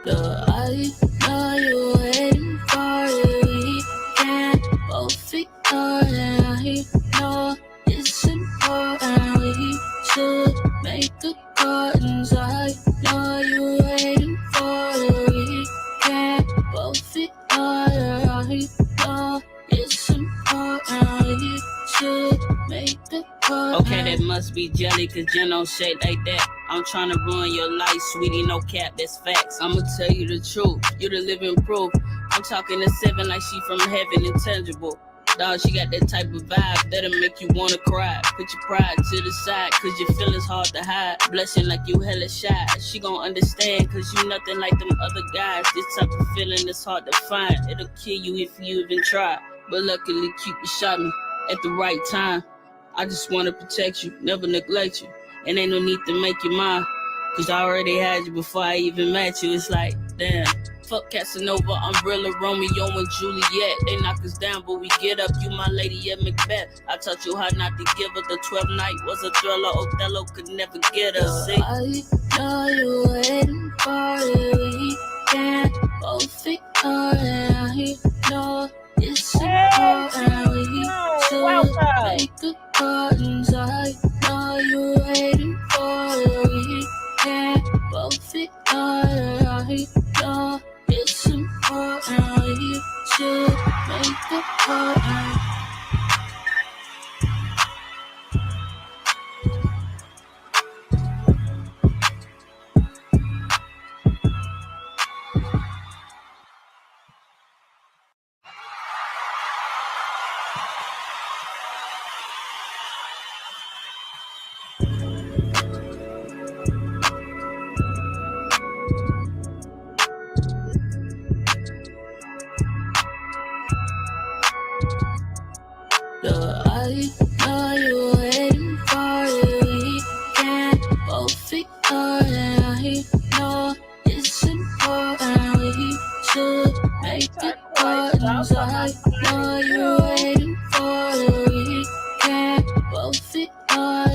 I know you're waiting for it. We can't both ignore it. I know it's important. We should make accordance. I know you're waiting for it. We can't both ignore it. I know it's important. We should make accordance. Okay, that must be jelly, cause you don't shake like that. I'm tryna ruin your life, sweetie, no cap, that's facts. I'ma tell you the truth, you the living proof. I'm talking to 7 like she from heaven, intangible. Dog, she got that type of vibe that'll make you wanna cry. Put your pride to the side, cause your feelings hard to hide. Blushing like you hella shy, she gon' understand, cause you nothing like them other guys. This type of feeling is hard to find, it'll kill you if you even try. But luckily, Cupid shot me at the right time. I just wanna protect you, never neglect you. And ain't no need to make you mine, cause I already had you before I even met you. It's like, damn. Fuck Casanova, Umbrella, Romeo and Juliet. They knock us down, but we get up. You my lady at Macbeth. I taught you how not to give her. The 12th night was a thriller. Othello could never get us. See? I know you're waiting for it. We can't both ignore it. I know it's important. We should make accordance. I know you're waiting for it. We can't both ignore it. I know it's important. We should make accordance. I know you're waiting for it. We can't both ignore it. I know it's important. We should make accordance. I know you're waiting for it. We can't both ignore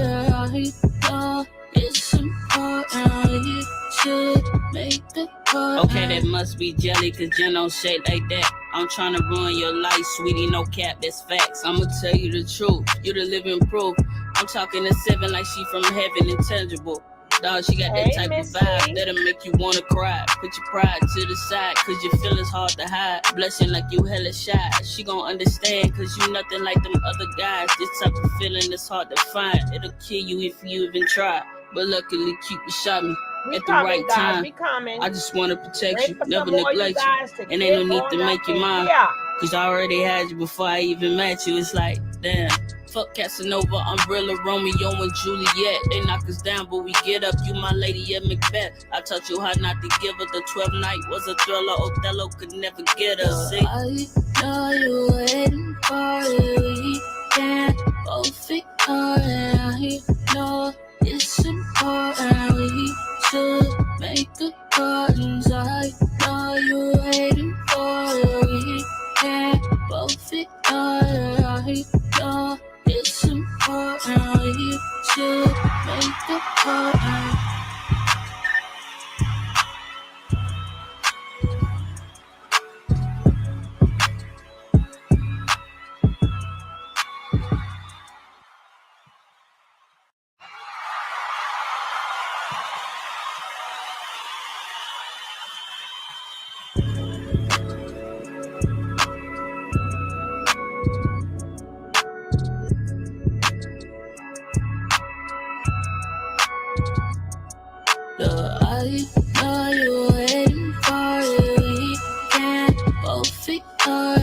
it. I know it's important. We should make accordance. Okay, that must be jelly, cause you don't shake like that. I'm tryna ruin your life, sweetie, no cap, that's facts. I'ma tell you the truth, you the living proof. I'm talking to 7 like she from heaven, intangible. Dog, she got that type of vibe that'll make you wanna cry. Put your pride to the side, cause your feelings hard to hide. Blushing like you hella shy, she gon' understand, cause you nothing like them other guys. This type of feeling is hard to find, it'll kill you if you even try. But luckily, Cupid shot me at the right time. I just wanna protect you, never neglect you. And ain't no need to make you mine, cause I already had you before I even met you. It's like, damn. Fuck Casanova, Umbrella, Romeo and Juliet. They knock us down, but we get up. You my lady at Macbeth. I taught you how not to give her. The 12th night was a thriller. Othello could never get us. See? I know you're waiting for it. We can't both ignore it. I know it's important. We should make accordance. I know you're waiting for it. We can't both ignore it. I know it's important. We should make accordance. I know you're waiting for it. We can't both ignore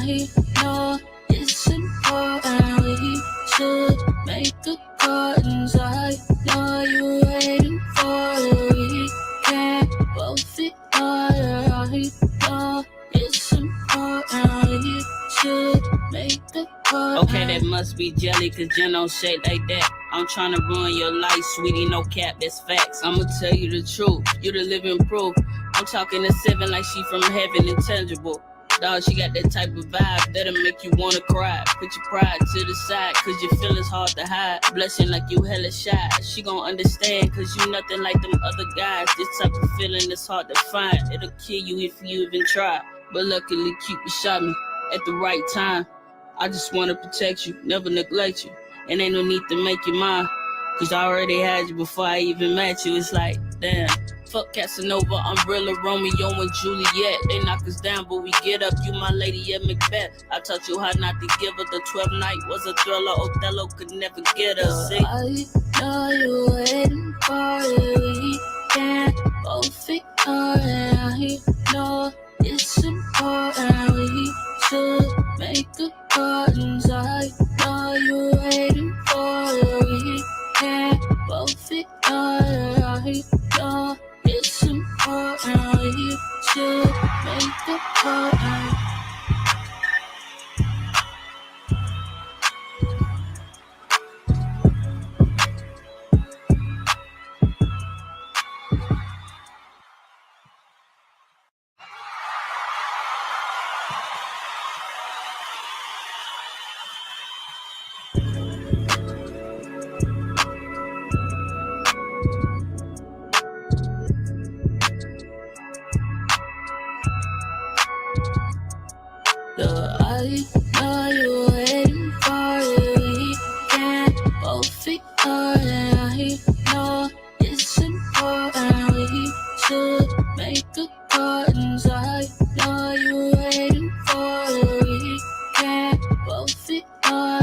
it. I know it's important. We should make accordance. I know you're waiting for it. We can't both ignore it. I know it's important. We should make accordance. Okay, that must be jelly, cause you don't shake like that. I'm tryna ruin your life, sweetie, no cap, that's facts. I'ma tell you the truth, you the living proof. I'm talking to 7 like she from heaven, intangible. Dog, she got that type of vibe that'll make you wanna cry. Put your pride to the side, cause your feelings hard to hide. Blushing like you hella shy. She gon' understand, cause you nothing like them other guys. This type of feeling is hard to find. It'll kill you if you even try. But luckily, Cupid shot me at the right time. I just wanna protect you, never neglect you. And ain't no need to make you mine, cause I already had you before I even met you. It's like, damn. Fuck Casanova, Umbrella, Romeo and Juliet. They knock us down, but we get up. You my lady at Macbeth. I taught you how not to give her. The 12th night was a thriller. Othello could never get us. See? I know you waiting for it. We can't both ignore it. I know it's important. We should make accordance. I know you waiting for it. We can't both ignore it. I know it's important. We should make accordance. I know you waiting for it. We can't both ignore it. I know it's important. We should make accordance. I know you waiting for it. We can't both ignore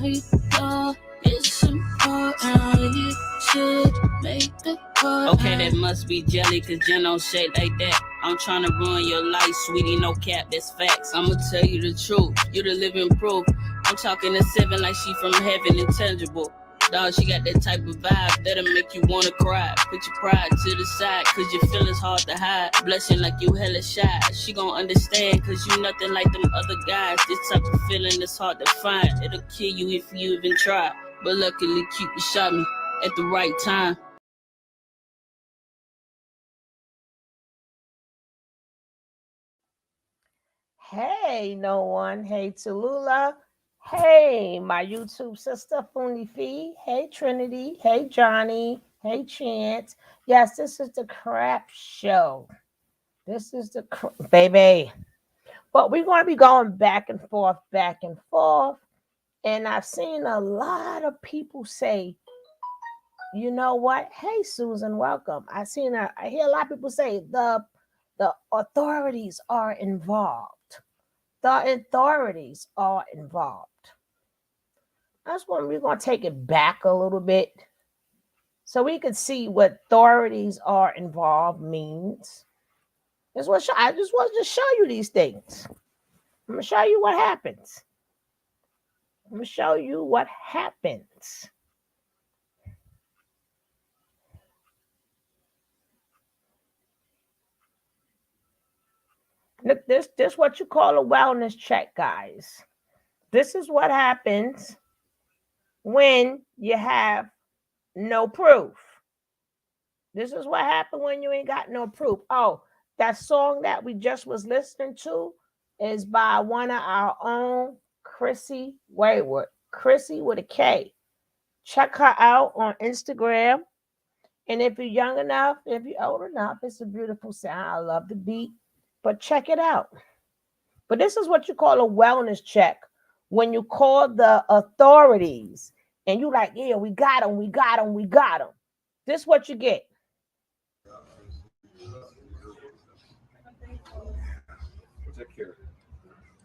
it. I know it's important. We should make accordance. Okay, that must be jelly, cause Jen don't shake like that. I'm tryna ruin your life, sweetie, no cap, that's facts. I'ma tell you the truth, you the living proof. I'm talking to 7 like she from heaven, intangible. Dog, she got that type of vibe that'll make you wanna cry. Put your pride to the side, cause your feelings hard to hide. Blushing like you hella shy. She gon' understand, cause you nothing like them other guys. This type of feeling is hard to find. It'll kill you if you even try. But luckily, Cupid shot me at the right time. Hey, no one. Hey, Tallulah. Hey, my YouTube sister, Funifi. Hey, Trinity. Hey, Johnny. Hey, Chance. Yes, this is the crap show. This is the baby. But we're going to be going back and forth, back and forth. And I've seen a lot of people say, you know what? Hey, Susan, welcome. I hear a lot of people say the authorities are involved. The authorities are involved. That's when we're going to take it back a little bit so we can see what authorities are involved means. I just want to show you these things. I'm going to show you what happens. I'm going to show you what happens. Look, this is what you call a wellness check, guys. This is what happens when you have no proof. This is what happened when you ain't got no proof. Oh, that song that we just was listening to is by one of our own, Chrissy Wayward. Chrissy with a K. Check her out on Instagram. And if you're young enough, if you're old enough, it's a beautiful sound. I love the beat. But check it out. But this is what you call a wellness check. When you call the authorities and you like, yeah, we got them. This is what you get. Take care.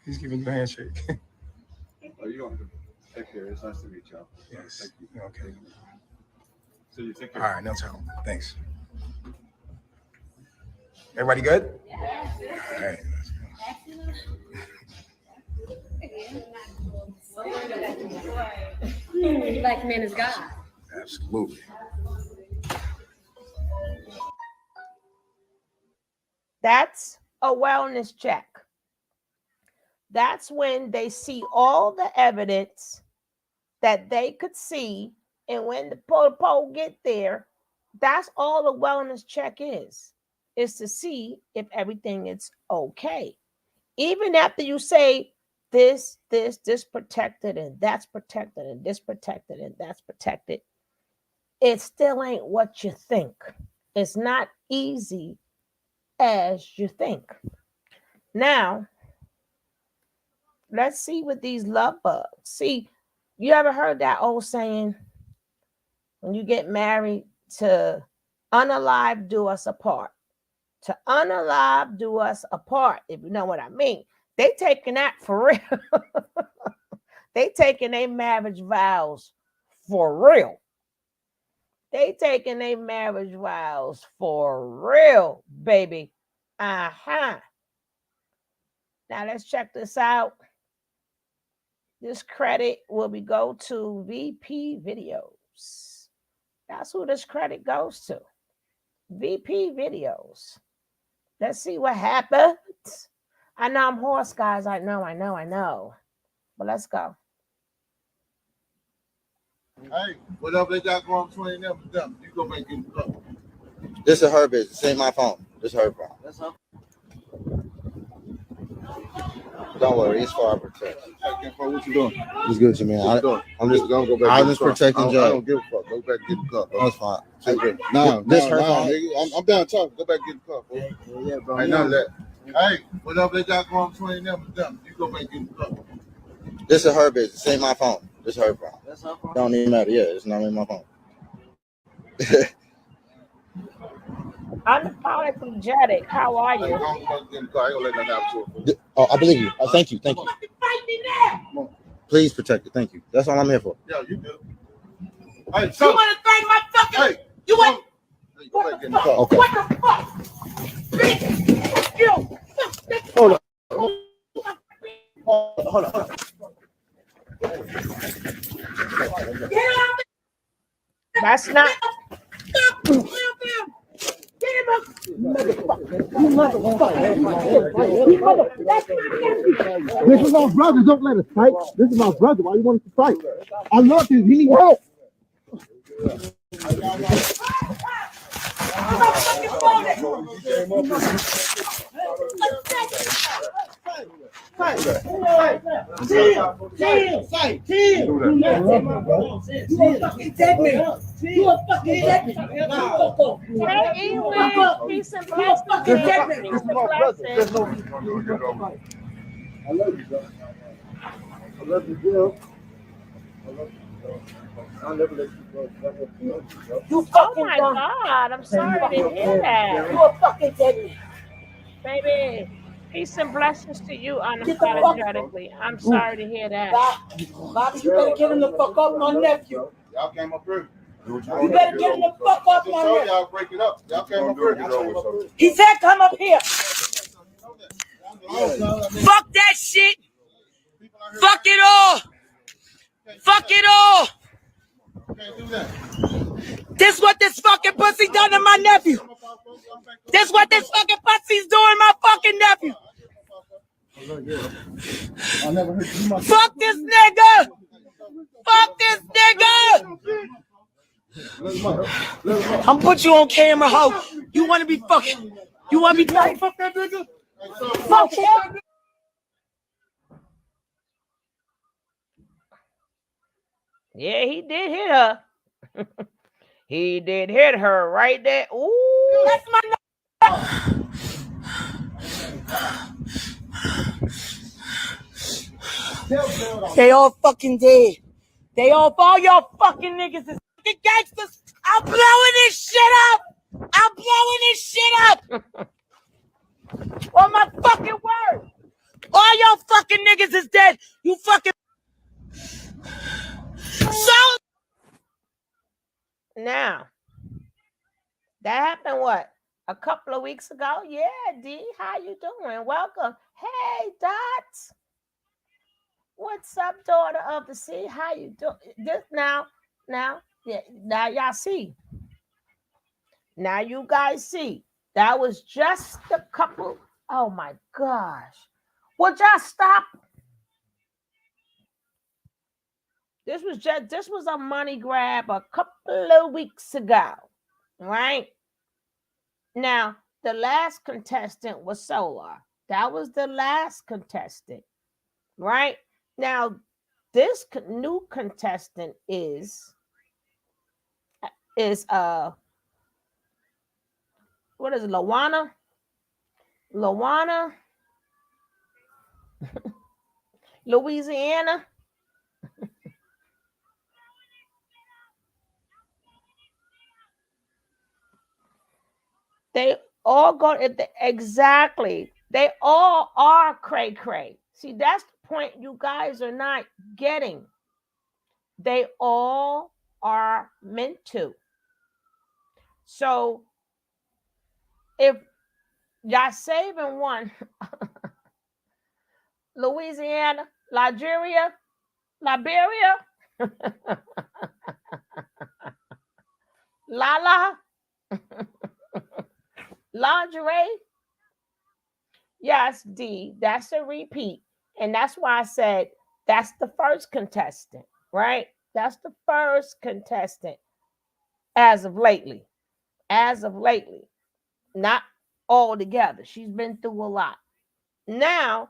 He's giving you a handshake. Oh, you don't take care. It's nice to meet y'all. Yes. Thank you. Okay. So you take care. All right, no trouble. Thanks. Everybody good? Yeah. All right. Black man is God. Absolutely. That's a wellness check. That's when they see all the evidence that they could see. And when the poll get there, that's all the wellness check is to see if everything is okay. Even after you say this protected and that's protected and this protected and that's protected, it still ain't what you think. It's not easy as you think. Now, let's see what these love bugs. See, you ever heard that old saying, when you get married, to unalive do us apart? To unalive do us apart, if you know what I mean. They taking that for real. They taking their marriage vows for real. They taking their marriage vows for real, baby. Uh-huh. Now let's check this out. This credit will be go to VP Videos. That's who this credit goes to. VP Videos. Let's see what happens. I know I'm hoarse, guys. I know. But let's go. Hey, whatever they got going between them and them, you go make it up. This is her business. This ain't my phone. This is her phone. That's her. Don't worry, it's for our protection. Hey, what you doing? It's good to me. What you doing? I'm just gonna go back. I'm just protecting Joe. I don't give a fuck. Go back and get the cup. That's fine. This her phone. nigga. I'm done talking. Go back and get the cup. Bro. Yeah, bro. Ain't none of that. Hey, whatever they got going between them and them, you go back and get the cup. This is her business. This ain't my phone. This is her phone. That's her phone. Don't even matter. Yeah, it's not in my phone. Unapologetic. How are you? I ain't gonna let nothing happen to her. Oh, I believe you. Thank you. Please protect it. Thank you. That's all I'm here for. Yeah, you do. Hey, so, You want to thank my fucking? hey, You want? hey, go back and get the cup. Okay. What the fuck? Bitch, you. Hold on. Get out. That's not. Get him up. This is my brother. Don't let us fight. This is my brother. Why you want us to fight? I love him. He needs help. Hey, Ewing. Peace and blessings. Peace and blessings. I love you, bro. I love you, Bill. I'll never let you go. Oh my God, I'm sorry to hear that. You a fucking dead man. Baby, peace and blessings to you unapologetically. I'm sorry to hear that. Bobby, you better get him the fuck up, my nephew. Y'all came up here. You better get him the fuck up, my So nephew. y'all break it up. Y'all came up here. He said come up here. Fuck that shit. Fuck it all. Fuck it all. Can't do that. This what this fucking pussy done to my nephew. This what this fucking pussy's doing my fucking nephew. Fuck this nigga. Fuck this nigga. I'm put you on camera, ho. You want to be fucking? You want to be like fuck that nigga? Fuck him. Yeah, he did hit her. He did hit her right there. Ooh. That's my They all fucking dead. They all y'all fucking niggas is fucking gangsters. I'm blowing this shit up. I'm blowing this shit up. On my fucking word. All y'all fucking niggas is dead. You fucking. So. Now, that happened what? A couple of weeks ago? Yeah, D, how you doing? Welcome. Hey, Dot. What's up, daughter of the sea? How you doing? This now, yeah, now y'all see. Now you guys see. That was just a couple. Oh my gosh. Would y'all stop? This was a money grab a couple of weeks ago, right? Now, the last contestant was Solar. That was the last contestant, right? Now, this new contestant is what is it, Lawana? Louisiana. They all go exactly. They all are cray cray. See, that's the point you guys are not getting. They all are meant to. So if y'all saving one, Louisiana, Liberia, Lala, lingerie. Yes, D, that's a repeat. And that's why I said that's the first contestant, right? That's the first contestant as of lately. As of lately. Not all together. She's been through a lot. Now,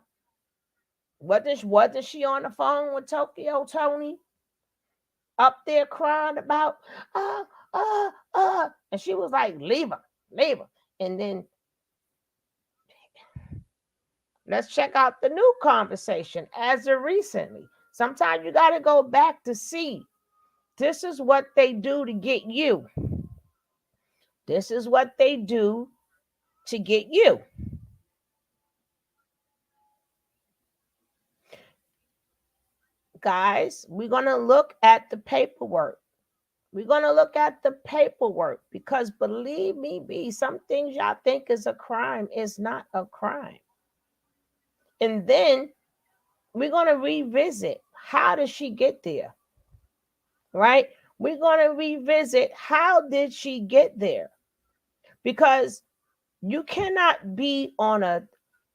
wasn't she on the phone with Tokyo Tony? Up there crying about, and she was like, leave her. And then let's check out the new conversation as of recently. Sometimes you got to go back to see. This is what they do to get you. This is what they do to get you. Guys, we're going to look at the paperwork. We're going to look at the paperwork because believe me, B, some things y'all think is a crime is not a crime. And then we're going to revisit, how did she get there? Right? We're going to revisit, how did she get there? Because you cannot be on a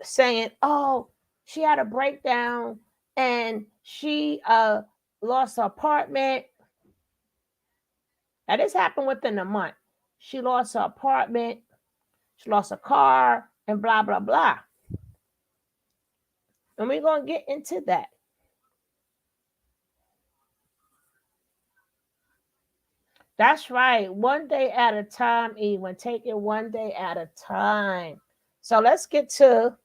saying, oh, she had a breakdown and she lost her apartment. Now, this happened within a month. She lost her apartment, she lost a car, and blah, blah, blah. And we're going to get into that. That's right. One day at a time, Ewan. Take it one day at a time. So let's get to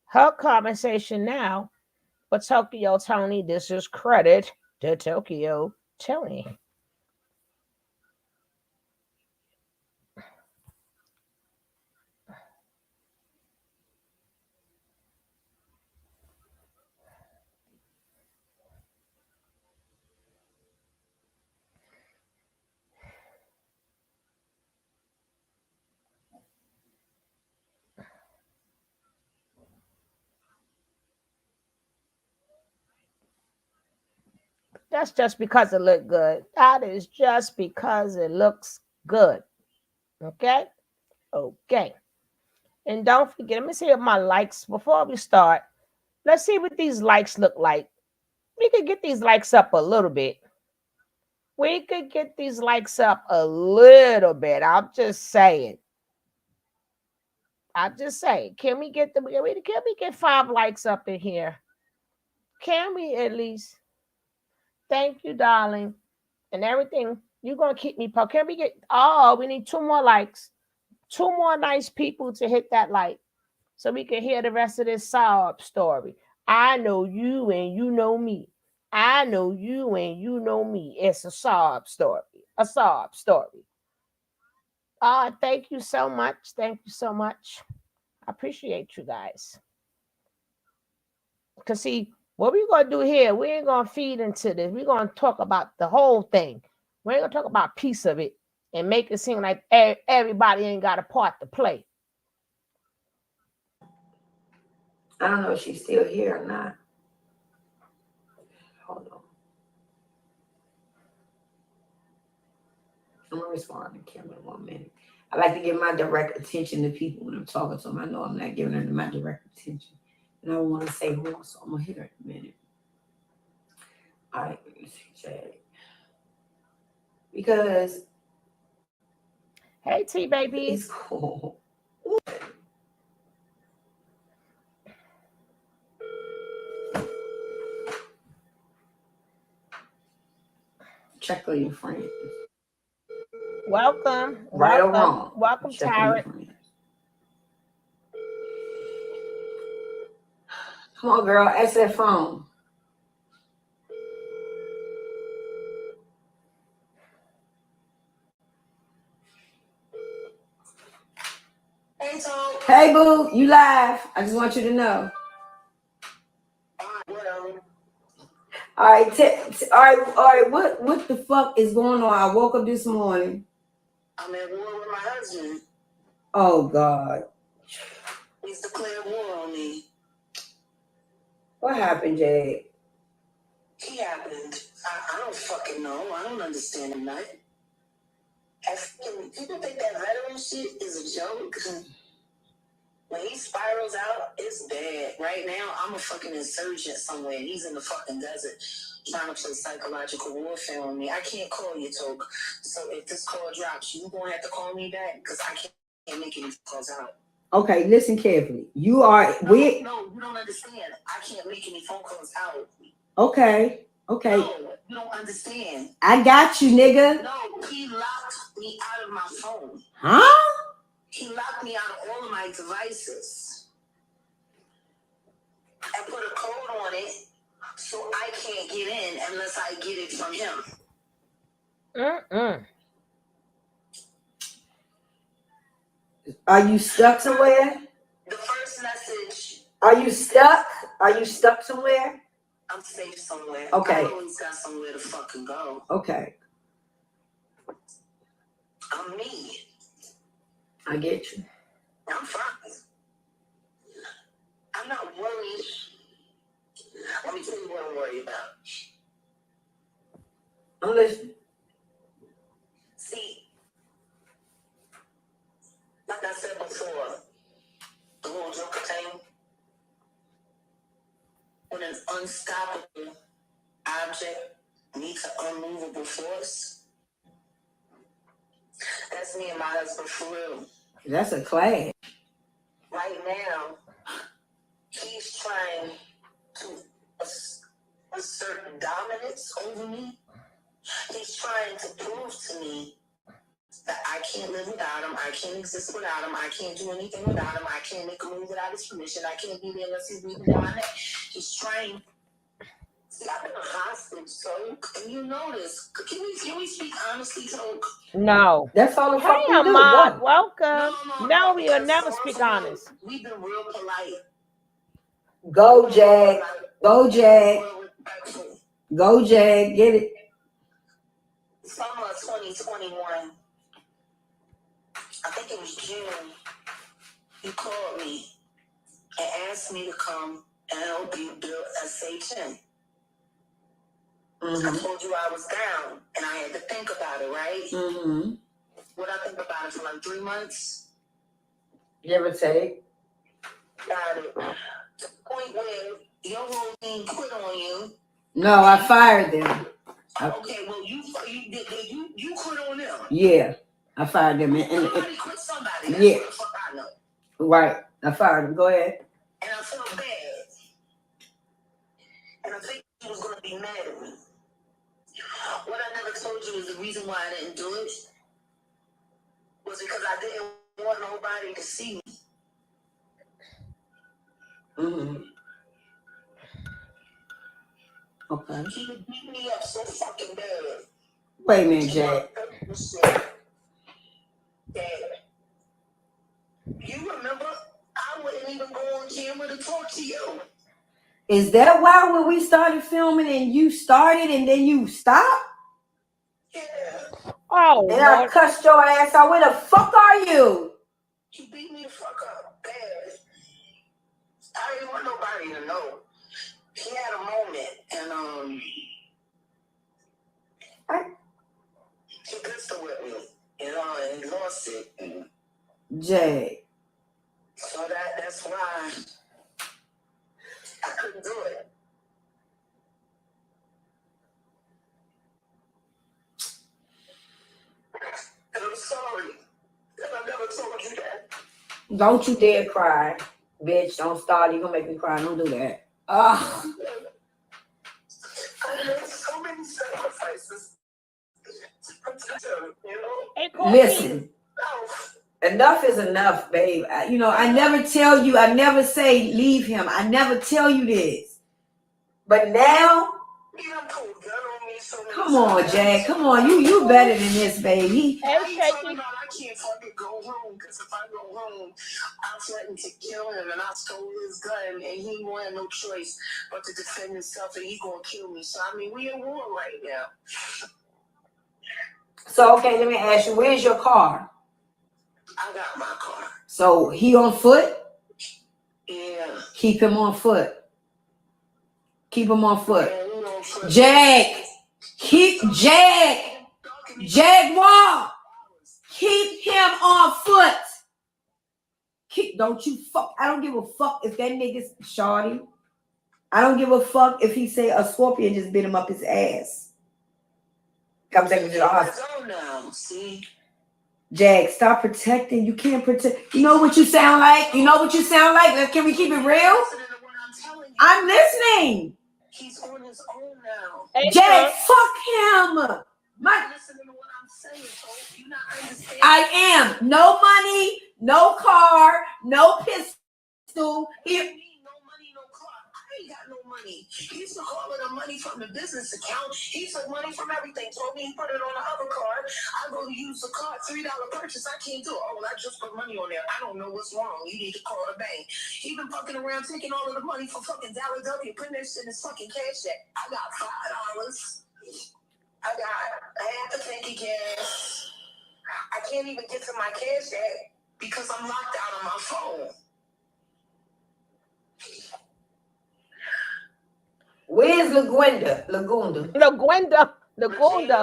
her conversation now. But Tokyo Tony, this is credit to Tokyo Tony. That's just because it looked good. That is just because it looks good. Okay? Okay. And don't forget, let me see my likes before we start. Let's see what these likes look like. We could get these likes up a little bit. We could get these likes up a little bit. I'm just saying. Can we get 5 likes up in here? Can we at least? Thank you, darling. And everything. You're going to keep me posted. Can we get, we need 2 more likes. 2 more nice people to hit that like so we can hear the rest of this sob story. I know you and you know me. I know you and you know me. It's a sob story. A sob story. Thank you so much. Thank you so much. I appreciate you guys. Because see, what we're going to do here, we ain't going to feed into this. We're going to talk about the whole thing. We ain't going to talk about a piece of it and make it seem like everybody ain't got a part to play. I don't know if she's still here or not. Hold on. I'm going to respond to Kim in 1 minute. I like to give my direct attention to people when I'm talking to them. I know I'm not giving them my direct attention. And I don't want to say more, so I'm going to hit her in a minute. All right, let me see, Chad. Because... Hey, T-babies. It's cool. check on your friends. Welcome. Right or welcome. wrong. Welcome, Check on your Tyrant. friends. Come on, girl. Answer that phone. Hey, Tom. Hey, boo. You live. I just want you to know. Whatever. All right. What the fuck is going on? I woke up this morning. I'm at war with my husband. Oh, God. He's declared war on me. What happened, Jay? He happened. I don't fucking know. I don't understand him, night. People think that veteran shit is a joke. When he spirals out, it's bad. Right now, I'm a fucking insurgent somewhere. He's in the fucking desert trying to play psychological warfare on me. I can't call you, Toke. So if this call drops, you gonna have to call me back because I can't make any calls out. Okay, listen carefully. You are No, you don't understand. I can't make any phone calls out. Okay. No, you don't understand. I got you, nigga. No, he locked me out of my phone. Huh? He locked me out of all of my devices. And put a code on it so I can't get in unless I get it from him. Are you stuck somewhere? The first message. Are you stuck? Are you stuck somewhere? I'm safe somewhere. Okay. I always got somewhere to fucking go. Okay. I'm me. I get you. I'm fine. I'm not worried. Let me tell you what I'm worried about. I'm listening. See, like I said before, the little Joker thing, when an unstoppable object meets an unmovable force, that's me and my husband for real. That's a clash. Right now, he's trying to assert dominance over me. He's trying to prove to me that I can't live without him. I can't exist without him. I can't do anything without him. I can't make a move without his permission. I can't be there unless he's breathing down my neck. He's trying. See, I've been a hostage, so and you know this. Can we speak honestly, Toke? No. That's all the fuck Hey, we do. Ahmad, welcome. No, We'll never speak honest. We've been real polite. Go, Jag. Go, Jag. Go, Jag. Get it. Summer 2021. I think it was June. You called me and asked me to come and help you build SA10. I told you I was down and I had to think about it, right? What I think about it for like 3 months? Give or take. Got it. To the point where your whole team quit on you. No, I fired them. Okay, well you quit on them. Yeah, I fired them. Somebody quit somebody. That's yeah. what the fuck I know. Right, I fired them. Go ahead. And I felt bad. And I think he was going to be mad at me. What I never told you is the reason why I didn't do it was because I didn't want nobody to see me. Okay. He would beat me up so fucking bad. Wait a minute, Jay. Dad, you remember I wouldn't even go on camera to talk to you. Is that why when we started filming and you started and then you stopped? Yeah. Oh, and I cussed your ass out. Where the fuck are you? He beat me the fuck up bad. I didn't want nobody to know. He had a moment and he pistol with me, and he lost it. Jay. So that's why I couldn't do it. And I'm sorry that I never told you that. Don't you dare cry. Bitch, don't start. You're gonna make me cry. Don't do that. I made so many sacrifices. Listen, enough is enough, babe. I never tell you, I never say leave him. I never tell you this. But now, come on, Jack. Come on, you better than this, baby. Hey, Shaky. I can't fucking go home because if I go home, I'm threatened to kill him, and I stole his gun, and he won't have no choice but to defend himself, and he gonna kill me. So I mean, we in war right now. So okay, let me ask you, where's your car? I got my car. So he on foot? Yeah. Keep him on foot. Keep him on foot. Yeah, Jaguar. Keep him on foot. Don't you fuck. I don't give a fuck if that nigga's shorty. I don't give a fuck if he say a scorpion just bit him up his ass. Come take me to the hospital. Now, see? Jag, stop protecting. You can't protect. You know what you sound like? Can we keep it real? I'm listening. He's on his own now. Hey, Jag, fuck him. Listening to what I'm saying, folks. You not understand. I am. No money, no car, no pistol. Here. No money, no car. I ain't got no money. He used to call it the money from the business account. He took money from everything. Told me he put it on the other card. I go to use the card, $3 purchase. I can't do it. Oh, I just put money on there. I don't know what's wrong. You need to call the bank. He been fucking around taking all of the money for fucking Dollar W, putting that shit in his fucking cash app. I got $5. I got half a tank of gas. I can't even get to my cash app because I'm locked out on my phone. Where's Lagunda?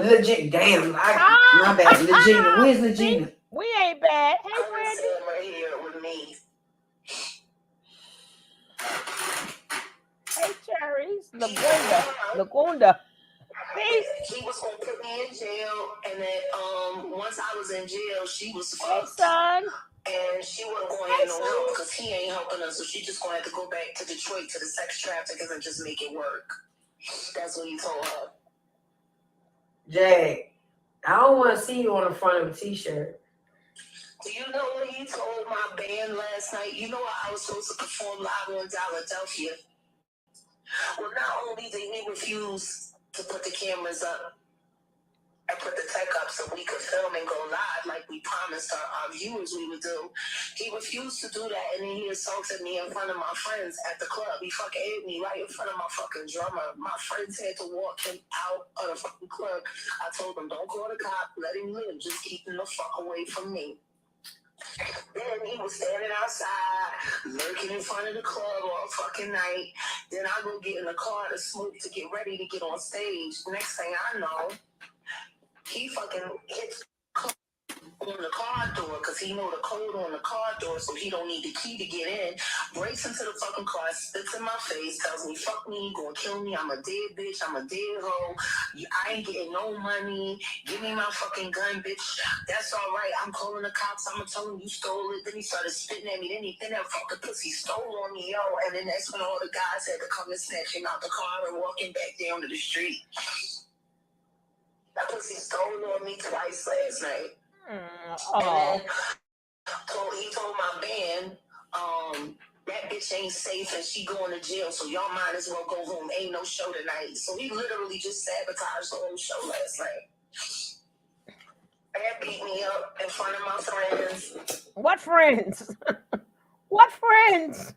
Legit, damn. My bad. Legina. Where's Legina? We ain't bad. Hey, Brandy. Right here with me. Hey, Cherries. Lagunda. He was gonna put me in jail, and then once I was in jail, she was fucked. Hey, son. And she wasn't going to have no help because he ain't helping us, so she just going to have to go back to Detroit to the sex traffickers and just make it work. That's what he told her. Jay, I don't want to see you on the front of a t-shirt. Do you know what he told my band last night? You know I was supposed to perform live in Philadelphia. Well, not only did he refuse to put the cameras up and put the tech up so we could film and go live like we promised our viewers we would do, he refused to do that, and then he assaulted me in front of my friends at the club. He fucking hit me right in front of my fucking drummer. My friends had to walk him out of the fucking club. I told them, don't call the cop, let him live, just keep him the fuck away from me. Then he was standing outside, lurking in front of the club all fucking night. Then I go get in the car to smoke to get ready to get on stage. Next thing I know, he fucking hits on the car door because he know the code on the car door, so he don't need the key to get in. Breaks into the fucking car, spits in my face, tells me, fuck me, you gonna kill me, I'm a dead bitch, I'm a dead hoe, I ain't getting no money, give me my fucking gun, bitch. That's all right, I'm calling the cops, I'm gonna tell him you stole it. Then he started spitting at me, then that fucking pussy stole on me, yo. And then that's when all the guys had to come and snatch him out the car and walk him back down to the street. That pussy stole on me twice last night. And then he told my band, that bitch ain't safe and she going to jail, so y'all might as well go home. Ain't no show tonight. So he literally just sabotaged the whole show last night. And beat me up in front of my friends. What friends? What friends?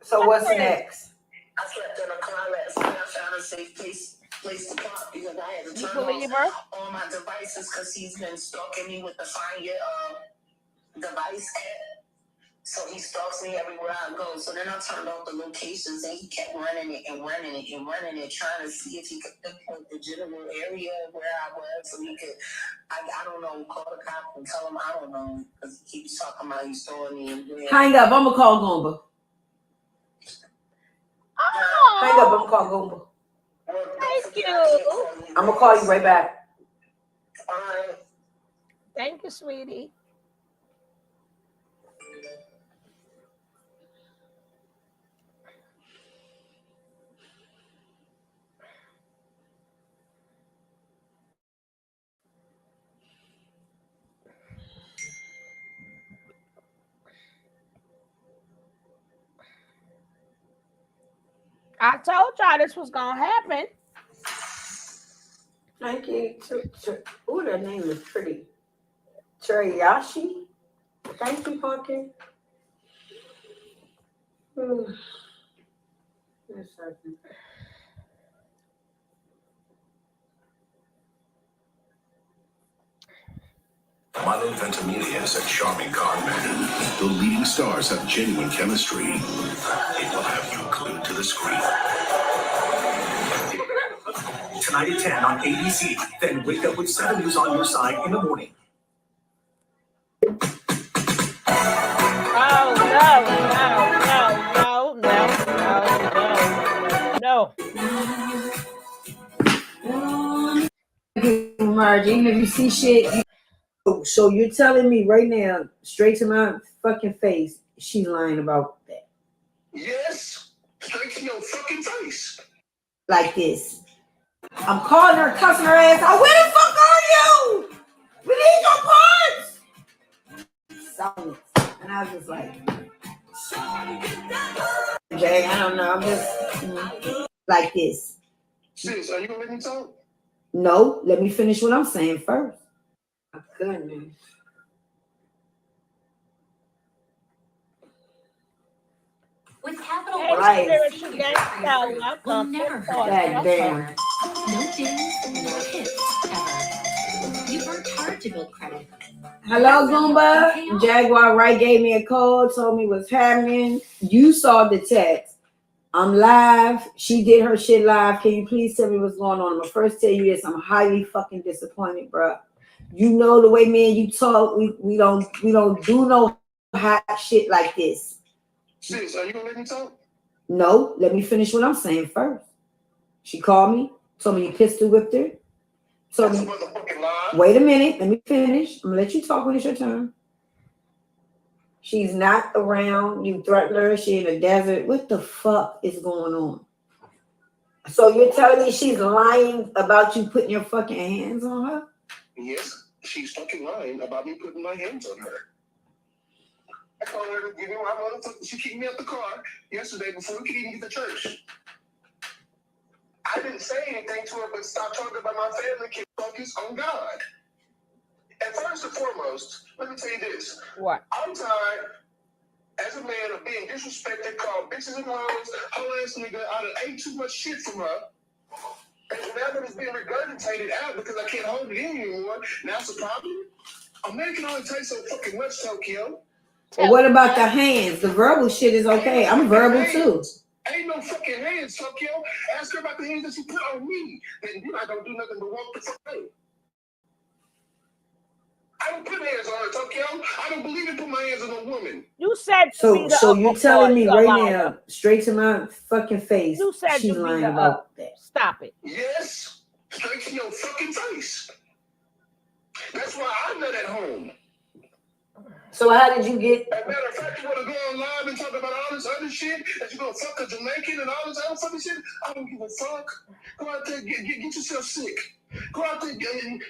So what's next? I slept in a car last night. I found a safe place to park because I had to turn off all my devices because he's been stalking me with the Find Your Device app. So he stalks me everywhere I go. So then I turned off the locations and he kept running it, trying to see if he could pinpoint the general area where I was so he could, I don't know, call the cop and tell him I don't know because he keeps talking about he stole me. And hang up, I'm going to call Goomba. Hang up, I'm going to call Goomba. Thank you. I'm going to call you right back. All right. Thank you, sweetie. I told y'all this was gonna happen. Thank you. Ooh, that name is pretty. Terayashi. Thank you, Pumpkin. Milo Ventimiglia is a charming conman. The leading stars have genuine chemistry. It will have you glued to the screen. Tonight at 10 on ABC. Then wake up with 7 News on your side in the morning. Oh no. Marge, even if you see shit, so you're telling me right now, straight to my fucking face, she's lying about that. Yes, straight to your fucking face. Like this. I'm calling her, cussing her ass out. Where the fuck are you? We need your parts. Silence. And I was just like, Jay, I don't know. I'm just like this. Sis, are you gonna let me talk? No, let me finish what I'm saying first. My goodness. With capital Right. Spiritual gangster, welcome. never God damn. No days, no hits, ever. You worked hard to build credit. Hello, Goomba. Jaguar Wright gave me a call, told me what's happening. You saw the text. I'm live. She did her shit live. Can you please tell me what's going on? I'm gonna first tell you this. I'm highly fucking disappointed, bro. You know the way me and you talk. We don't do no hot shit like this. Sis, are you gonna let me talk? No, let me finish what I'm saying first. She called me, told me you pistol whipped her. Told me, wait a minute, let me finish. I'm gonna let you talk when it's your turn. She's not around. You threatened her. She in the desert. What the fuck is going on? So you're telling me she's lying about you putting your fucking hands on her? Yes, she's fucking lying about me putting my hands on her. I told her to give me my motherfucker. She kicked me out the car yesterday before we could even get to church. I didn't say anything to her, but stop talking about my family. Can focus on God. And first and foremost, let me tell you this. What? I'm tired, as a man, of being disrespected, called bitches and hoes, whole ass nigga. I done ate too much shit from her. And now that it's being regurgitated out because I can't hold it in anymore, now it's a problem? A man can only take so fucking much, Tokyo. But what about the hands? The verbal shit is okay. I'm verbal too. Ain't no fucking hands, Tokyo. Ask her about the hands that she put on me. Then you're not gonna do nothing but walk the fuck out. I don't put hands on her, Tokyo. I don't believe in putting my hands on a woman. You said so you're telling me right now, straight to my fucking face, you said she's lying about that. Stop it. Yes, straight to your fucking face. That's why I'm not at home. So how did you get? As a matter of fact, you want to go on live and talk about all this other shit that you're gonna fuck a Jamaican and all this other fucking shit? I don't give a fuck. Go out there, get yourself sick. Go out there and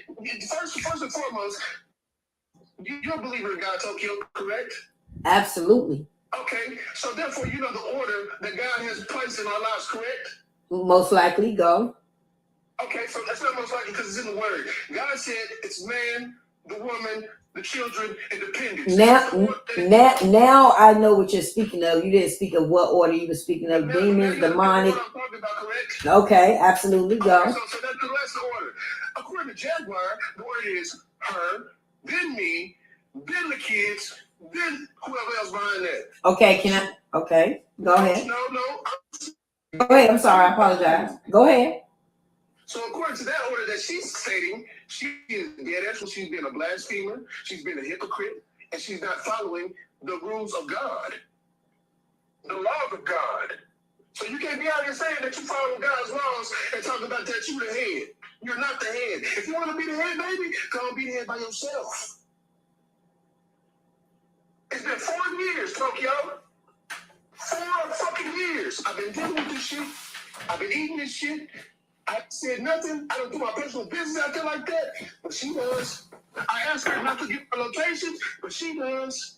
first and foremost, you're a believer in God, Tokyo, correct? Absolutely. Okay, so therefore you know the order that God has placed in our lives, correct? Most likely, go. Okay, so that's not most likely because it's in the word. God said it's man, the woman, the children, independence. Now I know what you're speaking of. You didn't speak of what order you were speaking of. Demons, demonic. Okay, absolutely, go. Okay, so that's the order. According to Jaguar, the order is her, then me, then the kids, then whoever else behind that. Okay, okay, go ahead. No. Go ahead, I'm sorry, I apologize. Go ahead. So according to that order that she's stating, she is dead ass. She's been a blasphemer, she's been a hypocrite, and she's not following the rules of God, the laws of God. So you can't be out here saying that you follow God's laws and talk about that you the head. You're not the head. If you want to be the head, baby, go and be the head by yourself. It's been 4 years, Tokyo. 4 fucking years. I've been dealing with this shit. I've been eating this shit. I said nothing. I don't do my personal business out there like that, but she does. I asked her not to give her locations, but she does.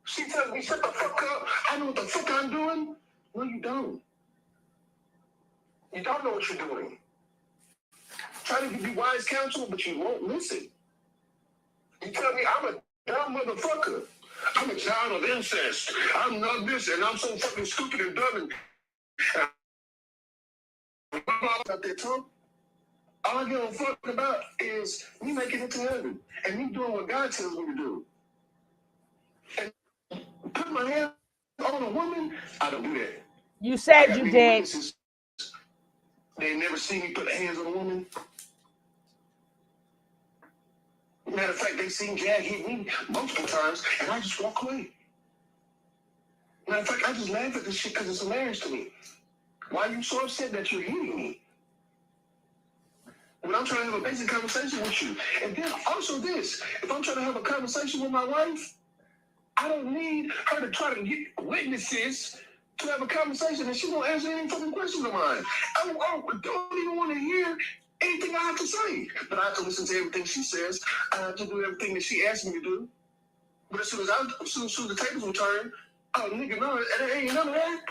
She tells me, shut the fuck up. I know what the fuck I'm doing. No, you don't. You don't know what you're doing. Try to give you wise counsel, but you won't listen. You tell me I'm a dumb motherfucker. I'm a child of incest. I'm not this, and I'm so fucking stupid and dumb. And out there, Tom. All I give a fuck about is me making it to heaven and me doing what God tells me to do. And put my hand on a woman, I don't do that. You said you did. They never seen me put hands on a woman. Matter of fact, they seen Jag hit me multiple times, and I just walk away. Matter of fact, I just laugh at this shit because it's hilarious to me. Why are you so upset that you're hitting me? When I'm trying to have a basic conversation with you. And then also this, if I'm trying to have a conversation with my wife, I don't need her to try to get witnesses to have a conversation, and she won't answer any fucking questions of mine. I don't even want to hear anything I have to say. But I have to listen to everything she says. I have to do everything that she asks me to do. But as soon as the tables will turn, oh, nigga, no, it ain't none of that.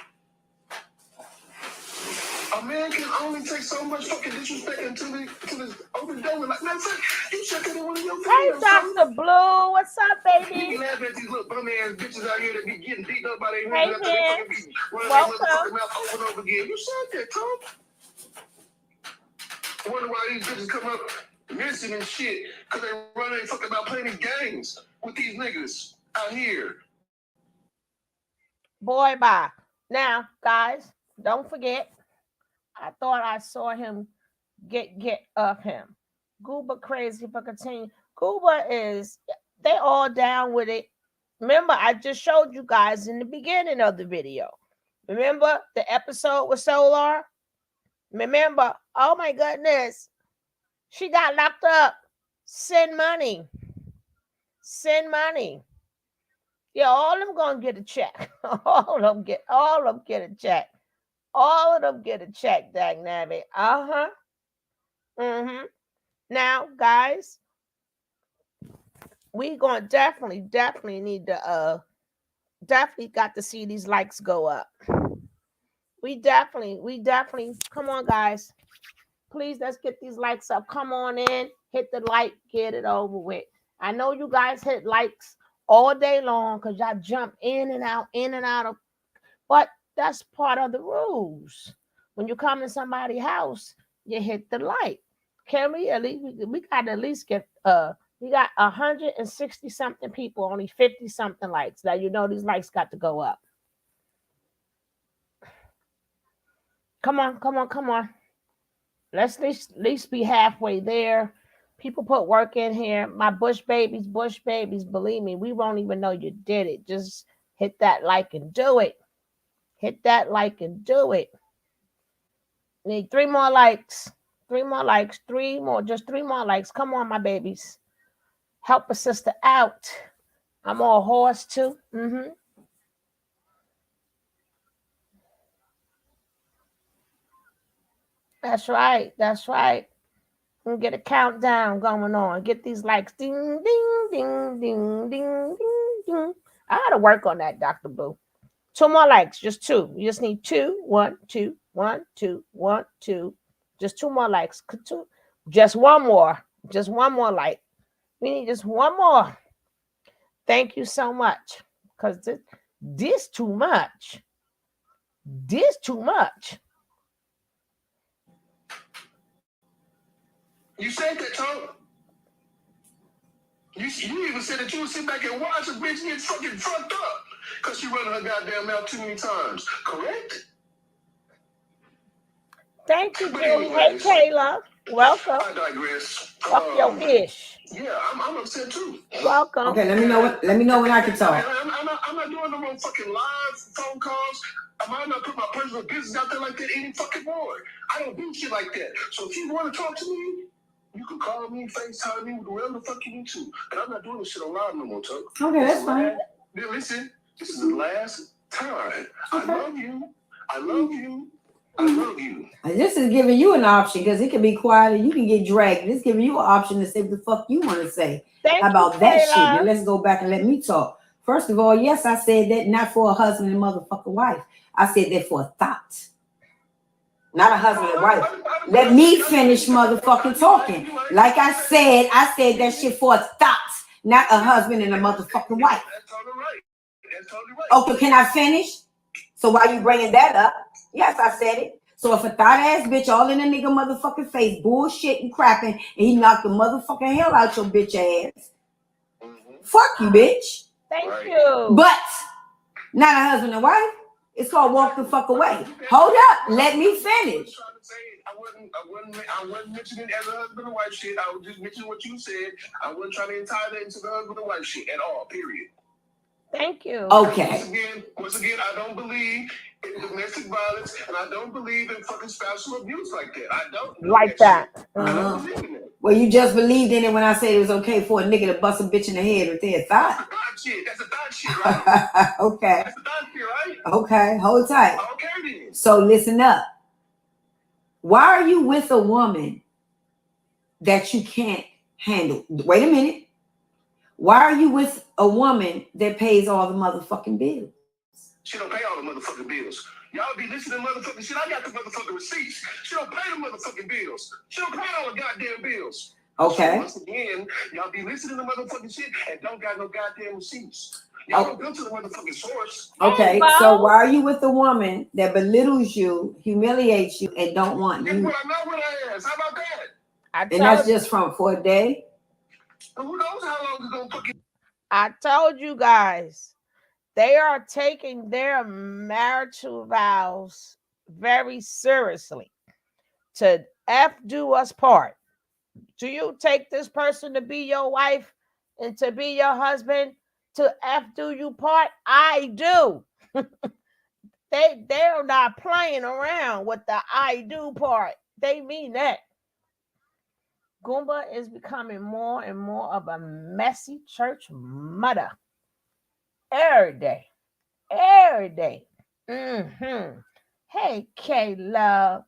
A man can only take so much fucking disrespect until the open door. Like, matter of fact, you check in one of your videos. Hey, Dr. Blue, what's up, baby? You laugh at these little bum ass bitches out here that be getting beat up by their Hey, niggas after they fucking be running their motherfucking mouth over and over again. You said that, Tom. I wonder why these bitches come up missing and shit because they running fucking about playing these games with these niggas out here. Boy, bye. Now, guys, don't forget. I thought I saw him get of him. Gooba crazy for continue. Gooba is, they all down with it. Remember, I just showed you guys in the beginning of the video. Remember the episode with Solar? Remember, oh my goodness, she got locked up. Send money. Send money. Yeah, all of them gonna get a check. All of them get a check. All of them get a check, dang nabbit. Now, guys, we gonna definitely need to definitely got to see these likes go up. We definitely come on, guys. Please, let's get these likes up. Come on in, hit the like, get it over with. I know you guys hit likes all day long because y'all jump in and out of, but that's part of the rules. When you come in somebody's house, you hit the like. Can we at least, we got to at least get, we got 160 something people, only 50 something likes. Now, you know, these likes got to go up. Come on. Let's at least be halfway there. People put work in here. My bush babies, believe me, we won't even know you did it. Just hit that like and do it. Hit that like and do it. Need 3 more likes. 3 more likes. 3 more. Just 3 more likes. Come on, my babies. Help a sister out. I'm all horse too. That's right. We'll get a countdown going on. Get these likes. Ding, ding, ding, ding, ding, ding, ding. I got to work on that, Dr. Blue. 2 more likes, just 2. You just need 2. 1, 2, 1, 2, 1, 2. Just 2 more likes. 2. Just 1 more. Just 1 more like. We need just 1 more. Thank you so much. Because this too much. This too much. You said that, Tom. You even said that you would sit back and watch a bitch get fucking fucked up because she running her goddamn mouth too many times. Correct? Thank you, Julie. Hey, Kayla. Welcome. I digress. Fuck your ish. Yeah, I'm upset too. Welcome. Okay, let me know when I can talk. I'm not doing no more fucking live phone calls. I might not put my personal business out there like that any fucking more. I don't do shit like that. So if you want to talk to me, you can call me, FaceTime me, whatever the fuck you need to. But I'm not doing this shit online no more, Tuck. Okay, that's fine. Listen, this is the last time. Okay. I love you. I love you. I love you. And this is giving you an option because it can be quiet and you can get dragged. This is giving you an option to say what the fuck you want to say. How about that shit? Now let's go back and let me talk. First of all, yes, I said that not for a husband and motherfucking wife. I said that for a thought. not a husband and wife. Let me finish motherfucking talking. Like I said that shit for thoughts, not a husband and a motherfucking wife. That's totally right. That's totally right. Okay, can I finish? So why you bringing that up? Yes, I said it. So if a thought ass bitch all in a nigga motherfucking face, bullshit and crapping, and he knocked the motherfucking hell out your bitch ass, fuck you, bitch. Thank you. But not a husband and wife. It's called walk the fuck away. Hold up, let me finish. I wasn't mentioning as a husband and wife shit. I was just mentioning what you said. I wasn't trying to tie that into the husband and wife shit at all, period. Thank you. Okay. Once again, I don't believe in domestic violence, and I don't believe in fucking spousal abuse like that. I don't like that. I don't believe in that. Well, you just believed in it when I said it was okay for a nigga to bust a bitch in the head with their thought. That's a thought shit, right? Okay. That's a thought shit, right? Okay, hold tight. Okay, then. So listen up. Why are you with a woman that you can't handle? Wait a minute. Why are you with a woman that pays all the motherfucking bills? She don't pay all the motherfucking bills. Y'all be listening to motherfucking shit. I got the motherfucking receipts. She don't pay the motherfucking bills. She don't pay all the goddamn bills. Okay. So once again, y'all be listening to motherfucking shit and don't got no goddamn receipts. Y'all don't go to the motherfucking source. Okay, so why are you with a woman that belittles you, humiliates you, and don't want you? Well, I know what I asked. How about that? And that's just for a day? Who knows how long it's gonna fucking. I told you guys, they are taking their marital vows very seriously. To do us part. Do you take this person to be your wife and to be your husband? To do you part? I do. They're not playing around with the I do part. They mean that. Goomba is becoming more and more of a messy church mother. Every day. Every day. Hey, K-Love.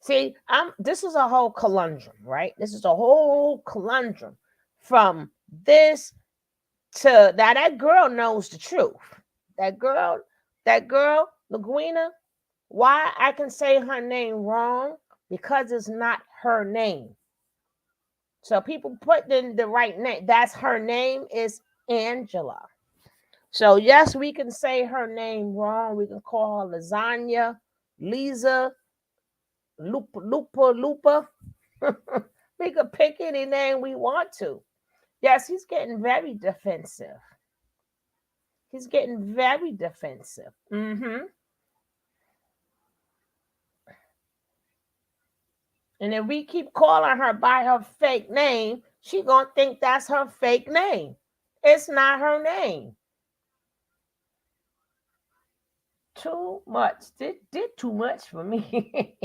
See, this is a whole conundrum, right? This is a whole conundrum from this to that girl knows the truth. That girl, Laguina, why I can say her name wrong? Because it's not her name. So people put in the right name. That's her name is Angela. So yes, we can say her name wrong. We can call her Lasagna, Lisa, Lupa. We could pick any name we want to. Yes, he's getting very defensive. He's getting very defensive. And if we keep calling her by her fake name, she gonna think that's her fake name. It's not her name. Too much. Did too much for me.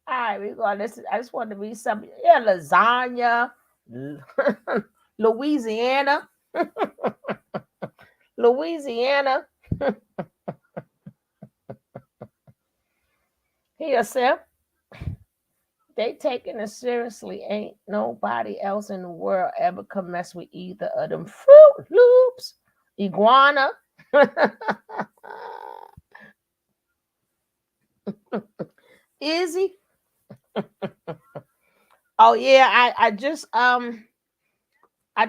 All right, we're going to listen. I just want to read something. Yeah, lasagna, Louisiana. Louisiana. Here, Sam. They taking it seriously. Ain't nobody else in the world ever could mess with either of them Fruit Loops. Iguana. Easy. Oh yeah, I just I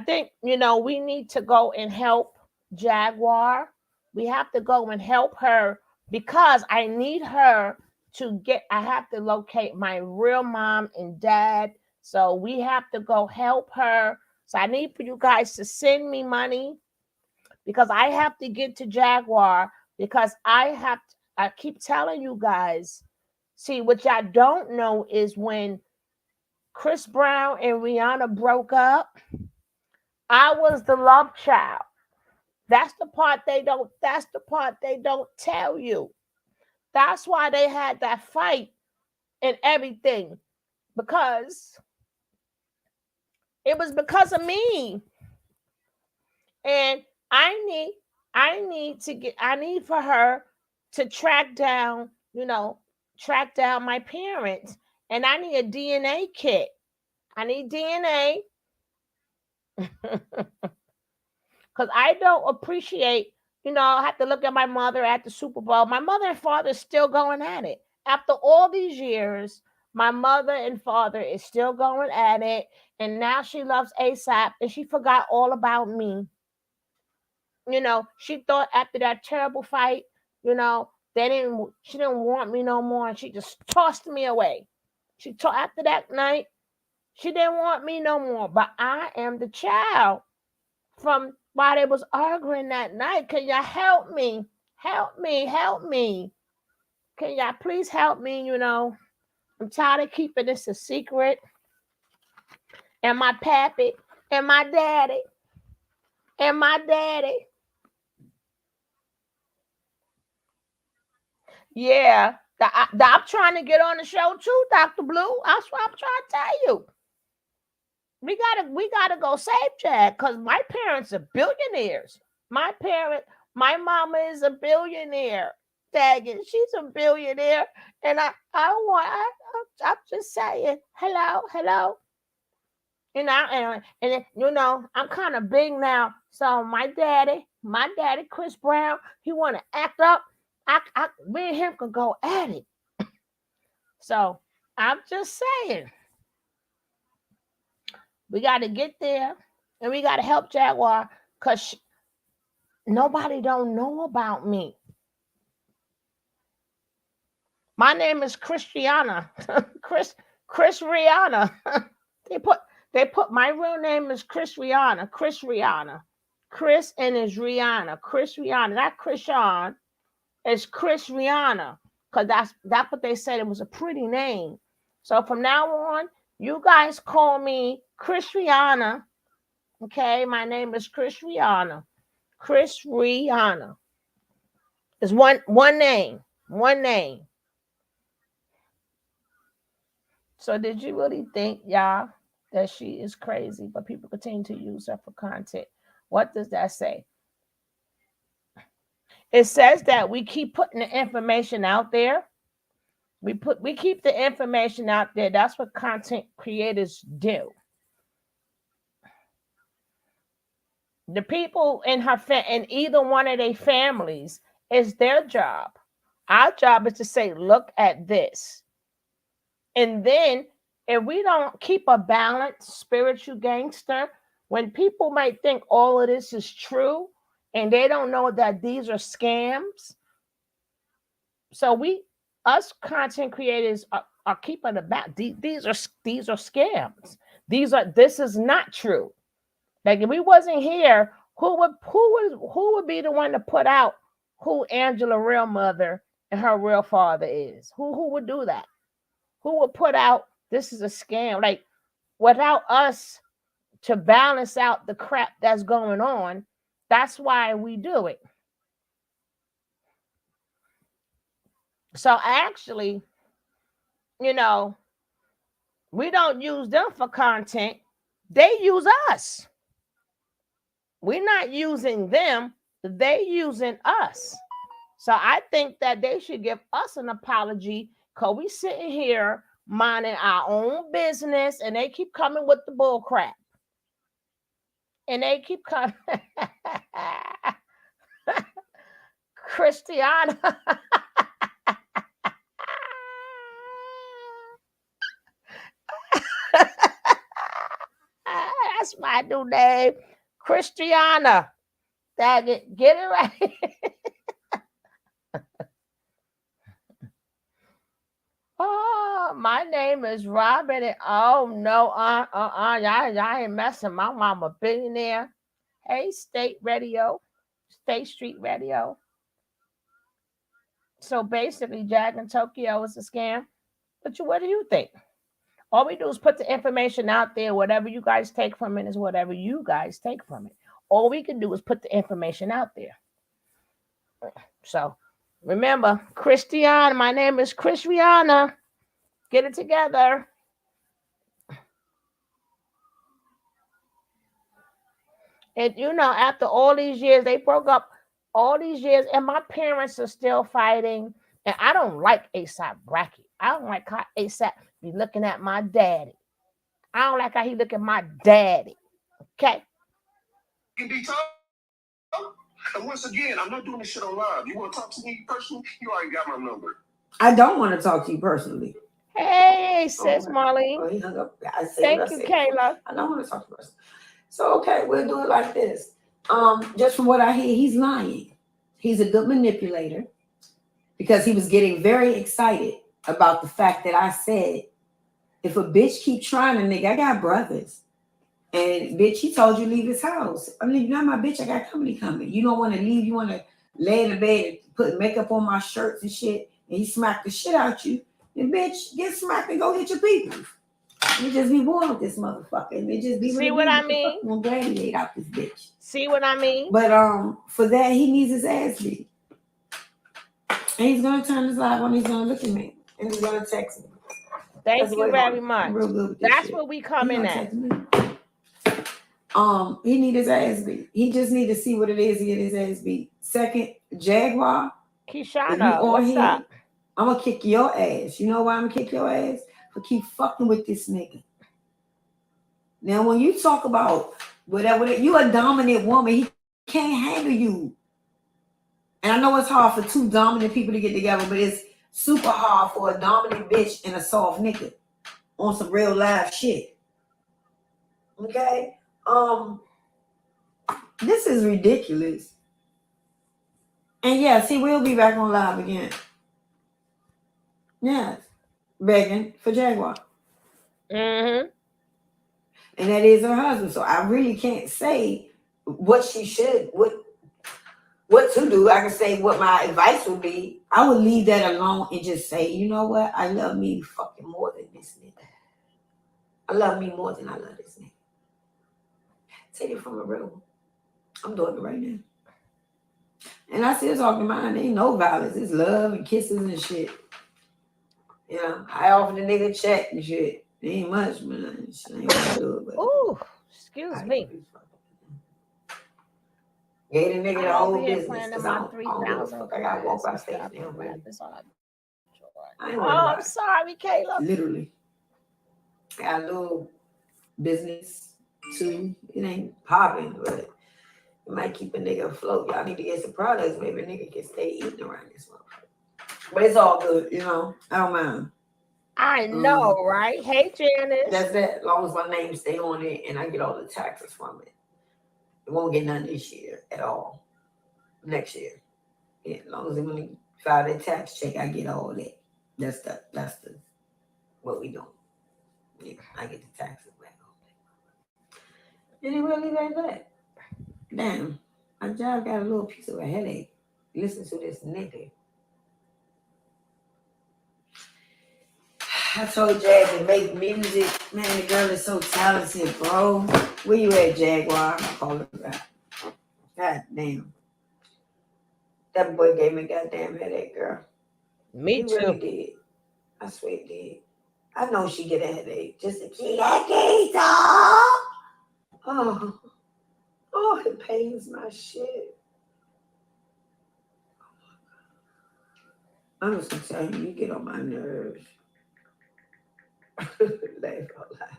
think we need to go and help Jaguar. We have to go and help her because I need her to I have to locate my real mom and dad. So we have to go help her. So I need for you guys to send me money because I have to get to Jaguar because I keep telling you guys. See, what y'all don't know is when Chris Brown and Rihanna broke up, I was the love child. That's the part they don't tell you. That's why they had that fight and everything. Because it was because of me. And I need for her to track down my parents. And I need a DNA kit. I need DNA. Because I don't appreciate I have to look at my mother at the Super Bowl. My mother and father is still going at it. After all these years, my mother and father is still going at it. And now she loves ASAP and she forgot all about me. She thought after that terrible fight, she didn't want me no more. And she just tossed me away. After that night, she didn't want me no more. But I am the child from why they was arguing that night. Can y'all help me? Help me, help me. Can y'all please help me? I'm tired of keeping this a secret. And my pappy and my daddy and my daddy. Yeah, I'm trying to get on the show too, Dr. Blue. That's what I'm trying to tell you. We gotta go save Jag because my parents are billionaires. My mama is a billionaire. Dang it, she's a billionaire, and I'm just saying, hello. And I'm kind of big now. So my daddy, Chris Brown, he want to act up. Me and him can go at it. So I'm just saying, we got to get there, and we got to help Jaguar because nobody don't know about me. My name is Christiana, Chris Rihanna. They put my real name is Chris Rihanna. Chris and is Rihanna. Chris Rihanna, not Christian. It's Chris Rihanna because that's what they said. It was a pretty name. So from now on, you guys call me Chris Rihanna. Okay, my name is Chris Rihanna. Chris Rihanna. It's one name. One name. So did you really think, y'all, that she is crazy, but people continue to use her for content? What does that say? It says that we keep putting the information out there. We keep the information out there. That's what content creators do. The people in in either one of their families is their job. Our job is to say, look at this. And then if we don't keep a balanced spiritual gangster, when people might think all of this is true and they don't know that these are scams. So us content creators are keeping about these are scams. This is not true. Like if we wasn't here, who would be the one to put out who Angela's real mother and her real father is? Who would do that? Who would put out this is a scam? Like without us to balance out the crap that's going on, that's why we do it. So actually, we don't use them for content. They use us. We're not using them. They using us. So I think that they should give us an apology because we sitting here minding our own business and they keep coming with the bull crap. And they keep coming. Christiana. That's my new name. Christiana. Get it right. Oh, my name is Robin. And oh no, y'all ain't messing. My mama billionaire. Hey, State Street Radio. So basically, Jag in Tokyo is a scam. But what do you think? All we do is put the information out there. Whatever you guys take from it is whatever you guys take from it. All we can do is put the information out there. So remember, Christiana, my name is Chris Rihanna. Get it together. And after all these years, they broke up all these years, and my parents are still fighting. And I don't like ASAP Bracky. I don't like how ASAP be looking at my daddy. I don't like how he look at my daddy. Okay. You can be told. And once again, I'm not doing this shit on live. You want to talk to me personally? You already got my number. I don't want to talk to you personally. Hey, sis, Marlene. Oh, he hung up. I said Thank what I you, said. Kayla. I don't want to talk to you personally. So, okay, we'll do it like this. Just from what I hear, he's lying. He's a good manipulator because he was getting very excited about the fact that I said, if a bitch keep trying a nigga, I got brothers. And bitch, he told you leave his house. I mean, you're not my bitch. I got company coming. You don't want to leave. You want to lay in the bed and put makeup on my shirts and shit. And he smacked the shit out you. And bitch, get smacked and go hit your people. You just be born with this motherfucker. And it just be See what I mean? We'll gladiate out this bitch. See what I mean? But for that, he needs his ass beat. And he's gonna turn his live on. He's gonna look at me. And he's gonna text me. Thank you very much. Real good with this That's shit. what we coming at. He need his ass beat. He just need to see what it is to get his ass beat. Second, Jaguar. Kishana, what's up? I'm gonna kick your ass. You know why I'm gonna kick your ass? For keep fucking with this nigga. Now, when you talk about whatever, you a dominant woman, he can't handle you. And I know it's hard for two dominant people to get together, but it's super hard for a dominant bitch and a soft nigga on some real live shit. Okay? This is ridiculous. And yes, he will be back on live again. Yes. Begging for Jaguar. Mm-hmm. And that is her husband. So I really can't say what she should, what to do. I can say what my advice would be. I would leave that alone and just say, you know what? I love me fucking more than this nigga. I love me more than I love this nigga. Take it from a real one. I'm doing it right now. And I still talking mine. Ain't no violence. It's love and kisses and shit. You know, I offer the nigga check and shit. It ain't much, man. She ain't gonna do it. But ooh, excuse me. Gave the nigga the whole business. Planning Cause my I don't give a fuck. I gotta walk by stage now. I'm sorry, Kayla. Literally. I got a little business too. It ain't popping, but it might keep a nigga afloat. Y'all need to get some products. Maybe a nigga can stay eating around this motherfucker. But it's all good, you know. I don't mind. I know, right? Hey, Janice. That's that. As long as my name stay on it and I get all the taxes from it. It won't get none this year at all. Next year. Yeah, as long as when you file that tax check, I get all that. That's the what we doing. Yeah, I get the taxes back on that. And it really like that. Damn, my job got a little piece of a headache. Listen to this nigga. I told Jag to make music. Man, the girl is so talented, bro. Where you at, Jaguar? I call her back. God damn. That boy gave me a goddamn headache, girl. Me too. Really did. I swear it did. I know she get a headache just to keep that case up. Oh, it pains my shit. I'm just gonna tell you, you get on my nerves. Laugh out loud.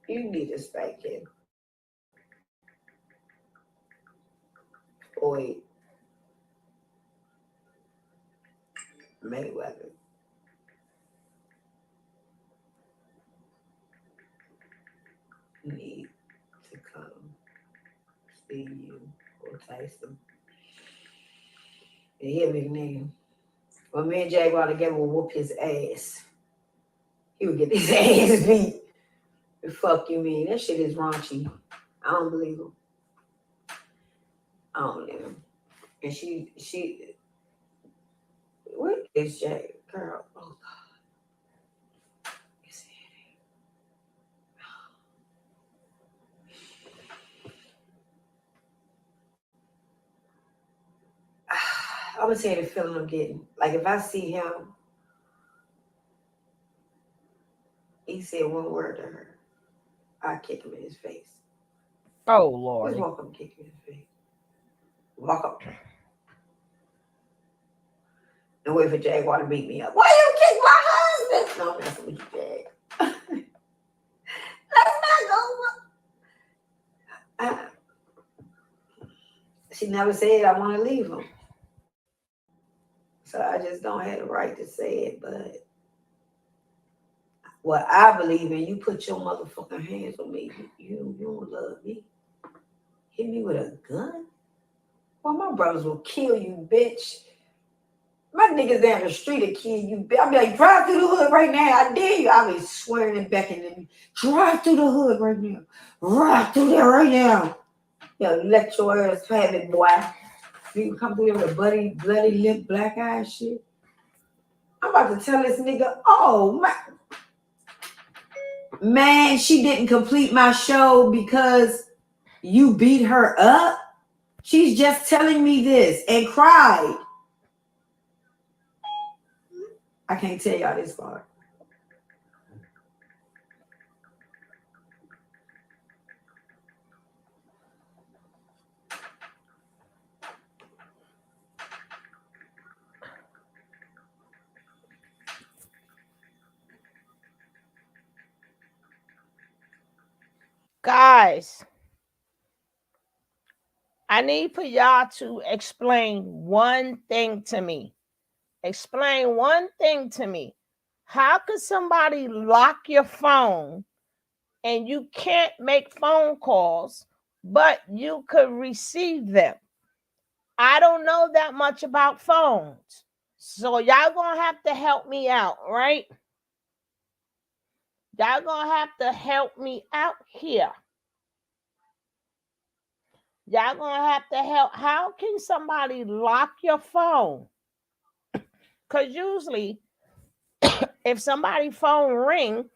You need a spanking. Boy, Mayweather. Need to come see you or Tyson. And he'll be the name. When me and Jaguar together will whoop his ass. He would get his ass beat. The fuck you mean? That shit is raunchy. I don't believe him. I don't believe him. And she, what is Jack? Girl, oh God. I'm gonna tell you the feeling I'm getting. Like if I see him, he said one word to her, I kick him in his face. Oh Lord. Just walk up and kick him in his face. Walk up. And wait for Jaguar to beat me up. Why you kick my husband? No, I'm messing with you, Jag. Let's not go. She never said I want to leave him. So I just don't have the right to say it, but what I believe in, you put your motherfucking hands on me, you don't love me. Hit me with a gun? Well, my brothers will kill you, bitch. My niggas down the street will kill you. I'll be like, drive through the hood right now. I dare you. I'll be swearing and beckoning at me. Drive through the hood right now. Drive through there right now. Yeah, let your ass have it, boy. You can come through there with a bloody lip, black eye shit. I'm about to tell this nigga, oh, man, she didn't complete my show because you beat her up. She's just telling me this and cried. I can't tell y'all this part. Guys, I need for y'all to explain one thing to me. Explain one thing to me. How could somebody lock your phone and you can't make phone calls, but you could receive them? I don't know that much about phones. So y'all gonna have to help me out, right? Y'all gonna have to help me out here. Y'all gonna have to help. How can somebody lock your phone? Because usually if somebody's phone ring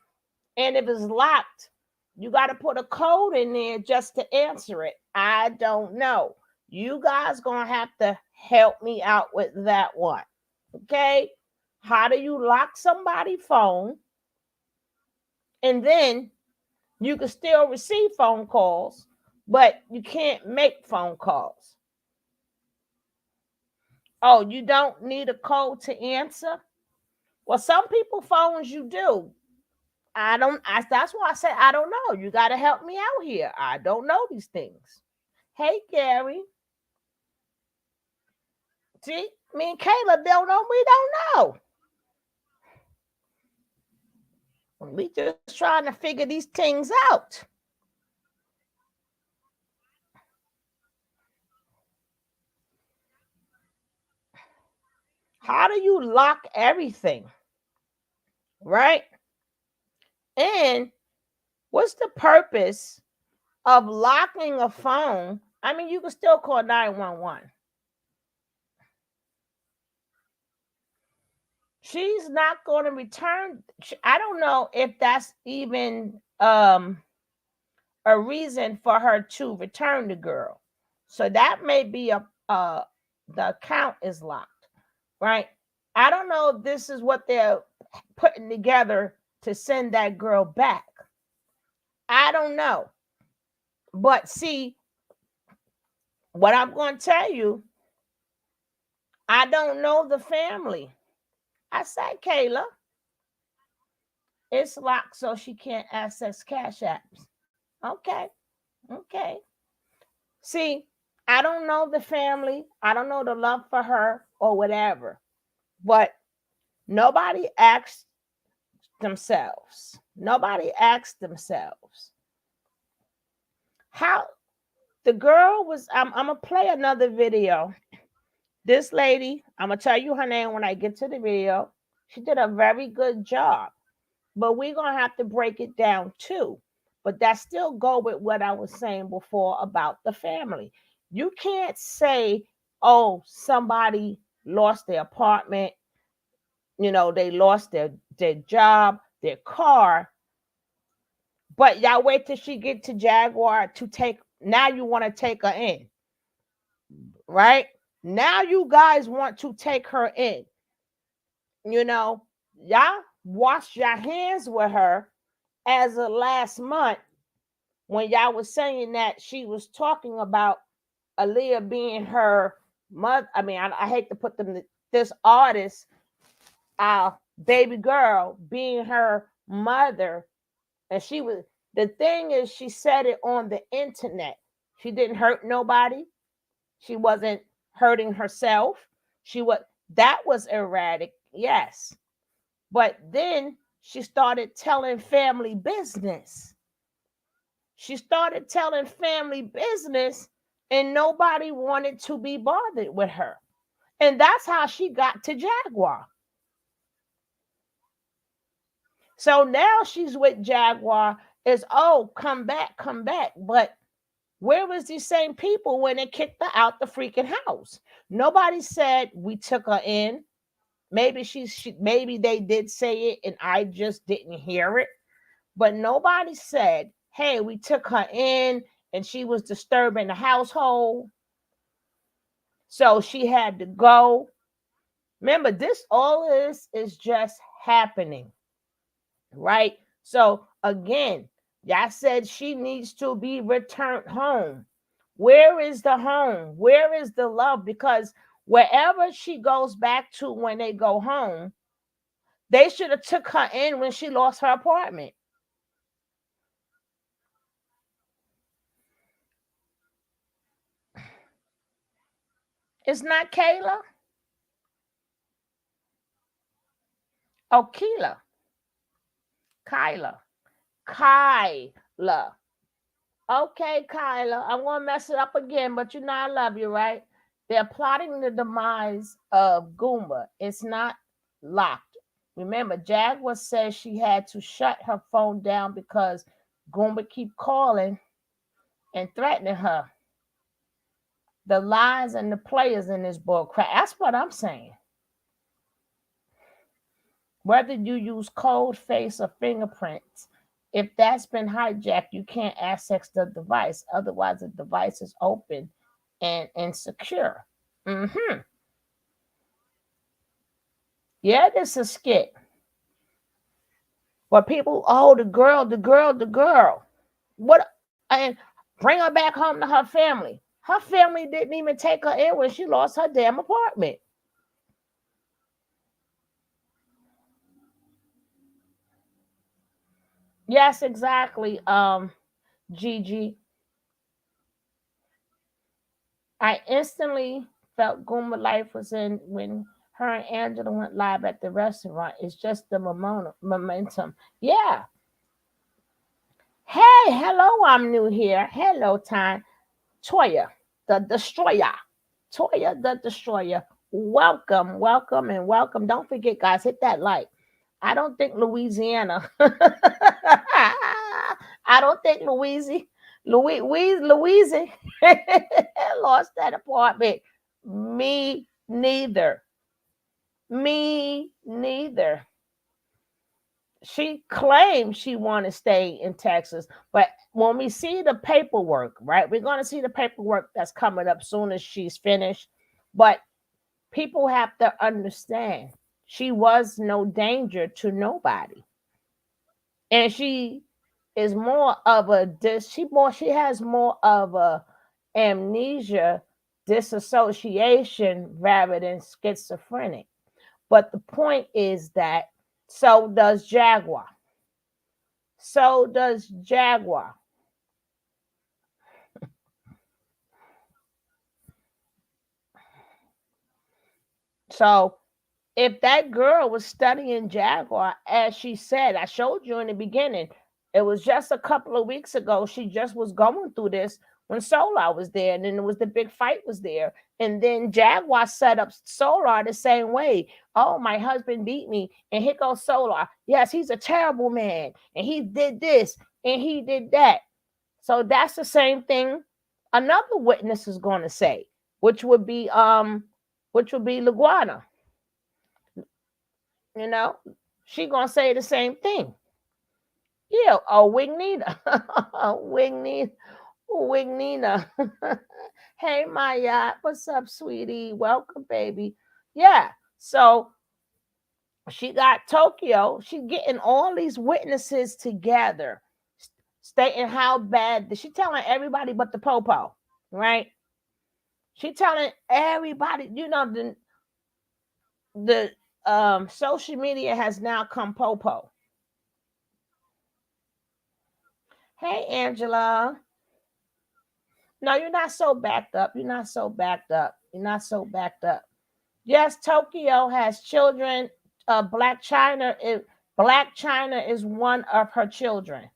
and if it's locked, you got to put a code in there just to answer it. I don't know. You guys gonna have to help me out with that one. Okay? How do you lock somebody's phone? And then you can still receive phone calls, but you can't make phone calls. Oh, you don't need a code to answer? Well, some people phones you do. That's why I said I don't know. You got to help me out here. I don't know these things. Hey, Gary. See, me and Kayla don't know. We don't know. We just trying to figure these things out. How do you lock everything? Right? And what's the purpose of locking a phone? I mean, you can still call 911. She's not going to return. I don't know if that's even a reason for her to return the girl. So that may be the account is locked, right? I don't know if this is what they're putting together to send that girl back. I don't know. But see, what I'm going to tell you, I don't know the family. I said, Kayla, it's locked so she can't access Cash Apps. Okay. See, I don't know the family. I don't know the love for her or whatever. But nobody asked themselves. How the girl was, I'm going to play another video. This lady, I'm going to tell you her name when I get to the video. She did a very good job. But we're going to have to break it down too. But that still go with what I was saying before about the family. You can't say, oh, somebody lost their apartment. You know, they lost their job, their car. But y'all wait till she get to Jaguar to take. Now you want to take her in. Right? Now you guys want to take her in. You know, y'all wash your hands with her as of last month when y'all was saying that she was talking about Aaliyah being her mother. I mean, I hate to put them, this artist, baby girl being her mother. And she was, the thing is, she said it on the internet. She didn't hurt nobody. She wasn't hurting herself. That was erratic, yes. But then she started telling family business. She started telling family business, and nobody wanted to be bothered with her. And that's how she got to Jaguar. So now she's with Jaguar. Is, oh, come back, come back. But where was these same people when they kicked her out the freaking house? Nobody said we took her in. Maybe maybe they did say it and I just didn't hear it. But nobody said, hey, we took her in and she was disturbing the household, so she had to go. Remember, all this is just happening, right? So again, y'all said she needs to be returned home. Where is the home? Where is the love? Because wherever she goes back to when they go home, they should have took her in when she lost her apartment. It's not Kayla. Oh, Kyla. Kyla. Okay, Kyla. I'm going to mess it up again, but you know I love you, right? They're plotting the demise of Goomba. It's not locked. Remember, Jaguar says she had to shut her phone down because Goomba keep calling and threatening her. The lies and the players in this bull crap. That's what I'm saying. Whether you use cold face or fingerprints, if that's been hijacked, you can't access the device. Otherwise, the device is open and insecure. Yeah, this is a skit. But people, oh, the girl. What? And bring her back home to her family. Her family didn't even take her in when she lost her damn apartment. Yes, exactly. Gigi. I instantly felt Goomba life was in when her and Angela went live at the restaurant. It's just the momentum. Yeah. Hey, hello, I'm new here. Hello, time. Toya, the destroyer. Toya, the destroyer. Welcome, welcome, and welcome. Don't forget, guys, hit that like. I don't think Louisiana. I don't think Louise lost that apartment. Me neither. Me neither. She claimed she wanted to stay in Texas, but when we see the paperwork, right, we're going to see the paperwork that's coming up soon as she's finished. But people have to understand she was no danger to nobody, and she is more of a she has more of a amnesia, disassociation rather than schizophrenic. But the point is that so does Jaguar. So does Jaguar. So if that girl was studying Jaguar, as she said, I showed you in the beginning, it was just a couple of weeks ago. She just was going through this when Solar was there, and then there was the big fight was there. And then Jaguar set up Solar the same way. Oh, my husband beat me, and here goes Solar. Yes, he's a terrible man, and he did this, and he did that. So that's the same thing another witness is going to say, which would be Laguana. You know, she gonna say the same thing. Yeah, oh, Wignita. Wignina. Hey, Maya, what's up, sweetie? Welcome, baby. Yeah, so she got Tokyo. She getting all these witnesses together, stating how bad. She telling everybody but the popo, right? She telling everybody. You know, the social media has now come popo. Hey, Angela. No, you're not so backed up. You're not so backed up. You're not so backed up. Yes, Tokyo has children. Black China is one of her children.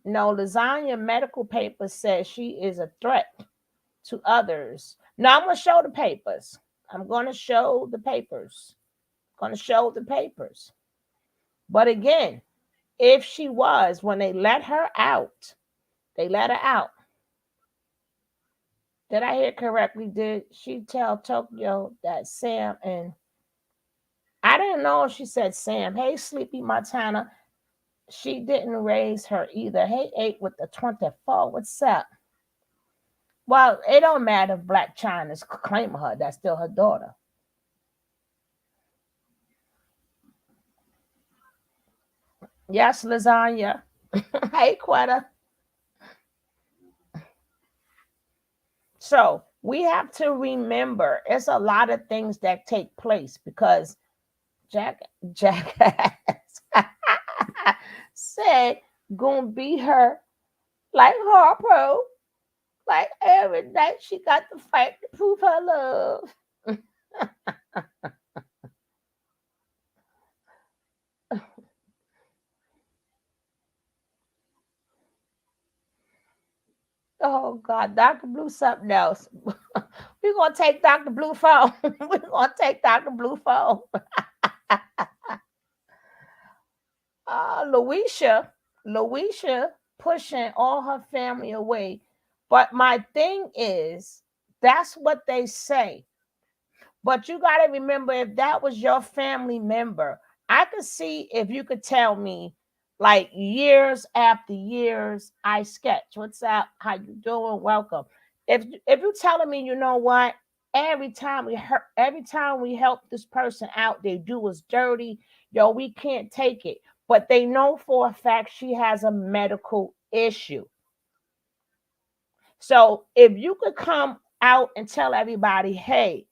No, Lasagna medical paper says she is a threat to others. Now I'm going to show the papers. I'm going to show the papers. Going to show the papers. But again, if she was, when they let her out, they let her out. Did I hear correctly? Did she tell Tokyo that Sam and I didn't know if she said Sam. Hey, Sleepy Montana. She didn't raise her either. Hey, 8 with the 24. What's up? Well, it don't matter if Black China's claiming her. That's still her daughter. Yes, Lasagna. Hey, Quetta. So we have to remember it's a lot of things that take place because Jack said gonna be her like Harpo. Like every night she got to fight to prove her love. Oh God, Dr. Blue something else. We're gonna take Dr. Blue phone. We're gonna take Dr. Blue phone. Louisa pushing all her family away. But my thing is, that's what they say. But you got to remember, if that was your family member, I could see if you could tell me, like years after years, I sketch. What's up? How you doing? Welcome. If you're telling me, you know what? Every time we help this person out, they do us dirty. Yo, we can't take it. But they know for a fact she has a medical issue. So if you could come out and tell everybody, hey,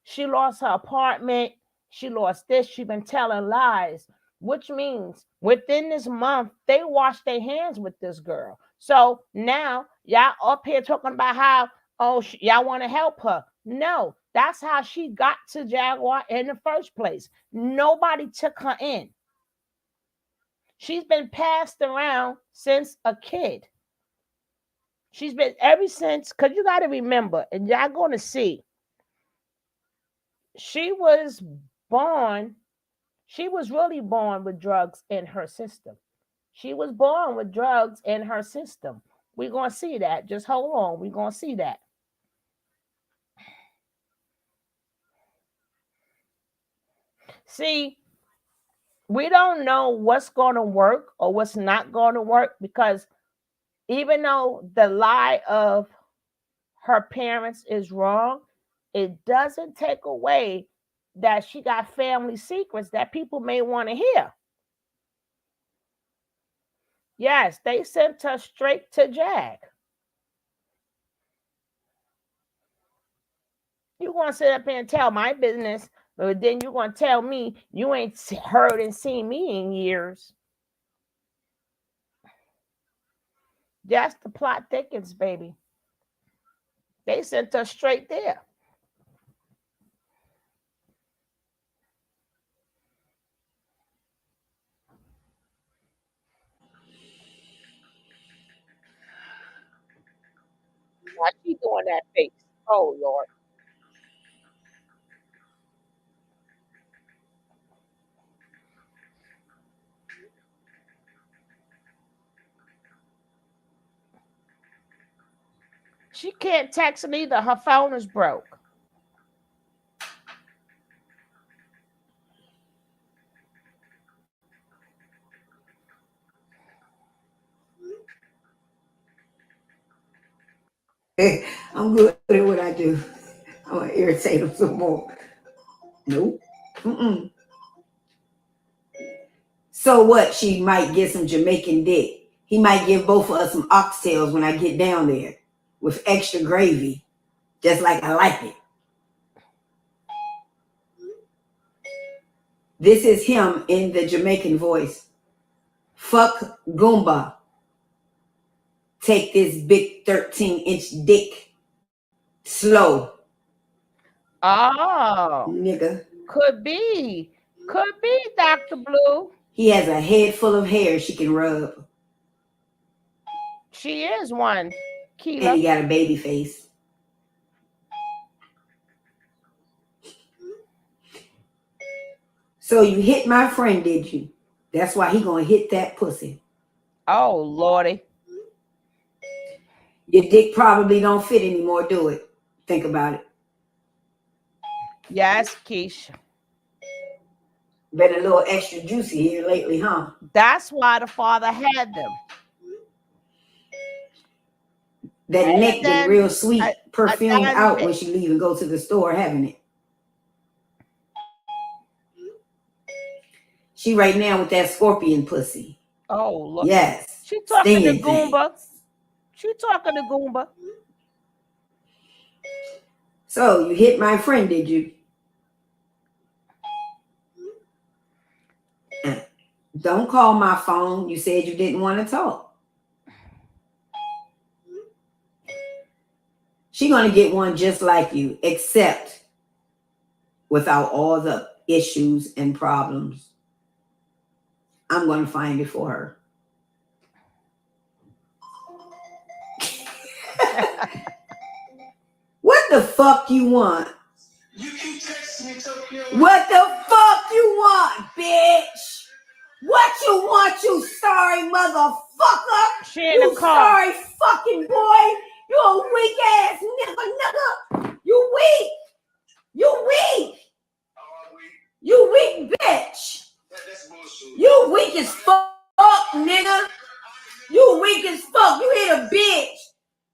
she lost her apartment, she lost this, she's been telling lies, which means within this month, they washed their hands with this girl. So now y'all up here talking about how, y'all want to help her. No, that's how she got to Jaguar in the first place. Nobody took her in. She's been passed around since a kid. She's been ever since, because you got to remember, and y'all going to see, she was really born with drugs in her system. She was born with drugs in her system. We're going to see that. Just hold on. We're going to see that. See, we don't know what's going to work or what's not going to work, because even though the lie of her parents is wrong, it doesn't take away that she got family secrets that people may want to hear. Yes, they sent her straight to Jag. You want to sit up here and tell my business, but then you're going to tell me you ain't heard and seen me in years. That's the plot thickens, baby. They sent her straight there. Why she doing that face? Oh, Lord. She can't text him either. Her phone is broke. I'm good at what I do. I'm gonna irritate him some more. Nope. Mm-mm. So what? She might get some Jamaican dick. He might give both of us some oxtails when I get down there with extra gravy, just like I like it. This is him in the Jamaican voice. Fuck Goomba. take this big 13-inch dick slow. Oh, Nigga. could be, Dr. Blue. He has a head full of hair she can rub. She is one. Keela. And he got a baby face. So you hit my friend, did you? That's why he gonna hit that pussy. Oh, Lordy. Your dick probably don't fit anymore, do it? Think about it. Yes, Keisha. Been a little extra juicy here lately, huh? That's why the father had them. That And neck then get real sweet, perfumed out diamond. when she leave and go to the store, having it. She right now with that scorpion pussy. Oh, look. Yes. She talking to Stinging Goomba. things. She talking to Goomba. So you hit my friend, did you? Don't call my phone. You said you didn't want to talk. She gonna get one just like you, except without all the issues and problems. I'm gonna find it for her. What the fuck you want? You keep texting me, Tokyo. What the fuck you want, bitch? What you want, you sorry motherfucker? She in the You car. sorry fucking boy. You a weak ass nigga. You weak. You weak. You weak bitch. That's bullshit. You weak as fuck, nigga. You weak as fuck. You hit a bitch.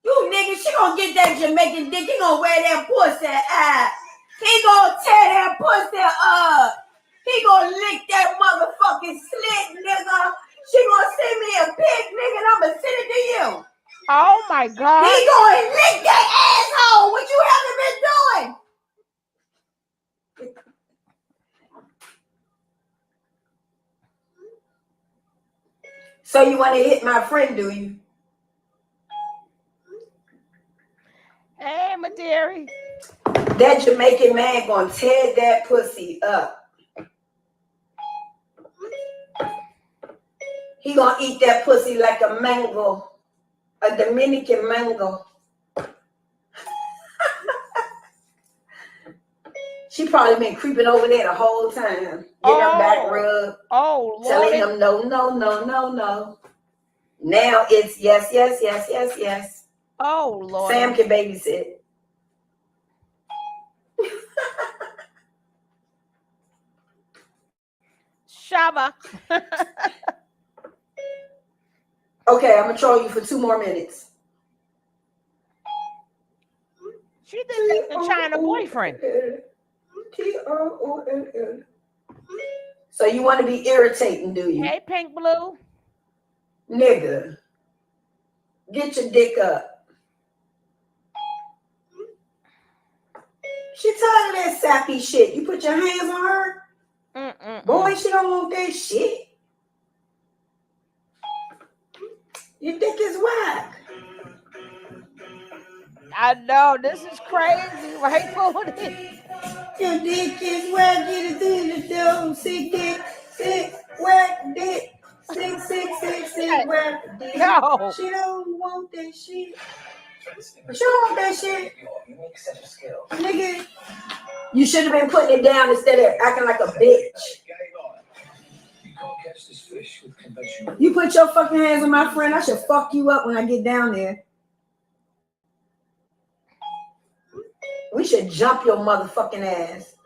You nigga, she gonna get that Jamaican dick. He gonna wear that pussy out. He gonna tear that pussy up. He gonna lick that motherfucking slit, nigga. She gonna send me a pic, nigga, and I'ma send it to you. Oh my God. He gonna lick that asshole. What you haven't been doing? So you want to hit my friend, do you? Hey, my dearie. That Jamaican man gonna tear that pussy up. He gonna eat that pussy like a mango, a Dominican mango. She probably been creeping over there the whole time, getting her back rubbed. Oh, telling Lord. him no, no, no, no, no. Now it's yes, yes, yes, yes, yes. Oh, Lord. Sam can babysit. Shabba. Okay, I'm gonna troll you for 2 more minutes. She did like the China boyfriend. T-R-O-N-N. So you want to be irritating, do you? Hey, Pink Blue. Nigga, get your dick up. She tired of that sappy shit. You put your hands on her? Boy, she don't want that shit. Your dick is whack. I know, this is crazy, right, Booty? Your dick is whack. Get it through the door. Sick dick. Sick whack dick. Sick, sick, sick, sick whack dick. No. She don't want that shit. She don't want that shit. Nigga, you should have been putting it down instead of acting like a bitch. You put your fucking hands on my friend, I should fuck you up when I get down there. We should jump your motherfucking ass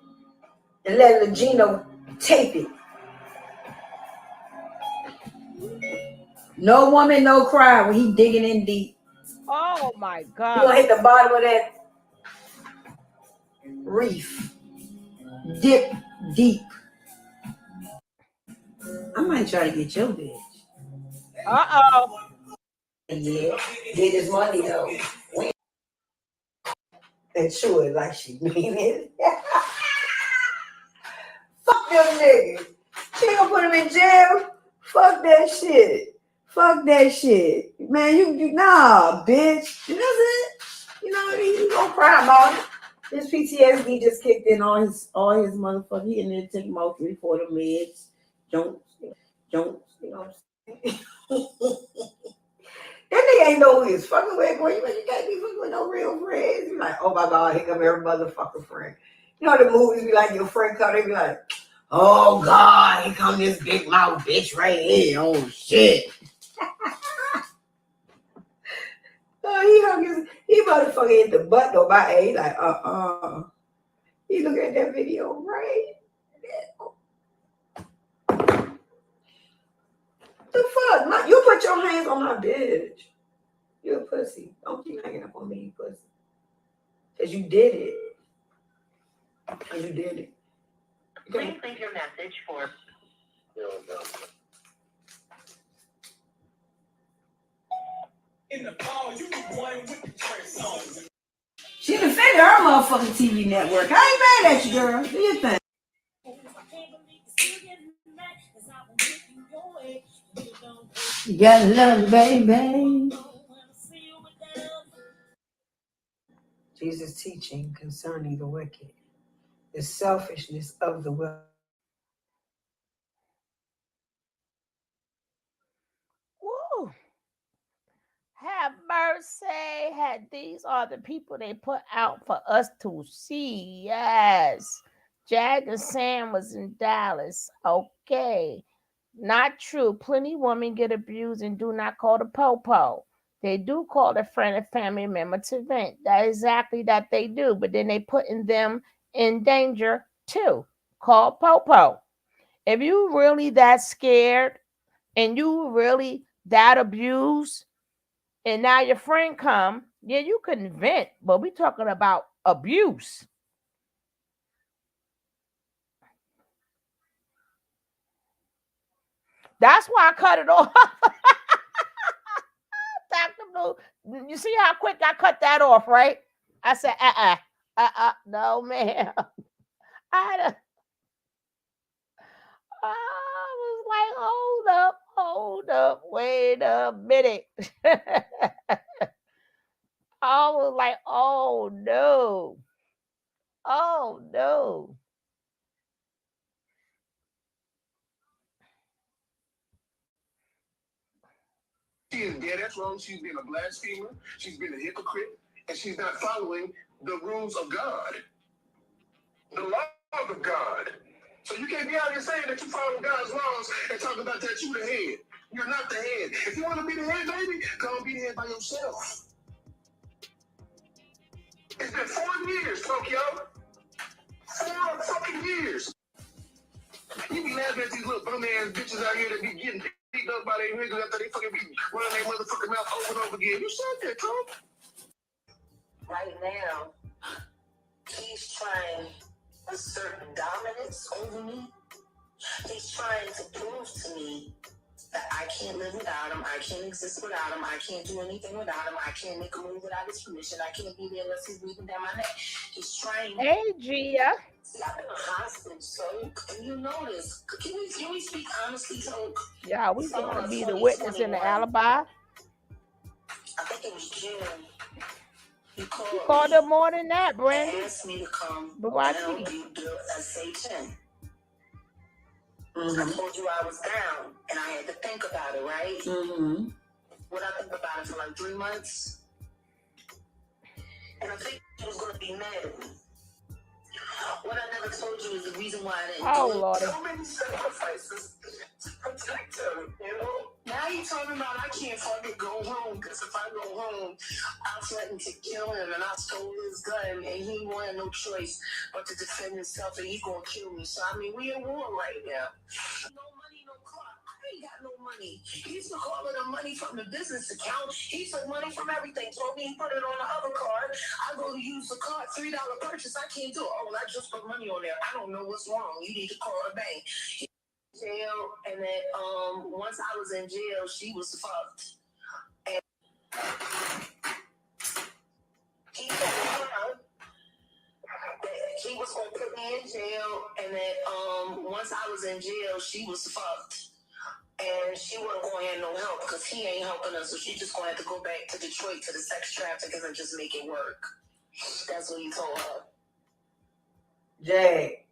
and let Legino tape it. No woman, no cry when he digging in deep. Oh my God. You gonna hit the bottom of that reef. Dip deep. I might try to get your bitch. Uh-oh. Yeah, get his money though. And chew it like she mean it. Fuck them niggas. She gonna put him in jail? Fuck that shit. Fuck that shit. Man, you nah, bitch. You know what? You know what I mean? You gonna cry about it. His PTSD just kicked in all his motherfucker. He in there taking about 3-4 meds. Don't, you know what I'm saying? That nigga ain't know who he was fucking with, boy. You can't be fucking with no real friends. You like, oh my God, here come every motherfucking friend. You know the movies be like, your friend come, they be like, oh God, here come this big mouth bitch right here. Oh shit. He motherfucker hit the button on my A. He like, He look at that video, right? The fuck? You put your hands on my bitch. You a pussy. Don't keep hanging up on me, you pussy. Cause you did it. Please leave your message for. In the fall, you be one with the trend songs. She defended her motherfucking TV network. I ain't mad at you, girl. Do your thing. You gotta love, baby. Jesus' teaching concerning the wicked, the selfishness of the will. Woo. Have mercy. These are the people they put out for us to see. Yes. Jag and Sam was in Dallas. Okay. Not true. Plenty women get abused and do not call the po-po. They do call a friend and family member to vent. That is exactly that they do. But then they putting them in danger too. Call po-po. If you really that scared and you really that abused, and now your friend come, yeah, you couldn't vent, but we talking about abuse. That's why I cut it off. Dr. Blue, you see how quick I cut that off, right? I said, no, ma'am. I was like, hold up, wait a minute. I was like, oh no. She is dead ass wrong. She's been a blasphemer. She's been a hypocrite. And she's not following the rules of God. The laws of God. So you can't be out here saying that you follow God's laws and talk about that you the head. You're not the head. If you want to be the head, baby, go and be the head by yourself. It's been 4 years, Tokyo. 4 fucking years. You be laughing at these little bum ass bitches out here that be getting picked up by their niggas after they fucking be running their motherfucking mouth over and over again. You said that, Trump. Right now, he's trying to assert dominance over me. He's trying to prove to me that I can't live without him, I can't exist without him, I can't do anything without him, I can't make a move without his permission, I can't be there unless he's breathing down my neck. He's trying. Hey, Gia. See, I've been a hostage, so and you know this. Can we speak honestly, so? Yeah, we gonna be the witness in the alibi. I think it was June. He called her more than that, Brandon. He asked me to come but and help you do Escalating. I told you I was down, and I had to think about it, right? Mm-hmm. What I think about it for like 3 months, and I think he was going to be mad at me. What I never told you is the reason why I didn't do Lord. So many sacrifices to protect him, you know? Now you talking about I can't fucking go home, because if I go home, I threatened to kill him, and I stole his gun, and he wanted no choice but to defend himself, and he gonna kill me. So, I mean, we in war right now. No money, no car. I ain't got no money. He used to call it the money from the business account. He took money from everything. Told me he put it on the other card. I go to use the card, $3 purchase. I can't do it. Oh, I just put money on there. I don't know what's wrong. You need to call the bank. Jail, and then once I was in jail, she was fucked. And he told her that he was gonna put me in jail, and then once I was in jail, she was fucked. And she wasn't going to have no help because he ain't helping us. So she just going to have to go back to Detroit to the sex traffickers and just make it work. That's what he told her. Jag,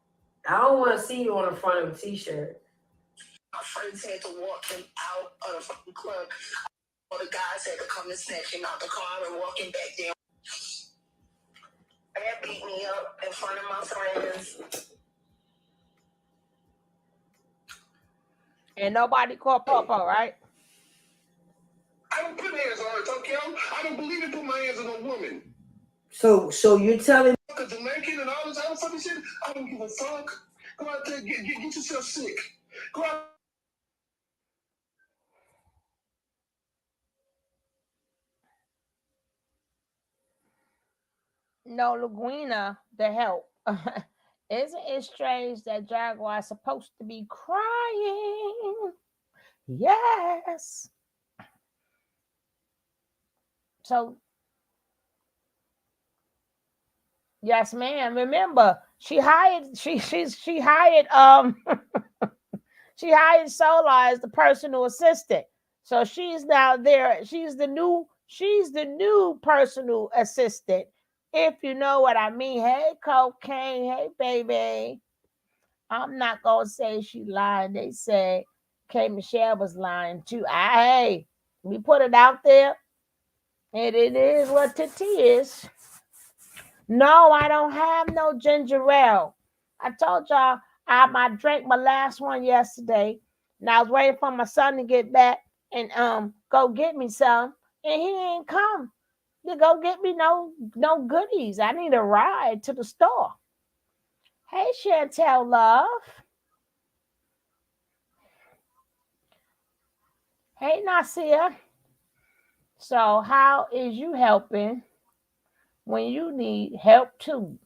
I don't want to see you on the front of a t-shirt. My friends had to walk him out of the fucking club. All the guys had to come and snatch him out the car and walk him back there. That beat me up in front of my friends. And nobody called Papa, right? I don't put hands on her, Tokyo. I don't believe in putting my hands on a woman. So you're telling The Dementing and all this other fucking shit, I don't give a fuck. Go out there, get yourself sick. Go out. No, Laguina, the help. Isn't it strange that Jaguar is supposed to be crying? Yes. So, yes, ma'am. Remember, she hired she hired she hired Solar as the personal assistant. So she's now there. She's the new personal assistant. If you know what I mean. Hey, Cocaine. Hey, baby. I'm not gonna say she lied. They said K. Michelle was lying too. Hey, we put it out there, and it is what it is. No, I don't have no ginger ale. I told y'all I drank my last one yesterday, and I was waiting for my son to get back and go get me some, and he ain't come to go get me no goodies. I need a ride to the store. Hey, Chantel, love. Hey, Nasir. So how is you helping when you need help too?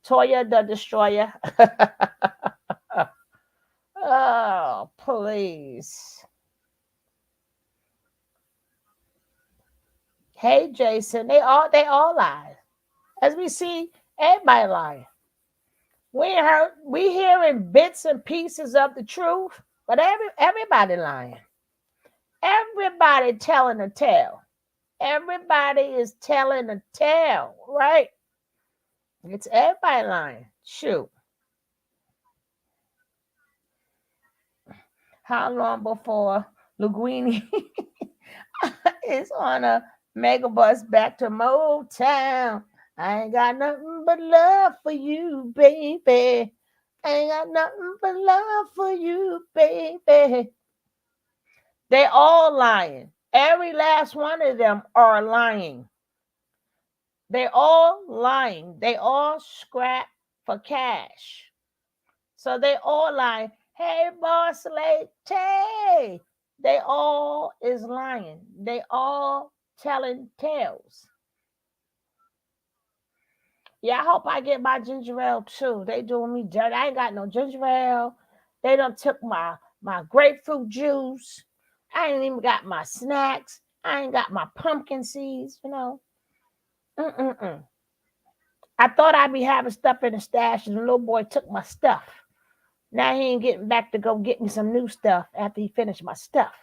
Toya the Destroyer. Oh, please. Hey, Jason. They all lie. As we see, everybody lying. We hearing bits and pieces of the truth, but everybody lying. Everybody telling a tale. Everybody is telling a tale, right? It's everybody lying. Shoot. How long before Linguini is on a megabus back to Motown? I ain't got nothing but love for you, baby. I ain't got nothing but love for you, baby. They all lying. Every last one of them are lying. They all lying. They all scrap for cash. So they all lying. Hey, boss lady. They all is lying. They all telling tales. Yeah, I hope I get my ginger ale too. They doing me dirty. I ain't got no ginger ale. They done took my grapefruit juice. I ain't even got my snacks. I ain't got my pumpkin seeds, you know. I thought I'd be having stuff in the stash, and the little boy took my stuff. Now he ain't getting back to go get me some new stuff after he finished my stuff.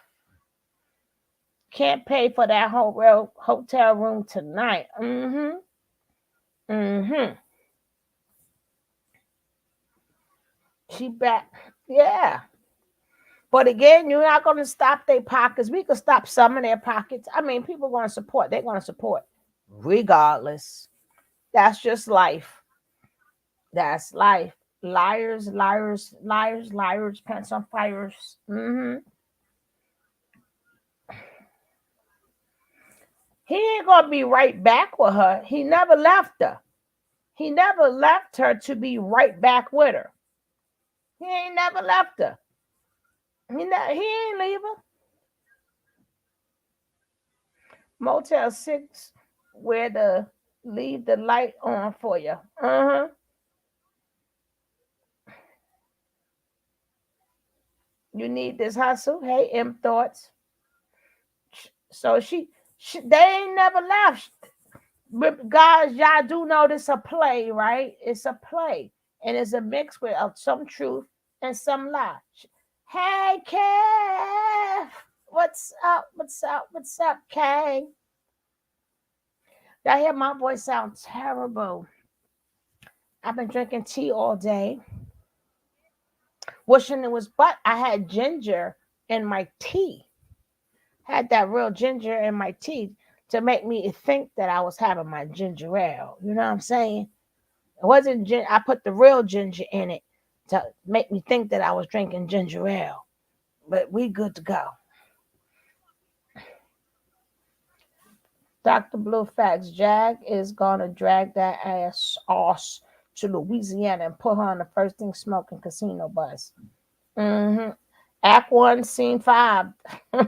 Can't pay for that whole hotel room tonight. She back. Yeah. But again, you're not going to stop their pockets. We can stop some of their pockets. I mean, people are going to support. They're going to support regardless. That's just life. That's life. Liars, liars, liars, liars, pants on fires. He ain't going to be right back with her. He never left her. He never left her to be right back with her. He ain't never left her. He ain't leave her. Motel 6, where to leave the light on for you. You need this hustle. Hey, M Thoughts. So they ain't never left. Guys, y'all do know this a play, right? It's a play. And it's a mix with some truth and some lie. Hey, Kev. What's up? What's up? What's up, Kay? Y'all hear my voice sound terrible. I've been drinking tea all day. Wishing it was, but I had ginger in my tea. Had that real ginger in my tea to make me think that I was having my ginger ale. You know what I'm saying? It wasn't ginger. I put the real ginger in it to make me think that I was drinking ginger ale. But we good to go. Dr. Blue Facts, Jag is gonna drag that ass off to Louisiana and put her on the first thing smoking casino bus. Mm-hmm. Act 1, Scene 5. He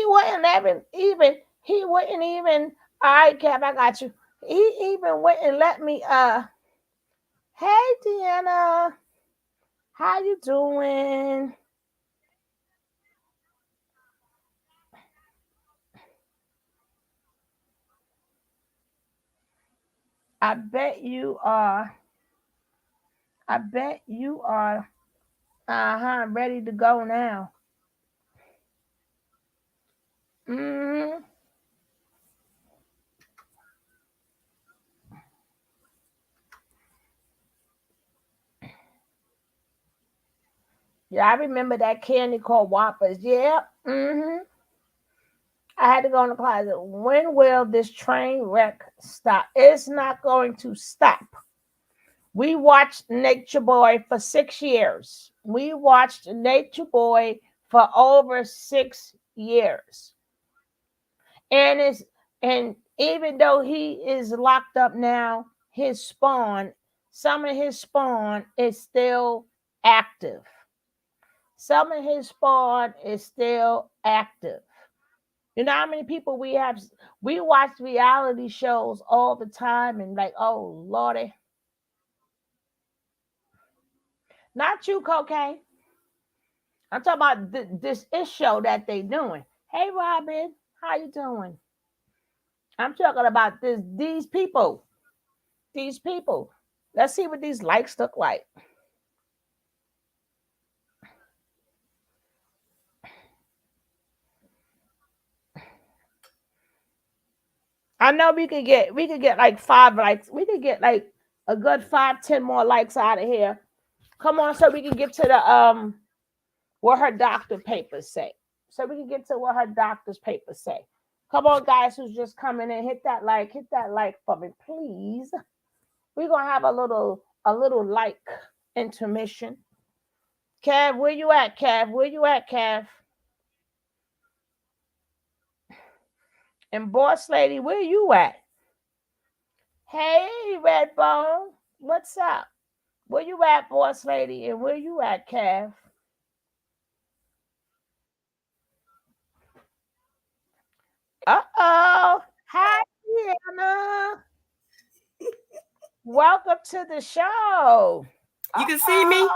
wouldn't even, all right, Cap, I got you. He even wouldn't let me, hey, Deanna, how you doing? I bet you are, ready to go now. Mm-hmm. Yeah, I remember that candy called Whoppers. Yeah. Mm-hmm. I had to go in the closet. When will this train wreck stop? It's not going to stop. We watched Nature Boy for 6 years. We watched Nature Boy for over 6 years. And even though he is locked up now, some of his spawn is still active. Some of his spawn is still active. You know how many people we have? We watch reality shows all the time and like, oh, Lordy. Not you, Cocaine. I'm talking about this show that they doing. Hey, Robin, how you doing? I'm talking about these people. These people. Let's see what these likes look like. I know we could get like 5 likes. We could get like a good 5-10 more likes out of here. Come on, so we can get to the what her doctor papers say. So we can get to what her doctor's papers say. Come on, guys who's just coming in, hit that like for me, please. We're gonna have a little like intermission. Cav, where you at, Cav? Where you at, Cav? And Boss Lady, where you at? Hey, Redbone, what's up? Where you at, Boss Lady? And where you at, Cav? Uh-oh. Hi, Deanna. Welcome to the show. You can see me?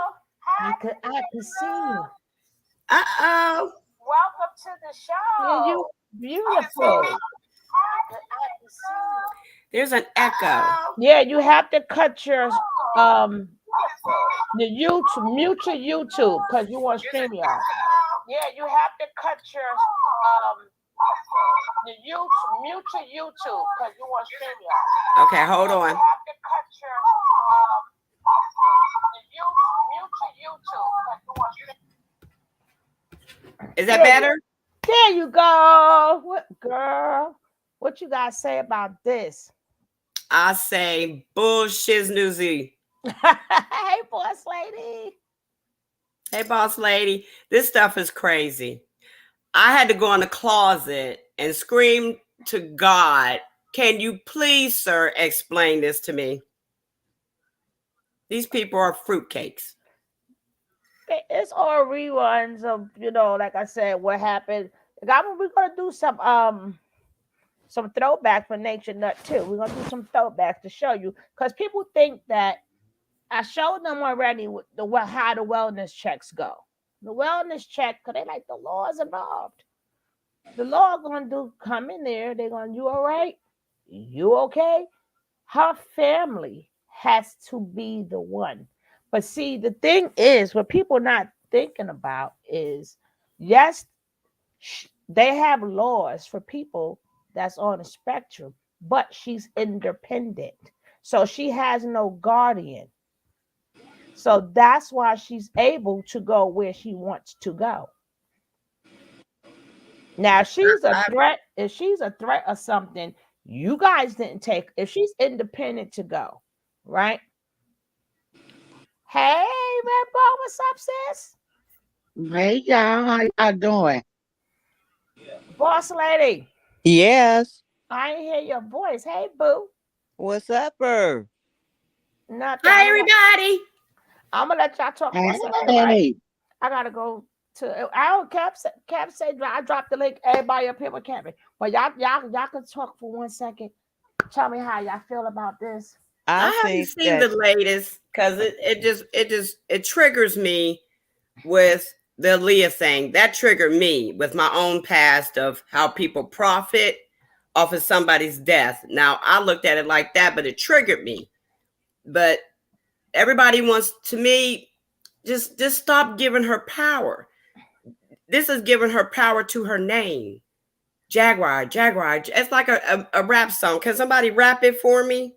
I could see you. Uh-oh. Welcome to the show. Yeah, you beautiful. There's an echo. Yeah, you have to cut your the YouTube, mute your YouTube because you want StreamYard. Yeah, you have to cut your the YouTube, mute your YouTube because you want StreamYard. Okay, hold on. You have to cut your mute your YouTube because you want StreamYard. Is that better? There you go. What, girl? What you guys say about this? I say bullshiznoozy. Hey, boss lady. Hey, boss lady. This stuff is crazy. I had to go in the closet and scream to God, can you please, sir, explain this to me? These people are fruitcakes. It's all reruns of, like I said, what happened. We're gonna do some throwback for Nature Nut too. We're gonna do some throwbacks to show you because people think that I showed them already how the wellness checks go. The wellness check, because they like the laws involved. The law gonna come in there. They're gonna, you all right? You okay? Her family has to be the one. But see, the thing is, what people not thinking about is, yes, they have laws for people that's on the spectrum, but she's independent. So she has no guardian. So that's why she's able to go where she wants to go. Now, if she's a threat, or something, you guys didn't take, if she's independent to go, right? Hey, Red Ball, what's up, sis? Hey, y'all. How y'all doing? Boss lady. Yes. I ain't hear your voice. Hey, boo. What's up, her? Nothing. Hi, everybody. I'm gonna let y'all talk for a second, right? I gotta go to. I don't. Cap said I dropped the link. Everybody up here with Kevin, but y'all can talk for 1 second. Tell me how y'all feel about this. I haven't seen the latest because it triggers me with the Leah thing. That triggered me with my own past of how people profit off of somebody's death. Now I looked at it like that, but it triggered me. But everybody wants, to me, just stop giving her power. This is giving her power to her name. Jaguar. It's like a rap song. Can somebody rap it for me?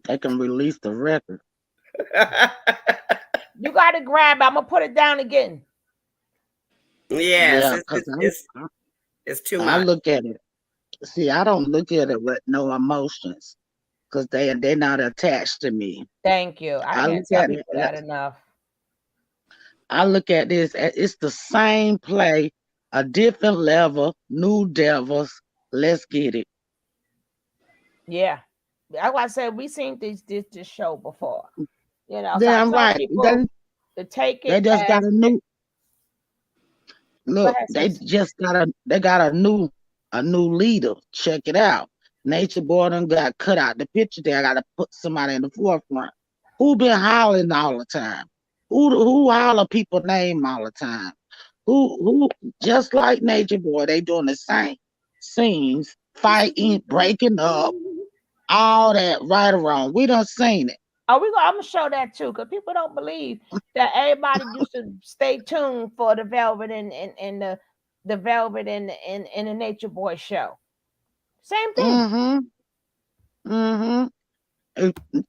They can release the record. You got to grab it. I'm going to put it down again. Yes, it's too much. I look at it. See, I don't look at it with no emotions because they're not attached to me. Thank you. I can't tell people that enough. I look at this, it's the same play, a different level, new devils. Let's get it. Yeah. That's why I said we seen this show before. You know, damn so right. People to take it. They just got a new look. They got a new leader. Check it out. Nature Boy done got cut out the picture there. I got to put somebody in the forefront. Who been hollering all the time? Who holler people name all the time? Who just like Nature Boy, they doing the same scenes, fighting, breaking up, all that right or wrong. We done seen it. I'm gonna show that too, because people don't believe that everybody used to stay tuned for the Velvet and the Velvet and the Nature Boy show. Same thing.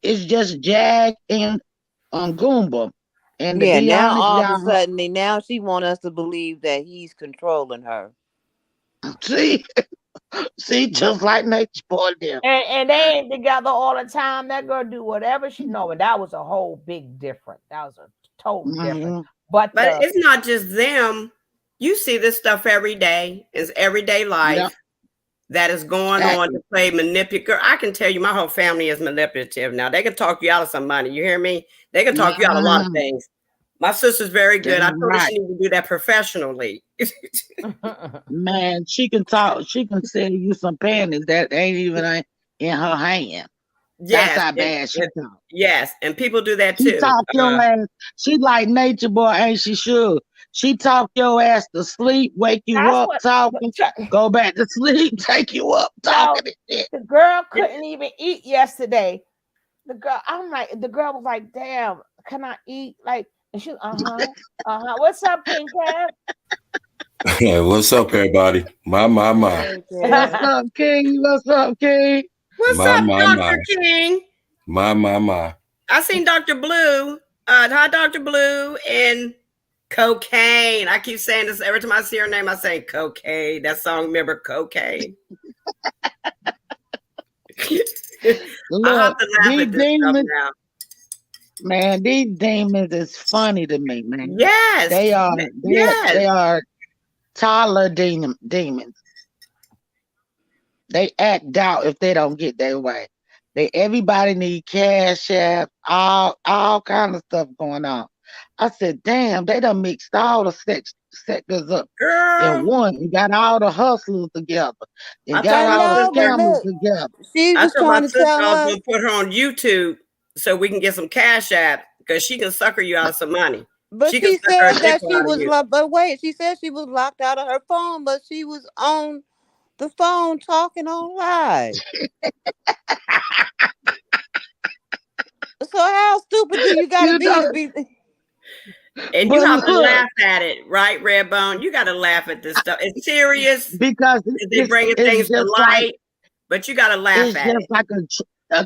It's just Jag and Goomba. And yeah, to be now honest, all y'all, of a sudden, now she want us to believe that he's controlling her. See, just like Nature Boy there. And they ain't together all the time. That girl do whatever she know, and that was a whole big difference. That was a total difference. But it's not just them. You see this stuff every day. It's everyday life that is going on to play manipulative. I can tell you, my whole family is manipulative. Now they can talk you out of some money. You hear me? They can talk you out of a lot of things. My sister's very good. I told her she need to do that professionally. Man, she can talk. She can sell you some panties that ain't even in her hand. Yes, that's how bad she talk. Yes, and people do that too. She talk your ass. She like Nature Boy, ain't she? Sure. She talk your ass to sleep, wake you up talking, go back to sleep, take you up talking. The girl couldn't even eat yesterday. The girl was like, "Damn, can I eat?" Like, and she, What's up, Pink Cat? Yeah, what's up, everybody? My. What's up, King? What's up, King? What's up, Dr. King? My. I seen Dr. Blue. Hi, Dr. Blue, and Cocaine. I keep saying this every time I see her name. I say Cocaine. That song, remember Cocaine? Look, I have to laugh at this stuff now. Man, these demons is funny to me, man. Yes, they are. They are toddler demons. They act out if they don't get their way. Everybody need cash app, all kind of stuff going on. I said, damn, they done mixed all the sectors up in one. You got all the hustlers together. You got all the scammers together. She was trying to tell us. I was gonna put her on YouTube so we can get some cash app because she can sucker you out of some money. But she said that she was but wait, she said she was locked out of her phone, but she was on the phone talking on live. So how stupid do you gotta You be know, to be? And you but have to look, laugh at it, right, Redbone? You got to laugh at this stuff. It's serious. because They're bringing it's things to just like light, but you got to laugh at it.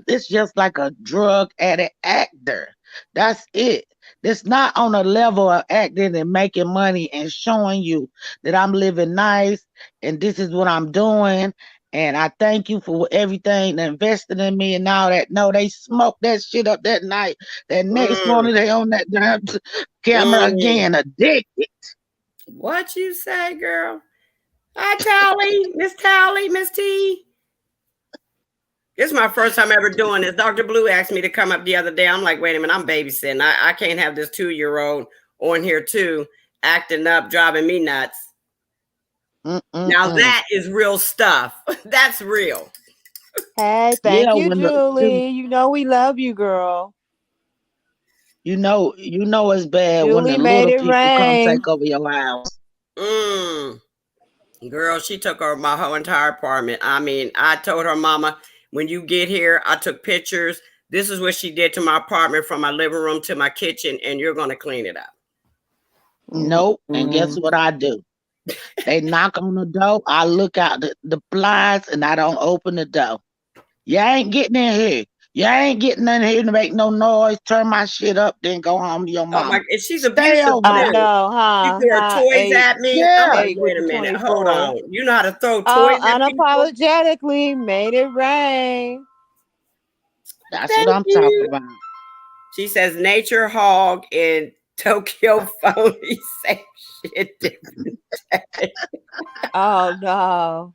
it's just like a drug addict actor. That's it. It's not on a level of acting and making money and showing you that I'm living nice and this is what I'm doing. And I thank you for everything, investing in me and all that. No, they smoked that shit up that night. That next Mm, morning, they on that damn camera mm. again, addicted. What you say, girl? Hi, Tally. Miss Tally, Miss T. This is my first time ever doing this. Dr. Blue asked me to come up the other day. I'm like, wait a minute, I'm babysitting. I can't have this 2-year-old on here too, acting up, driving me nuts. Now that is real stuff. That's real. Hey, thank you, Julie. You know we love you, girl. You know it's bad when Julie the made little it people come rain. take over your house. Girl, she took over my whole entire apartment. I mean, I told her mama, when you get here, I took pictures. This is what she did to my apartment from my living room to my kitchen, and you're going to clean it up. Nope. And guess what I do? They knock on the door. I look out the blinds and I don't open the door. You ain't getting in here. You ain't getting in here to make no noise. Turn my shit up, then go home to your mama. Oh my! And she's Stay abusive over too. there. I know, huh? She threw her toys at me. Yeah. I'm like, 8 wait with a the minute, hold 24. on. You know how to throw Oh, toys at people? unapologetically made it rain. That's Thank what I'm you. talking about. She says nature hog and Tokyo phony same shit different day. Oh no.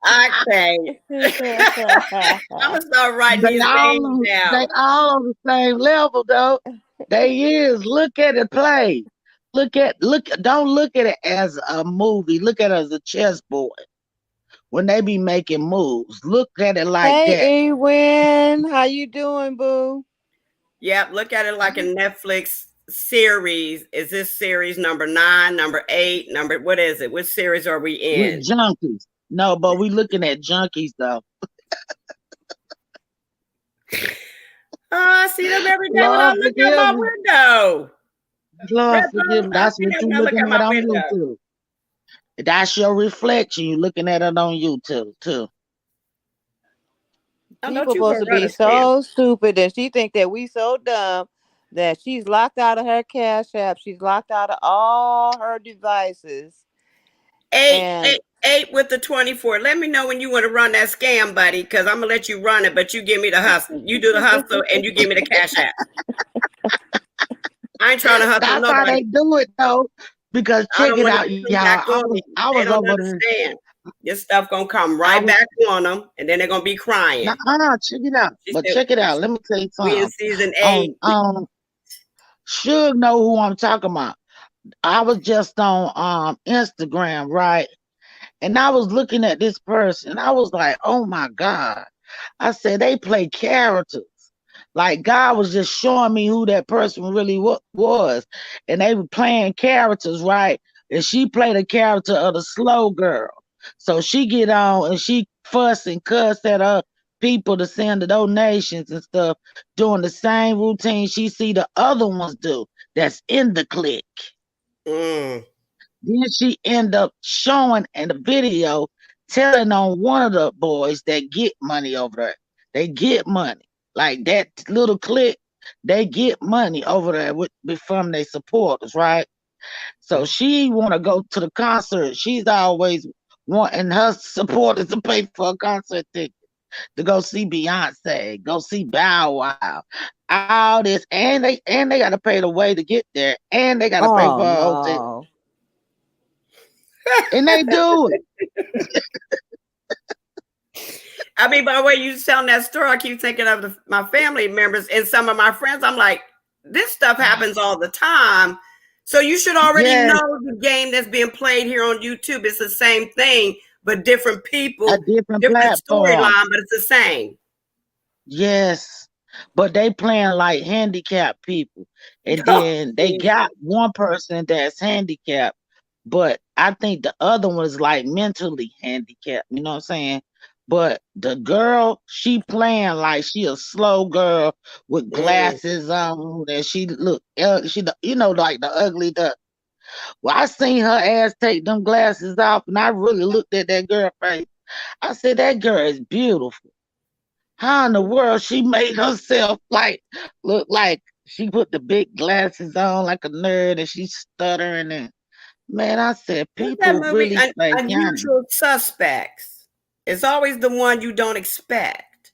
Okay. I'm gonna start writing these names down. They all on the same level though. They is. Look at it play. Don't look at it as a movie. Look at it as a chessboard. When they be making moves, look at it like that. Hey, Ewan, how you doing, boo? Yep, look at it like a Netflix series. Is this series number 9, number 8, what is it? What series are we in? With junkies. No, but we looking at junkies though. I see them every day when I look out my window. Lord forgive me. That's what you looking at on YouTube. That's your reflection. You looking at it on YouTube too. People supposed to be so stupid that she think that we so dumb that she's locked out of her Cash App. She's locked out of all her devices. 8 with the 24. Let me know when you want to run that scam, buddy, because I'm gonna let you run it, but you give me the hustle. You do the hustle and you give me the Cash App. I ain't trying to hustle That's nobody. how they do it though. Because check it out, y'all. I was over there. This stuff gonna come right back on them, and then they're gonna be crying. Check it out. Check it out. Let me tell you something. We in season 8. Suge know who I'm talking about. I was just on Instagram, right? And I was looking at this person. I was like, oh my God. I said, they play characters. Like God was just showing me who that person really was. And they were playing characters, right? And she played a character of the slow girl. So she get on and she fuss and cuss at her people to send the donations and stuff, doing the same routine she see the other ones do that's in the clique. Then she end up showing in the video, telling on one of the boys that get money over there. They get money. Like that little clique, they get money over there from their supporters, right? So she want to go to the concert. She's always wanting her supporters to pay for a concert ticket to go see Beyonce, go see Bow Wow, all this, and they got to pay the way to get there, and they got to pay for a hotel, and they do it. I mean, by the way you telling that story, I keep thinking of my family members and some of my friends. I'm like, this stuff happens all the time. So you should already know the game that's being played here on YouTube. It's the same thing, but different people, different storyline, but it's the same. Yes, but they playing like handicapped people. And then they got one person that's handicapped, but I think the other one is like mentally handicapped. You know what I'm saying? But the girl, she playing like she a slow girl with glasses on, and she look, like the ugly duck. Well, I seen her ass take them glasses off, and I really looked at that girl face. I said, that girl is beautiful. How in the world she made herself look like she put the big glasses on like a nerd and she's stuttering and man, I said What's that people movie? really play games. Unusual Suspects. It's always the one you don't expect.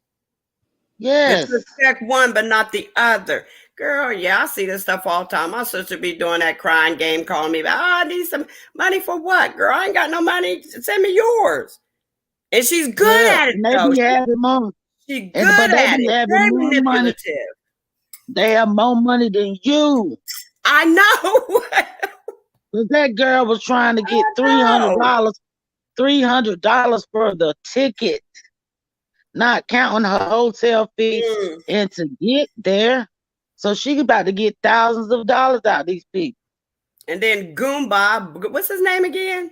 Yes. You expect one but not the other. Girl, yeah, I see this stuff all the time. My sister be doing that crying game, calling me, I need some money for what? Girl, I ain't got no money. Send me yours. And she's good at it, and they though. be having more. She's good at it. Very manipulative. They have more money than you. I know. Cause that girl was trying to get $300 for the ticket, not counting her hotel fee, and to get there. So she about to get thousands of dollars out of these people. And then Goomba, what's his name again?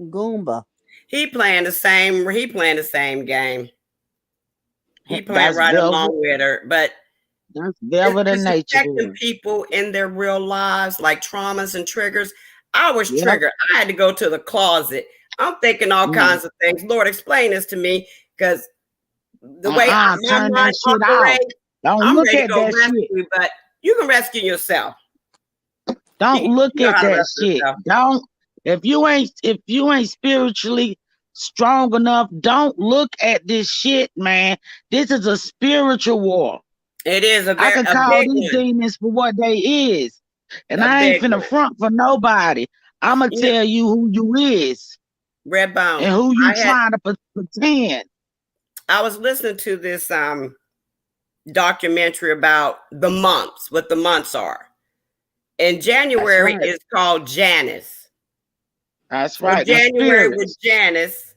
Goomba. He playing the same game. He playing right along with her, but that's velvet in nature. Affecting people in their real lives, like traumas and triggers. I was triggered. I had to go to the closet. I'm thinking all kinds of things. Lord, explain this to me, because the way my mind operates, I'm ready to go rescue, but you can rescue yourself. Don't look at that shit. Don't. If you ain't spiritually strong enough, don't look at this shit, man. This is a spiritual war. It is I can call these demons for what they is. And I ain't finna front for nobody. I'ma tell you who you is. Redbone. And who you trying to pretend. I was listening to this documentary about the months, what the months are. And January is called Janus. That's right. So January was Janice,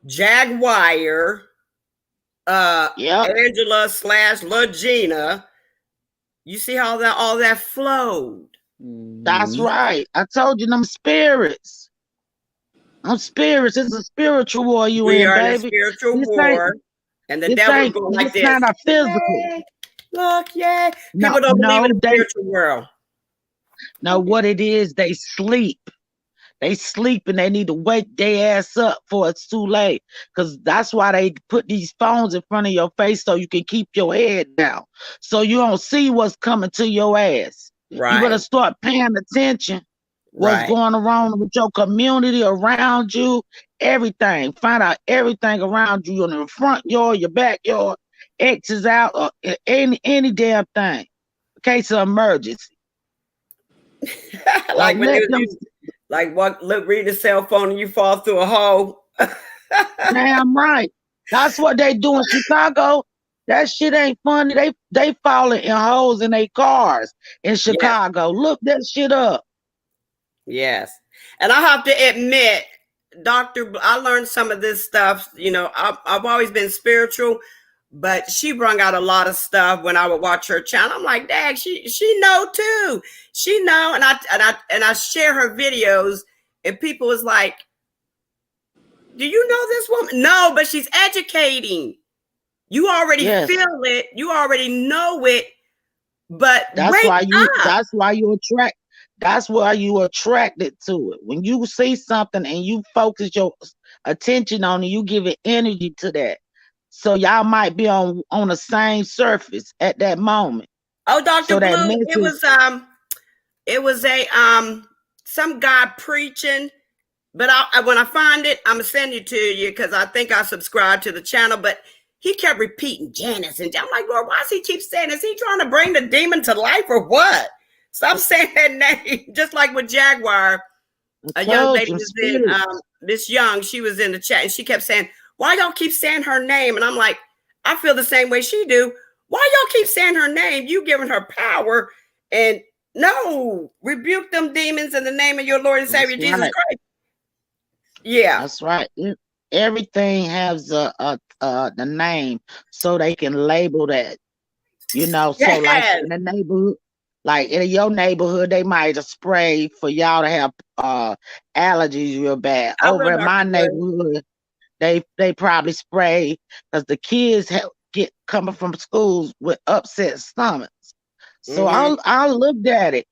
Jaguar, Angela / Legina. You see how all that flowed. That's right. I told you them spirits. I'm spirits. It's a spiritual war you in, baby. In a spiritual war. And the devil is going like this. It's not a physical. Look, people don't believe in the spiritual world. No, what it is, they sleep. They sleep and they need to wake their ass up before it's too late. Because that's why they put these phones in front of your face so you can keep your head down. So you don't see what's coming to your ass. Right. You better start paying attention. What's going on with your community around you, everything. Find out everything around you in the front yard, your backyard, exits out, or any damn thing. In case of emergency. Like when read a cell phone and you fall through a hole. Damn right. That's what they do in Chicago. That shit ain't funny. They falling in holes in their cars in Chicago. Look that shit up. Yes. And I have to admit, I learned some of this stuff. You know, I've always been spiritual, but she brought out a lot of stuff when I would watch her channel. I'm like, dang, she know too. She know, and I share her videos, and people was like, do you know this woman? No, but she's educating. You already feel it. You already know it. But that's why you attracted to it. When you see something and you focus your attention on it, you give it energy to that. So y'all might be on the same surface at that moment. Oh, Dr. Blue, it was some guy preaching, but when I find it, I'm gonna send it to you because I think I subscribe to the channel. But he kept repeating Janice, and I'm like, Lord, why does he keep saying? Is he trying to bring the demon to life or what? Stop saying that name. Just like with Jaguar, a young lady was in Miss Young. She was in the chat, and she kept saying, why y'all keep saying her name? And I'm like, I feel the same way she do. Why y'all keep saying her name? You giving her power. And no, rebuke them demons in the name of your Lord and Savior, Jesus Christ. Yeah. That's right. Everything has the name so they can label that. You know, so like in the neighborhood, like in your neighborhood, they might have sprayed for y'all to have allergies real bad. Over in my neighborhood, they probably spray because the kids get coming from schools with upset stomachs. So I looked at it,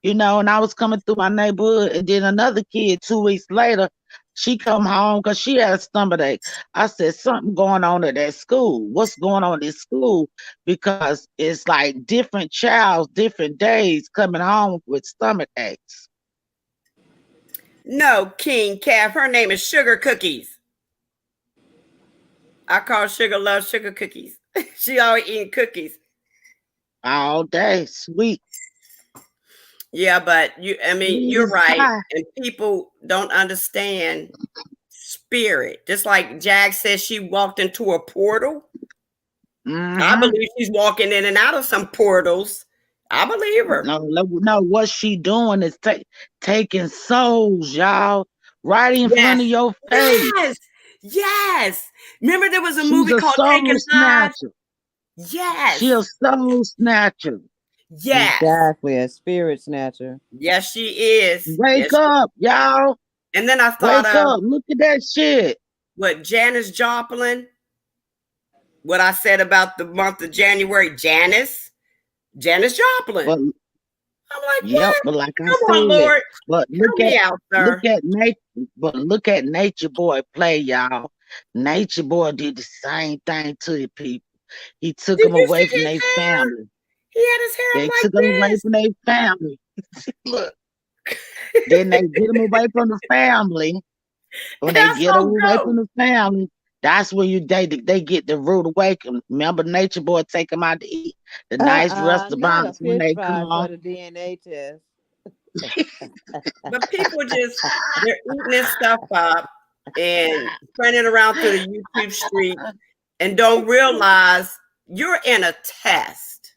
and I was coming through my neighborhood, and then another kid 2 weeks later, she come home because she had a stomach ache. I said, something going on at that school. What's going on at school? Because it's like different childs, different days coming home with stomach aches. No, King Calf. Her name is Sugar Cookies. I call Sugar Love Sugar Cookies. She always eating cookies all day, sweet. Yeah, but you're right. And people don't understand spirit. Just like Jag says she walked into a portal. I believe she's walking in and out of some portals. I believe her. No, what she doing is taking souls, y'all, right in front of your face. Yes. Remember there was a movie called Taking Lives? Yes. She's a soul snatcher. Yes. Exactly, a spirit snatcher. Yes, she is. Wake up, y'all. And then I thought wake up. Look at that shit. What Janis Joplin? What I said about the month of January, Janis Joplin. But, I'm like, what? But like Come I on, said, Lord. But look at nature. But look at Nature Boy play, y'all. Nature Boy did the same thing to the people. He took them away from their family. He had his hair They up took like them away from their family. Look. Then they get them away from the family. When they get them away from the family, that's when they get the rude awakening. Remember, Nature Boy take them out to eat the nice restaurants when they come for the DNA test. But people they're eating this stuff up and spreading it around through the YouTube street and don't realize you're in a test.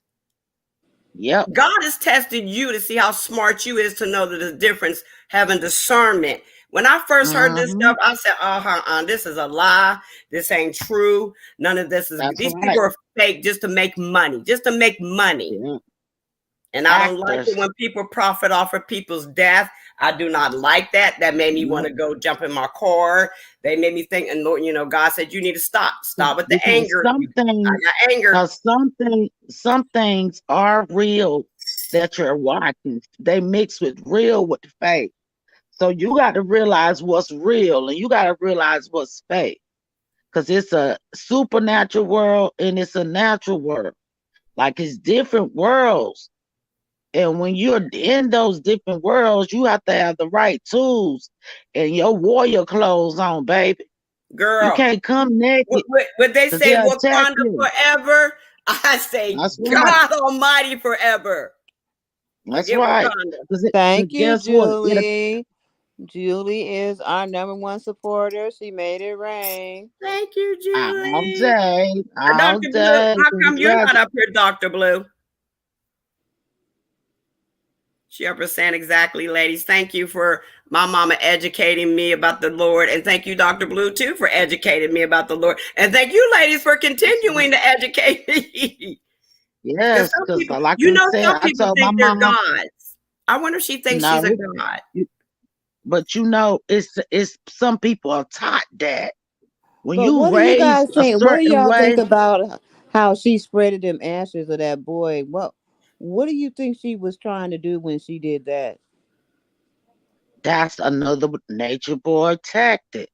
Yep. God is testing you to see how smart you is to know that the difference, having discernment. When I first heard this stuff, I said, this is a lie. This ain't true. None of this is. These people are fake just to make money. Yeah. And I don't like it when people profit off of people's death. I do not like that. That made me want to go jump in my car. They made me think, and Lord, God said, you need to stop with the anger. Some things are real that you're watching. They mix with real with fake. So you got to realize what's real and you got to realize what's fake. Because it's a supernatural world and it's a natural world. Like it's different worlds. And when you're in those different worlds, you have to have the right tools and your warrior clothes on, baby. Girl. You can't come naked. Would they say Wakanda forever? I say God Almighty forever. That's right. Thank you, Julie. Julie is our #1 supporter. She made it rain. Thank you, Julie. All day. Dr. Blue, how come you're not up here, Dr. Blue? She up here saying exactly, ladies. Thank you for my mama educating me about the Lord. And thank you, Dr. Blue, too, for educating me about the Lord. And thank you, ladies, for continuing to educate me. Yes, because like some people think they're gods. I wonder if she thinks she's a god. But it's some people are taught that. When but you what raise do you guys think? What do y'all think way, about how she spreaded them ashes of that boy? What do you think she was trying to do when she did that? That's another Nature Boy tactic.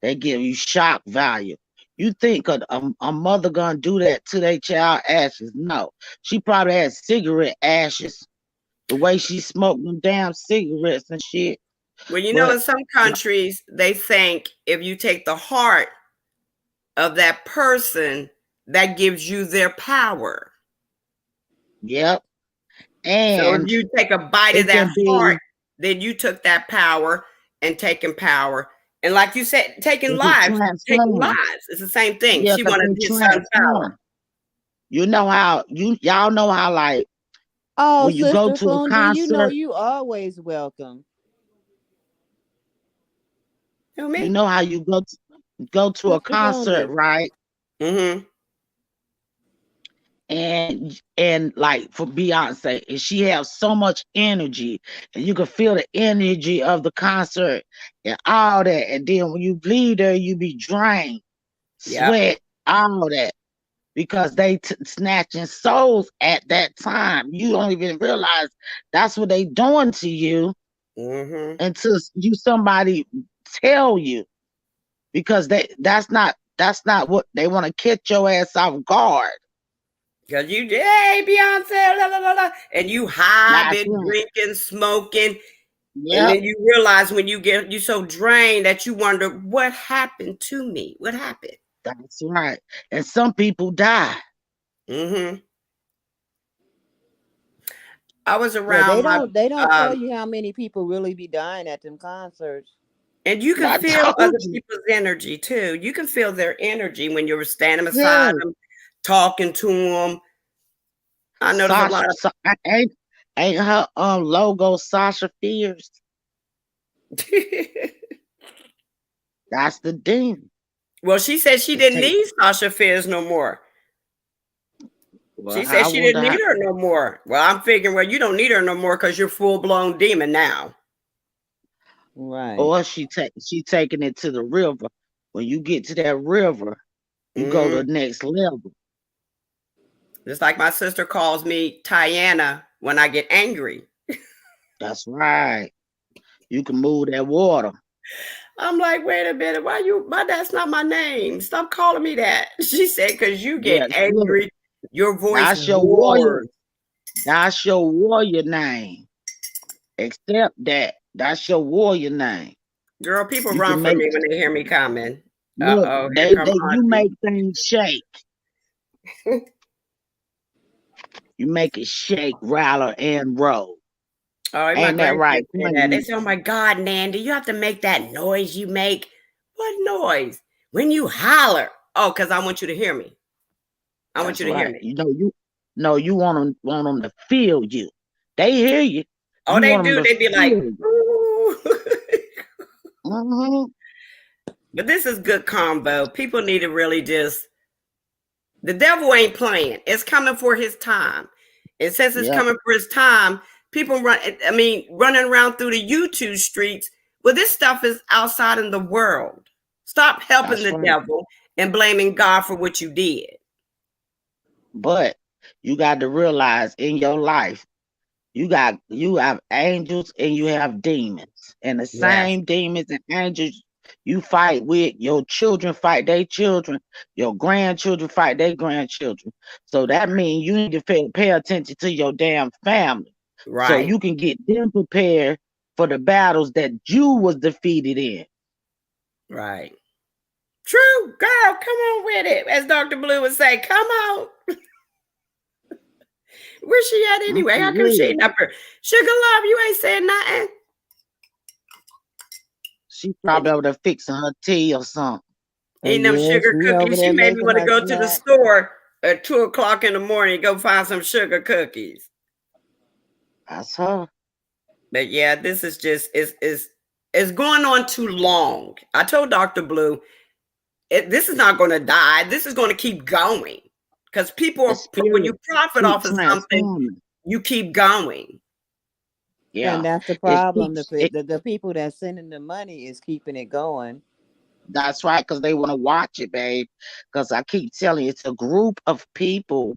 They give you shock value. You think a mother gonna do that to their child ashes? No. She probably had cigarette ashes. The way she smoked them damn cigarettes and shit. Well, in some countries, they think if you take the heart of that person, that gives you their power. Yep. And so if you take a bite of that heart, then you took that power and taken power. And like you said, taking lives. It's the same thing. Yeah, she wanted his son's power. You know how y'all know how like when you go to a concert, you always welcome. You know how you go to a concert, right? Mm-hmm. and like for Beyonce, and she has so much energy, and you can feel the energy of the concert and all that. And then when you leave there, you be drained, sweat, all that, because they snatching souls at that time. You don't even realize that's what they doing to you until you somebody tell you, because that's not what they want to catch your ass off guard. Because you did, hey, Beyonce, la, la, la, la, and you high, been drinking, smoking. Yep. And then you realize when you so drained that you wonder, what happened to me? What happened? That's right. And some people die. I was around. They don't tell you how many people really be dying at them concerts. And you can feel other people's energy too. You can feel their energy when you're standing beside them, talking to them. I know there's a lot of ain't her logo Sasha Fierce. That's the demon. Well, she said she didn't need Sasha Fierce no more. Well, she said she didn't need her no more. Well, I'm figuring, well, you don't need her no more because you're full-blown demon now. Right. Or she taking it to the river. When you get to that river, you go to the next level. Just like my sister calls me Tiana when I get angry. That's right. You can move that water. I'm like, wait a minute, that's not my name. Stop calling me that. She said, because you get angry, your voice. That's your warrior. That's your warrior name. Accept that. That's your warrior name. Girl, people run from me when they hear me coming. Look, you make things shake. You make it shake, rattle, and roll. Oh, ain't that right? They say, oh my God, Nandy, you have to make that noise you make. What noise? When you holler. Oh, because I want you to hear me. I want you to hear me. You want them to feel you. They hear you. Oh, they do. They be like, But this is good combo. People need to really the devil ain't playing. It's coming for his time. And since it's coming for his time, people running around through the YouTube streets. Well, this stuff is outside in the world. Stop helping the devil and blaming God for what you did. But you got to realize in your life, you have angels and you have demons. And the same demons and angels you fight with, your children fight their children, your grandchildren fight their grandchildren. So that means you need to pay attention to your damn family. Right. So you can get them prepared for the battles that you was defeated in. Right. True, girl, come on with it. As Dr. Blue would say, come on. Where's she at anyway? How come she ain't up here? Sugar Love, you ain't saying nothing. She probably over there fixing her tea or something. Ain't no sugar cookies. She made me want to go to the store at 2:00 in the morning and go find some sugar cookies. That's her. But yeah, this is just it's going on too long. I told Dr. Blue, this is not going to die. This is going to keep going. Because people when you profit off of something, you keep going. Yeah. And that's the problem. The people that's sending the money is keeping it going. That's right, because they want to watch it, babe. Because I keep telling you, it's a group of people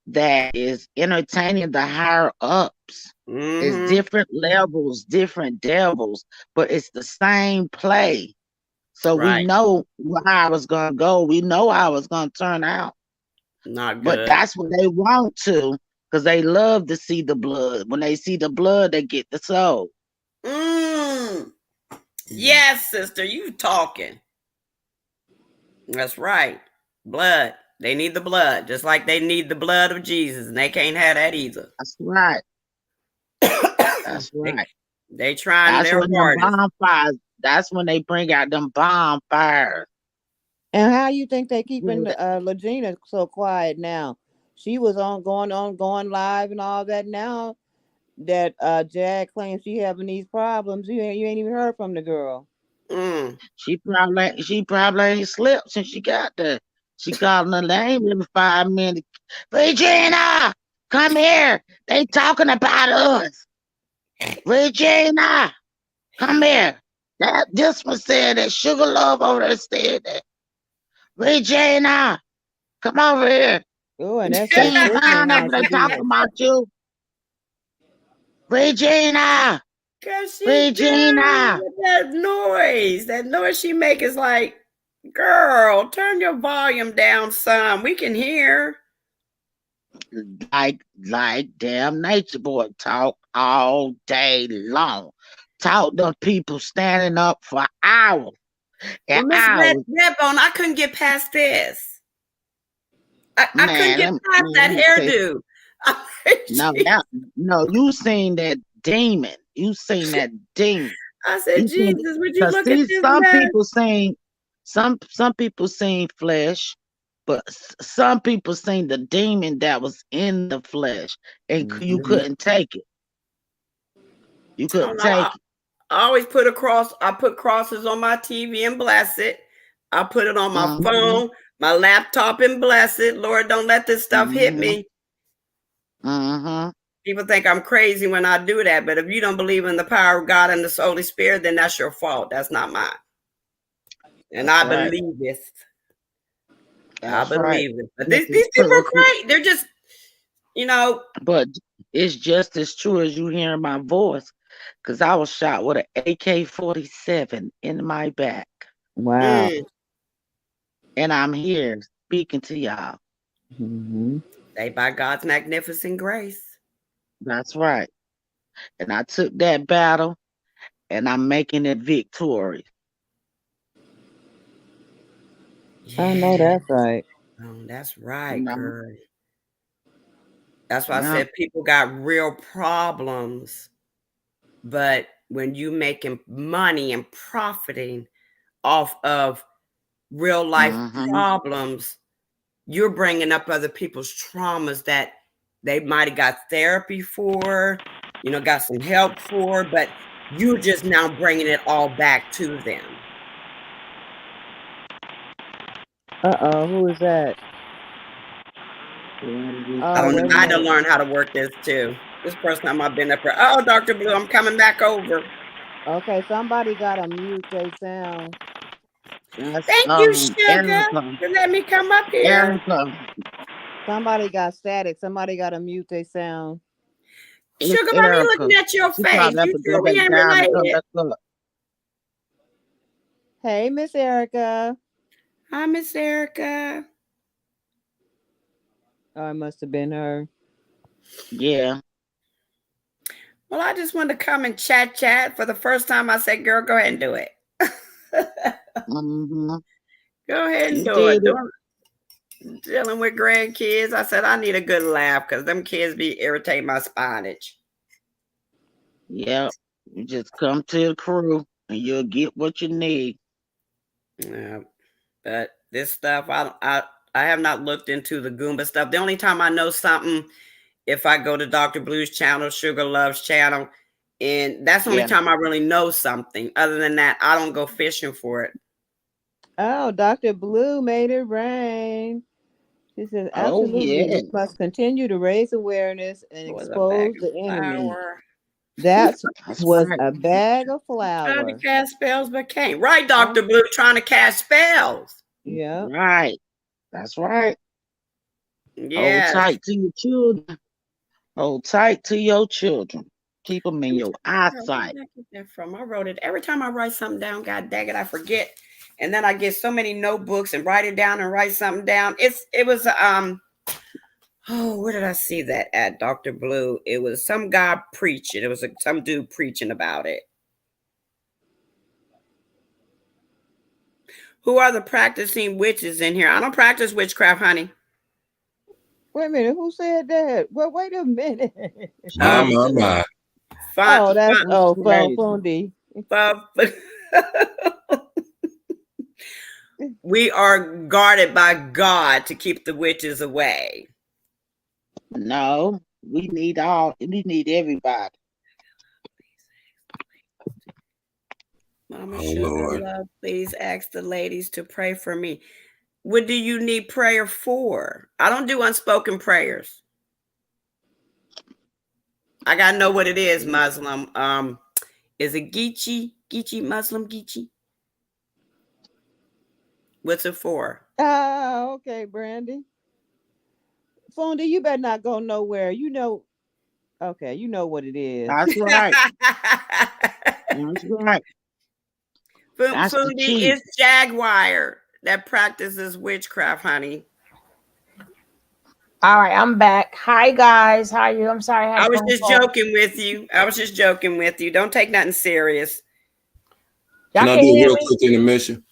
that is entertaining the higher ups. It's different levels, different devils, but it's the same play. So we know how it's going to go. We know how it's going to turn out. Not good. But that's what they want to, because they love to see the blood. When they see the blood, they get the soul. Yes, sister, you talking. That's right. Blood. They need the blood, just like they need the blood of Jesus, and they can't have that either. That's right. That's right. They trying their hardest. That's when they bring out them bonfires. And how you think they keeping Legina so quiet now? She was going live and all that. Now that Jag claims she having these problems, you ain't even heard from the girl. She probably ain't slept since she got there. She calling her name every 5 minutes. Regina, come here. They talking about us. Regina, come here. This one said that Sugar Love over there said that. Regina, come over here. Oh, and that's She that ain't Christian found house. they She be talking about you. Regina, Cause she Regina. do with that noise. That noise she make is like, girl, turn your volume down some. We can hear. Like damn nature boy talk all day long. Talk to people standing up for hours Well, and Miss hours. Redbone, I couldn't get past this. I couldn't Man, get past that let me say, hairdo. no, you seen that demon. You seen that demon. I said, You seen, Jesus, would you cause look at see, this some mess? people seen some people seen flesh, but some people seen the demon that was in the flesh, and you couldn't take it. You Oh, couldn't no, take it. I always put a cross. I put crosses on my TV and bless it. I put it on my phone, my laptop, and bless it. Lord, don't let this stuff hit me. People think I'm crazy when I do that, but if you don't believe in the power of God and the Holy Spirit, then that's your fault. That's not mine. And I believe this. I believe it. But these people are great. They're just, But it's just as true as you hearing my voice, because I was shot with an AK-47 in my back. Wow. And I'm here speaking to y'all. They by God's magnificent grace. That's right. And I took that battle, and I'm making it victorious. I know that's right. Oh, that's right, No. girl. That's why I said people got real problems. But when you making money and profiting off of real life problems, you're bringing up other people's traumas that they might have got therapy for, got some help for, but you're just now bringing it all back to them. Who is that? I don't know. I had to learn how to work this too. This first time I've been up here. Oh, Dr. Blue, I'm coming back over. Okay, somebody got to mute their sound. Thank you, Sugar, for letting me come up here. Somebody got static. Somebody got to mute their sound. Sugar, why me looking at your face? You sure we ain't related? Hey, Miss Erica. Hi, Miss Erica. Oh, it must have been her. Yeah. Well, I just wanted to come and chat. For the first time, I said, girl, go ahead and do it. Go ahead and do it. Dealing with grandkids, I said, I need a good laugh because them kids be irritating my spinach. Yeah. You just come to the crew and you'll get what you need. Yeah. But this stuff, I have not looked into the Goomba stuff. The only time I know something, if I go to Dr. Blue's channel, Sugar Love's channel, and that's the only time I really know something. Other than that, I don't go fishing for it. Oh, Dr. Blue made it rain. She says, absolutely, we must continue to raise awareness and expose the enemy. That was a bag of flour. Trying to cast spells, but can't. Right, Dr. Blue, trying to cast spells. Yeah. Right. That's right. Yes. Hold tight to your children. Hold tight to your children. Keep them in your eyesight. Where did I get that from? I wrote it. Every time I write something down, God dang it, I forget. And then I get so many notebooks and write it down and write something down. It was where did I see that at, Dr. Blue? It was some guy preaching. It was some dude preaching about it. Who are the practicing witches in here? I don't practice witchcraft, honey. Wait a minute. Who said that? Well, wait a minute. My. Oh, that's Fundi. We are guarded by God to keep the witches away. No, we need everybody. Mama Sugar Love, please ask the ladies to pray for me. What do you need prayer for? I don't do unspoken prayers. I gotta know what it is, Muslim. Is it Geechee? Geechee, Muslim Geechee? What's it for? Okay, Brandy. Fonda, you better not go nowhere. You know, okay, you know what it is. That's right. That's right. That's the Fundi key. is Jaguar that practices witchcraft, honey. All right, I'm back. Hi guys, how are you? I'm sorry. I was just joking with you. Don't take nothing serious. Can I do a real quick intermission?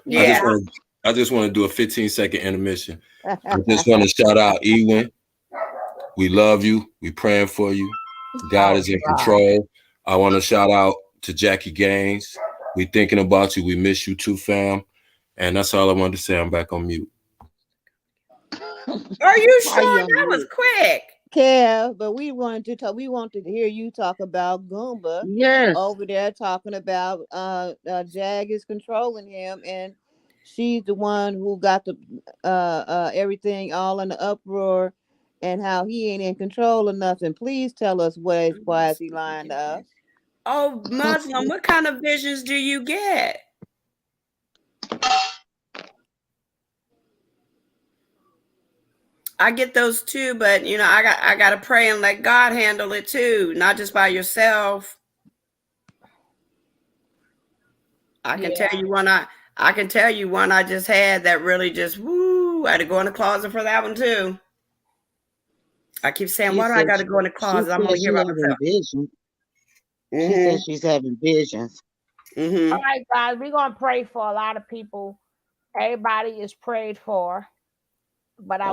Yeah. I just want to do a 15-second intermission. I just want to shout out Ewin. We love you. We praying for you. God is in control. I want to shout out to Jackie Gaines. We thinking about you. We miss you too, fam. And that's all I wanted to say. I'm back on mute. Are you sure? That was quick. Kev, but we wanted to hear you talk about Goomba. Yes. Over there talking about Jag is controlling him, and she's the one who got the everything all in the uproar, and how he ain't in control of nothing. Please tell us why is he lying to us? Oh, Muslim, what kind of visions do you get? I get those too, but you know, I gotta pray and let God handle it too, not just by yourself. I can tell you one I just had that really just woo. I had to go in the closet for that one too. I keep saying, why do I gotta go in the closet? I'm only here by myself. She said she's having visions. All right, guys, we're gonna pray for a lot of people. Everybody is prayed for, but I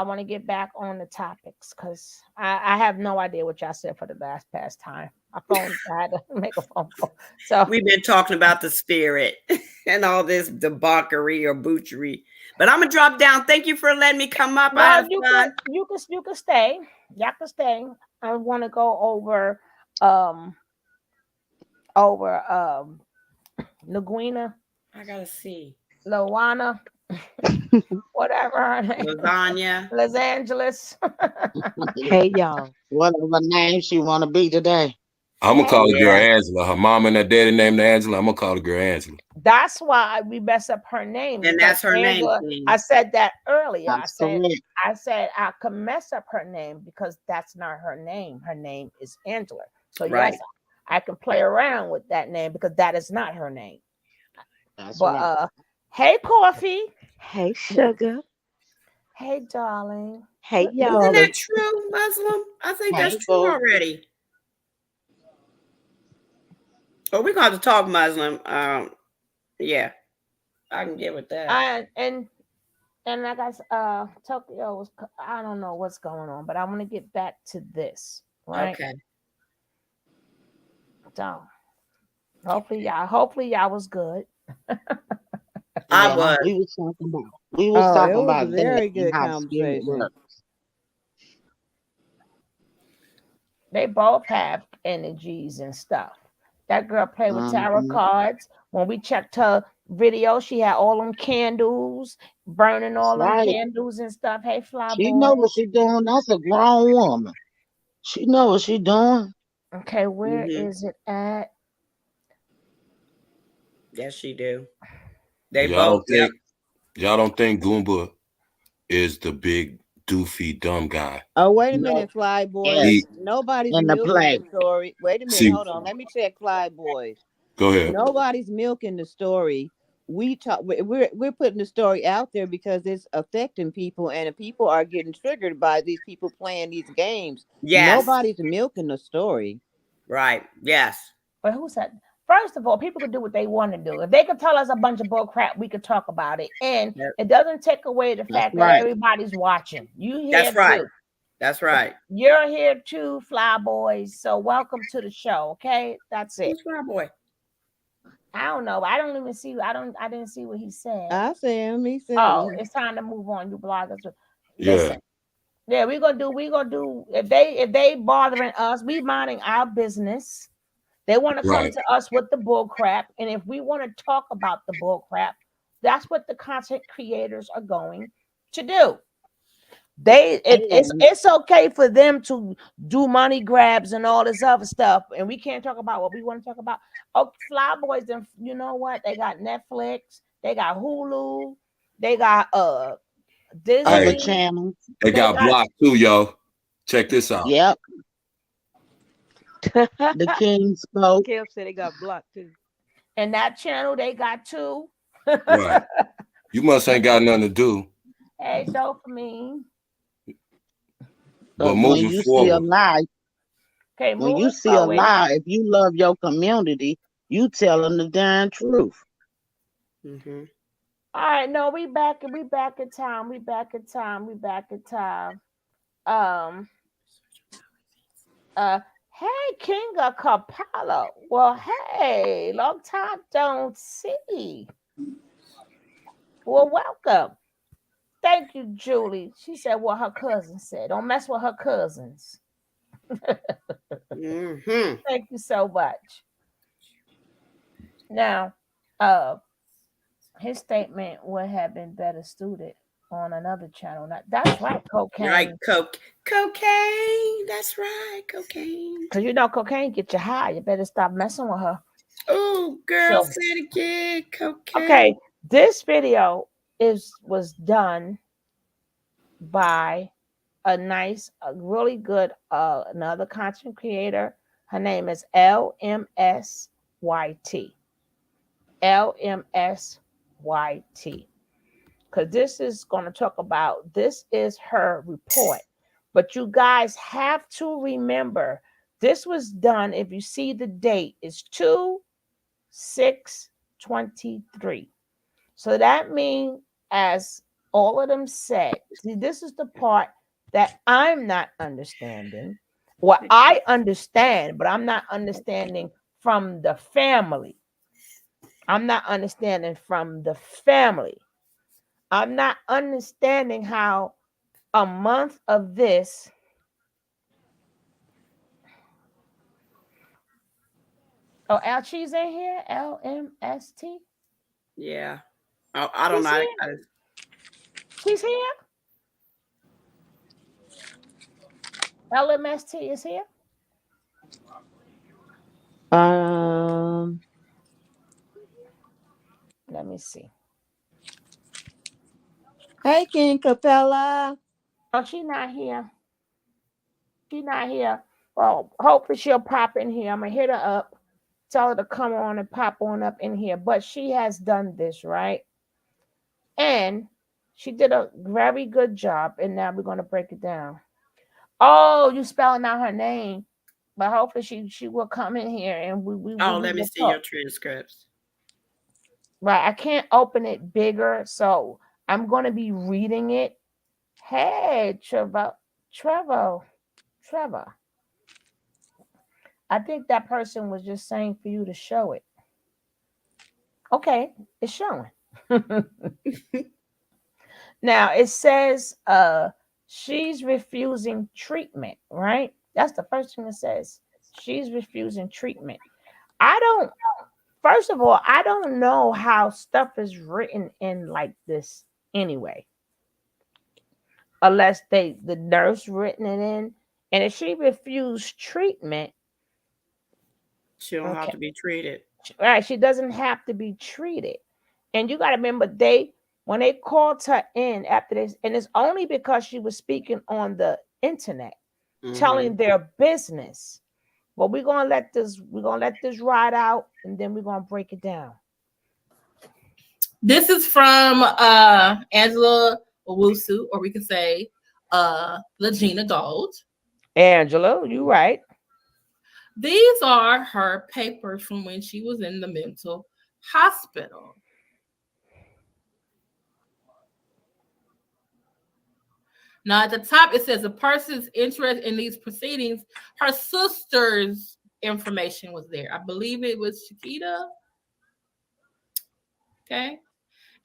want to get back on the topics because I have no idea what y'all said for the past time. My phone, I had to make a phone call. So we've been talking about the spirit and all this debauchery or butchery. But I'm gonna drop down. Thank you for letting me come up. No, you can stay. Y'all can stay. I want to go over Naguina. I gotta see. Lowana. Whatever her name. Lasagna. Los Angeles. Hey y'all. Whatever name she want to be today. I'm gonna call the girl Angela. Her mom and her daddy named her Angela. I'm gonna call the girl Angela. That's why we mess up her name. And that's her Angela, name. I said that earlier. That's I said I could mess up her name because that's not her name. Her name is Angela. So yes, I can play around with that name because that is not her name. But hey, Coffee. Hey, sugar. Hey, darling. Hey, y'all. Isn't that true, Muslim? I think that's true already. Oh, we're going to talk Muslim. Yeah, I can get with that. And I guess Tokyo was. I don't know what's going on, but I want to get back to this. Right? Okay. So, hopefully y'all was good. I was. We was talking about a very good conversation. They both have energies and stuff. That girl played with tarot cards. When we checked her video, she had all them candles, burning all them candles and stuff. Hey, Fly She boy. know what she doing. That's a grown woman. She know what she doing. Okay, where is it at? Yes, she do. Y'all don't think Goomba is the big doofy dumb guy? Oh, wait a minute, Fly Boys. Nobody's in the milking play. the story. Wait a minute, hold on. Let me check Fly Boys. Go ahead. Nobody's milking the story. We're putting the story out there because it's affecting people, and people are getting triggered by these people playing these games. Yes. Nobody's milking the story. Right. Yes. But who said? First of all, people can do what they want to do. If they could tell us a bunch of bull crap, we could talk about it. And it doesn't take away the fact that everybody's watching. You here That's right. too. That's right. You're here too, Fly Boys. So welcome to the show. Okay, that's it. Who's Fly Boy? I don't know. I don't even see. I didn't see what he said. I see him. He said. Oh, it's time to move on. You bloggers. Yeah. Listen. Yeah, we're gonna do. If they bothering us, we minding our business. They want to come to us with the bull crap, and if we want to talk about the bull crap, That's what the content creators are going to do. It's okay for them to do money grabs and all this other stuff, and we can't talk about what we want to talk about. Oh, Flyboys, then you know what? They got Netflix, they got Hulu, they got Disney. Other channels. They got blocked too, yo. Check this out. Yep. The King spoke. Kev said they got blocked too. And that channel they got too. Right. You must ain't got nothing to do. Hey, dopamine. But when moving you forward. see a lie, okay, when you see a lie, if you love your community, you tell them the darn truth. Mm-hmm. All right, no, we back in time. Hey, King of Capella. Well, hey, long time don't see. Well, welcome. Thank you, Julie. She said what her cousin said. Don't mess with her cousins. Mm-hmm. Thank you so much. Now, his statement would have been better suited on another channel. That's right, cocaine. Right, cocaine. That's right, cocaine. Because you know cocaine get you high. You better stop messing with her. Oh, girl, say it again, cocaine. Okay, this video was done by a really good another content creator. Her name is LMSYT. LMSYT. Because this is going to talk about, this is her report. But you guys have to remember, this was done, if you see the date, it's 2/6/23. So that means, as all of them said, see, this is the part that I'm not understanding. Well, I understand, but I'm not understanding from the family. I'm not understanding from the family. I'm not understanding how a month of this. Oh, Alchi's in here? LMST? Yeah. Oh, I don't know. She's here? LMST is here? Let me see. Hey, King Capella. Oh, she's not here. She's not here. Well, hopefully she'll pop in here. I'm going to hit her up. Tell her to come on and pop on up in here. But she has done this, right? And she did a very good job. And now we're going to break it down. Oh, you spelling out her name. But hopefully she will come in here and we let me see your transcripts. Right. I can't open it bigger. So I'm going to be reading it. Hey, Trevor. I think that person was just saying for you to show it. Okay, it's showing. Now it says she's refusing treatment, right? That's the first thing it says. She's refusing treatment. First of all, I don't know how stuff is written in like this anyway. Unless the nurse written it in. And if she refused treatment, she don't have to be treated. Right. She doesn't have to be treated. And you got to remember, when they called her in after this, and it's only because she was speaking on the internet, telling their business. But we're gonna let this ride out, and then we're gonna break it down. This is from Angela Owusu, or we could say Legina Gold. Angela, you right. These are her papers from when she was in the mental hospital. Now, at the top, it says a person's interest in these proceedings. Her sister's information was there. I believe it was Chiquita. Okay.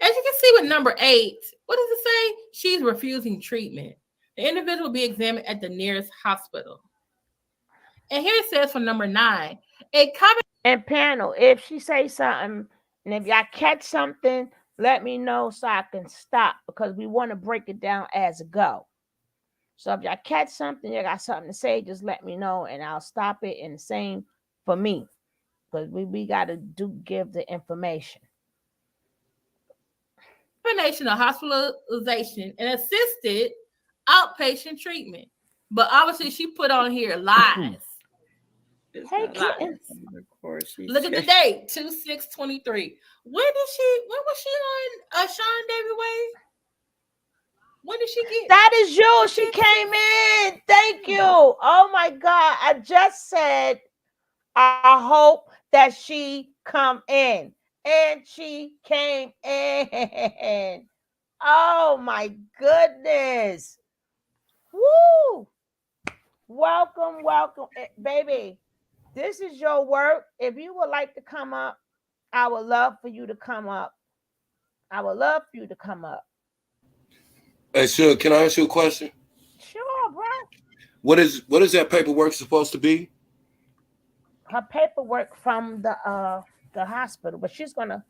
As you can see with number 8, what does it say? She's refusing treatment. The individual will be examined at the nearest hospital. And here it says for number 9, and panel, if she say something, and if y'all catch something let me know so I can stop because we want to break it down as a go. So if y'all catch something, you got something to say, just let me know and I'll stop it. And the same for me because we got to give the information. Combination of hospitalization and assisted outpatient treatment. But obviously, she put on here lies. Hey, kittens. Look at the date, 2/6/23. When was she on Sean David Wade? When did she get? That is you. She came in. Thank you. Oh my God. I just said I hope that she come in. And she came in. Oh my goodness. Woo. Welcome. Baby, this is your work. If you would like to come up, I would love for you to come up. Hey, sure. Can I ask you a question? Sure, bro. What is that paperwork supposed to be? Her paperwork from the hospital, but she's gonna.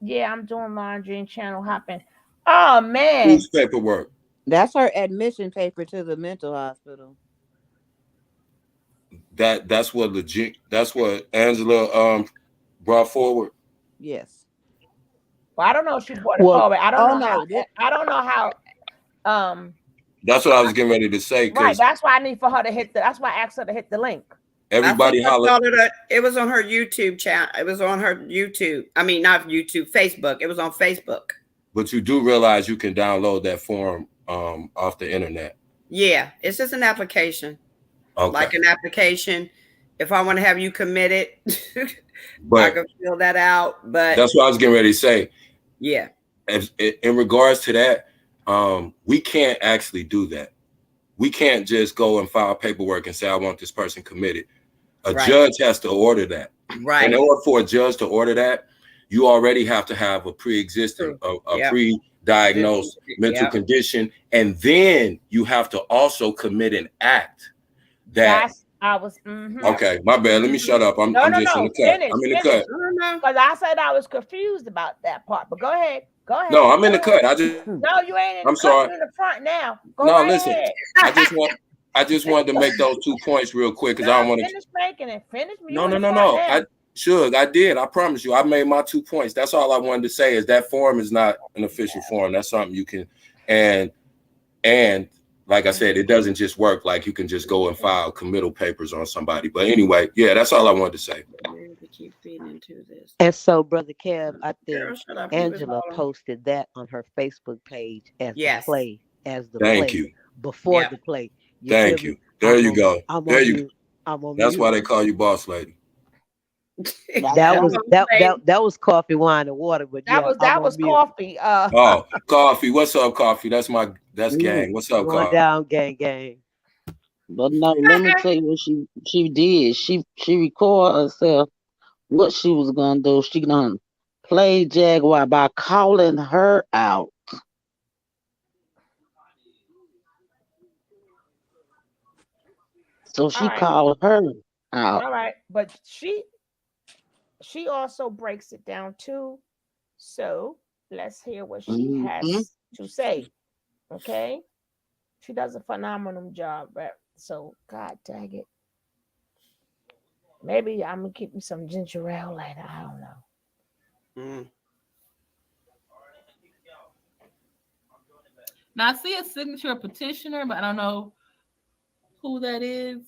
Yeah, I'm doing laundry and channel hopping. Oh man, Whose paperwork? That's her admission paper to the mental hospital. That's what Angela brought forward. Yes. Well, I don't know if she brought it forward. I don't know how. That's what I was getting ready to say. Right. That's why I need for her to hit the. That's why I asked her to hit the link. Everybody hollered. It was on her YouTube channel. It was on her YouTube. I mean, not YouTube, Facebook. It was on Facebook. But you do realize you can download that form off the internet. Yeah, it's just an application. Okay. Like an application. If I want to have you committed, I can fill that out. But that's what I was getting ready to say. Yeah. In regards to that, we can't actually do that. We can't just go and file paperwork and say, I want this person committed. A judge has to order that. Right. In order for a judge to order that, you already have to have a pre-existing, a pre-diagnosed mental condition. And then you have to also commit an act that Okay, my bad. Let me shut up. I'm just in the cut. I'm in the cut. Because I said I was confused about that part. But go ahead. No, I'm in the cut. No, you ain't in I'm the sorry. cut. You're in the front now. Listen. I just wanted to make those 2 points real quick because I don't want to finish making it. Finish me. No. I did. I promise you. I made my 2 points. That's all I wanted to say is that form is not an official form. That's something you can and like I said, it doesn't just work like you can just go and file committal papers on somebody. But anyway, yeah, that's all I wanted to say. And so, Brother Kev, I think Angela posted that on her Facebook page as the play, Thank you. Before the play. Thank you. There you go. There you go. That's why they call you boss lady. That was coffee, wine, and water. But that was coffee. Coffee. What's up, coffee? That's gang. What's up, going down, gang. But no, let me tell you what she did. She recorded herself what she was gonna do. She gonna play Jaguar by calling her out. So she called her out. All right, but she also breaks it down too. So let's hear what she has to say. Okay, she does a phenomenal job, right? So God dang it, maybe I'm gonna keep me some ginger ale later. I don't know. Now I see a signature of petitioner, but I don't know who that is.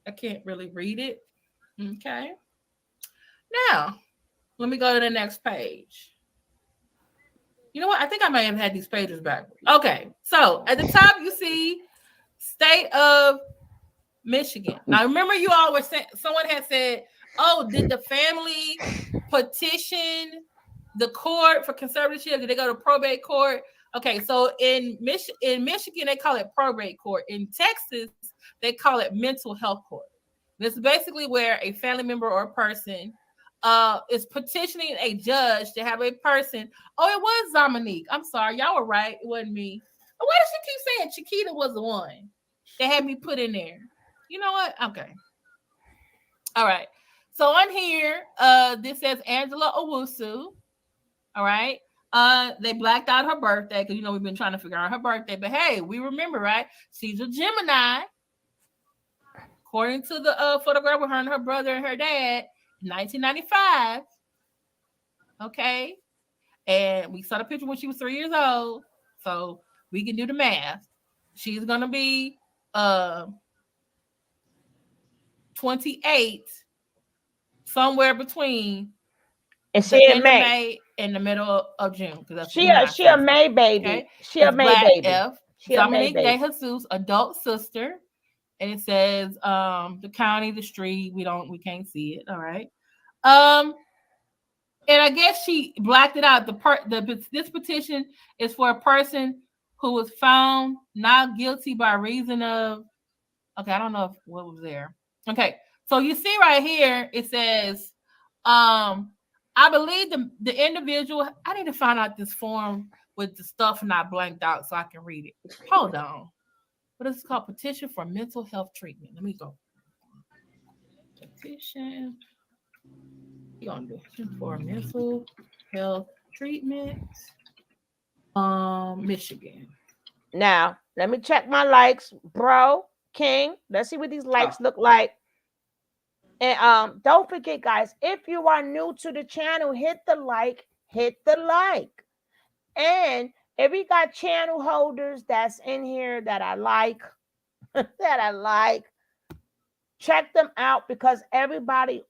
I can't really read it. Okay. Now, let me go to the next page. You know what? I think I may have had these pages backwards. Okay. So at the top, you see state of Michigan. Now, remember you all were saying, someone had said, oh, did the family petition the court for conservatorship? Did they go to probate court? Okay, so in Michigan, they call it probate court. In Texas, they call it mental health court. This is basically where a family member or a person is petitioning a judge to have a person. Oh, it was Dominique. I'm sorry. Y'all were right. It wasn't me. Why does she keep saying Chiquita was the one that had me put in there? You know what? Okay. All right. So on here, this says Angela Owusu. All right. They blacked out her birthday because we've been trying to figure out her birthday. But hey, we remember, right? She's a Gemini. According to the photograph with her and her brother and her dad, 1995. Okay. And we saw the picture when she was 3 years old. So we can do the math. She's gonna be 28, somewhere between the end of May and the middle of June. Because that's she a May baby. Okay? She a May Black baby. F. She a May Dominique baby. De Jesus, adult sister. And it says the county, the street. We can't see it. All right. And I guess she blacked it out. This petition is for a person who was found not guilty by reason of. Okay, I don't know what was there. Okay, so you see right here it says, I believe the individual. I need to find out this form with the stuff not blanked out so I can read it. Hold on. What is it called? Petition for mental health treatment. Let me go. Petition. You're gonna do for mental health treatment. Michigan. Now, let me check my likes, bro. King. Let's see what these likes look like. And don't forget, guys, if you are new to the channel, hit the like. And if we got channel holders that's in here that I like, check them out because everybody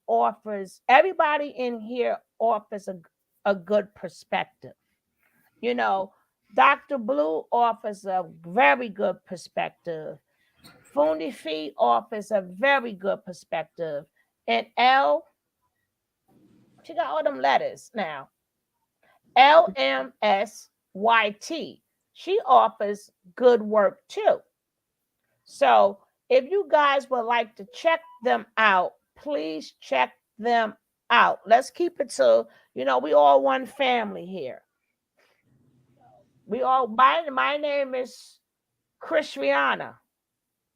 in here offers a good perspective. Dr. Blue offers a very good perspective. Fundi Fee offers a very good perspective. And L, she got all them letters now. LMSYT, she offers good work too. So if you guys would like to check them out, please check them out. Let's keep it to, we all one family here. My name is Christiana.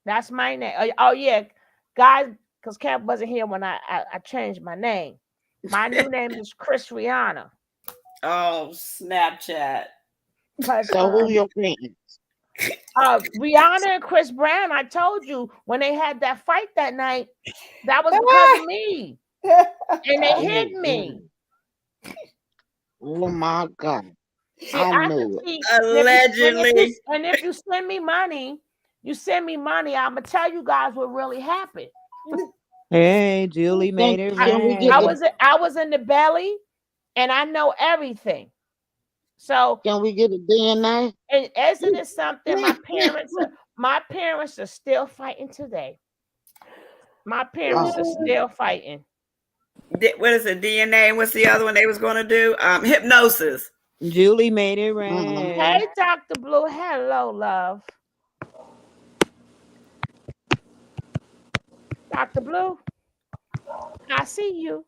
That's my name. Oh yeah, guys, because Cap wasn't here when I changed my name. My new name is Christiana. Oh, Snapchat. So who your friends? Rihanna and Chris Brown. I told you when they had that fight that night, that was because of me, and they hit me. Oh my God! See, I knew it. Allegedly. And if you send me money, I'm gonna tell you guys what really happened. Hey, Julie made it rain. I was in the belly, and I know everything. So can we get a DNA? And isn't it something? My parents are still fighting today. My parents are still fighting. What is it? DNA. What's the other one they was going to do? Hypnosis. Julie made it rain. Hey, Dr. Blue. Hello, love. Dr. Blue, I see you.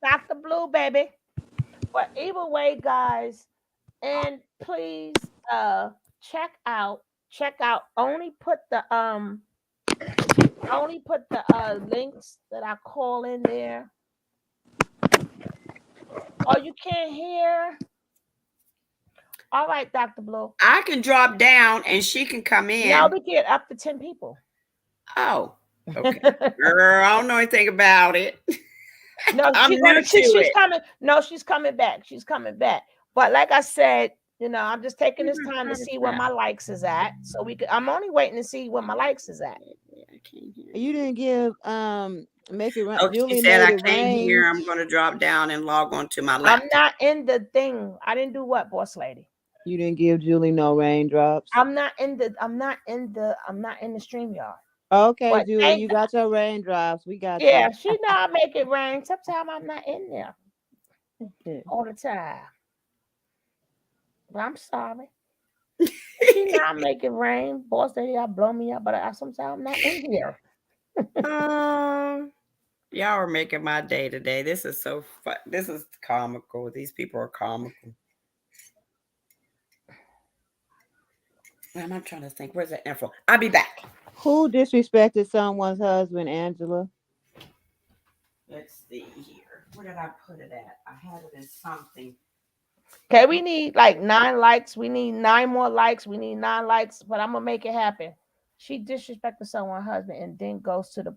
Dr. Blue, baby. But either way, guys, and please check out. Only put the links that I call in there. Oh, you can't hear? All right, Dr. Blue. I can drop down and she can come in. No, we get up to 10 people. Oh, okay. Girl, I don't know anything about it. No, she's coming. No, she's coming back. She's coming back. But like I said, I'm just taking this time to see where my likes is at. So I'm only waiting to see where my likes is at. You didn't give make it run. Oh, she said I can't hear. I'm going to drop down and log on to my laptop. I'm not in the thing. I didn't do what, boss lady? You didn't give Julie no raindrops. I'm not in the StreamYard. Okay, but Julie, you got your raindrops. We got you. She not make it rain. Sometimes I'm not in there all the time. But I'm sorry. She not make it rain. Boss lady, I blow me up, but sometimes I'm not in here. Y'all are making my day today. This is so fun. This is comical. These people are comical. I'm trying to think. Where's that info? I'll be back. Who disrespected someone's husband, Angela? Let's see here. Where did I put it at? I had it in something. Okay, we need like 9 likes. We need 9 more likes. We need 9 likes, but I'm gonna make it happen. She disrespected someone's husband and then goes to the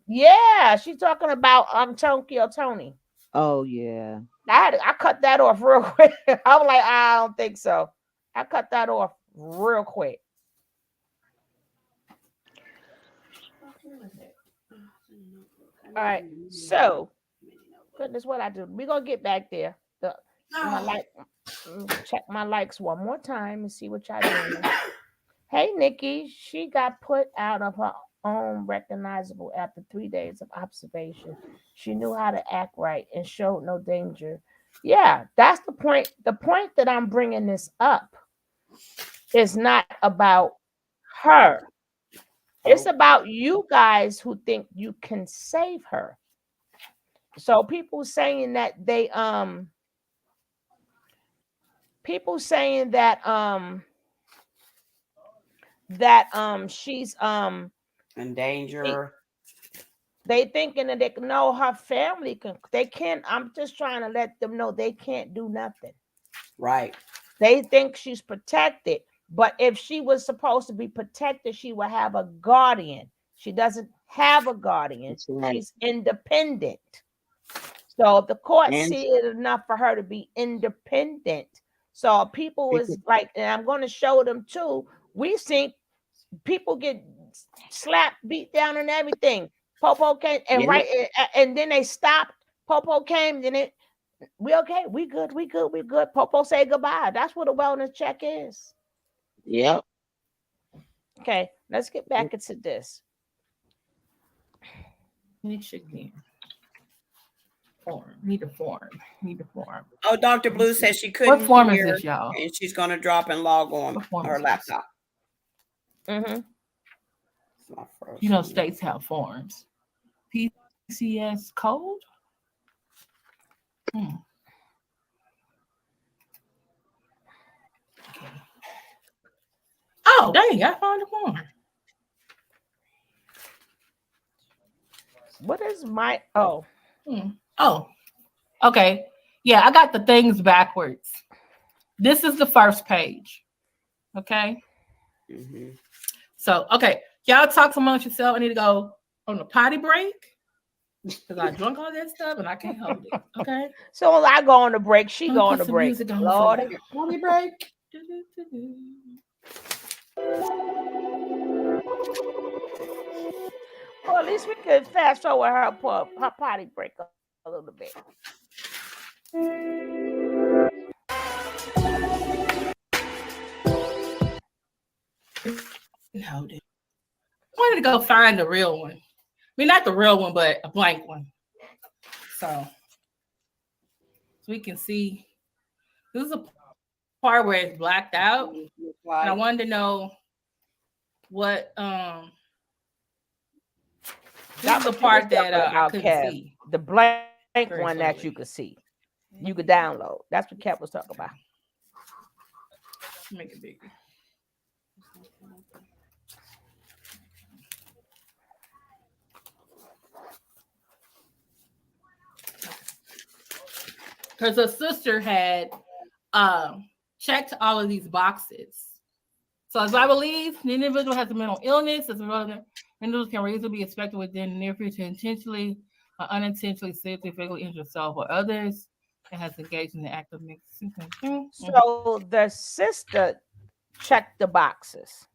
she's talking about Tokyo Tony. Oh yeah. I cut that off real quick. I'm like, I don't think so. I cut that off real quick. All right, so goodness, what I do? We're gonna get back there. Check my likes one more time and see what y'all doing. Hey, Nikki, she got put out of her own recognizable after 3 days of observation. She knew how to act right and showed no danger. Yeah, that's the point. The point that I'm bringing this up is not about her. It's about you guys who think you can save her. So people saying that she's in danger. They thinking that they know her family they can't. I'm just trying to let them know they can't do nothing. Right. They think she's protected, but if she was supposed to be protected, she would have a guardian. She doesn't have a guardian. Right. She's independent. So if the court see it enough for her to be independent. So people is like, and I'm going to show them too. We've seen people get slapped, beat down, and everything. Popo came and and then they stopped. Popo came, then we okay, we good. Popo say goodbye. That's what a wellness check is. Yep. Okay, let's get back into this. Need a form. Oh, Dr. Blue says she couldn't. What form hear, is this, y'all? And she's gonna drop and log on her laptop. Mm-hmm. States have forms. PCS code. Okay. Oh, dang! I found a form. What is my Oh, okay. Yeah, I got the things backwards. This is the first page. Okay. Mm-hmm. So, okay, y'all talk amongst yourself. I need to go on a potty break because I drunk all that stuff and I can't hold it. Okay. So I go on the break. She go on the break. Lord, potty break. Well, at least we could fast forward her potty break a little bit. Hold it. I wanted to go find the real one. I mean, not the real one, but a blank one. So we can see. This is a part where it's blacked out. And I wanted to know what this is the part that I couldn't see. The blank one that you could see. You could download. That's what Kev was talking about. Make it bigger. Because her sister had checked all of these boxes. So as I believe, the individual has a mental illness, as well, individuals can reasonably be expected within the near future to intentionally or unintentionally seriously physically injure yourself or others, and has engaged in the act of mixing. So the sister checked the boxes.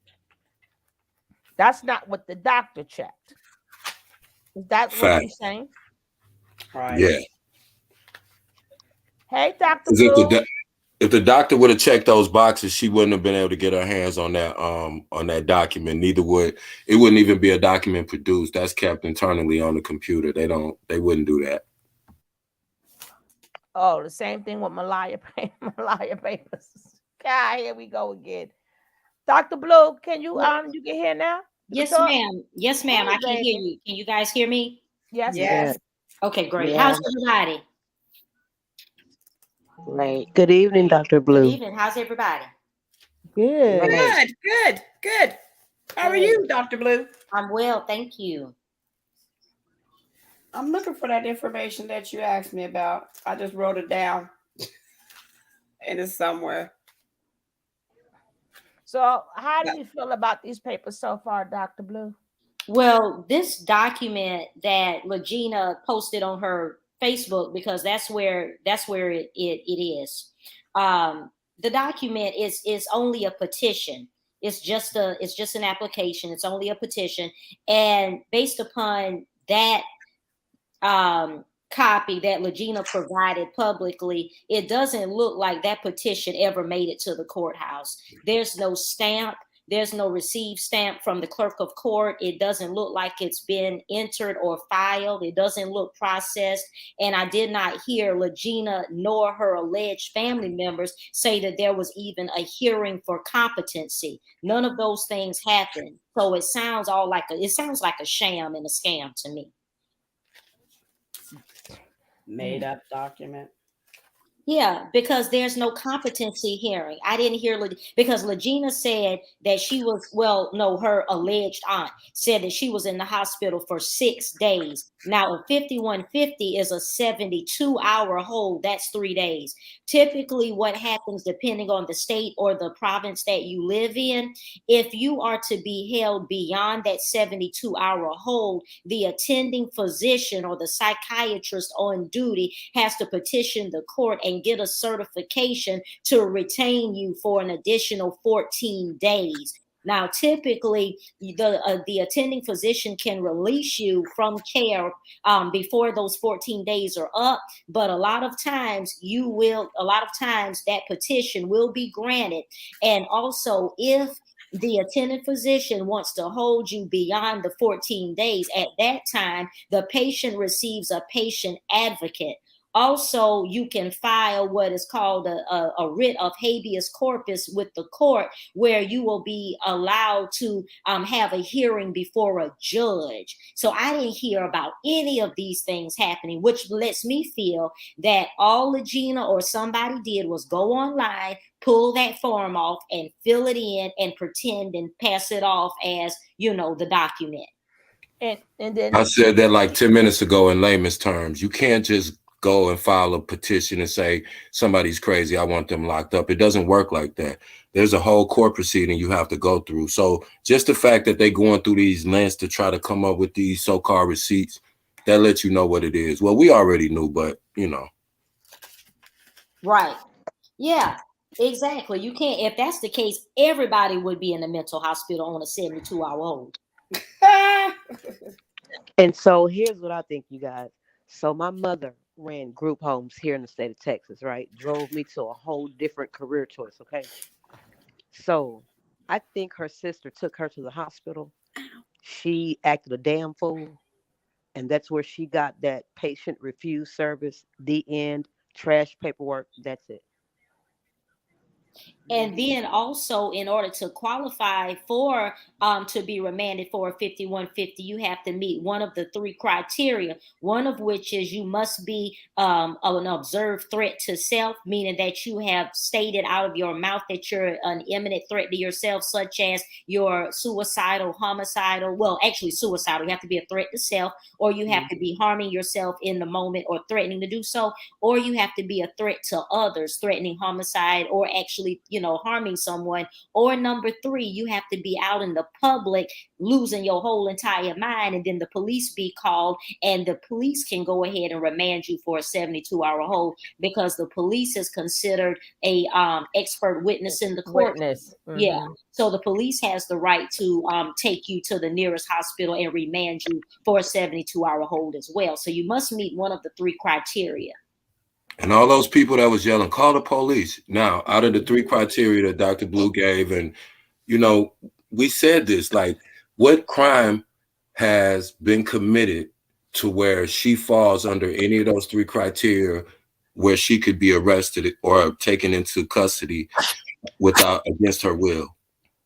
That's not what the doctor checked. Is that what you're saying? Right. Yeah. Hey, Dr. Blue. If the doctor would have checked those boxes, she wouldn't have been able to get her hands on that document. Neither would it wouldn't even be a document produced. That's kept internally on the computer. They wouldn't do that. Oh, the same thing with Malaya papers. God, here we go again. Dr. Blue, can you you can hear now? Yes, ma'am. Yes, ma'am. I can hear you. Can you guys hear me? Yes. Yes. Okay, great. Yeah. How's everybody? Right. Good evening, Dr. Blue. Good evening. How's everybody? Good. Good. How are you, Dr. Blue? I'm well, thank you. I'm looking for that information that you asked me about. I just wrote it down. And it's somewhere. So how do you feel about these papers so far, Dr. Blue? Well, this document that Legina posted on her Facebook, because that's where it is. The document is only a petition. It's just an application. It's only a petition, and based upon that copy that Legina provided publicly, it doesn't look like that petition ever made it to the courthouse. There's no stamp. There's no received stamp from the clerk of court. It doesn't look like it's been entered or filed. It doesn't look processed. And I did not hear Legina nor her alleged family members say that there was even a hearing for competency. None of those things happened. So it sounds like a sham and a scam to me. Made up document. Yeah, because there's no competency hearing. I didn't hear because Legina said that her alleged aunt said that she was in the hospital for 6 days. Now, a 5150 is a 72-hour hold. That's 3 days. Typically, what happens, depending on the state or the province that you live in, if you are to be held beyond that 72-hour hold, the attending physician or the psychiatrist on duty has to petition the court and get a certification to retain you for an additional 14 days. Now, typically, the attending physician can release you from care before those 14 days are up. But a lot of times that petition will be granted. And also, if the attending physician wants to hold you beyond the 14 days, at that time, the patient receives a patient advocate. Also, you can file what is called a writ of habeas corpus with the court, where you will be allowed to have a hearing before a judge. So I didn't hear about any of these things happening, which lets me feel that all Legina or somebody did was go online, pull that form off and fill it in and pretend and pass it off as, the document. And then I said that like 10 minutes ago in layman's terms. You can't just go and file a petition and say somebody's crazy, I want them locked up. It doesn't work like that. There's a whole court proceeding you have to go through. So just the fact that they're going through these lengths to try to come up with these so-called receipts, that lets you know what it is. Well, we already knew, but Right. Yeah, exactly. You can't, if that's the case, everybody would be in the mental hospital on a 72-hour hold. And so here's what I think, you guys. So my mother ran group homes here in the state of Texas, right? Drove me to a whole different career choice, okay? So I think her sister took her to the hospital. She acted a damn fool. And that's where she got that patient refuse service, the end, trash paperwork. That's it. And then also, in order to qualify for to be remanded for a 5150, you have to meet one of the 3 criteria, one of which is you must be an observed threat to self, meaning that you have stated out of your mouth that you're an imminent threat to yourself, such as you're suicidal, homicidal. Well, actually suicidal. You have to be a threat to self, or you have to be harming yourself in the moment or threatening to do so, or you have to be a threat to others, threatening homicide, or actually harming someone. Or number 3, you have to be out in the public losing your whole entire mind, and then the police be called, and the police can go ahead and remand you for a 72-hour hold, because the police is considered a expert witness in the court. Mm-hmm. Yeah, so the police has the right to take you to the nearest hospital and remand you for a 72-hour hold as well. So you must meet one of the 3 criteria. And all those people that was yelling, call the police. Now, out of the 3 criteria that Dr. Blue gave, and, we said this, like, what crime has been committed to where she falls under any of those 3 criteria where she could be arrested or taken into custody against her will?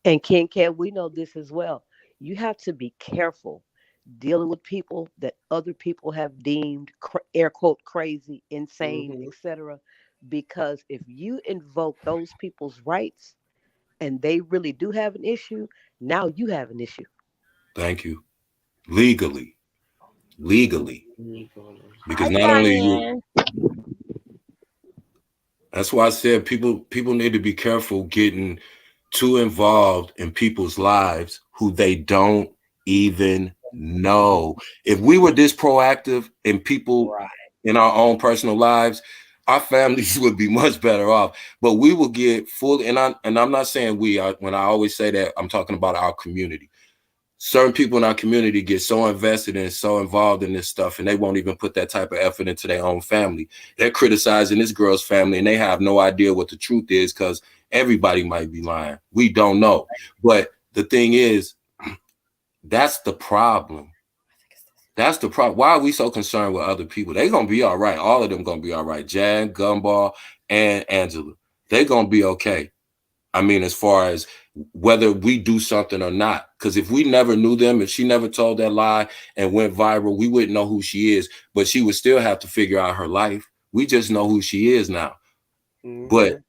And Ken, we know this as well. You have to be careful dealing with people that other people have deemed air quote crazy, insane, etc. Because if you invoke those people's rights and they really do have an issue, now you have an issue. Thank you. Legally. legally. Because Hi, not only you, Diane. that's why I said people need to be careful getting too involved in people's lives who they don't even know. If we were this proactive in people in our own personal lives, our families would be much better off. But we will get full, and I'm not saying when I always say that, I'm talking about our community. Certain people in our community get so invested and so involved in this stuff, and they won't even put that type of effort into their own family. They're criticizing this girl's family, and they have no idea what the truth is because everybody might be lying. We don't know. But the thing is, that's the problem. That's the problem. Why are we so concerned with other people? They're going to be all right. All of them going to be all right. Jan, Gumball, and Angela. They're going to be okay. I mean, as far as whether we do something or not, because if we never knew them, if she never told that lie and went viral, we wouldn't know who she is, but she would still have to figure out her life. We just know who she is now. But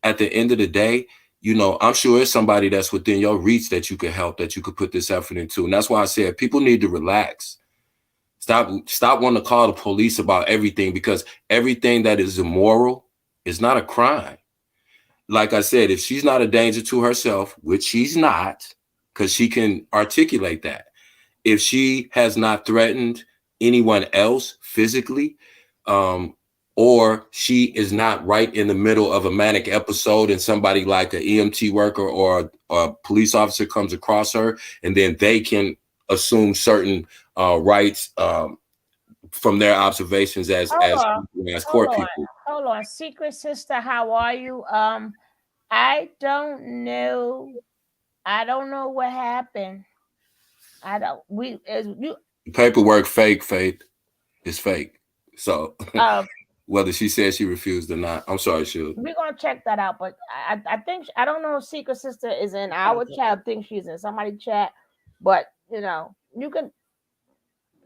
at the end of the day, you know, I'm sure it's somebody that's within your reach that you could help, that you could put this effort into. And that's why I said people need to relax. Stop wanting to call the police about everything, because everything that is immoral is not a crime. Like I said, if she's not a danger to herself, which she's not, because she can articulate that. If she has not threatened anyone else physically, or she is not right in the middle of a manic episode and somebody like an EMT worker or a police officer comes across her, and then they can assume certain rights from their observations as court people. Hold on. Secret sister, how are you? I don't know. I don't know what happened. Paperwork fake, Faith. It's fake. So whether she said she refused or not, I'm sorry, Shug. We're gonna check that out, but I think I don't know if Secret Sister is in our chat. I think she's in somebody's chat, but you know, you can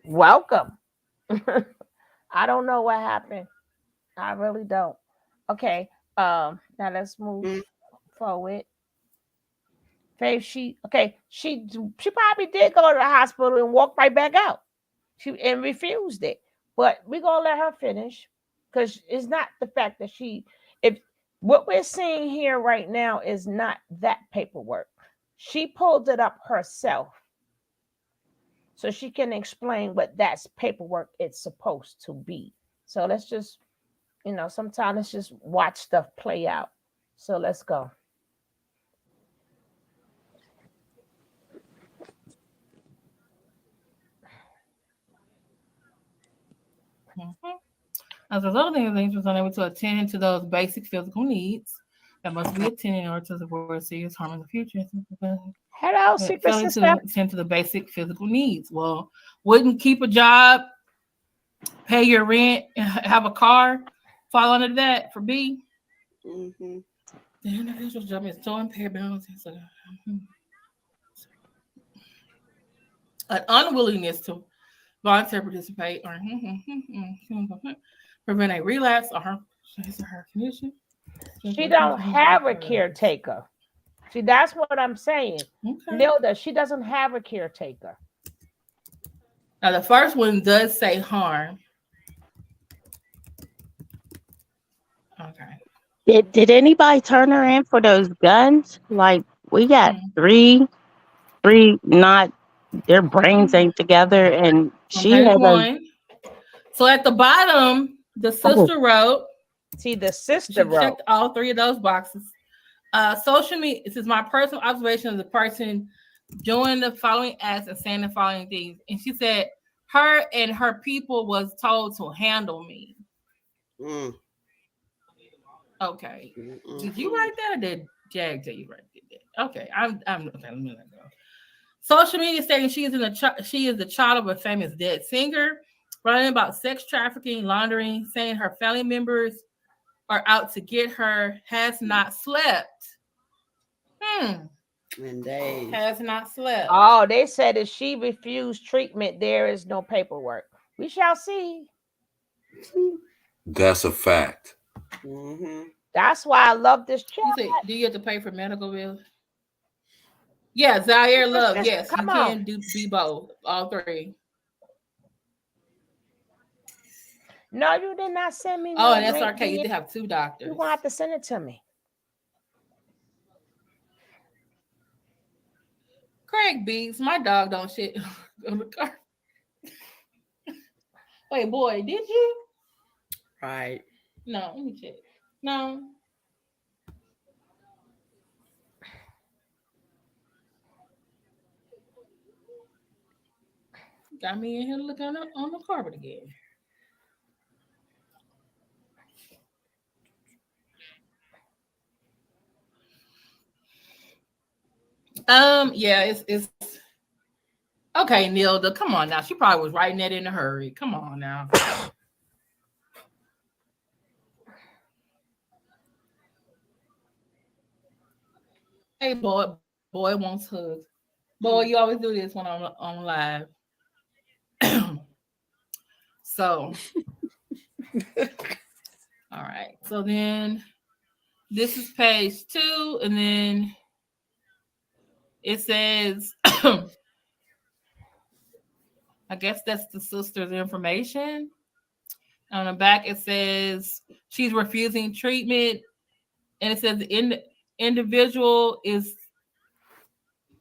welcome. I don't know what happened. I really don't. Okay. Now let's move forward. Faith, she probably did go to the hospital and walk right back out. She refused it. But we're gonna let her finish, because it's not the fact that if what we're seeing here right now is not that paperwork. She pulled it up herself, so she can explain what that's paperwork it's supposed to be. So let's just, sometimes let's just watch stuff play out. So let's go. As a result of the individuals unable to attend to those basic physical needs that must be attended in order to avoid serious harm in the future. Hello, Secret Failing Sister. to attend to the basic physical needs. Well, wouldn't keep a job, pay your rent, and have a car fall under that for B? The individual's job is so impaired balance. An unwillingness to voluntarily participate or prevent a relapse or her condition. She don't have a caretaker. See, that's what I'm saying. Okay. Nilda, she doesn't have a caretaker. Now, the first one does say harm. Okay. Did anybody turn her in for those guns? Like, we got three, not, their brains ain't together, and she had one. So at the bottom, the sister wrote. See, the sister wrote. Checked all three of those boxes. Social media. This is my personal observation of the person doing the following acts and saying the following things. And she said her and her people was told to handle me. Okay. Did you write that, or did Jag tell you write that? Okay. I'm okay. Let me let go. Social media stating she is the child of a famous dead singer, writing about sex trafficking, laundering, saying her family members are out to get her, has not slept. And they has not slept. Oh, they said if she refused treatment, there is no paperwork. We shall see. That's a fact. That's why I love this chat. You say, do you have to pay for medical bills? Yeah, Zaire Love. Yes, you can be both, all three. No, you did not send me. Oh, no and link, SRK, you did did have 2 doctors. You're gonna have to send it to me. Craig Beats, my dog don't shit on the car. Wait, boy, did you? Right. No, let me check. No. Got me in here looking on the carpet again. Yeah, it's okay, Nilda. Come on now. She probably was writing that in a hurry. Come on now. Hey, boy wants hugs. Boy, you always do this when I'm on live. So, all right. So then this is page 2, and then it says, I guess that's the sister's information. On the back, it says she's refusing treatment, and it says the individual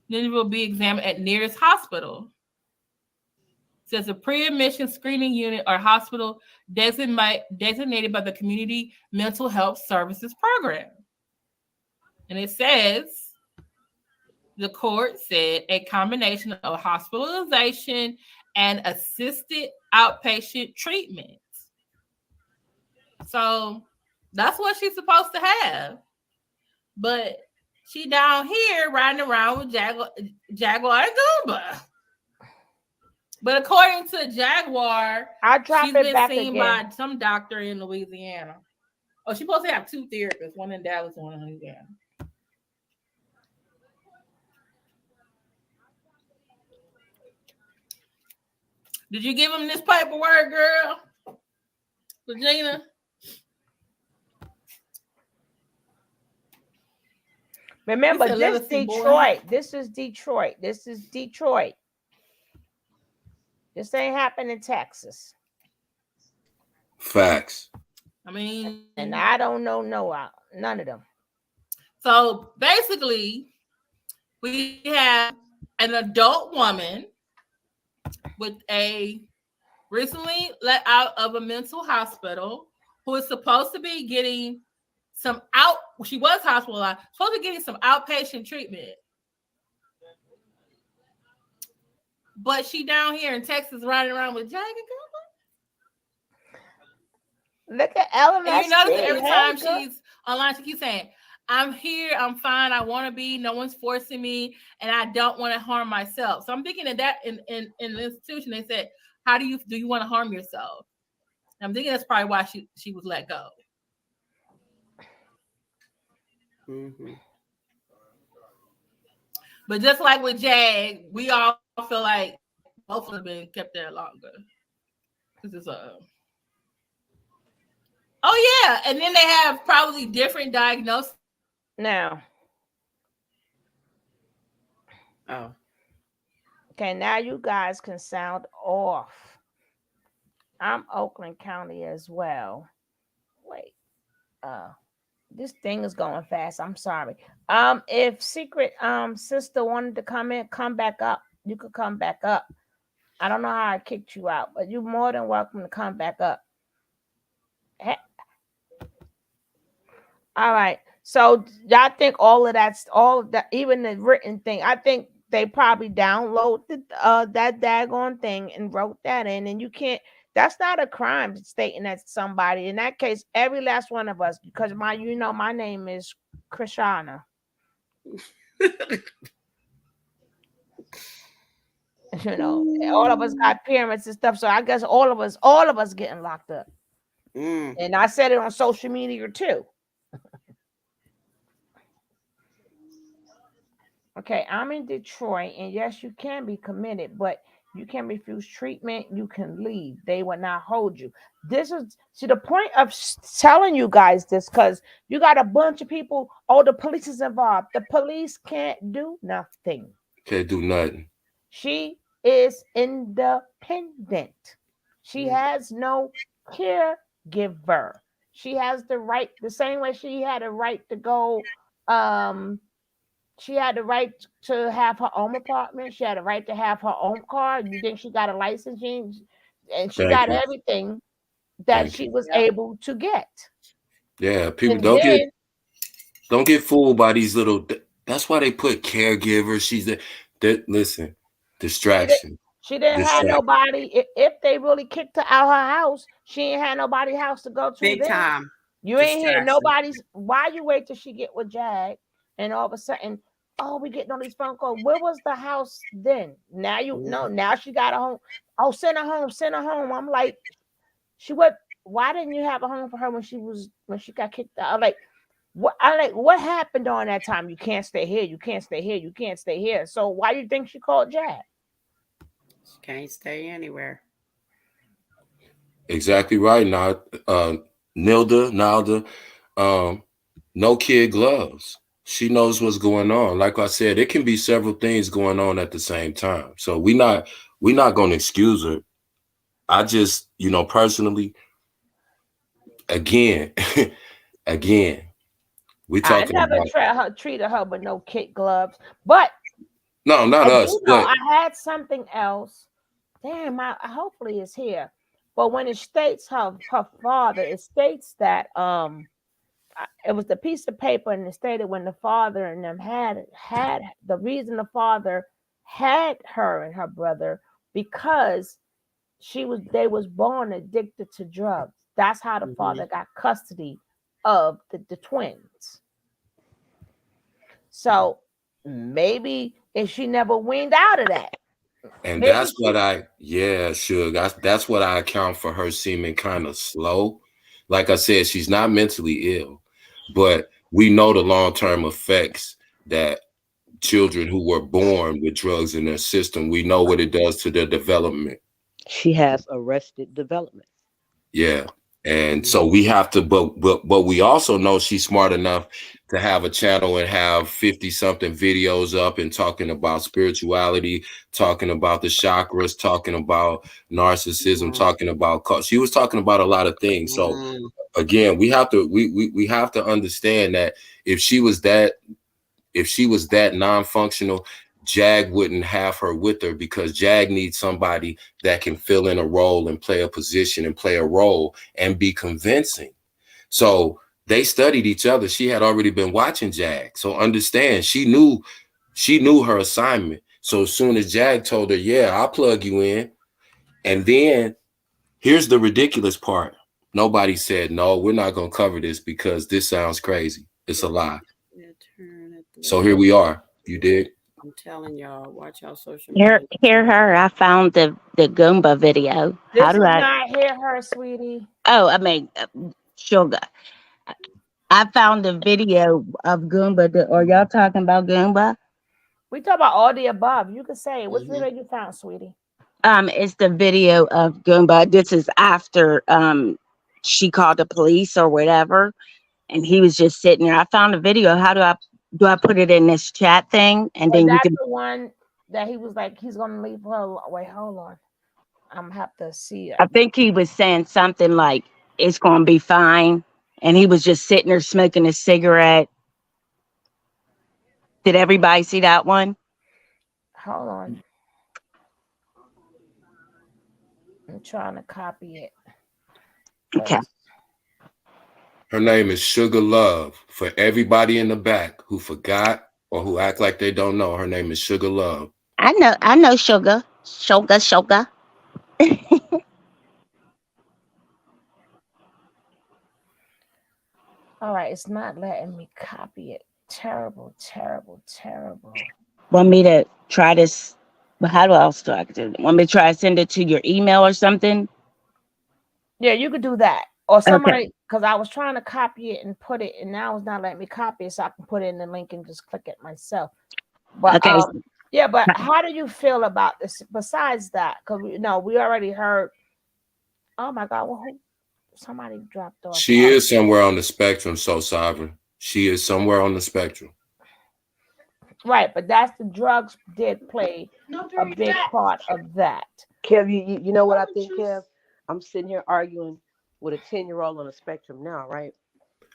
will be examined at nearest hospital. It says a pre-admission screening unit or hospital designated by the Community Mental Health Services Program. And it says, the court said a combination of hospitalization and assisted outpatient treatment. So that's what she's supposed to have. But she down here riding around with Jaguar and Goomba. But according to Jaguar, she's been seen by some doctor in Louisiana. Oh, she's supposed to have 2 therapists, one in Dallas and one in Louisiana. Did you give him this paperwork, girl? Regina? Remember, this Detroit. This is Detroit. This is Detroit. This ain't happening in Texas. Facts. I mean, and I don't know none of them. So basically, we have an adult woman with a recently let out of a mental hospital who is supposed to be getting she was hospitalized, supposed to be getting some outpatient treatment. But she down here in Texas riding around with Jag and Look at Ellen. And you notice that every time she's online, she keeps saying, I'm here, I'm fine, I want to be, no one's forcing me, and I don't want to harm myself. So I'm thinking that in the institution, they said, how do you want to harm yourself? And I'm thinking that's probably why she was let go. Mm-hmm. But just like with Jag, we all feel like both of them have been kept there longer. This is oh yeah, and then they have probably different diagnoses. Now. Oh. Okay, now you guys can sound off. I'm Oakland County as well. Wait. This thing is going fast. I'm sorry. If Secret Sister wanted to come in, come back up. You could come back up. I don't know how I kicked you out, but you're more than welcome to come back up. Hey. All right. So y'all think all of that's all that, even the written thing, I think they probably downloaded that daggone thing and wrote that in, and you can't. That's not a crime stating that somebody. In that case, every last one of us, because my name is Krishana. All of us got parents and stuff. So I guess all of us getting locked up. And I said it on social media too. Okay, I'm in Detroit, and yes, you can be committed, but you can refuse treatment. You can leave. They will not hold you. This is the point of telling you guys this, because you got a bunch of people. Oh, the police is involved. The police can't do nothing. Can't do nothing. She is independent. She has no caregiver. She has the right, the same way she had a right to go. She had the right to have her own apartment. She had a right to have her own car. You think she got a license? And she Thank got you. everything that Thank she you. was able to get. Yeah, people And then don't get fooled by these little. That's why they put caregiver. She's that. Listen, distraction. she didn't have Distract. nobody. If they really kicked her out her house, she ain't had nobody house to go to. Big Then time. you ain't hear Distraction. nobody's. Why you wait till she get with Jag, and all of a sudden, oh, we getting all these phone calls. Where was the house then? Now you know. Now she got a home. Oh, send her home. Send her home. I'm like, she what? Why didn't you have a home for her when she got kicked out? What happened during that time? You can't stay here. You can't stay here. You can't stay here. So why do you think she called Jag? She can't stay anywhere. Exactly right. Now, Nilda, no kid gloves. She knows what's going on. Like I said, it can be several things going on at the same time. So we're not going to excuse her. I just, personally, again, we I talking never about treated her with no kid gloves, but no, not I us, do know but I had something else. Damn, hopefully it's here. But when it states her father, it states that it was the piece of paper, and it stated when the father and them had the reason the father had her and her brother because they was born addicted to drugs. That's how the father got custody of the twins. So maybe if she never weaned out of that. and that's what that's what I account for her seeming kind of slow. Like I said, she's not mentally ill, but we know the long-term effects that children who were born with drugs in their system, we know what it does to their development. She has arrested development. Yeah. And so we have to, but we also know she's smart enough to have a channel and have 50 something videos up and talking about spirituality, talking about the chakras, talking about narcissism, talking about, she was talking about a lot of things. So again, we have to understand that if she was that non-functional, Jag wouldn't have her with her, because Jag needs somebody that can fill in a role and play a position and play a role and be convincing. So they studied each other. She had already been watching Jag. So understand, she knew her assignment. So as soon as Jag told her, yeah, I'll plug you in. And then here's the ridiculous part. Nobody said, no, we're not going to cover this because this sounds crazy. It's a lie. So here we are. You did. I'm telling y'all, watch y'all social Hear media. her. I found the Goomba video. This How do is I? not hear her, sweetie. Oh, I mean, sugar. I found the video of Goomba. Are y'all talking about Goomba? We talk about all the above. You can say which video you found, sweetie. It's the video of Goomba. This is after she called the police or whatever, and he was just sitting there. I found a video. How do I put it in this chat thing? And then you That's can. the one that he was like, he's gonna leave her. Wait, hold on. I'm gonna have to see it. I think he was saying something like, "It's gonna be fine," and he was just sitting there smoking a cigarette. Did everybody see that one? Hold on. I'm trying to copy it. Okay. Her name is Sugar Love. For everybody in the back who forgot or who act like they don't know, her name is Sugar Love. I know sugar. All right, it's not letting me copy it. Terrible. Want me to try this? But how do I start? Want me to try to send it to your email or something? Yeah, you could do that. Or somebody, Okay. because I was trying to copy it and put it, and now it's not letting me copy it, so I can put it in the link and just click it myself. But Okay. yeah, but how do you feel about this besides that? Because we already heard. Oh my God, well, somebody dropped off. She is somewhere on the spectrum, so Sovereign. She is somewhere on the spectrum. Right, but that's the drugs did play a big part of that. Kev, you know what I think, Kev? I'm sitting here arguing with a 10-year-old on a spectrum now, right?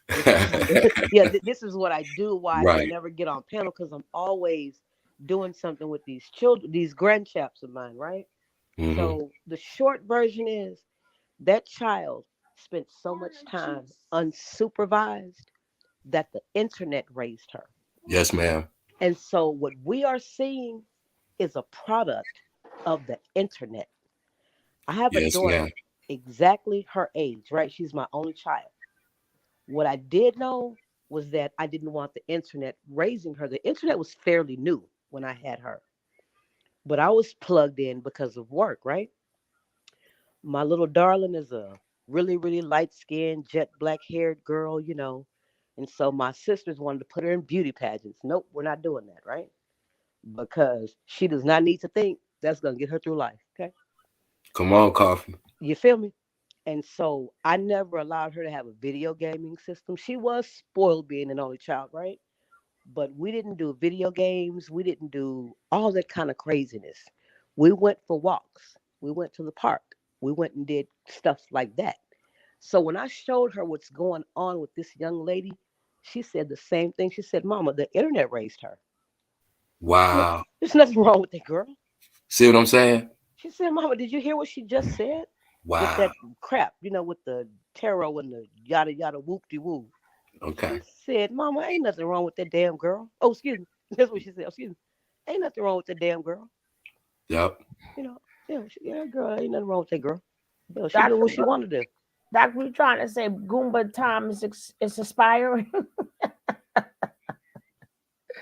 This is what I do. Why I can Right. never get on panel, because I'm always doing something with these children, these grandchaps of mine, right? So the short version is that child spent so much time unsupervised that the internet raised her. Yes, ma'am. And so what we are seeing is a product of the internet. I have a Yes, ma'am. daughter exactly her age, right? She's my only child. What I did know was that I didn't want the internet raising her. The internet was fairly new when I had her, but I was plugged in because of work, right? My little darling is a really, really light skinned, jet black haired girl, you know. And so my sisters wanted to put her in beauty pageants. Nope, we're not doing that, right? Because she does not need to think that's going to get her through life, okay? Come on, Coffee. You feel me? And so I never allowed her to have a video gaming system. She was spoiled being an only child, right? But we didn't do video games. We didn't do all that kind of craziness. We went for walks. We went to the park. We went and did stuff like that. So when I showed her what's going on with this young lady, she said the same thing. She said, Mama, the internet raised her. Wow. There's nothing wrong with that girl. See what I'm saying? She said, Mama, did you hear what she just said? With Wow. that crap, you know, with the tarot and the yada yada whoop de woo. Okay. She said, Mama, ain't nothing wrong with that damn girl. Oh, excuse me. That's what she said. Excuse me. Ain't nothing wrong with that damn girl. Yep. You know, girl, ain't nothing wrong with that girl. You know, she Dr. doing what she want to do. Dr. You trying to say Goomba time is expiring?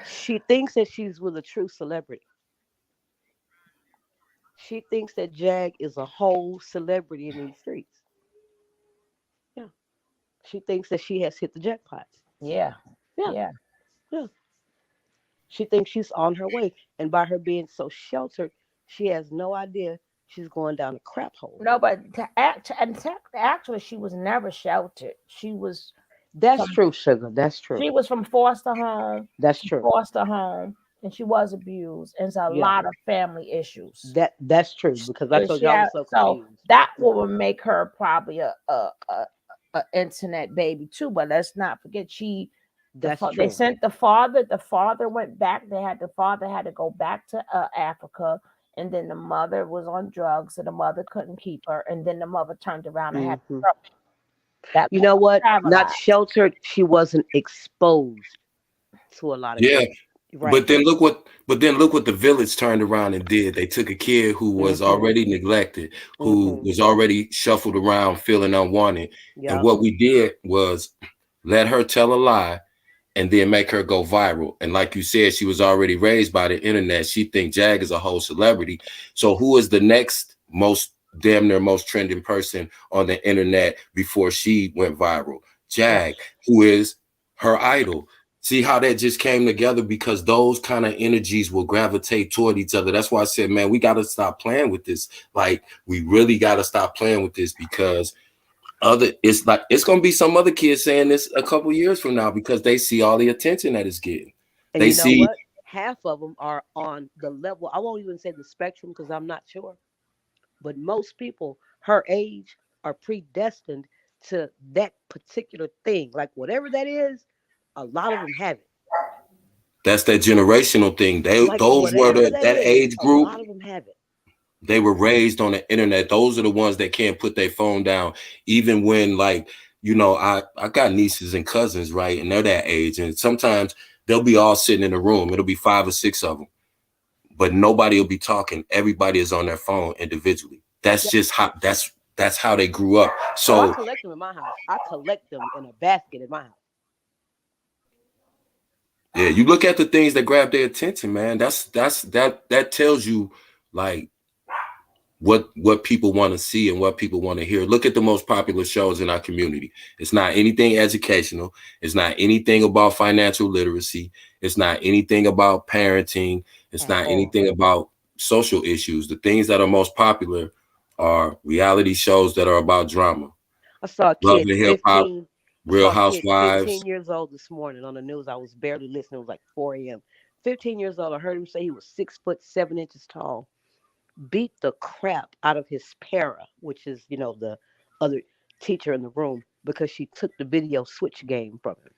She thinks that she's with a true celebrity. She thinks that Jag is a whole celebrity in these streets. Yeah. She thinks that she has hit the jackpot. Yeah. Yeah. Yeah. Yeah. She thinks she's on her way. And by her being so sheltered, she has no idea she's going down a crap hole. No, but actually, she was never sheltered. She was. That's true, sugar. That's true. She was from foster home. That's true. Foster home, and she was abused. And it's a lot of family issues. That's true, because I told you I was so confused. That will make her probably a internet baby too. But let's not forget they sent the father. The father went back. The father had to go back to Africa. And then the mother was on drugs, so the mother couldn't keep her. And then the mother turned around and had trouble. You know what? Not sheltered. She wasn't exposed to a lot of things. Right. But then look what the village turned around and did. They took a kid who was already neglected, who was already shuffled around, feeling unwanted. And what we did was let her tell a lie and then make her go viral. And like you said, she was already raised by the internet. She think Jag is a whole celebrity. So who is the next damn near most trending person on the internet before she went viral? Jag, who is her idol. See how that just came together, because those kind of energies will gravitate toward each other. That's why I said, man, we got to stop playing with this. Like, we really got to stop playing with this, because it's gonna be some other kids saying this a couple years from now, because they see all the attention that it's getting. And they know what? Half of them are on the level. I won't even say the spectrum, because I'm not sure. But most people her age are predestined to that particular thing. Like whatever that is, a lot of them have it. That's that generational thing. Those were that age group. A lot of them have it. They were raised on the internet. Those are the ones that can't put their phone down, even when, like, you know, I got nieces and cousins, right? And they're that age. And sometimes they'll be all sitting in a room. It'll be 5 or 6 of them, but nobody will be talking. Everybody is on their phone individually. That's just how that's how they grew up. So I collect them in my house. I collect them in a basket in my house. Yeah, you look at the things that grab their attention, man. That tells you like what people want to see and what people want to hear. Look at the most popular shows in our community. It's not anything educational. It's not anything about financial literacy. It's not anything about parenting. It's not anything about social issues. The things that are most popular are reality shows that are about drama. I saw a Love kid, and hip hop, Real Housewives. 15 years old this morning on the news. I was barely listening. It was like 4 a.m. 15 years old. I heard him say he was 6'7" tall. Beat the crap out of his para, which is, you know, the other teacher in the room because she took the video switch game from him.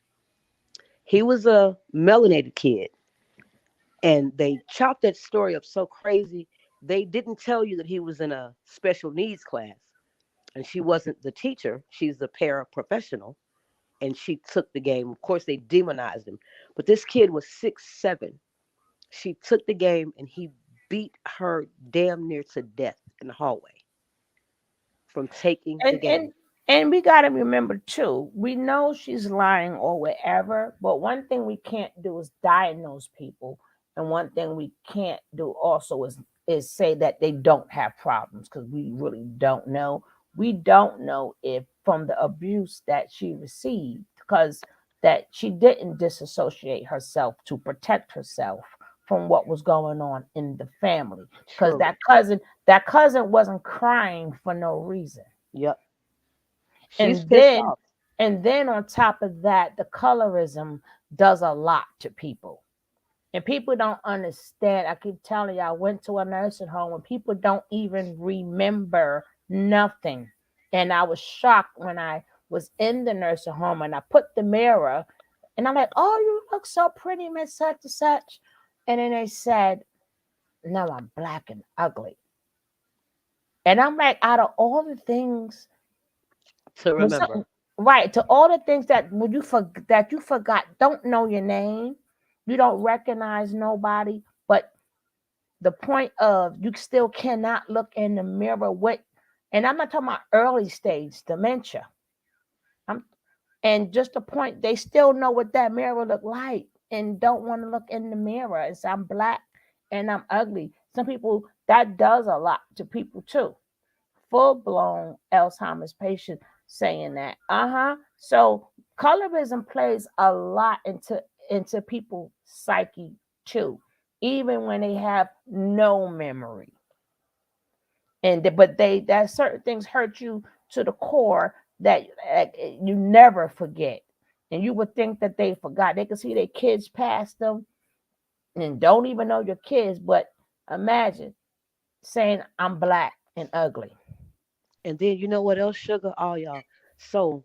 He was a melanated kid, and they chopped that story up so crazy. They didn't tell you that he was in a special needs class, and she wasn't the teacher. She's the paraprofessional, and she took the game. Of course, they demonized him, but this kid was 6'7". She took the game, and he beat her damn near to death in the hallway from taking the game. And we got to remember too, we know she's lying or whatever, but one thing we can't do is diagnose people, and one thing we can't do also is say that they don't have problems, because we really don't know. We don't know if from the abuse that she received, because that she didn't disassociate herself to protect herself from what was going on in the family, because that cousin wasn't crying for no reason. Yep. And then on top of that, the colorism does a lot to people. And people don't understand. I keep telling you, I went to a nursing home and people don't even remember nothing. And I was shocked when I was in the nursing home and I put the mirror and I'm like, oh, you look so pretty, Miss Such and Such. And then they said, no, I'm black and ugly. And I'm like, out of all the things to remember, right, to all the things that you forgot, don't know your name, you don't recognize nobody, but the point of you still cannot look in the mirror with, and I'm not talking about early stage dementia. And just the point, they still know what that mirror look like and don't want to look in the mirror and say I'm black and I'm ugly. Some people, that does a lot to people too. Full-blown Alzheimer's patient saying that. So colorism plays a lot into people's psyche too, even when they have no memory. But that certain things hurt you to the core that you never forget. And you would think that they forgot. They could see their kids past them and don't even know your kids. But imagine saying I'm black and ugly. And then you know what else, Sugar? All y'all. So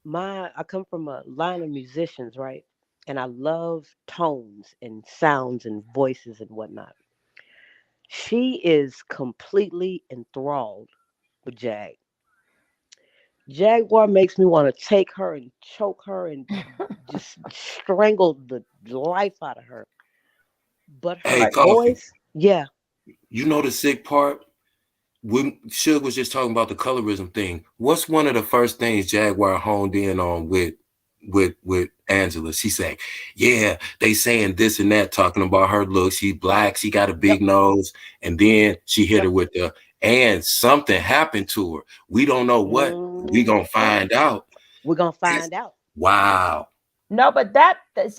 I come from a line of musicians, right? And I love tones and sounds and voices and whatnot. She is completely enthralled with Jag. Jaguar makes me want to take her and choke her and just strangle the life out of her. But her voice, yeah. You know the sick part? When Suge was just talking about the colorism thing, what's one of the first things Jaguar honed in on with Angela? She said, yeah, they saying this and that, talking about her look. She's black, she got a big nose, and then she hit her with the, and something happened to her. We don't know what. We gonna find out. We're gonna find out. Wow. No, but because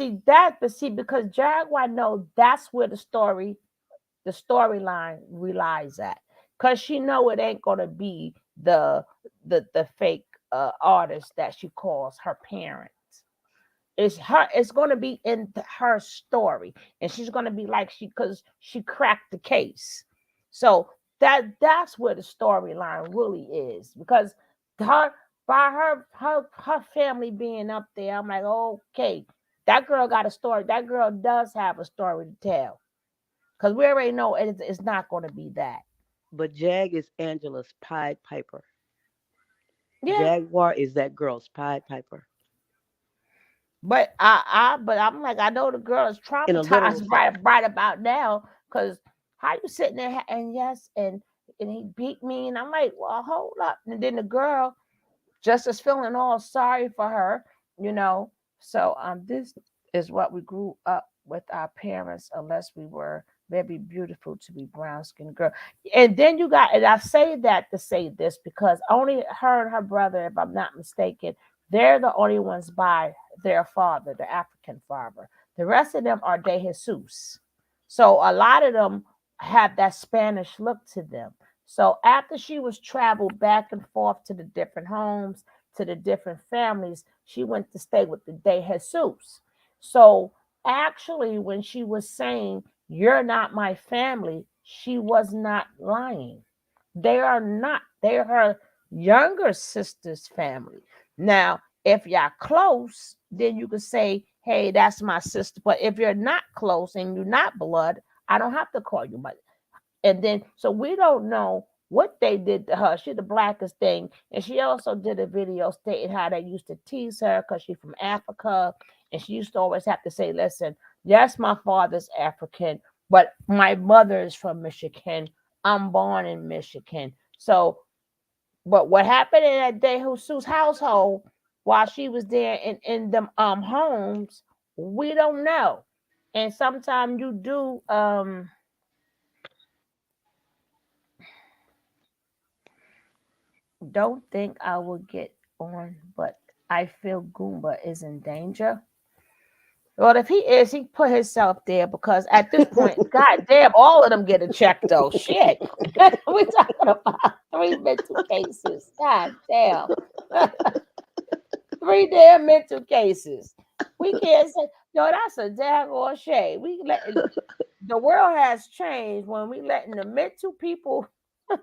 Jaguar know that's where the storyline relies at. Because she know it ain't gonna be the fake artist that she calls her parents. It's gonna be in her story, and she's gonna be like because she cracked the case. So that's where the storyline really is, because her family being up there, I'm like, okay, that girl got a story. That girl does have a story to tell, because we already know it's not going to be that. But Jag is Angela's Pied Piper. Yeah. Jaguar is that girl's Pied Piper. But I'm like, I know the girl is traumatized right about now, because how you sitting there and yes, and he beat me, and I'm like, well, hold up. And then the girl just is feeling all sorry for her, So this is what we grew up with our parents, unless we were very beautiful to be brown-skinned girl. And then and I say that to say this, because only her and her brother, if I'm not mistaken, they're the only ones by their father, the African father. The rest of them are De Jesus. So a lot of them have that Spanish look to them. So after she was traveled back and forth to the different homes, to the different families, she went to stay with the De Jesus. So actually, when she was saying, you're not my family, she was not lying. They are not. They're her younger sister's family. Now, if y'all close, then you can say, hey, that's my sister. But if you're not close and you're not blood, I don't have to call you mother. And then, so we don't know what they did to her. She's the blackest thing. And she also did a video stating how they used to tease her because she's from Africa. And she used to always have to say, listen, yes, my father's African, but my mother is from Michigan. I'm born in Michigan. So, but what happened in that day Sue's household while she was there in them homes, we don't know. And sometimes you do don't think I will get on, but I feel Goomba is in danger. Well, if he is, he put himself there because at this point, god damn, all of them get a check though. Shit. We're talking about 3 mental cases. God damn. 3 damn mental cases. We can't say, no, that's a daggone shame. The world has changed when we letting the mental people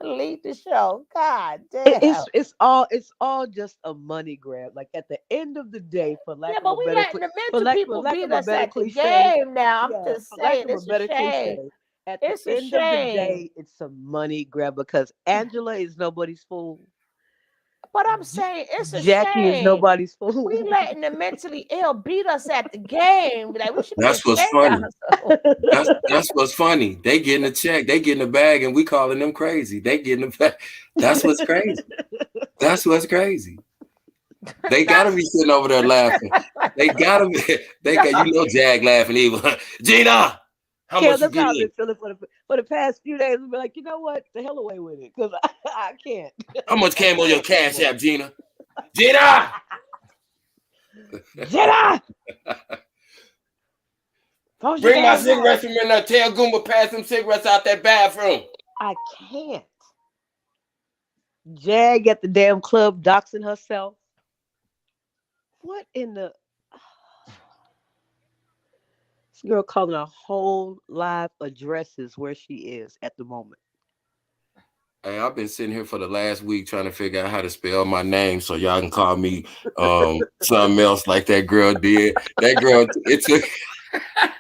lead the show. God damn. It's all just a money grab. Like at the end of the day, for lack of a better letting the mental people beat us at the game now. I'm just saying, it's a shame. At the end of the day, it's a money grab because Angela is nobody's fool. But I'm saying it's a Jackie shame. is nobody's fool. We letting the mentally ill beat us at the game. Like we should That's what's funny. That's what's funny. They getting a check, they getting a bag, and we calling them crazy. They getting a bag. That's what's crazy. That's what's crazy. They gotta be sitting over there laughing. They gotta be. They got Jag laughing evil. Gina, how much you I've been feeling for the past few days. We'll be like, you know what? The hell away with it, because I can't. How much came on your Cash App, Gina? Gina! Gina! Bring my cigarettes from in there. Tell Goomba pass them cigarettes out that bathroom. I can't. Jag at the damn club doxing herself. What in the... This girl calling her whole live addresses where she is at the moment. Hey, I've been sitting here for the last week trying to figure out how to spell my name so y'all can call me something else like that girl did. That girl, it took...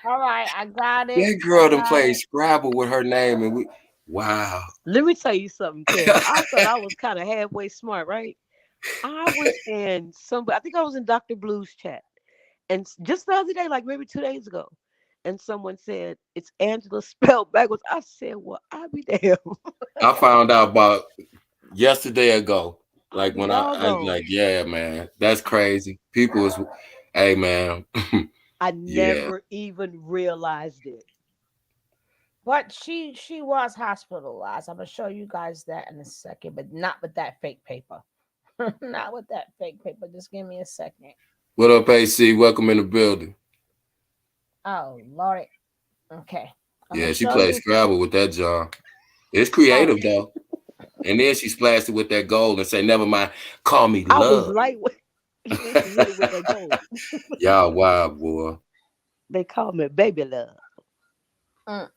All right, I got it. That girl done played Scrabble with her name, and wow. Let me tell you something, Kev. I thought I was kind of halfway smart, right? I was in I think I was in Dr. Blue's chat. And just the other day, like maybe 2 days ago, and someone said, it's Angela spelled backwards. I said, well, I'll be damned. I found out about yesterday ago. Like when I was like, yeah, man, that's crazy. People is, hey, man. I never even realized it. But she was hospitalized. I'm going to show you guys that in a second, but not with that fake paper. Not with that fake paper. Just give me a second. What up, AC? Welcome in the building. Oh, Lord. Okay. Yeah, she played Scrabble with that John. It's creative, though. And then she splashed it with that gold and say, never mind, call me love. I was lightweight with that gold. Y'all wild, boy. They call me baby love. That's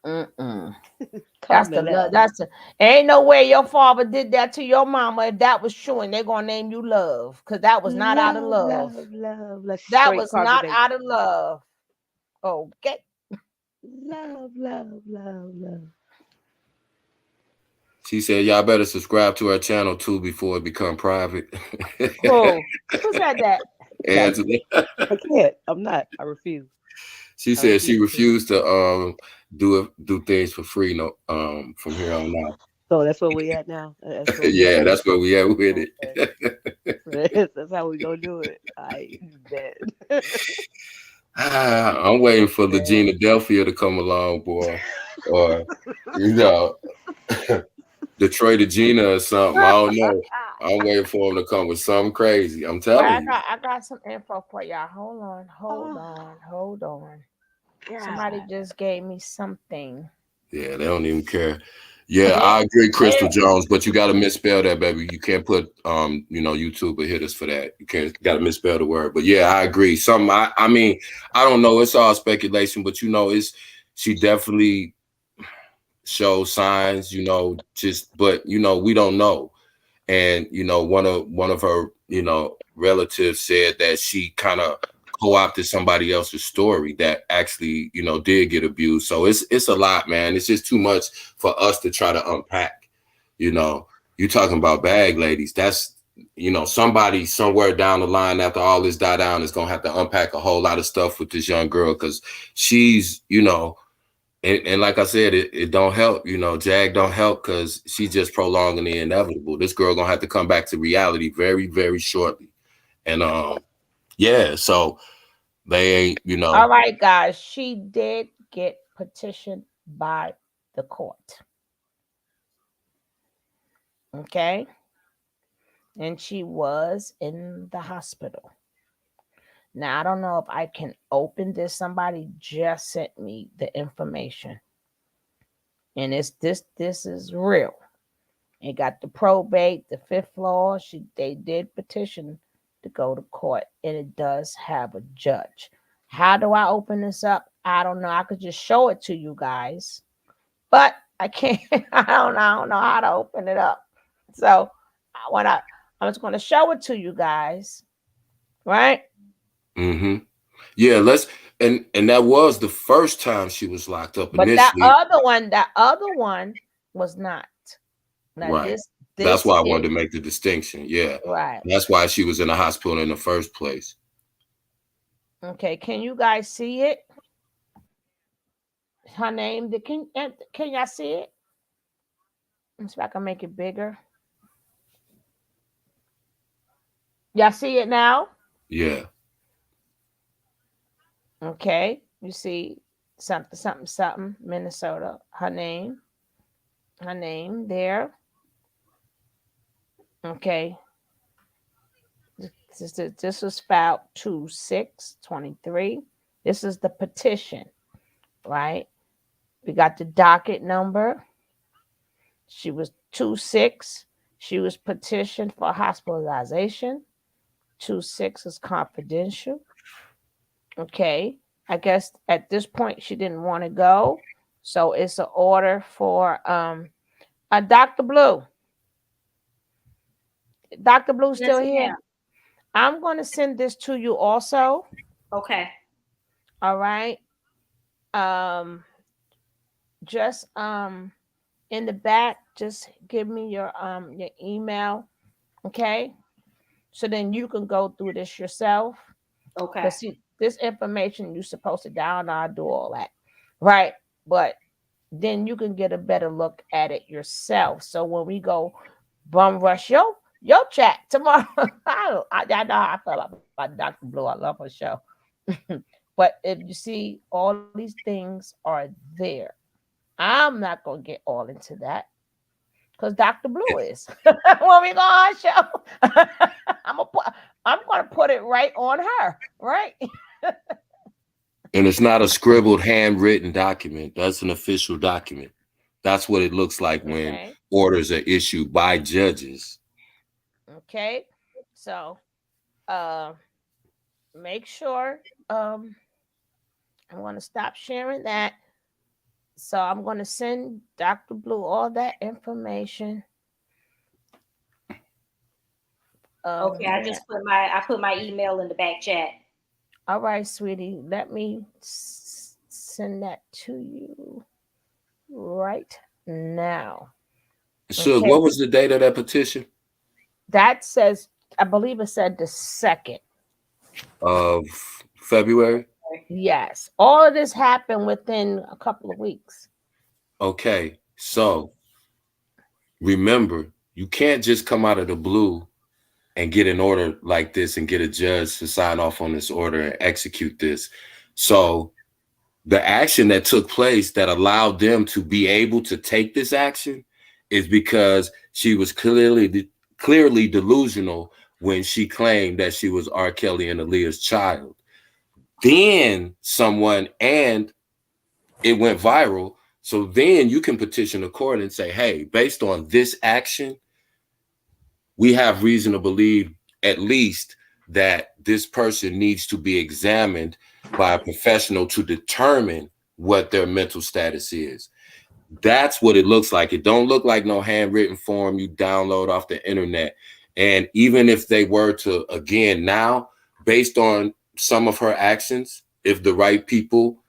the love. That's the, ain't no way your father did that to your mama if that was true, and they're gonna name you love, because that was not out of love. Love. That was not out of love. Okay. Love. She said, y'all better subscribe to her channel too before it become private. Oh, who said that? Angela. I can't. I'm not. I refuse. She said she refused to do things for free from here on out. So that's where we at now. Yeah, that's where we at with it. That's how we gonna do it. I bet. I'm waiting for the Gina Delphia to come along, boy, or Detroit to Gina or something. I don't know. I'm waiting for him to come with something crazy. I'm telling you. I got some info for y'all. Hold on. Yeah. Somebody just gave me something. Yeah, they don't even care. Yeah, I agree, Crystal Jones, but you got to misspell that, baby. You can't put, YouTube will hit us for that. You got to misspell the word. But yeah, I agree. I mean, I don't know. It's all speculation, but she definitely shows signs, but we don't know. And one of her relatives said that she kind of co-opted somebody else's story that actually did get abused. So it's a lot, man. It's just too much for us to try to unpack. You talking about bag ladies, that's somebody somewhere down the line after all this die down is gonna have to unpack a whole lot of stuff with this young girl, because she's and like I said, it don't help, Jag don't help, because she's just prolonging the inevitable. This girl gonna have to come back to reality very, very shortly. And yeah, so they ain't, All right, guys, she did get petitioned by the court. Okay. And she was in the hospital. Now, I don't know if I can open this. Somebody just sent me the information. And it's this is real. It got the probate, the 5th floor. They did petition to go to court, and it does have a judge. How do I open this up? I don't know. I could just show it to you guys, but I can't. I don't know how to open it up. So I'm just going to show it to you guys, right? Mm-hmm. Yeah, and that was the first time she was locked up but initially. That other one was not. Now, right. That's why I wanted to make the distinction. Yeah. Right. That's why she was in the hospital in the first place. Okay. Can you guys see it? Her name. Can y'all see it? Let's see if I can make it bigger. Y'all see it now? Yeah. Okay. You see something, Minnesota. Her name there. Okay. This was filed 2/6/23. This is the petition, right? We got the docket number. She was 2/6. She was petitioned for hospitalization. 2/6 is confidential. Okay. I guess at this point she didn't want to go. So it's an order for Dr. Blue. Dr. Blue still here? Ma'am. I'm going to send this to you also. Okay. All right. Just in the back, just give me your email. Okay. So then you can go through this yourself. Okay. Because see, this information you're supposed to download, do all that. Right. But then you can get a better look at it yourself. So when we go bum rush your chat tomorrow, I know how I feel about Dr. Blue. I love her show. But if you see, all these things are there. I'm not going to get all into that because Dr. Blue is. When we go on our show, I'm going to put it right on her, right? And it's not a scribbled, handwritten document. That's an official document. That's what it looks like when orders are issued by judges. Okay. So make sure I'm going to stop sharing that. So I'm going to send Dr. Blue all that information. Okay, I just put my email in the back chat. All right, sweetie. Let me send that to you right now. So what was the date of that petition? That says, I believe it said the 2nd of February. Yes. All of this happened within a couple of weeks. Okay. So remember, you can't just come out of the blue and get an order like this and get a judge to sign off on this order and execute this. So the action that took place that allowed them to be able to take this action is because she was clearly delusional when she claimed that she was R. Kelly and Aaliyah's child. Then and it went viral. So then you can petition the court and say, hey, based on this action, we have reason to believe at least that this person needs to be examined by a professional to determine what their mental status is. That's what it looks like. It don't look like no handwritten form you download off the internet. And even if they were to, again, now, based on some of her actions, if the right people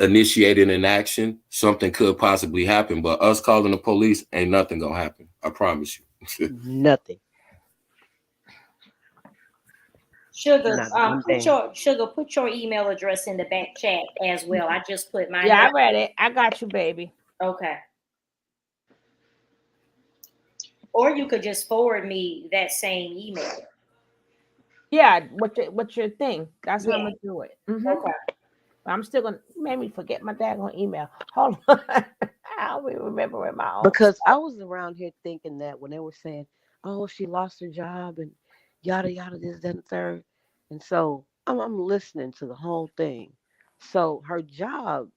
initiated an action, something could possibly happen. But us calling the police, ain't nothing gonna happen. I promise you. Nothing. Sugar, Not one thing. put your email address in the back chat as well. I just put mine. Yeah, I read it. I got you, baby. Okay. Or you could just forward me that same email. Yeah, what's your thing? That's how I'm Yeah. gonna do it. Okay. I'm still gonna made me forget my daggone email. Hold on. I don't even remember in my own. Because I was around here thinking that when they were saying, "Oh, she lost her job," and yada yada, this, that, and the third, and so I'm listening to the whole thing. So her job,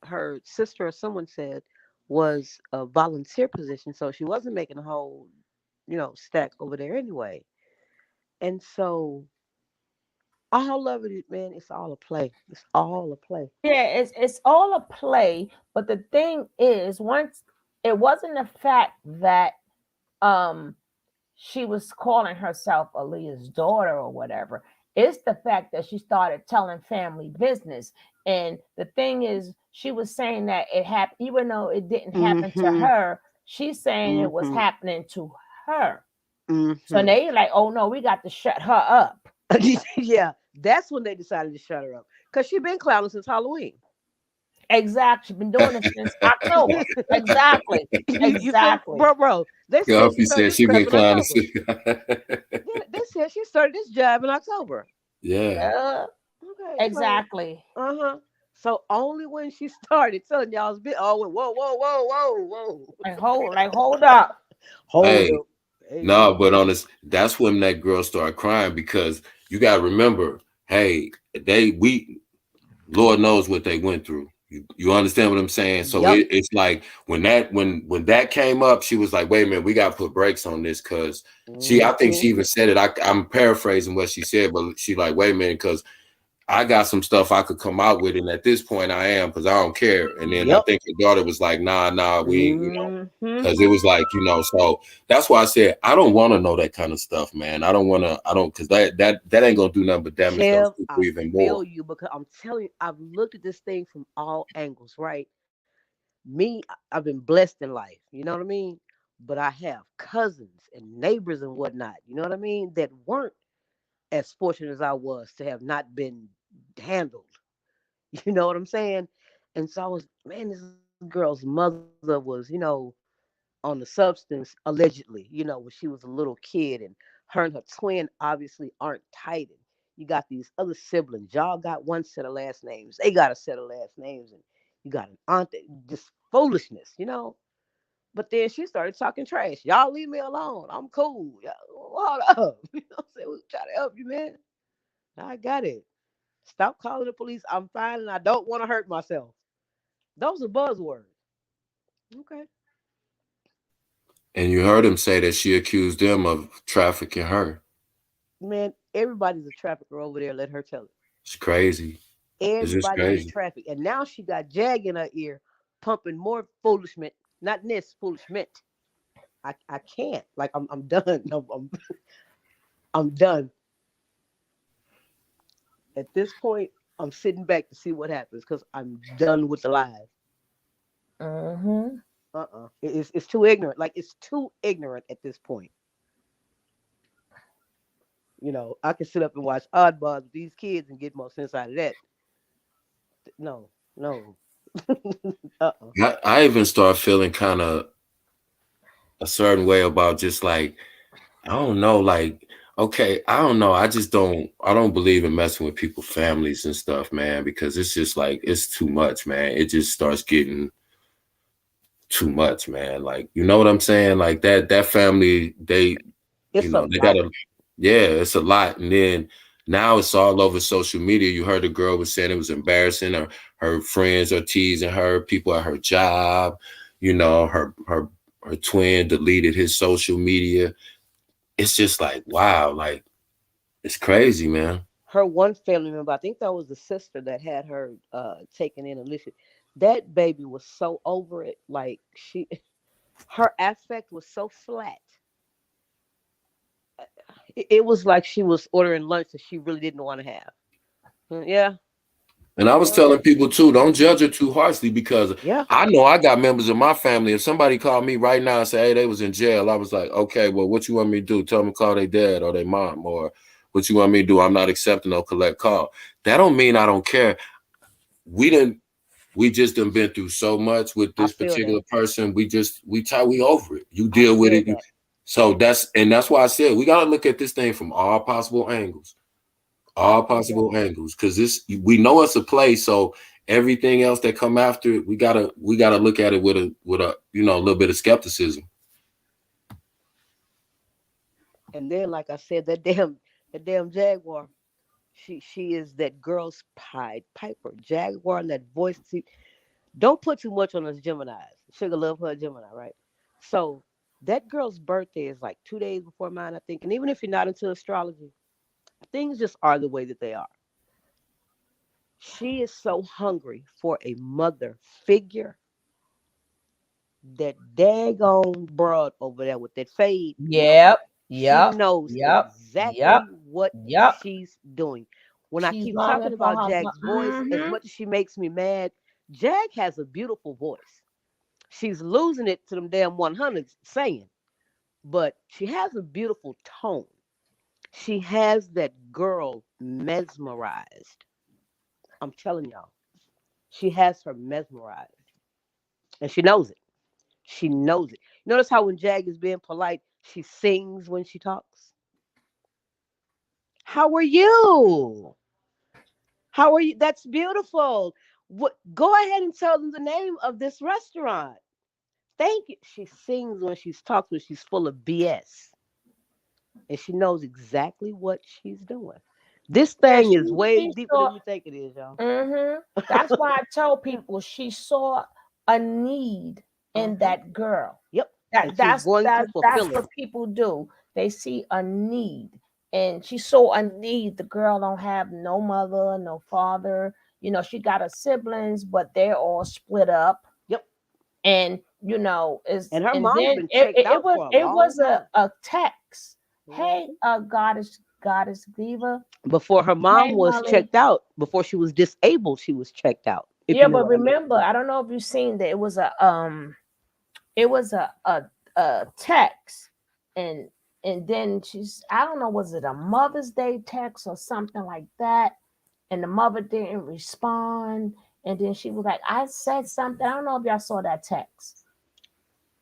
her sister or someone said, was a volunteer position, so she wasn't making a whole, stack over there anyway. And so all of it, man, it's all a play. It's all a play. Yeah, it's all a play, but the thing is, once it wasn't the fact that she was calling herself Aaliyah's daughter or whatever. It's the fact that she started telling family business. And the thing is, she was saying that it happened, even though it didn't happen to her, she's saying it was happening to her. So they like, oh no, we got to shut her up. Yeah, that's when they decided to shut her up. Because she's been clowning since Halloween. Exactly. She's been doing it since October. Exactly. Exactly. Bro. They said she been clowning. They said she started this job in October. Yeah. Okay. Exactly. So only when she started telling y'all's bit, whoa. Like hold up. Hold hey, up. No, but on this, that's when that girl started crying, because you gotta remember, hey, Lord knows what they went through. You understand what I'm saying? So it's like when that came up, she was like, wait a minute, we gotta put brakes on this, because I think she even said it. I'm paraphrasing what she said, but she like, wait a minute, because I got some stuff I could come out with, and at this point I am, because I don't care. And then I think her daughter was like, nah, we, because it was like, so that's why I said I don't want to know that kind of stuff, man. Because that ain't gonna do nothing but damage those people even more. I feel you, because I'm telling you, I've looked at this thing from all angles, right? Me, I've been blessed in life, you know what I mean? But I have cousins and neighbors and whatnot, you know what I mean, that weren't as fortunate as I was to have not been handled. You know what I'm saying? And so I was, man, this girl's mother was, on the substance allegedly, when she was a little kid, and her twin obviously aren't tight. And you got these other siblings. Y'all got one set of last names. They got a set of last names. And you got an aunt that just foolishness, But then she started talking trash. Y'all leave me alone. I'm cool. Hold up. You know what I'm saying? We're trying to help you, man. I got it. Stop calling the police. I'm fine and I don't want to hurt myself. Those are buzzwords. Okay. And you heard him say that she accused them of trafficking her. Man, everybody's a trafficker over there. Let her tell it. It's crazy. Everybody's in traffic. And now she got Jag in her ear, pumping more foolishment. Not this, foolishment. I can't. Like, I'm done. I'm done. At this point, I'm sitting back to see what happens, because I'm done with the lies. It's too ignorant. Like, it's too ignorant at this point. I can sit up and watch Oddballs with these kids and get more sense out of that. No. I even start feeling kind of a certain way about just like, I don't know, like, okay, I don't know. I don't believe in messing with people's families and stuff, man, because it's just like, it's too much, man. It just starts getting too much, man. Like, you know what I'm saying? Like that family, they gotta, it's a lot. And then now it's all over social media. You heard the girl was saying it was embarrassing, or her friends are teasing her, people at her job, her twin deleted his social media. It's just like, wow, like, it's crazy, man. Her one family member, I think that was the sister that had her taken in initially. That baby was so over it. Like her affect was so flat. It was like she was ordering lunch that she really didn't want to have. Yeah. And I was telling people too, don't judge her too harshly, because I know I got members of my family. If somebody called me right now and say, hey, they was in jail, I was like, okay, well, what you want me to do? Tell them to call their dad or their mom, or what you want me to do? I'm not accepting no collect call. That don't mean I don't care. We just done been through so much with this particular person. We over it. You deal with it. So that's why I said we gotta look at this thing from all possible angles. All possible angles, because we know it's a play, so everything else that come after it, we gotta look at it with a little bit of skepticism. And then, like I said, that damn Jaguar, she is that girl's Pied Piper. Jaguar and that voice. See, don't put too much on us Geminis. Sugar love her Gemini, right? So that girl's birthday is like 2 days before mine, I think. And even if you're not into astrology, things just are the way that they are. She is so hungry for a mother figure. That daggone broad over there with that fade. She knows exactly what she's doing. When I keep talking about Jag's voice, as much as she makes me mad, Jag has a beautiful voice. She's losing it to them damn 100s saying, but she has a beautiful tone. She has that girl mesmerized. I'm telling y'all, she has her mesmerized, and she knows it. She knows it. Notice how when Jag is being polite, she sings when she talks. How are you? How are you? That's beautiful. Go ahead and tell them the name of this restaurant. Thank you. She sings when she's talking. She's full of BS. And she knows exactly what she's doing. This thing is way deeper than you think it is, y'all. That's why I tell people she saw a need in that girl. Yep. That's what people do. They see a need. And she saw a need. The girl don't have no mother, no father. You know, she got her siblings, but they're all split up. Yep. And you know, and her mom's been checked out for a long time. a text. Hey, goddess Diva. Before her mom was checked out, before she was disabled, she was checked out. Yeah, but remember, I don't know if you've seen that it was a text, and then I don't know, was it a Mother's Day text or something like that, and the mother didn't respond, and then she was like, I said something. I don't know if y'all saw that text,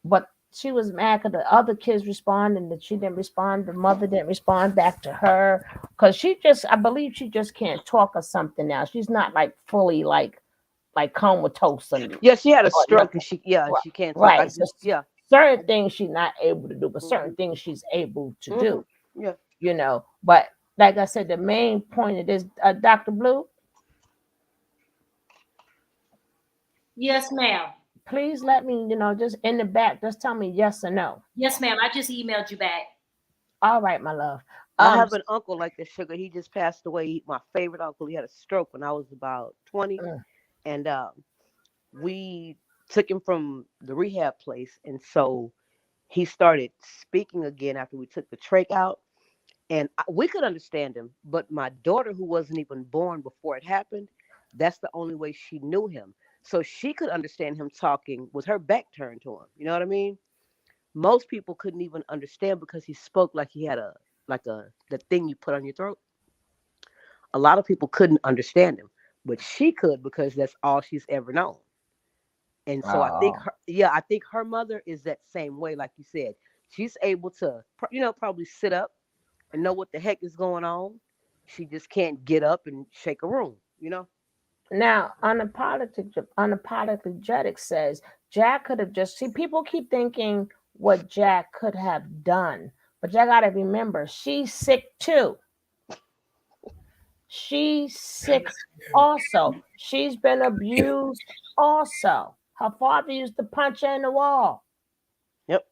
but she was mad because the other kids responded and she didn't respond. The mother didn't respond back to her because I believe she just can't talk or something now. She's not like fully like comatose. Yeah, she had a stroke and she can't talk. Right. Certain things she's not able to do, but certain things she's able to do. Yeah. You know, but like I said, the main point of this, Dr. Blue. Yes, ma'am. Please let me, just in the back, just tell me yes or no. Yes, ma'am. I just emailed you back. All right, my love. I have an uncle like this, Sugar. He just passed away. My favorite uncle. He had a stroke when I was about 20. And we took him from the rehab place. And so he started speaking again after we took the trach out. And we could understand him. But my daughter, who wasn't even born before it happened, that's the only way she knew him. So she could understand him talking with her back turned to him. You know what I mean? Most people couldn't even understand because he spoke like he had the thing you put on your throat. A lot of people couldn't understand him, but she could because that's all she's ever known. And so I think her mother is that same way, like you said. She's able to, probably sit up and know what the heck is going on. She just can't get up and shake a room, Now, unapologetic says Jack could have people keep thinking what Jack could have done, but you got to remember, she's sick too. She's sick also. She's been abused also. Her father used to punch her in the wall. Yep.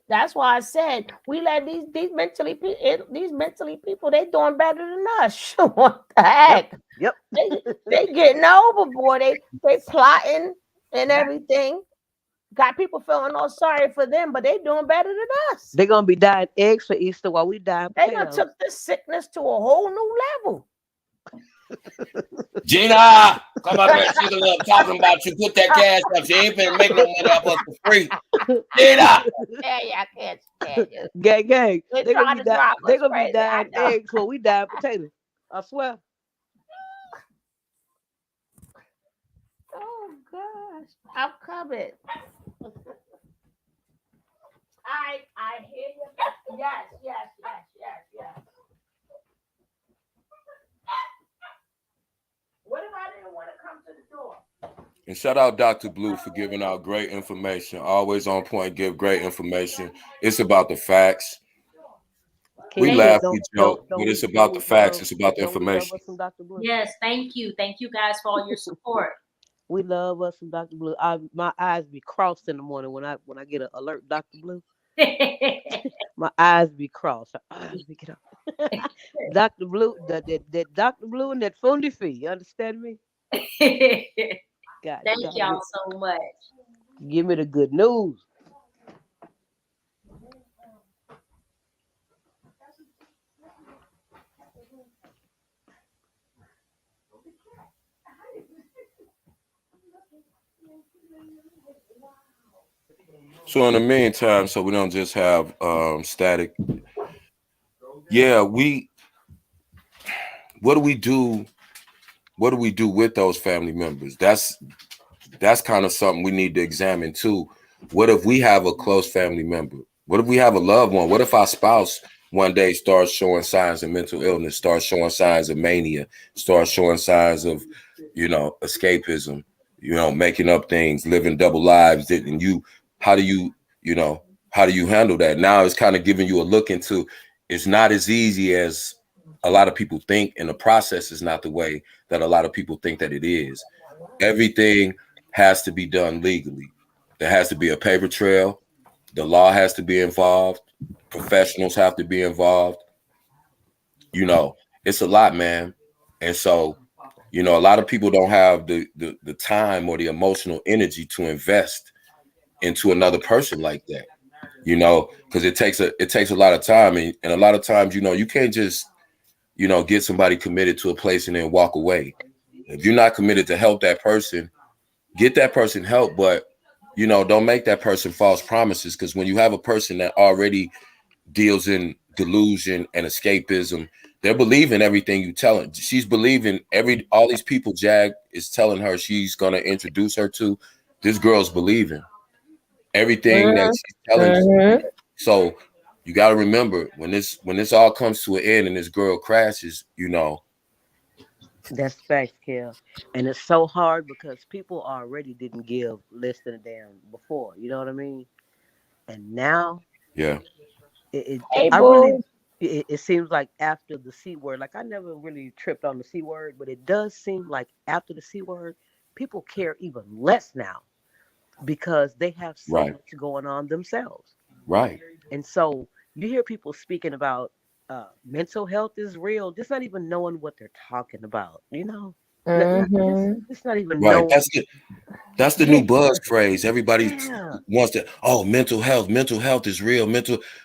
That's why I said we let these mentally people, they doing better than us. What the heck? Yep. They getting overboard. They plotting and everything. Got people feeling all sorry for them, but they doing better than us. They're gonna be dying eggs for Easter while we dying They done potatoes. took this sickness to a whole new level. Gina, come up here. Sugar Love talking about you. Put that cash up. She ain't finna make no money off us for free. Gina. I can't stand you. Gang. They're They're trying to drive us crazy. dying eggs while we dying potatoes. I swear. Oh gosh, I'm coming. I hear you. Yes. What if I didn't want to come to the door? And shout out Dr. Blue for giving out great information. Always on point, give great information. It's about the facts. We laugh, we joke, but it's about the facts. It's about the information. Yes, thank you. Thank you guys for all your support. We love us some Dr. Blue. My eyes be crossed in the morning when I get an alert, Dr. Blue. My eyes be crossed. Get up. Dr. Blue, that Dr. Blue and that Fundy fee. You understand me? God, Thank y'all so much. Give me the good news. So in the meantime, so we don't just have static. Yeah, what do we do? What do we do with those family members? That's kind of something we need to examine too. What if we have a close family member? What if we have a loved one? What if our spouse one day starts showing signs of mental illness, starts showing signs of mania, starts showing signs of, escapism, making up things, living double lives? And how do you handle that? Now it's kind of giving you a look into, it's not as easy as a lot of people think, and the process is not the way that a lot of people think that it is. Everything has to be done legally. There has to be a paper trail. The law has to be involved. Professionals have to be involved. It's a lot, man. And so, a lot of people don't have the time or the emotional energy to invest into another person like that, because it takes a lot of time. And a lot of times, you can't just, get somebody committed to a place and then walk away. If you're not committed to help that person, get that person help, but don't make that person false promises, because when you have a person that already deals in delusion and escapism, they're believing everything you tell her. She's believing all these people Jag is telling her she's gonna introduce her to. This girl's believing everything that she's telling you. So you got to remember, when this all comes to an end and this girl crashes, That's facts, Kel. And it's so hard because people already didn't give less than a damn before. You know what I mean? And now, yeah, it seems like after the C word, like I never really tripped on the C word, but it does seem like after the C word, people care even less now because they have so much going on themselves. Right. And so you hear people speaking about mental health is real, just not even knowing what they're talking about, It's not even right. knowing. That's the new buzz phrase. Everybody wants to, mental health is real.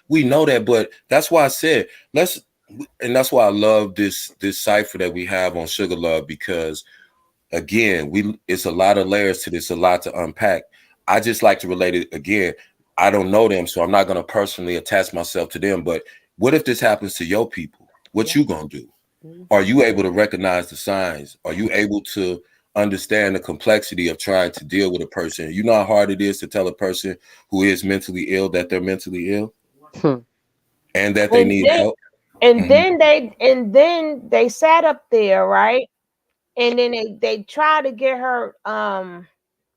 We know that, but that's why I said and that's why I love this cipher that we have on Sugar Love, because again, it's a lot of layers to this, a lot to unpack. I just like to relate it again. I don't know them, so I'm not going to personally attach myself to them. But what if this happens to your people? What you going to do? Are you able to recognize the signs? Are you able to understand the complexity of trying to deal with a person? You know how hard it is to tell a person who is mentally ill that they're mentally ill and that they need help. And then they sat up there, right? And then they try to get her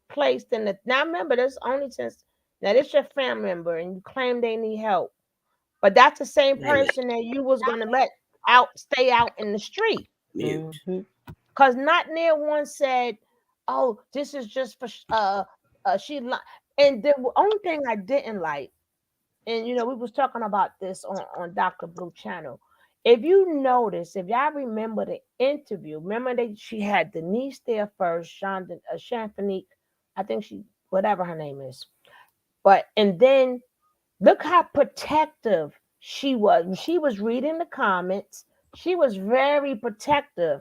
placed in the. Now remember, this only since now this your family member, and you claim they need help, but that's the same person that you was gonna let stay out in the street. Because not near one said, "Oh, this is just for she." And the only thing I didn't like and you know, we was talking about this on Dr. Blue channel. If you notice, if y'all remember the interview, remember she had Denise there first, Chanfanique, I think she, whatever her name is, but and then look how protective she was. When she was reading the comments, she was very protective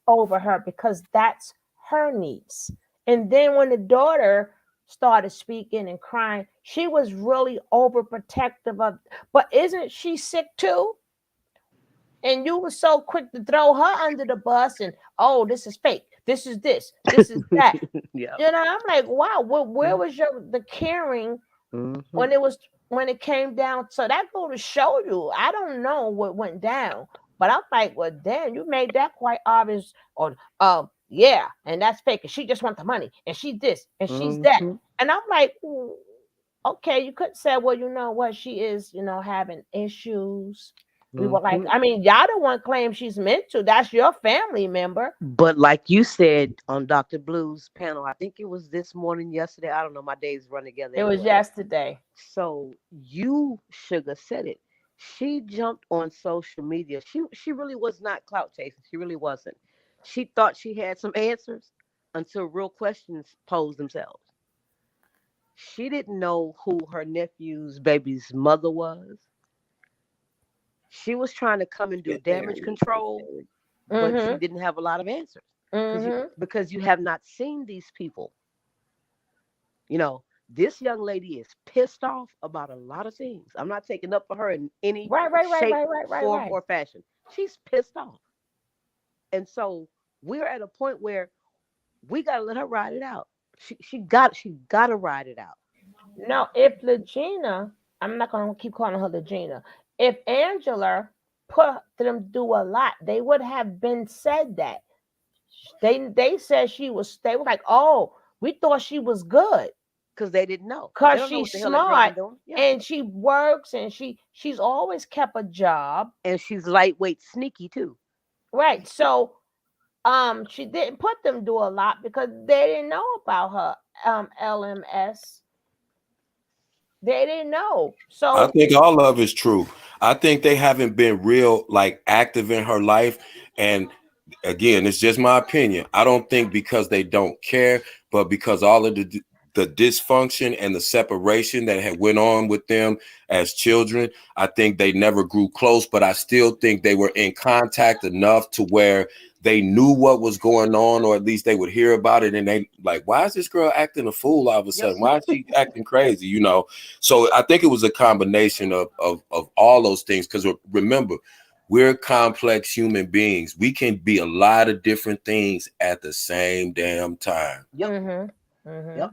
over her because that's her niece. And then when the daughter started speaking and crying, she was really overprotective of, but isn't she sick too? And you were so quick to throw her under the bus and, oh, this is fake. This is this. This is that. Yeah. You know, I'm like, wow, where was the caring when it came down? So that go to show you, I don't know what went down, but I'm like, well, damn, you made that quite obvious. Or yeah, and that's fake. And she just want the money, and she's this, and she's that. And I'm like, okay, you could say, well, you know what, she is, you know, having issues. We were like, I mean, y'all don't want to claim she's meant to. That's your family member. But like you said on Dr. Blue's panel, I think it was this morning, yesterday. I don't know. My days run together. It was yesterday. So you, Sugar, said it. She jumped on social media. She really was not clout chasing. She really wasn't. She thought she had some answers until real questions posed themselves. She didn't know who her nephew's baby's mother was. She was trying to come and do damage control, but she didn't have a lot of answers because you have not seen these people. You know, this young lady is pissed off about a lot of things. I'm not taking up for her in any shape, form, or fashion. She's pissed off. And so we're at a point where we got to let her ride it out. She got to ride it out. No, if Legina, I'm not going to keep calling her Legina. If Angela put them through a lot, they would have been said that. They said they were like, oh, we thought she was good. Because they didn't know. Because she's smart and she works and she's always kept a job. And she's lightweight sneaky too. Right. So she didn't put them through a lot because they didn't know about her LMS. They didn't know. So I think all of it's true. I think they haven't been real like active in her life. And again, it's just my opinion. I don't think because they don't care, but because all of the dysfunction and the separation that had went on with them as children, I think they never grew close, but I still think they were in contact enough to where they knew what was going on, or at least they would hear about it. And they like, why is this girl acting a fool all of a sudden? Why is she acting crazy? You know? So I think it was a combination of all those things. Because remember, we're complex human beings. We can be a lot of different things at the same damn time. Yep. Yep.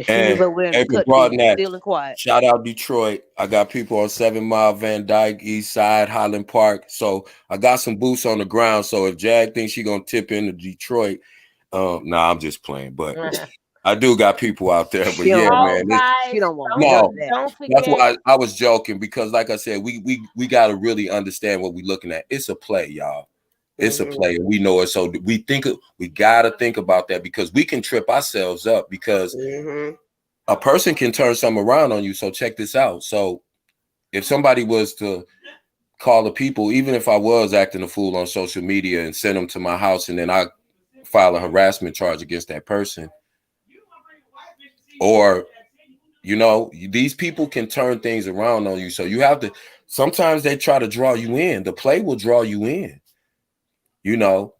And April Broadnack, shout out Detroit. I got people on 7 Mile, Van Dyke, East Side, Highland Park. So I got some boots on the ground. So if Jag thinks she's gonna tip into Detroit, nah, I'm just playing. But I do got people out there. But yeah, man, she don't want don't forget. That's why I was joking, because like I said, we got to really understand what we're looking at. It's a play, y'all. It's a play, and we know it. So we got to think about that, because we can trip ourselves up, because a person can turn something around on you. So check this out. So if somebody was to call the people, even if I was acting a fool on social media and send them to my house, and then I file a harassment charge against that person, or, you know, these people can turn things around on you. So you have to, sometimes they try to draw you in. The play will draw you in. You know,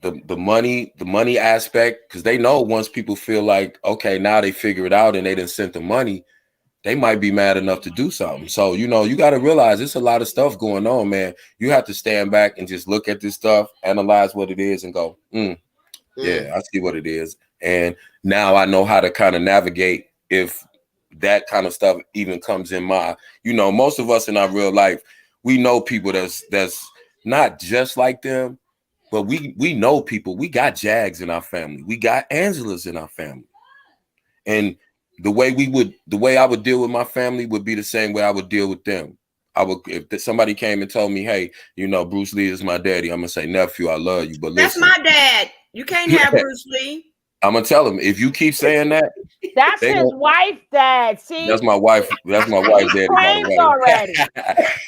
the money aspect, because they know once people feel like, okay, now they figure it out and they didn't send the money, they might be mad enough to do something. So, you know, you got to realize there's a lot of stuff going on, man. You have to stand back and just look at this stuff, analyze what it is, and go, yeah, I see what it is. And now I know how to kind of navigate if that kind of stuff even comes in my, you know, most of us in our real life, we know people that's not just like them. But we know people. We got Jags in our family. We got Angelas in our family. And the way I would deal with my family would be the same way I would deal with them. If somebody came and told me, hey, you know, Bruce Lee is my daddy, I'm gonna say, nephew, I love you, but listen. That's my dad. You can't have Bruce Lee. I'm gonna tell him if you keep saying that. That's his wife, Dad. See, that's my wife. That's my wife, Daddy. By claimed the way, already.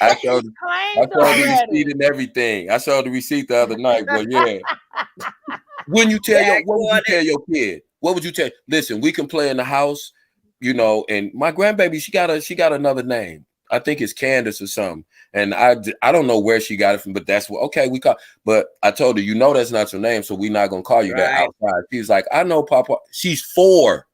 I showed Claimed the already. receipt and everything. I showed the receipt the other night, but yeah. When you tell what would you tell your kid? What would you tell? Listen, we can play in the house, you know. And my grandbaby, she got another name. I think it's Candace or something. And I don't know where she got it from, but that's what. Okay, we call. But I told her, you know, that's not your name, so we're not gonna call you that outside. She's like, I know, Papa. She's 4,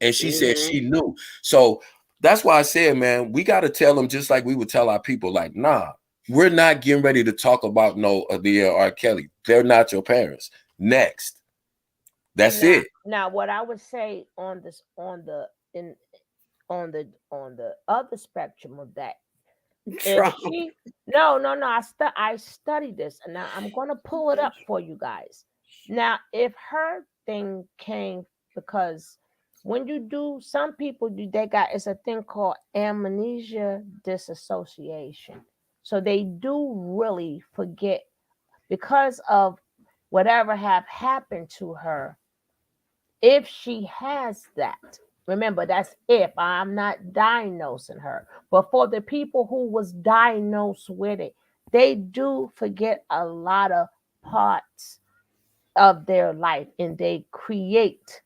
and she said she knew. So that's why I said, man, we got to tell them just like we would tell our people, like, nah, we're not getting ready to talk about no Aaliyah or Kelly. They're not your parents. Next. That's it. Now, what I would say on the other spectrum of that, if she I studied this, and now I'm gonna pull it up for you guys. Now, if her thing came because when you do, some people it's a thing called amnesia disassociation. So they do really forget because of whatever have happened to her. If she has that, remember that's if I'm not diagnosing her, but for the people who was diagnosed with it, they do forget a lot of parts of their life, and they create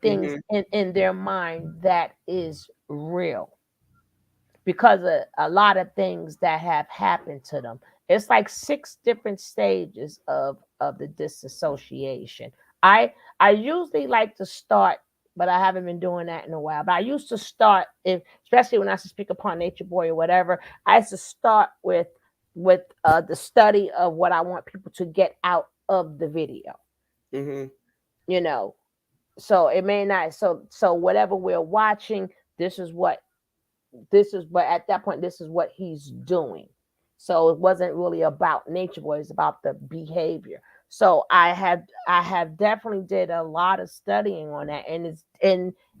things in their mind that is real because of a lot of things that have happened to them. It's like 6 different stages of the disassociation. I usually like to start, but I haven't been doing that in a while. But I used to start, especially when I used to speak upon Nature Boy or whatever, I used to start with the study of what I want people to get out of the video. You know, so it may not. So whatever we're watching, but at that point, this is what he's doing. So it wasn't really about Nature Boy, it's about the behavior. So I have definitely did a lot of studying on that, and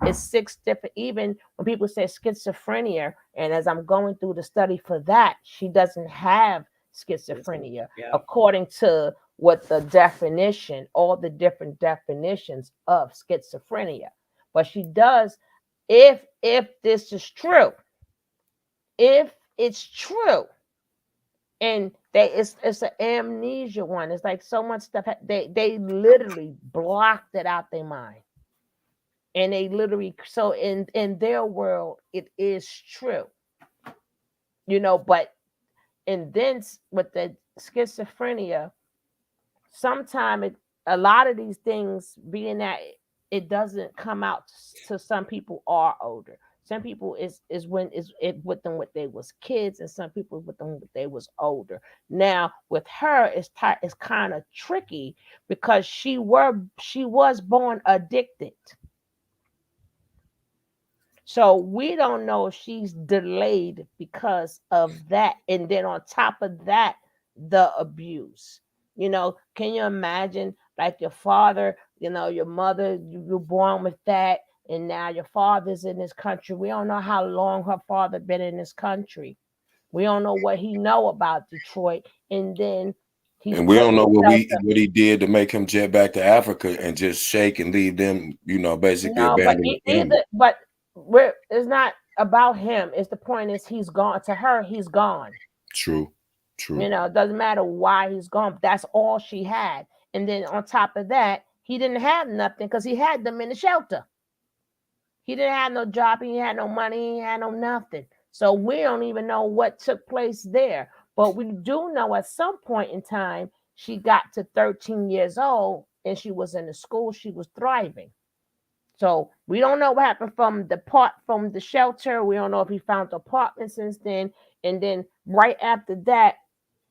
it's 6 different. Even when people say schizophrenia, and as I'm going through the study for that, she doesn't have schizophrenia according to what the definition, all the different definitions of schizophrenia. But she does, if this is true, if it's true, and it's an amnesia one. It's like so much stuff. They literally blocked it out their mind, and they literally so in their world it is true, you know. But and then with the schizophrenia, sometimes a lot of these things being that it doesn't come out to some people are older. Some people is when it with them when they was kids, and some people with them when they was older. Now with her, it's kind of tricky because she was born addicted. So we don't know if she's delayed because of that. And then on top of that, the abuse. You know, can you imagine like your father, you know, your mother, you were born with that, and now your father's in this country. We don't know how long her father been in this country. We don't know what he know about Detroit. And then and we don't know what he did to make him jet back to Africa and just shake and leave them, you know, basically abandoned. But it's not about him. It's the point is he's gone. To her, he's gone. True. You know, it doesn't matter why he's gone. That's all she had. And then on top of that, he didn't have nothing because he had them in the shelter. He didn't have no job. He had no money. He had no nothing. So we don't even know what took place there. But we do know at some point in time, she got to 13 years old and she was in the school. She was thriving. So we don't know what happened from the shelter. We don't know if he found the apartment since then. And then right after that,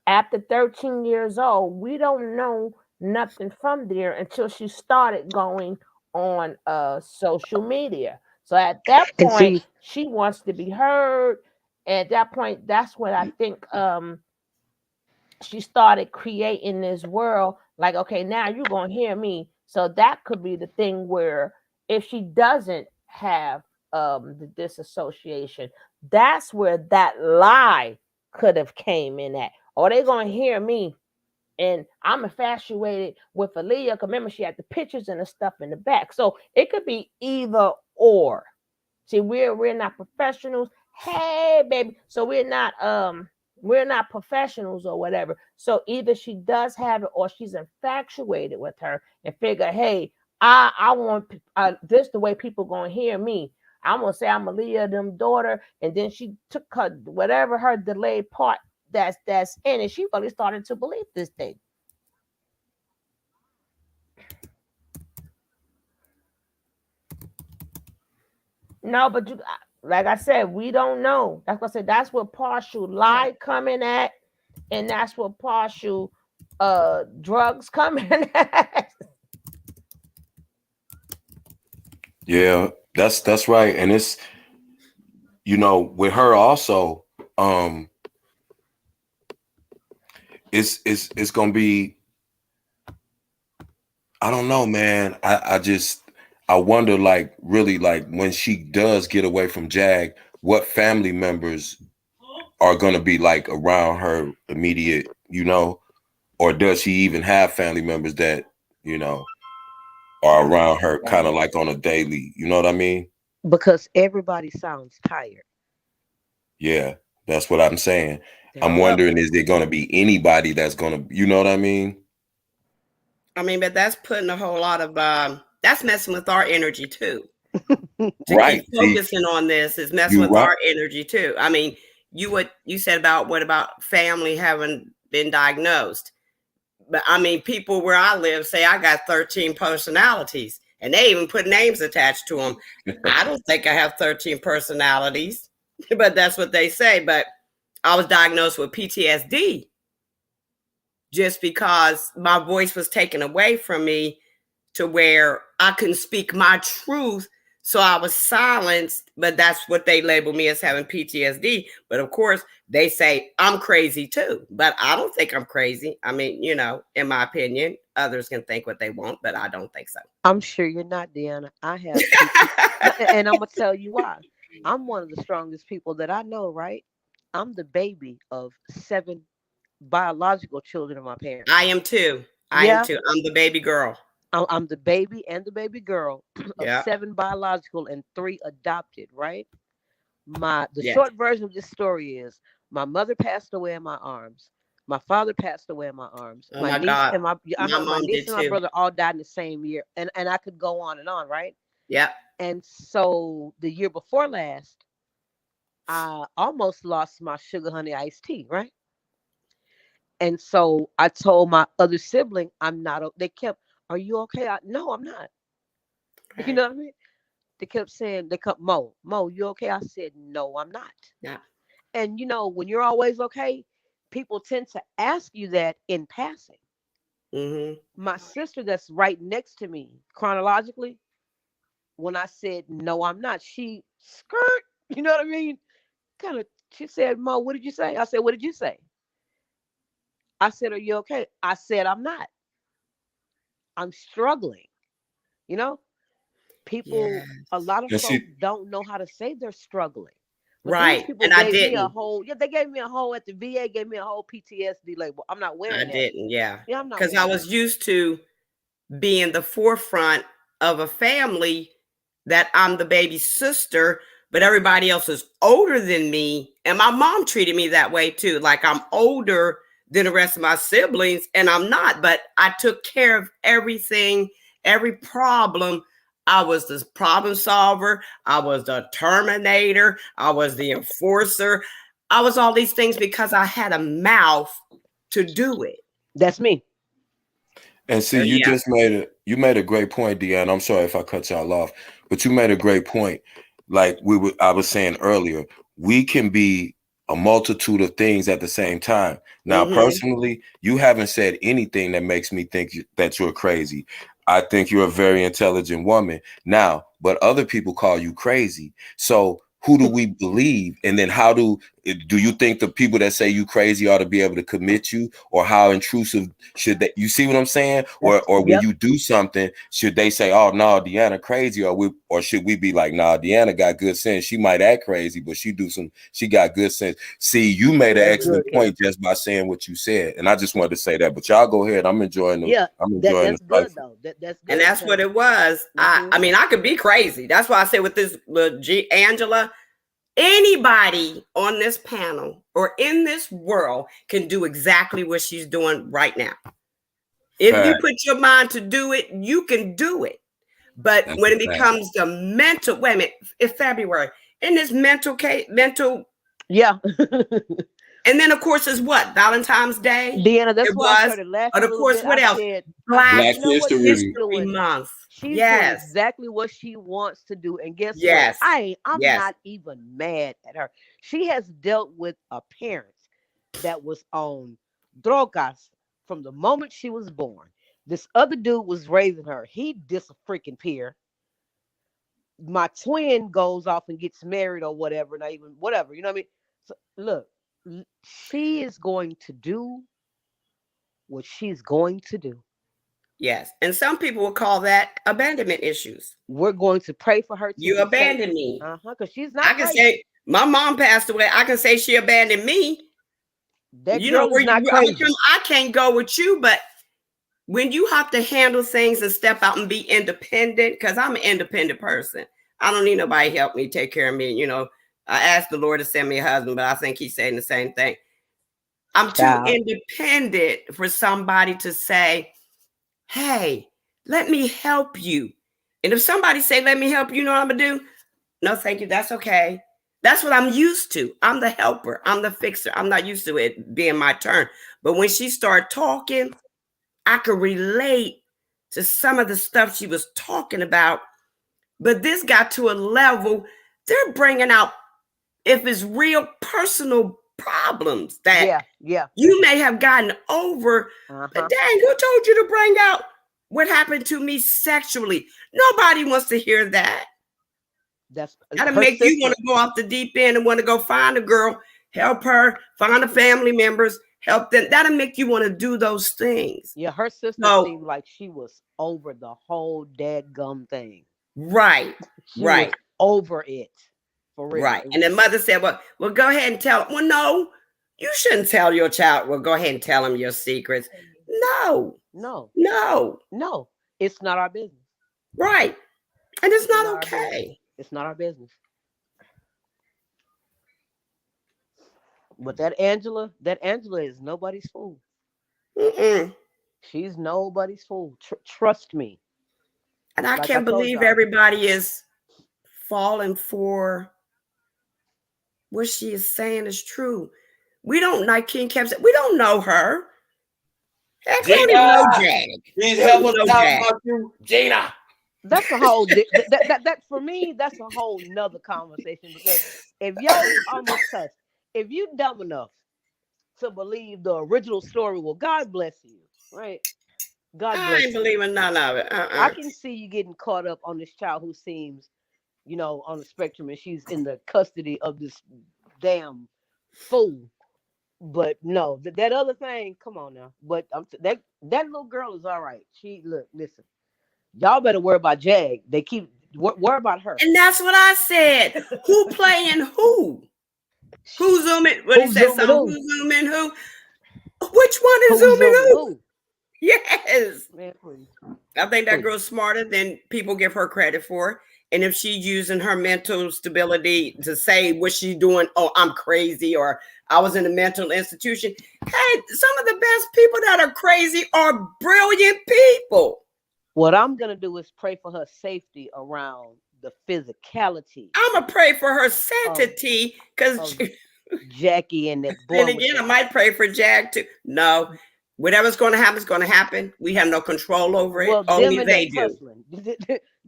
after 13 years old, we don't know nothing from there until she started going on social media. So at that point, she wants to be heard. At that point, that's what I think she started creating this world. Like, okay, now you're going to hear me. So that could be the thing where if she doesn't have the disassociation, that's where that lie could have came in at. Oh, they're going to hear me. And I'm infatuated with Aaliyah, because remember, she had the pictures and the stuff in the back. So it could be either or. See, we're not professionals. Hey, baby. So we're not professionals or whatever. So either she does have it or she's infatuated with her and figure, hey, I want this the way people gonna hear me. I'm gonna say I'm Aaliyah them daughter, and then she took her whatever her delayed part that's in it. She really started to believe this thing. No, but you, like I said, we don't know. That's what I said. That's what partial lie coming at, and that's what partial drugs coming at. Yeah, that's right. And it's, you know, with her also, it's gonna be, I don't know, man. I wonder, like, really, like, when she does get away from Jag, what family members are gonna be like around her immediate, you know, or does she even have family members that, you know, are around her kind of like on a daily, you know what I mean? Because everybody sounds tired. Yeah, that's what I'm saying. I'm wondering, is there gonna be anybody that's gonna, you know what I mean? I mean, but that's putting a whole lot of that's messing with our energy too. Right. Keep focusing on this is messing with our energy too. I mean, you said about what about family having been diagnosed? But I mean, people where I live say I got 13 personalities, and they even put names attached to them. I don't think I have 13 personalities, but that's what they say. But I was diagnosed with PTSD just because my voice was taken away from me to where I couldn't speak my truth. So I was silenced, but that's what they label me as having PTSD. But of course, they say I'm crazy too, but I don't think I'm crazy. I mean, you know, in my opinion, others can think what they want, but I don't think so. I'm sure you're not, Deanna. I have, and I'm going to tell you why. I'm one of the strongest people that I know, right? I'm the baby of 7 biological children of my parents. I am too. I am too. I'm the baby girl. I'm the baby and the baby girl of 7 biological and 3 adopted, right? The short version of this story is my mother passed away in my arms. My father passed away in my arms. Oh my my niece God. and my mom niece did and my too. brother all died in the same year. And I could go on, right? Yeah. And so the year before last, I almost lost my sugar honey iced tea, right? And so I told my other sibling, I'm not, they kept, are you okay? No, I'm not. You know what I mean? They kept saying, Mo, you okay? I said, no, I'm not. Yeah. And you know, when you're always okay, people tend to ask you that in passing. Mm-hmm. My sister that's right next to me, chronologically, when I said, no, I'm not, she skirt, you know what I mean? Kind of, she said, Mo, what did you say? I said, what did you say? I said, are you okay? I said, I'm not. I'm struggling. You know, people, a lot of folks don't know how to say they're struggling. But right. These people and gave I didn't. me a whole, they gave me a whole, at the VA, gave me a whole PTSD label. I'm not wearing that. I didn't, yeah. I'm not because I was used to being the forefront of a family that I'm the baby sister, but everybody else is older than me. And my mom treated me that way too. Like I'm older than the rest of my siblings, and I'm not, but I took care of everything, every problem. I was the problem solver. I was the terminator. I was the enforcer. I was all these things because I had a mouth to do it. That's me. And see, you just made a great point, Deanna. I'm sorry if I cut y'all off, but you made a great point. Like I was saying earlier, we can be a multitude of things at the same time. Now, personally, you haven't said anything that makes me think that you're crazy. I think you're a very intelligent woman. Now, but other people call you crazy. So who do we believe? And then how do you think the people that say you crazy ought to be able to commit you, or how intrusive should they, you see what I'm saying? Or when you do something, should they say, oh no, Deanna crazy, or should we be like, nah, Deanna got good sense. She might act crazy, but she got good sense. See, you made an excellent point just by saying what you said. And I just wanted to say that, but y'all go ahead. I'm enjoying that's good though. That's good. And that's what it was. I mean, I could be crazy. That's why I say with this Angela, anybody on this panel or in this world can do exactly what she's doing right now. If you put your mind to do it, you can do it. But when it becomes the mental, wait a minute, it's February, in this mental, yeah. And then, of course, is what? Valentine's Day? Deanna, that's why I started laughing. And of course, what else? Black History Month. She's doing exactly what she wants to do. And guess what? I'm not even mad at her. She has dealt with a parent that was on drogas from the moment she was born. This other dude was raising her. He disappear. My twin goes off and gets married or whatever, not even whatever. You know what I mean? So look. She is going to do what she's going to do. Yes. And some people will call that abandonment issues. We're going to pray for her. You abandoned me. Because she's not. I can say my mom passed away. I can say she abandoned me. That girl is not crazy. I can't go with you, but when you have to handle things and step out and be independent, because I'm an independent person. I don't need nobody to help me take care of me, you know. I asked the Lord to send me a husband, but I think he's saying the same thing. I'm too independent for somebody to say, hey, let me help you. And if somebody say, let me help you, you know what I'm going to do? No, thank you. That's okay. That's what I'm used to. I'm the helper. I'm the fixer. I'm not used to it being my turn. But when she started talking, I could relate to some of the stuff she was talking about. But this got to a level, they're bringing out, if it's real personal problems that you may have gotten over, but dang, who told you to bring out what happened to me sexually? Nobody wants to hear that. That'll make you want to go off the deep end and want to go find a girl, help her, find the family members, help them. That'll make you want to do those things. Yeah, her sister seemed like she was over the whole dadgum thing. Right, she was over it. For real. Right. And the mother said, well, go ahead and tell him. Well, no, you shouldn't tell your child. Well, go ahead and tell him your secrets. No. It's not our business. Right. And it's not okay. It's not our business. But that Angela is nobody's fool. She's nobody's fool. Trust me. And I can't believe everybody is falling for what she is saying is true. We don't, like King kept saying, we don't know her. Heck, we don't even know Jag. Please help us out about you, Gina. That's a whole that for me, that's a whole nother conversation, because if y'all almost cussed, if you dumb enough to believe the original story, well, God bless you, right? God bless you. I ain't believing none of it. I can see you getting caught up on this child who seems, you know, on the spectrum, and she's in the custody of this damn fool. But no, that other thing, come on now. But that little girl is all right. Listen, y'all better worry about Jag. They keep worry about her. And that's what I said. Who playing who? Who's zooming? What he said? Who's zooming who? Which one is zooming who? Yes. Man, please. I think that girl's smarter than people give her credit for. And if she's using her mental stability to say what she's doing, oh, I'm crazy, or I was in a mental institution. Hey, some of the best people that are crazy are brilliant people. What I'm going to do is pray for her safety around the physicality. I'm going to pray for her sanctity, because Jackie and that boy. And again, I might pray for Jag too. No. Whatever's going to happen is going to happen. We have no control over it. Well, only they do.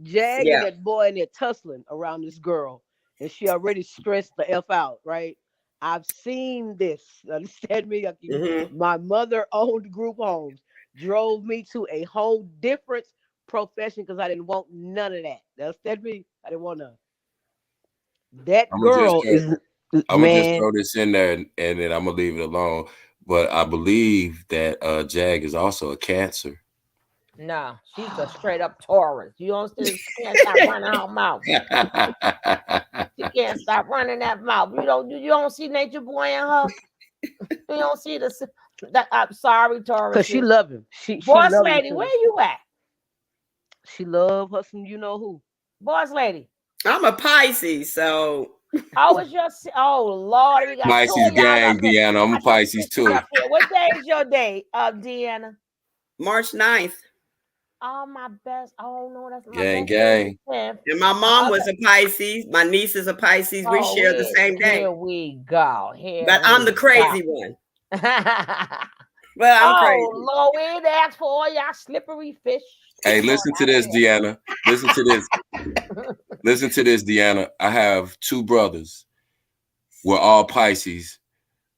Jag and that boy and they're tussling around this girl, and she already stressed the F out, right? I've seen this. Understand me? My mother owned group homes, drove me to a whole different profession because I didn't want none of that. Understand me? I didn't want none. That I'm girl is gonna just man. throw this in there and then I'm gonna leave it alone. But I believe that Jag is also a Cancer. No, she's a straight up Taurus. You don't see, she can't stop running her mouth. She can't stop running that mouth. You don't see Nature Boy in her. You don't see I'm sorry, Taurus. Cause she love him. She Boss love lady, him where you at? She love her some you know who. Boss lady. I'm a Pisces, so. Oh Lord, we got Pisces gang, Deanna. I'm a Pisces too. What day is your day, Deanna? March 9th. Oh, my best. Oh no, that's my gang, best. gang. And my mom was a Pisces. My niece is a Pisces. We share the same day. Here we go. But I'm the crazy one. Well, I'm crazy. Oh Lord, we ain't asked for all y'all slippery fish. Hey, listen to this, Deanna. Listen to this. Listen to this, Deanna. I have 2 brothers. We're all Pisces.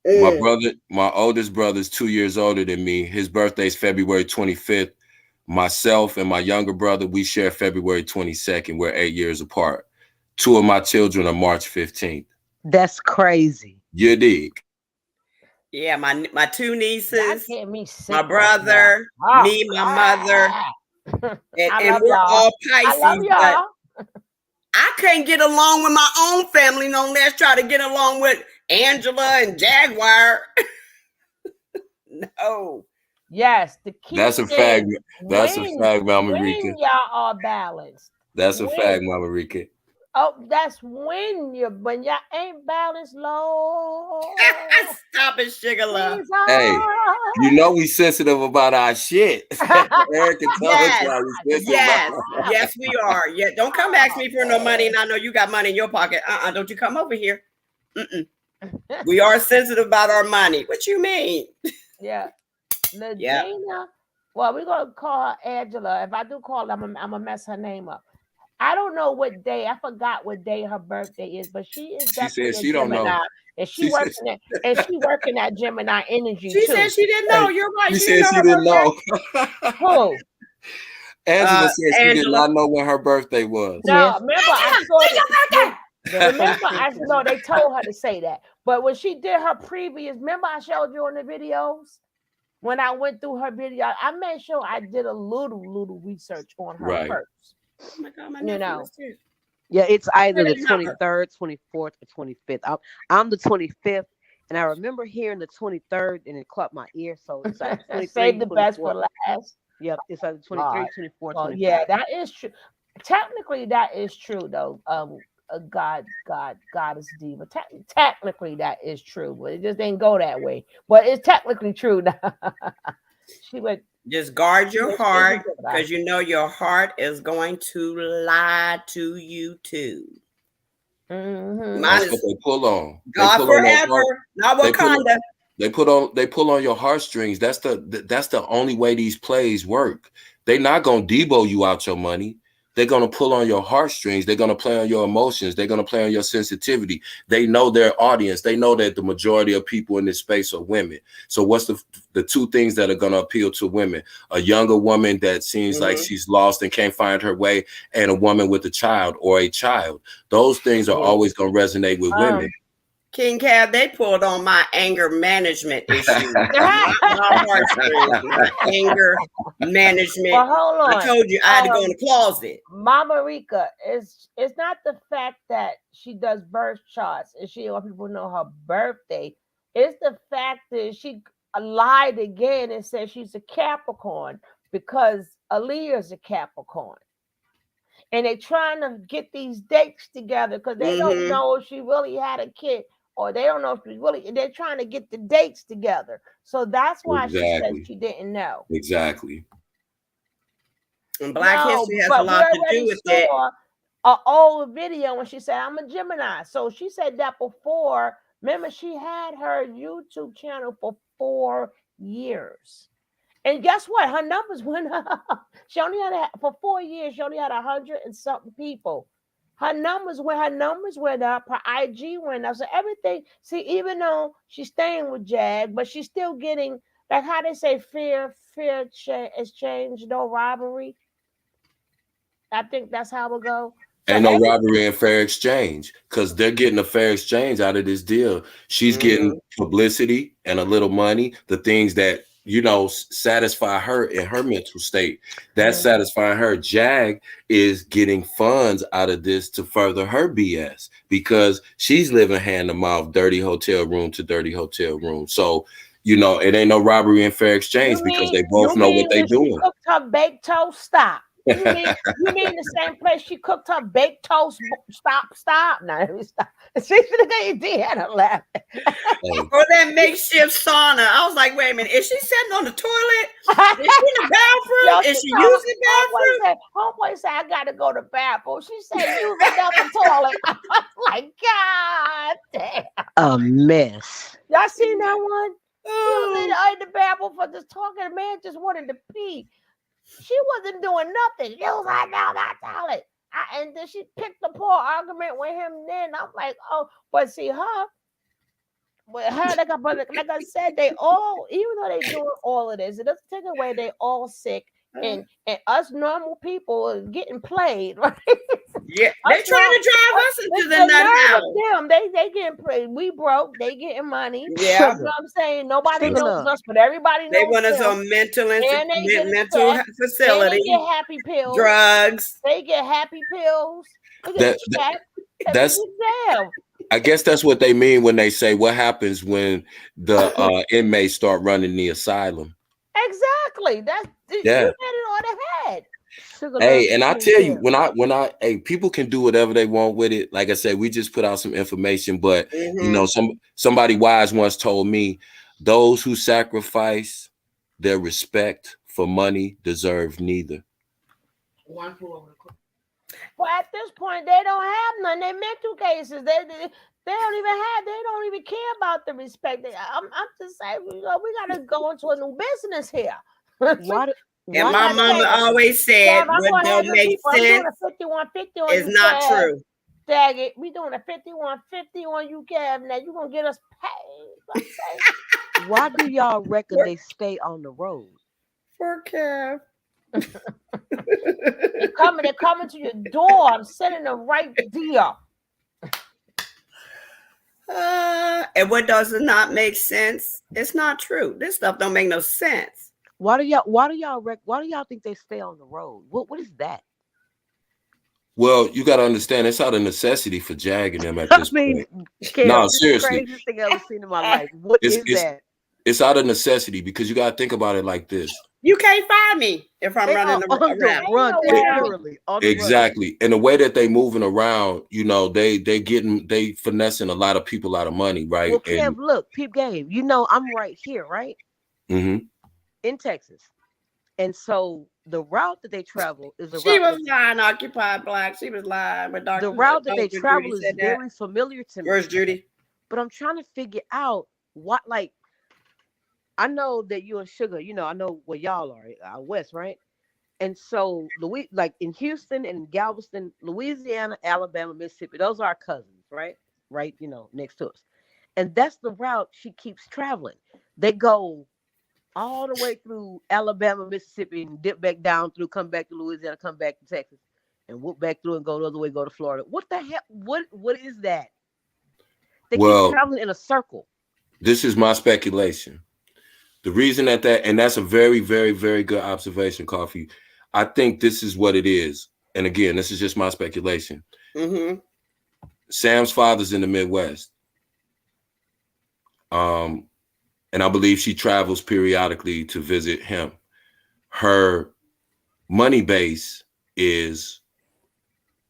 My oldest brother is 2 years older than me. His birthday's February 25th. Myself and my younger brother, we share February 22nd. We're 8 years apart. 2 of my children are March 15th. That's crazy. You dig? Yeah, my 2 nieces, my brother, me, my mother, and we're all Pisces. I love y'all. I can't get along with my own family. No less try to get along with Angela and Jaguar. No. Yes, the key. That's a fact. That's a fact, Mama Rika. When y'all are balanced. That's a fact, Mama Rika. Oh, that's when y'all ain't balanced, Lord. Stop it, Sugar Love. Hey, you know we sensitive about our shit. Erica Yes, we are. Yeah, don't come ask me for no money, and I know you got money in your pocket. Don't you come over here. We are sensitive about our money. What you mean? Yeah. Legina, well, we're gonna call her Angela. If I do call her, I'm gonna mess her name up. I don't know what day. I forgot what day her birthday is, but she is. She said she don't know. And she working at Gemini energy. She too. said she didn't know. You're right. She said she didn't know. Who? Angela said she did not know when her birthday was. No, remember I saw it. Remember, they told her to say that. But when she did her previous, remember I showed you on the videos? When I went through her video, I made sure I did a little research on her first. Oh my God, my Yeah, it's either the 23rd, 24th, or 25th. I'm the 25th, and I remember hearing the 23rd, and it caught my ear. So it's like 23, save the 24. best for last. Yep, it's either 23, 24, 25. Yeah, that is true. Technically, that is true, though. Goddess diva. Technically, that is true, but it just didn't go that way. But it's technically true. She went. Just guard your heart, because you know your heart is going to lie to you too. That's what they pull on. God forever, not Wakanda. They pull on your heartstrings. That's the only way these plays work. They're not gonna debo you out your money. They're going to pull on your heartstrings. They're going to play on your emotions. They're going to play on your sensitivity. They know their audience. They know that the majority of people in this space are women. So what's the 2 things that are going to appeal to women? A younger woman that seems like she's lost and can't find her way, and a woman with a child or a child. Those things are always going to resonate with women. King Cab, they pulled on my anger management issue. My anger management. Well, hold on. I told you I had to go in the closet. Mama Rika, it's not the fact that she does birth charts and she want people to know her birthday. It's the fact that she lied again and said she's a Capricorn because Aaliyah's a Capricorn. And they're trying to get these dates together because they don't know if she really had a kid. Or they don't know if she's really, they're trying to get the dates together. So that's why she said she didn't know. Exactly. And Black history has a lot to do with it. An old video when she said, I'm a Gemini. So she said that before. Remember, she had her YouTube channel for 4 years. And guess what? Her numbers went up. She only had, for 4 years, she only had 100 and something people. Her numbers went up. Her IG went up. So everything. See, even though she's staying with Jag, but she's still getting, like how they say, fair exchange, no robbery. I think that's how it go. Ain't no robbery and fair exchange, because they're getting a fair exchange out of this deal. She's getting publicity and a little money, the things that, you know, satisfy her in her mental state. That's satisfying her. Jag is getting funds out of this to further her BS, because she's living hand to mouth, dirty hotel room to dirty hotel room. So, you know, it ain't no robbery and fair exchange, because they both know what they doing. She cooked her baked toast. Stop. You mean the same place she cooked her baked toast? Stop. No, stop. She should have did her laugh. Or that makeshift sauna. I was like, wait a minute, is she sitting on the toilet? Is she in the bathroom? Is she using the bathroom? Homeboy said, I gotta go to the bathroom. She said, use another toilet. I was like, God damn. A mess. Y'all seen that one? In the bathroom for just talking. The man just wanted to pee. She wasn't doing nothing. She was like, no, that's solid. And then she picked the poor argument with him. Then I'm like, oh, but see her, with her, like I said, they all, even though they doing all of this, it doesn't take away they all sick, and us normal people are getting played, right? Yeah, they're trying to drive us into the nut. They getting played. We broke. They getting money. Yeah, you know what I'm saying. Nobody knows us, but everybody knows. They want us on mental facility. They get happy pills, drugs. They get happy pills. That's I guess that's what they mean when they say what happens when the inmates start running the asylum. Exactly. That's you hit it on the head. Hey, and I tell you, when I people can do whatever they want with it. Like I said, we just put out some information, but you know, somebody wise once told me, those who sacrifice their respect for money deserve neither. Well, at this point, they don't have none. They're mental cases. They don't even care about the respect. I'm just saying, we gotta go into a new business here. And my mama always said, what don't make sense is not true. Dag it, we doing a 5150 on you, Kev. Now you gonna get us paid. Why do y'all reckon they stay on the road? For Kev. They're coming to your door. I'm sending them right there. And what does not make sense? It's not true. This stuff don't make no sense. Why do y'all think they stay on the road? What is that? Well, you got to understand, it's out of necessity for Jag and them at this point. No, seriously. The craziest thing I've ever seen in my life. What is that? It's out of necessity, because you got to think about it like this. You can't find me if I'm running around. Exactly. And the way that they moving around, you know, they finessing a lot of people out of money, right? Well, Kev, look, peep game. You know, I'm right here, right? Mm-hmm. In Texas. And so the route that they travel is She was lying, Occupied Black. She was lying. But the route that they travel is very familiar to me. Where's Judy? But I'm trying to figure out what, like, I know that you and Sugar, you know, I know where y'all are out west, right? And so like in Houston and Galveston, Louisiana, Alabama, Mississippi, those are our cousins, right? Right, you know, next to us. And that's the route she keeps traveling. They go all the way through Alabama, Mississippi, and dip back down through, come back to Louisiana, come back to Texas, and whoop back through and go the other way, go to Florida. What the hell? What is that? They keep traveling in a circle. This is my speculation. The reason and that's a very, very, very good observation, Coffee. I think this is what it is. And again, this is just my speculation. Mm-hmm. Sam's father's in the Midwest. And I believe she travels periodically to visit him. Her money base is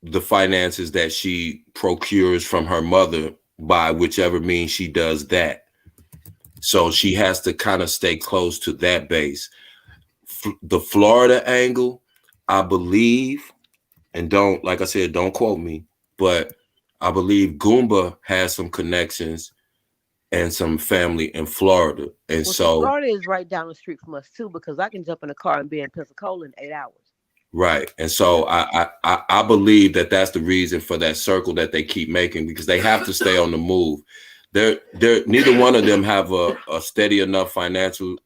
the finances that she procures from her mother by whichever means she does that. So she has to kind of stay close to that base. The Florida angle, I believe, and don't, like I said, don't quote me, but I believe Goomba has some connections and some family in Florida. And so Florida is right down the street from us too, because I can jump in a car and be in Pensacola in 8 hours. Right. And so I believe that that's the reason for that circle that they keep making, because they have to stay on the move. They're neither one of them have a steady enough financial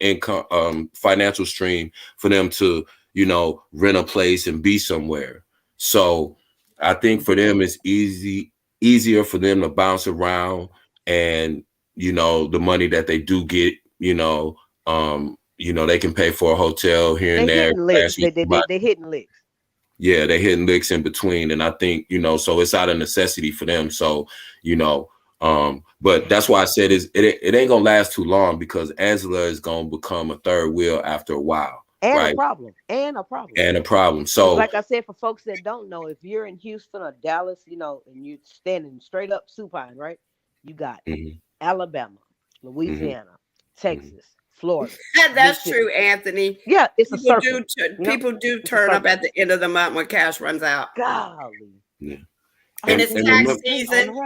income, financial stream for them to, you know, rent a place and be somewhere. So I think for them it's easier for them to bounce around, and the money that they do get, they can pay for a hotel here and They there. hitting licks. They hitting licks. Yeah, they hitting licks in between. And I think, so it's out of necessity for them. So, but that's why I said it ain't gonna last too long, because Angela is gonna become a third wheel after a while. And right? a problem. So like I said, for folks that don't know, if you're in Houston or Dallas, and you're standing straight up supine, right? You got Alabama, Louisiana, Texas, Florida. That's true, Anthony. Yeah, it's people a circle. People do turn up at the end of the month when cash runs out. Golly. Yeah. And it's tax season.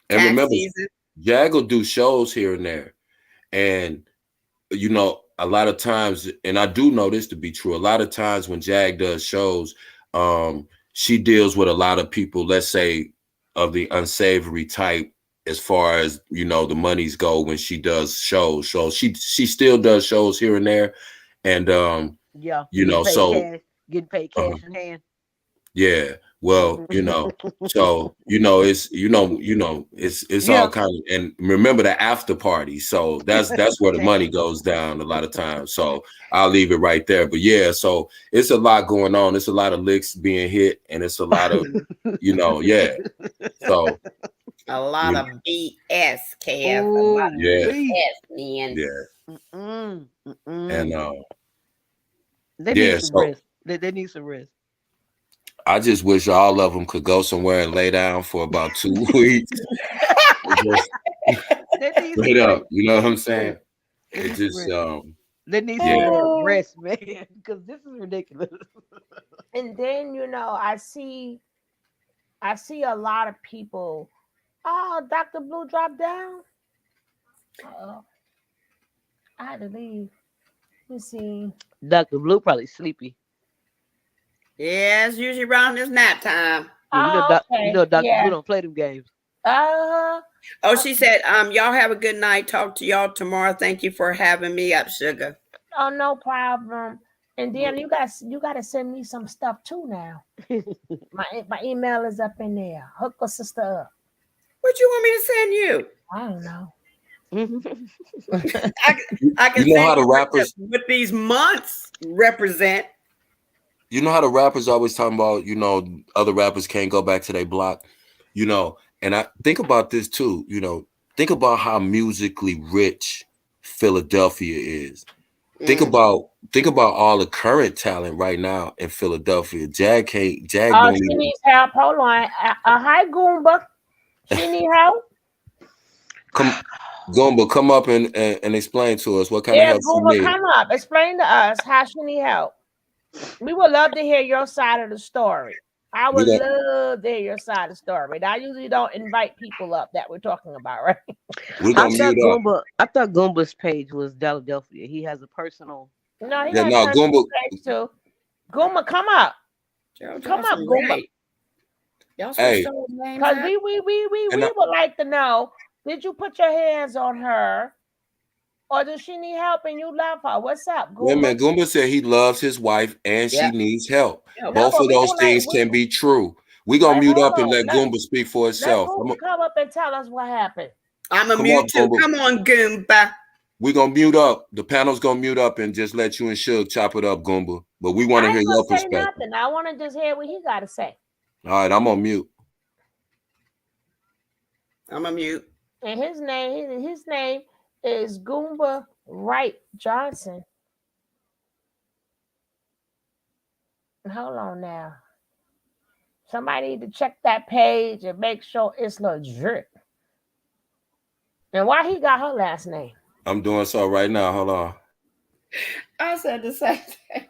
And remember, Jag will do shows here and there. And, a lot of times, and I do know this to be true, a lot of times when Jag does shows, she deals with a lot of people, let's say, of the unsavory type, as far as, the monies go when she does shows. So she still does shows here and there. And, getting paid cash in hand. Yeah. Well, so it's all kind of, and remember the after party. So that's where the money goes down a lot of times. So I'll leave it right there. But yeah, so it's a lot going on. It's a lot of licks being hit, and it's a lot of, yeah. So a lot of BS, Kev. Ooh, a lot of BS, man. Yeah. And they need some rest. They need some rest. I just wish all of them could go somewhere and lay down for about 2 weeks. Straight up, you know what I'm saying? It just they need some rest, man, because this is ridiculous. And then I see a lot of people. Oh, Dr. Blue dropped down. I had to leave. Let me see. Dr. Blue probably sleepy. Yeah, it's usually around this nap time. Dr. Blue don't play them games. Oh, she said, y'all have a good night. Talk to y'all tomorrow. Thank you for having me up, sugar. Oh, no problem. And then you got to send me some stuff too now. my email is up in there. Hook a sister up. What you want me to send you? I don't know. I can send how the rappers what these months represent. You know how the rappers always talking about, other rappers can't go back to their block, and I think about this too, think about how musically rich Philadelphia is. Think about all the current talent right now in Philadelphia. Jag she needs help. Hold on. Hi, Goomba. She need help. Goomba, come up and explain to us what kind of help Goomba, she needs. come up. Explain to us how she need help. We would love to hear your side of the story. I would love to hear your side of the story. I usually don't invite people up that we're talking about, right? I thought Goomba's page was Philadelphia. He has a personal. No, he has a personal page too. Goomba, come up. Come up, Goomba. Y'all hey, because we would like to know: did you put your hands on her? Or does she need help and you love her? What's up, Goomba? Wait a minute. Goomba said he loves his wife and she needs help. Both of those things can be true. We're going to mute up and let Goomba speak for itself. Goomba come up and tell us what happened. I'm a mute too. Come on, Goomba. We're going to mute up. The panel's going to mute up and just let you and Suge chop it up, Goomba. But we want to hear your perspective. Nothing. I want to just hear what he got to say. All right, I'm on mute. I'm a mute. And his name is Goomba Wright Johnson. Hold on now. Somebody need to check that page and make sure it's legit. And why he got her last name? I'm doing so right now. Hold on. I said the same thing.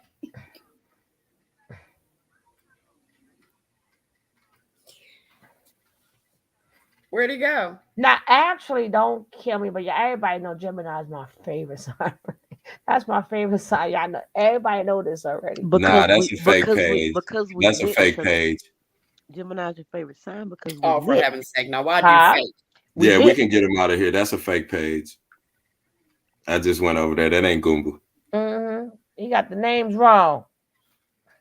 Where'd he go? Now, actually, don't kill me, but everybody know Gemini is my favorite sign. That's my favorite sign. Y'all know. Everybody know this already. That's a fake page. That's a fake page. Gemini's your favorite sign because for heaven's sake, now why do you fake? Yeah, we can get him out of here. That's a fake page. I just went over there. That ain't Goomba. Mm-hmm. He got the names wrong.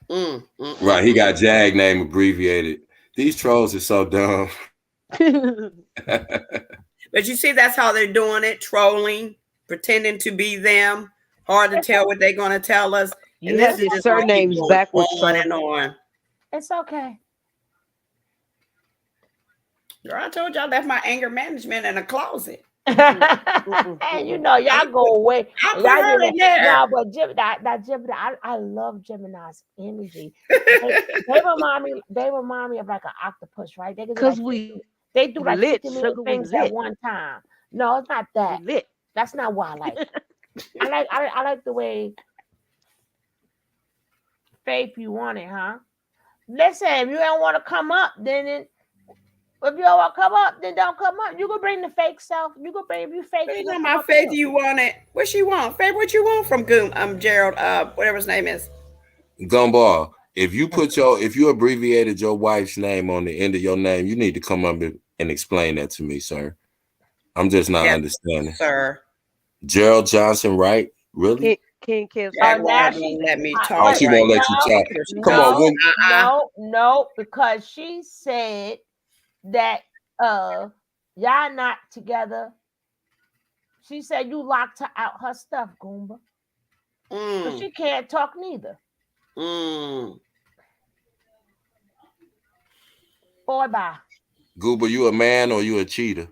Right, he got Jag name abbreviated. These trolls are so dumb. But you see, that's how they're doing it, trolling, pretending to be them. Hard to tell what they're going to tell us. You And have this is your just going to keep surnames going backwards, on sir. and on. It's okay. Girl, I told y'all that's my anger management in a closet. And you know, y'all go away. I put her in there. No, but Gemini, I love Gemini's energy. They remind me of like an octopus, right? They do like 50 million things at one time. No, it's not that. That's not what I like. I like the way Faith, you want it, huh? Listen, if you don't want to come up, then if you don't want to come up, then don't come up. You can bring the fake self. You can bring you fake. You know my Faith, you want it. What she want? Faith, what you want from Gerald, whatever his name is. Gumball, if you abbreviated your wife's name on the end of your name, you need to come up and explain that to me, sir. I'm just not understanding. Sir. Gerald Johnson, right? Really? King Jaguar won't let me talk. Oh, she won't let you talk. Come on. No, because she said that y'all not together. She said you locked her out her stuff, Goomba. So she can't talk neither. Boy, bye. Goober, you a man or you a cheater?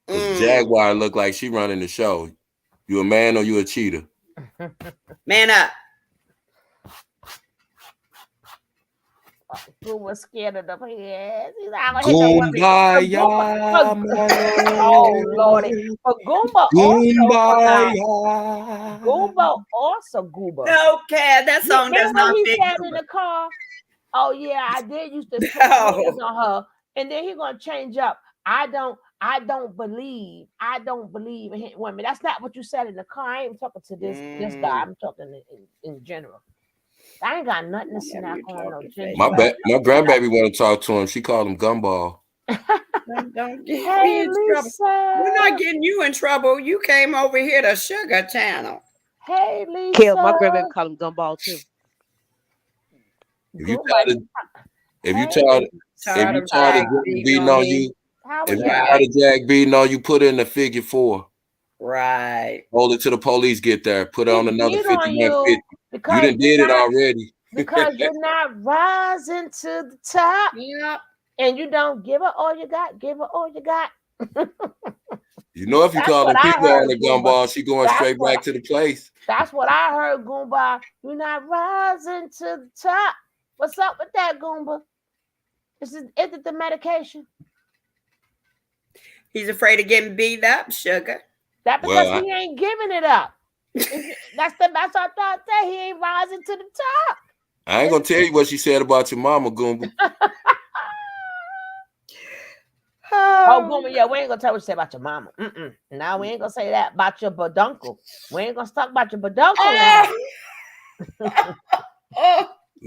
Jaguar look like she running the show. You a man or you a cheater? Man up. Goomba scared of the head. Oh Lordy. But Goomba also Goober. No, Cat, that song does not fit. He said in the car, oh yeah, I did used to put hands on her. And then he gonna change up. I don't believe in women. That's not what you said in the car. I ain't talking to this guy. I'm talking in general. I ain't got nothing to say on no ginger. My grandbaby want to talk to him. She called him Gumball. Don't get me in trouble. We're not getting you in trouble. You came over here to Sugar Channel. Hey, Lisa. Kill my grandbaby call him Gumball too. If you tired of beating on you, if you tired of Jack beating on you, put in the figure 4. Right. Hold it till the police get there. Put on another 5150. You done did it already. Because you're not rising to the top. Yep. And you don't give her all you got. Give her all you got. You know, if you call them people on the Gumball, she going straight back to the place. That's what I heard, Goomba. You're not rising to the top. What's up with that, Goomba? Is it the medication? He's afraid of getting beat up, Sugar. That's because he ain't giving it up. That's what I thought that he ain't rising to the top. I ain't gonna tell you what she said about your mama, Goomba. Oh, Goomba, yeah, we ain't gonna tell what she said about your mama. Now we ain't gonna say that about your baduncle. We ain't gonna talk about your baduncle.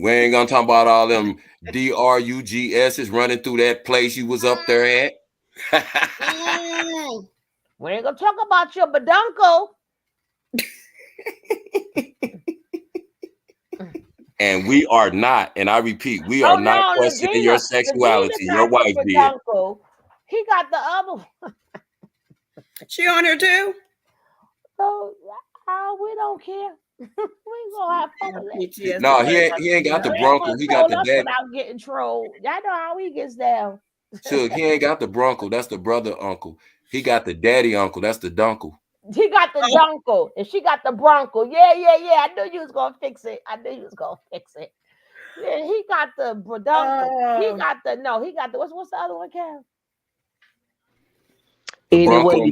We ain't gonna talk about all them DRUGS's running through that place you was up there at. We ain't gonna talk about your baduncle. And we are not, and I repeat, we are not questioning your sexuality. Your wife did. He got the other one. She on here too? So we don't care. We gonna have fun with it. No, he ain't got the bronco. He got the daddy. Without getting trolled. Y'all know how he gets down. Sure, he ain't got the bronco. That's the brother uncle. He got the daddy uncle. That's the dunkle. He got the dunkle, and she got the bronco. Yeah. I knew you was gonna fix it. Yeah, he got the bronco. He got the what's the other one, Cal? Any way you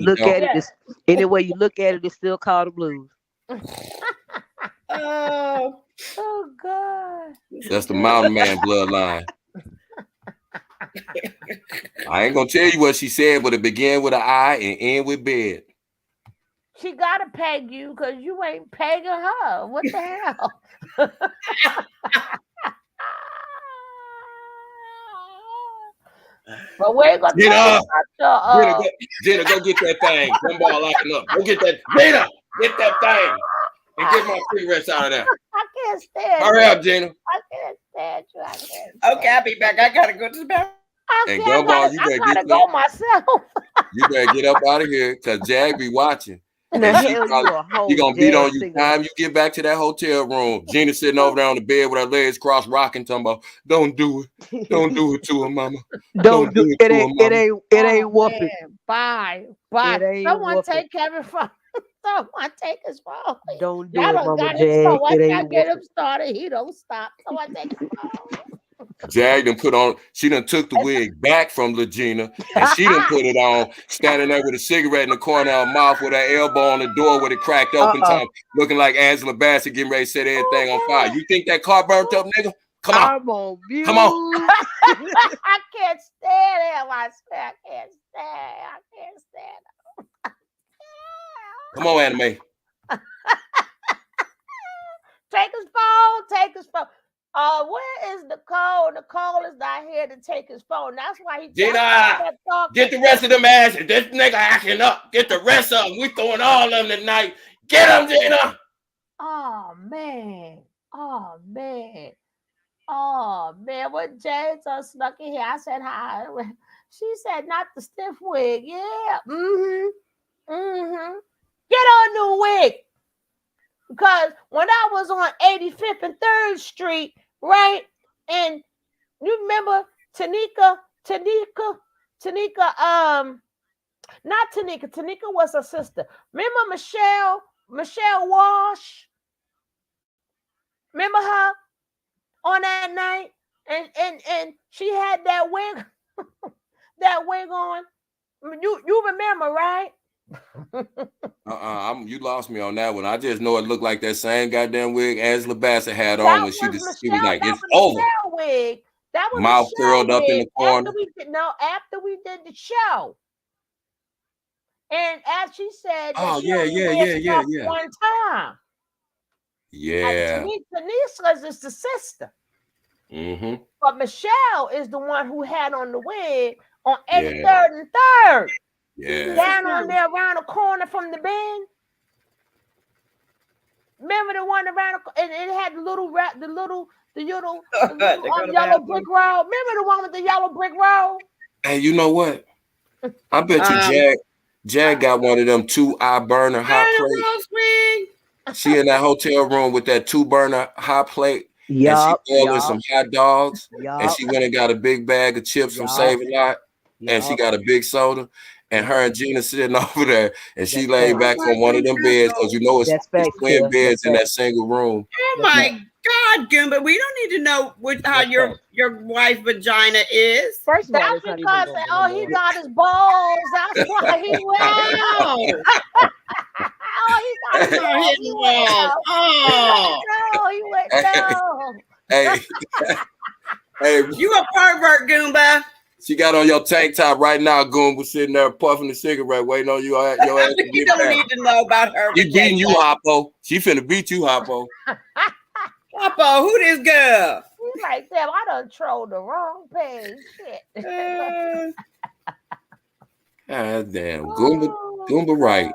look at it, it's still called the blues. Oh God. That's the mountain man bloodline. I ain't gonna tell you what she said, but it began with an I and end with bed. She gotta peg you because you ain't pegging her. What the hell? But we ain't gonna talk about Gina, go get that thing. Gumball locking up. Go get that. Gina, get that thing. And get my cigarettes out of there. I can't stand Hurry you. up, Gina. I can't stand you. I can't stand Okay, I'll be back. I gotta go to the bathroom. And I Gumball, you better gotta get go up. myself. You better get up out of here because Jag be watching. Now, And she hell, you probably, a whole he gonna beat jazz on you singer. time you get back to that hotel room. Gina sitting over there on the bed with her legs crossed, rocking, talking about, "Don't do it, don't do it to her, mama. Don't do it it. to her, mama." It ain't whooping. Man, bye. It ain't Someone whooping. take Kevin phone. Someone take his phone. Don't do Y'all it, done Mama got him Jag. so once It I ain't get him whooping. started, he don't stop. Someone take his phone. Jag done put on, she done took the wig back from Legina and she done put it on, standing there with a cigarette in the corner of her mouth with her elbow on the door with it cracked open, time, looking like Angela Bassett getting ready to set everything on fire. You think that car burnt up, nigga? Come on. I'm on mute. Come on. I can't stand him. I swear I can't stand him. Come on, Anime. Take his phone. Take his phone. Where is Nicole? Nicole is not here to take his phone. That's why he Gina, get the rest of them asses. This nigga acting up. Get the rest of them. We throwing all of them tonight. Get them, Gina. Oh man. Oh man. Oh man. When James snuck in here, I said hi. She said not the stiff wig. Yeah. Get on the wig. Because when I was on 85th and 3rd Street, right? And you remember Tanika, not Tanika was her sister. Remember Michelle Walsh? Remember her on that night? And she had that wig, on. You remember, right? You lost me on that one. I just know it looked like that same goddamn wig Angela Bassett had on when she was like, "It's over." Wig. That was mouth curled up in the corner. After we did the show, and as she said, oh she yeah. one time. Yeah. Tanisha is the sister. Mm-hmm. But Michelle is the one who had on the wig on 83rd and 3rd. Yeah. Down on there around the corner from the bend. Remember the one around and it had the little yellow brick road. Remember the one with the yellow brick road? Hey, you know what? I bet you Jag got one of them 2-eye burner hot plates. She in that hotel room with that 2-burner hot plate. And she boiling some hot dogs. And she went and got a big bag of chips from Save a Lot. And she got a big soda. And her and Gina sitting over there, and she laid back on one of them beds because you know it's twin beds in that single room. Oh my God, Goomba, we don't need to know how your wife's vagina is. First, that's because he got his balls. That's why he went. He got his balls. He went down. Hey, you a pervert, Goomba. She got on your tank top right now, Goomba, sitting there puffing the cigarette, waiting on your ass to get You don't need to know about her. She beating you, Hoppo. She finna beat you, Hoppo. Hoppo, who this girl? He's like, damn, I done trolled the wrong page. Shit. God damn. Goomba right.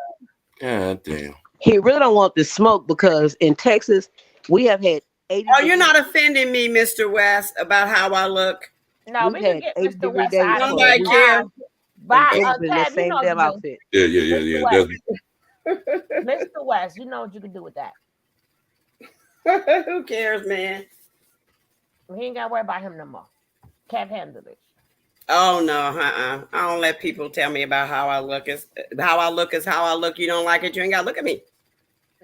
God damn. He really don't want the smoke because in Texas, we have had 80. Oh, you're not offending me, Mr. West, about how I look. No, we can get Mr. West out of here. The same damn outfit. Yeah. Mr. West, you know what you can do with that. Who cares, man? We ain't got to worry about him no more. Can't handle it. Oh no, I don't let people tell me about how I look. How I look is how I look. You don't like it, you ain't gotta look at me.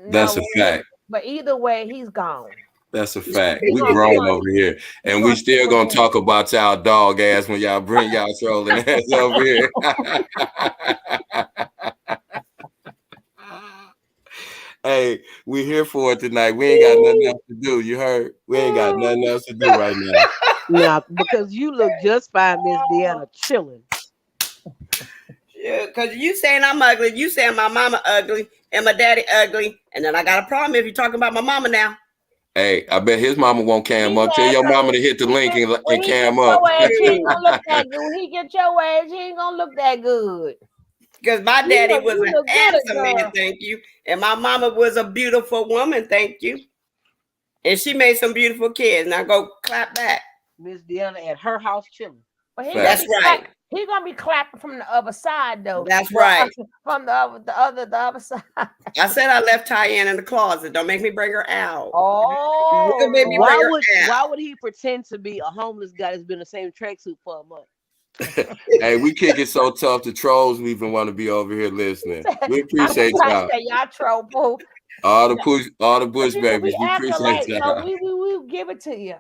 That's a fact. But either way, he's gone. That's a fact. We grown over here, and we still gonna talk about y'all dog ass when y'all bring y'all trolling ass over here. Hey, we here for it tonight. We ain't got nothing else to do. You heard? We ain't got nothing else to do right now. Nah, because you look just fine, Miss Deanna, chilling. Yeah, because you saying I'm ugly, you saying my mama ugly and my daddy ugly, and then I got a problem if you're talking about my mama now. Hey, I bet his mama won't cam up. Tell your mama to hit the link and cam up. He ain't gonna look that good. When he get your age, he ain't gonna look that good. Because my daddy was You an look good, handsome man, girl. thank you. And my mama was a beautiful woman, thank you. And she made some beautiful kids. Now go clap back. Miss Deanna at her house chilling. But That's right. He's gonna be clapping from the other side though. That's right. From the other side. I said I left Tyann in the closet. Don't make me bring her out. Oh, baby, why would he pretend to be a homeless guy that's been in the same tracksuit for a month? Hey, we kick it so tough. The trolls even want to be over here listening. We appreciate y'all. Y'all troll boo. All the bush babies. We appreciate y'all. So we give it to you.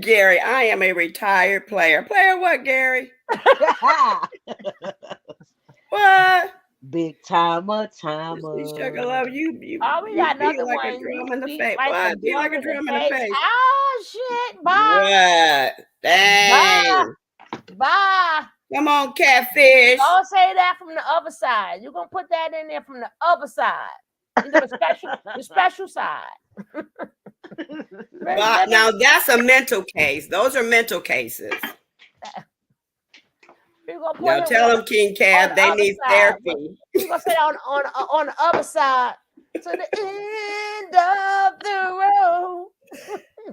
Gary, I am a retired player. Player what, Gary? What? Big timer. Sugar love you. Oh, we got another like one. A drum in the You face. like What? Be like a drum in the face. Oh shit! Bye. What? Dang. Bye. Come on, catfish. Don't say that from the other side. You're gonna put that in there from the other side. You know, the special side. Now that's a mental case. Those are mental cases. Now tell them, King Cab, they need therapy. You're gonna say on the other side to the end of the road.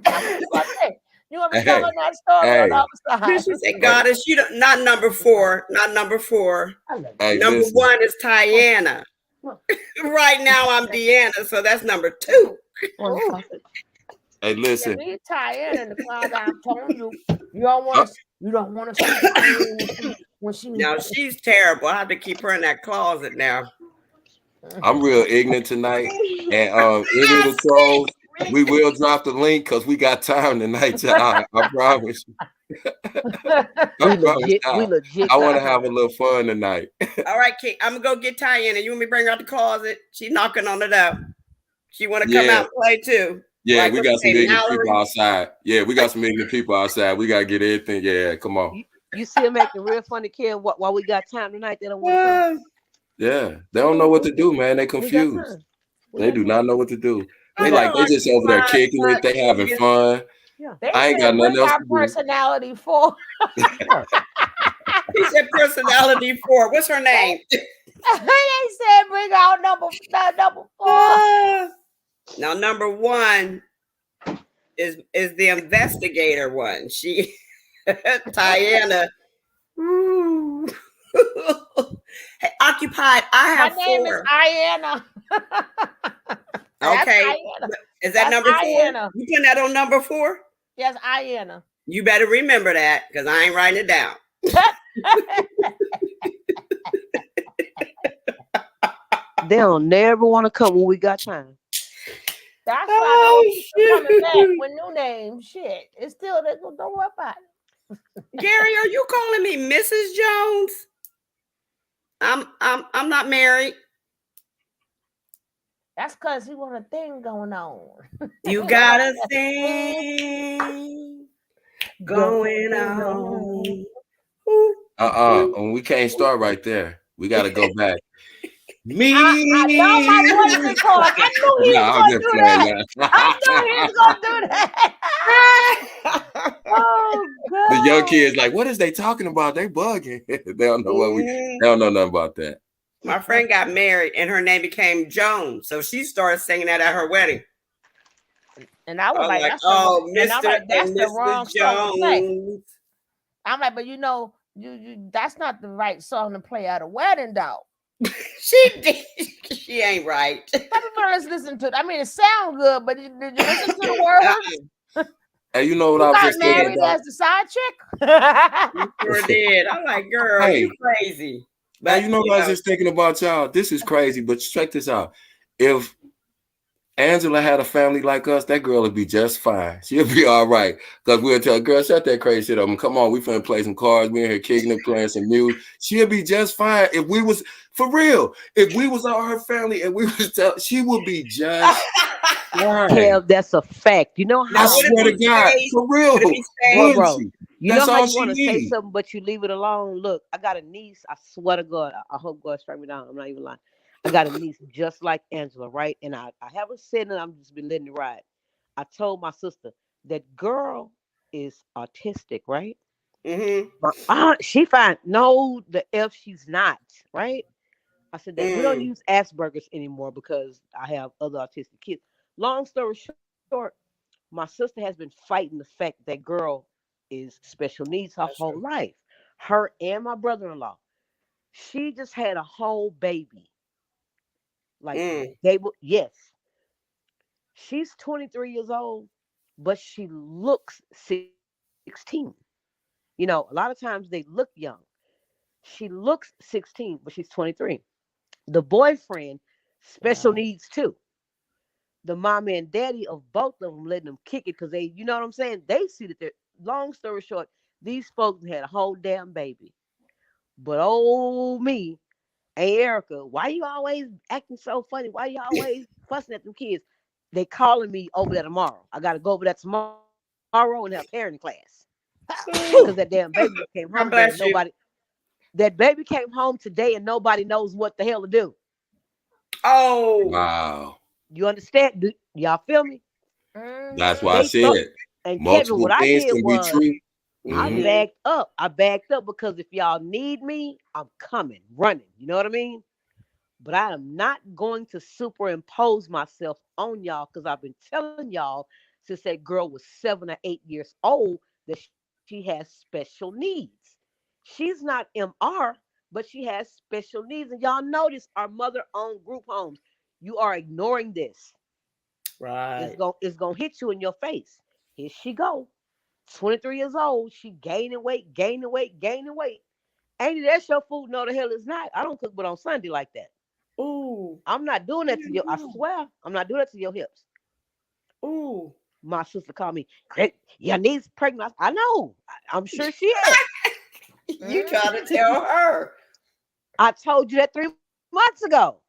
That's what you're gonna say. You want me telling that story on the other side? She said, Goddess, you don't, not number 4. Not number 4. Number 1 is Tiana. Right now I'm Deanna, so that's number 2. Hey, listen. Leave Tiana in the closet. I'm telling you, you don't want to see when she. Now she's terrible. I have to keep her in that closet now. I'm real ignorant tonight, and any of the trolls, we will drop the link because we got time tonight. I promise. We legit. I want to have a little fun tonight. All right, King. I'm gonna go get Tiana. You want me to bring her out the closet? She's knocking on the door. She want to come out and play too. Yeah, like, we got some ignorant people outside. Yeah, we got some ignorant people outside. We gotta get everything. Yeah, come on. You see them acting real funny, kid. While we got time tonight, they don't want to come. Yeah, they don't know what to do, man. They confused. They do not know what to do. They just over there kicking it. They having fun. I ain't got nothing else to do. Personality 4. He said personality 4. What's her name? They said bring out number 4. Now number 1 is the investigator one. She Tiana. Hey, occupied. I have 4. My name is Iana. Okay. Iana. Is that That's number 4? Iana. You putting that on number 4? Yes, Iana. You better remember that because I ain't writing it down. They don't never want to come when we got time. That's why coming back with new names. Shit, it's still there. Don't worry about it. Gary, are you calling me Mrs. Jones? I'm not married. That's because he want a thing going on. You got a thing going on. We can't start right there. We got to go back. Me. I know my voice record. I knew he was going to do that. I knew he was going to do that. Oh, God. The young kids like, what is they talking about? They bugging. They don't know they don't know nothing about that. My friend got married and her name became Jones. So she started singing that at her wedding. And I was like, that's the wrong song to play. Jones. I'm like, but you that's not the right song to play at a wedding, though. She did. She ain't right. Let's listen to it. I mean, it sounds good, but did you listen to the words? Hey, you know what I was just thinking about? As the side chick? You sure did. I'm like, girl, you crazy. But you know what I was just thinking about, y'all? This is crazy, but check this out. If Angela had a family like us, that girl would be just fine. She'll be all right. Because we'll tell her, girl, shut that crazy shit up. And come on, we finna play some cards. We in here kicking and playing some music. She'll be just fine. If we was, for real, if we was all her family and we was, she would be just fine. Kev, that's a fact. You know how? I swear to God, for real. Bro, you know how you want to say needs. something, but you leave it alone. Look, I got a niece. I swear to God, I hope God strike me down. I'm not even lying. I got a niece just like Angela, right? And I haven't said it. I'm just been letting it ride. I told my sister that girl is autistic, right? She fine. No, the F she's not, right? I said that we don't use Asperger's anymore because I have other autistic kids. Long story short, my sister has been fighting the fact that girl is special needs her whole life. Her and my brother-in-law. She just had a whole baby. Like they will, yes. She's 23 years old, but she looks 16. You know, a lot of times they look young. She looks 16, but she's 23. The boyfriend, special needs too. The mama and daddy of both of them letting them kick it because they, you know what I'm saying? They see that they're, long story short, these folks had a whole damn baby. But oh me, hey Erica, why you always acting so funny? Why you always fussing at them kids? They calling me over there tomorrow. I gotta go over there tomorrow and have parenting class. Because that damn baby came home today and nobody. That baby came home today and nobody knows what the hell to do. Oh wow! You understand? Y'all feel me? That's why I said and multiple Kevin, what I things did can was be true. I backed up. I backed up because if y'all need me, I'm coming, running. You know what I mean? But I am not going to superimpose myself on y'all because I've been telling y'all since that girl was 7 or 8 years old that she has special needs. She's not MR, but she has special needs. And y'all notice our mother-owned group homes. You are ignoring this. Right. It's gonna hit you in your face. Here she go. 23 years old. She gaining weight. Ain't it that's your food? No, the hell it's not. I don't cook but on Sunday like that. Ooh. I'm not doing that to you. I swear. I'm not doing that to your hips. Ooh. My sister called me, your niece pregnant. I know. I'm sure she is. You try to tell her. I told you that 3 months ago.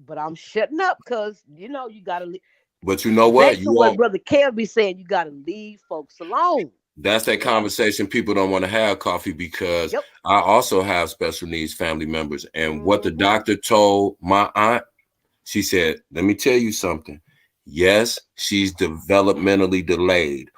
But I'm shutting up because, you know, you got to leave. But you know what? Back to what Brother Kev be saying, you got to leave folks alone. That's that conversation people don't want to have, Coffee, because I also have special needs family members. And what the doctor told my aunt, she said, let me tell you something. Yes, she's developmentally delayed.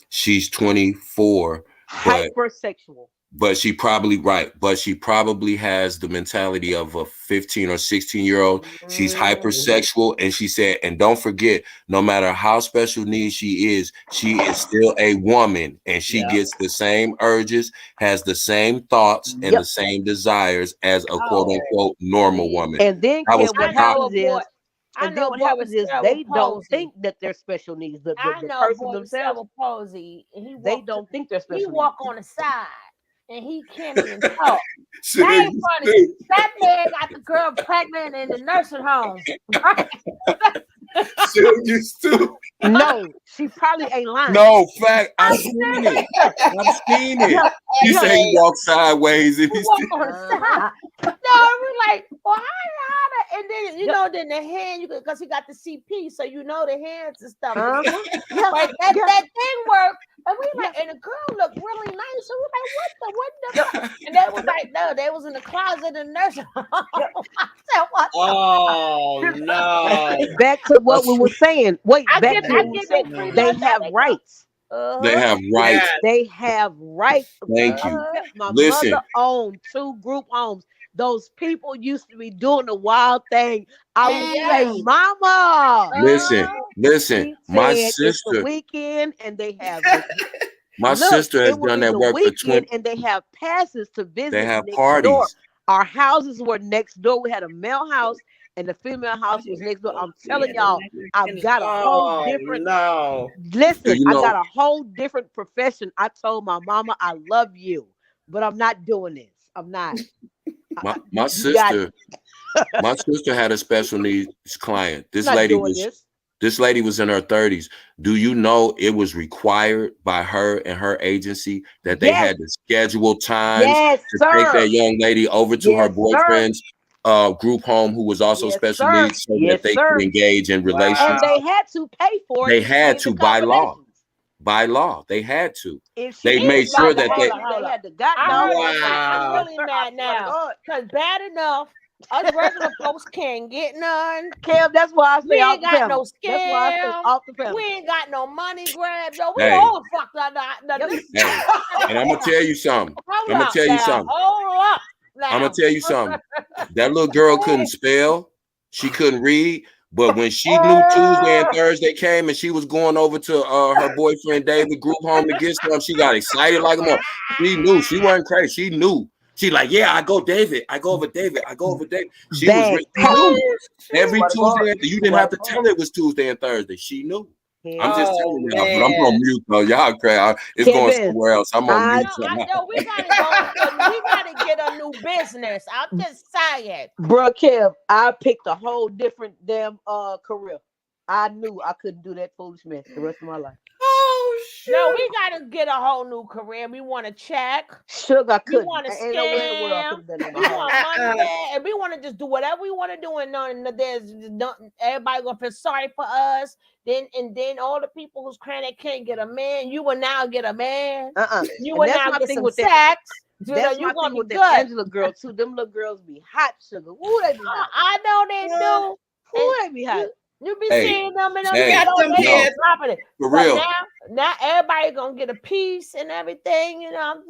She's 24, hypersexual. But she probably But she probably has the mentality of a 15 or 16-year-old. She's hypersexual. And she said, and don't forget, no matter how special needs she is still a woman. And she gets the same urges, has the same thoughts and the same desires as a quote unquote normal woman. And then what happens is, and then what happens is they don't think that they're special needs. The person themselves, they don't think they're special needs. He walk on the side. And he can't even talk. That ain't funny. That man got the girl pregnant in the nursing home. You stupid. No, she probably ain't lying. No, fact. I've seen it. I've seen it. He said he walks sideways and he's walk on the side. No, we're like, well, how? And then you know, then the hand, because he got the CP, so you know the hands and stuff. But that thing worked. And we like, and the girl looked really nice. So we're like, what the? And they was like, no, they was in the closet in the nursing home. I said, what? Oh no! Back to what we were saying. Wait, back to what we were saying. They have rights. They have rights. They have rights. Thank you. My Listen. mother owned 2 group homes. Those people used to be doing the wild thing. I would say, Mama. Listen. My sister. It's the weekend, and they have. My sister has done that work for 20. And they have passes to visit. They have next parties. Door. Our houses were next door. We had a male house, and the female house was next door. I'm telling y'all, I've got a whole different. Listen, I got a whole different profession. I told my mama, I love you, but I'm not doing this. I'm not. My sister had a special needs client. This lady was in her 30s. Do you know it was required by her and her agency that they had to schedule times to take that young lady over to her boyfriend's group home who was also special needs so that they could engage in relations? And they had to pay for it. They had to by law. By law, they had to. They made sure that they had to. I'm really mad now because bad enough Us regular folks can't get none. Kev, that's why I say We off ain't the got panel. no That's why I say scam. off the panel. We ain't got no money grab. Yo, we Hey. all fucked up. Hey, and I'm gonna tell you something. Hold I'm gonna up tell you now. something. Hold up now. I'm gonna tell you something. That little girl couldn't spell. She couldn't read. But when she knew Tuesday and Thursday came and she was going over to her boyfriend David group home to get some, she got excited like a mother. She knew. She wasn't crazy. She knew. She like, yeah, I go David. I go over David. I go over David. She was ready. She knew. Every Tuesday. You didn't have to tell her it was Tuesday and Thursday. She knew. I'm just telling you, but I'm on mute though. Y'all crazy. It's going somewhere else. I'm on mute. Yo, we gotta get a new business. I'm just saying. Bro, Kev, I picked a whole different damn career. I knew I couldn't do that foolish mess the rest of my life. Oh shit. No, we gotta get a whole new career. We want to check. Sugar, I couldn't. We want to Ain't no way in the world I scam. could've done that. We want money there, and we want to just do whatever we want to do. And there's everybody gonna feel sorry for us. Then all the people who's crying they can't get a man, you will now get a man. You will now get some sex. That's my thing with that Angela girl too. Them little girls be hot, Sugar. Ooh, they be hot. I know they do. Ooh, they be hot. You be seeing them and for real. Now everybody gonna get a piece and everything, you know.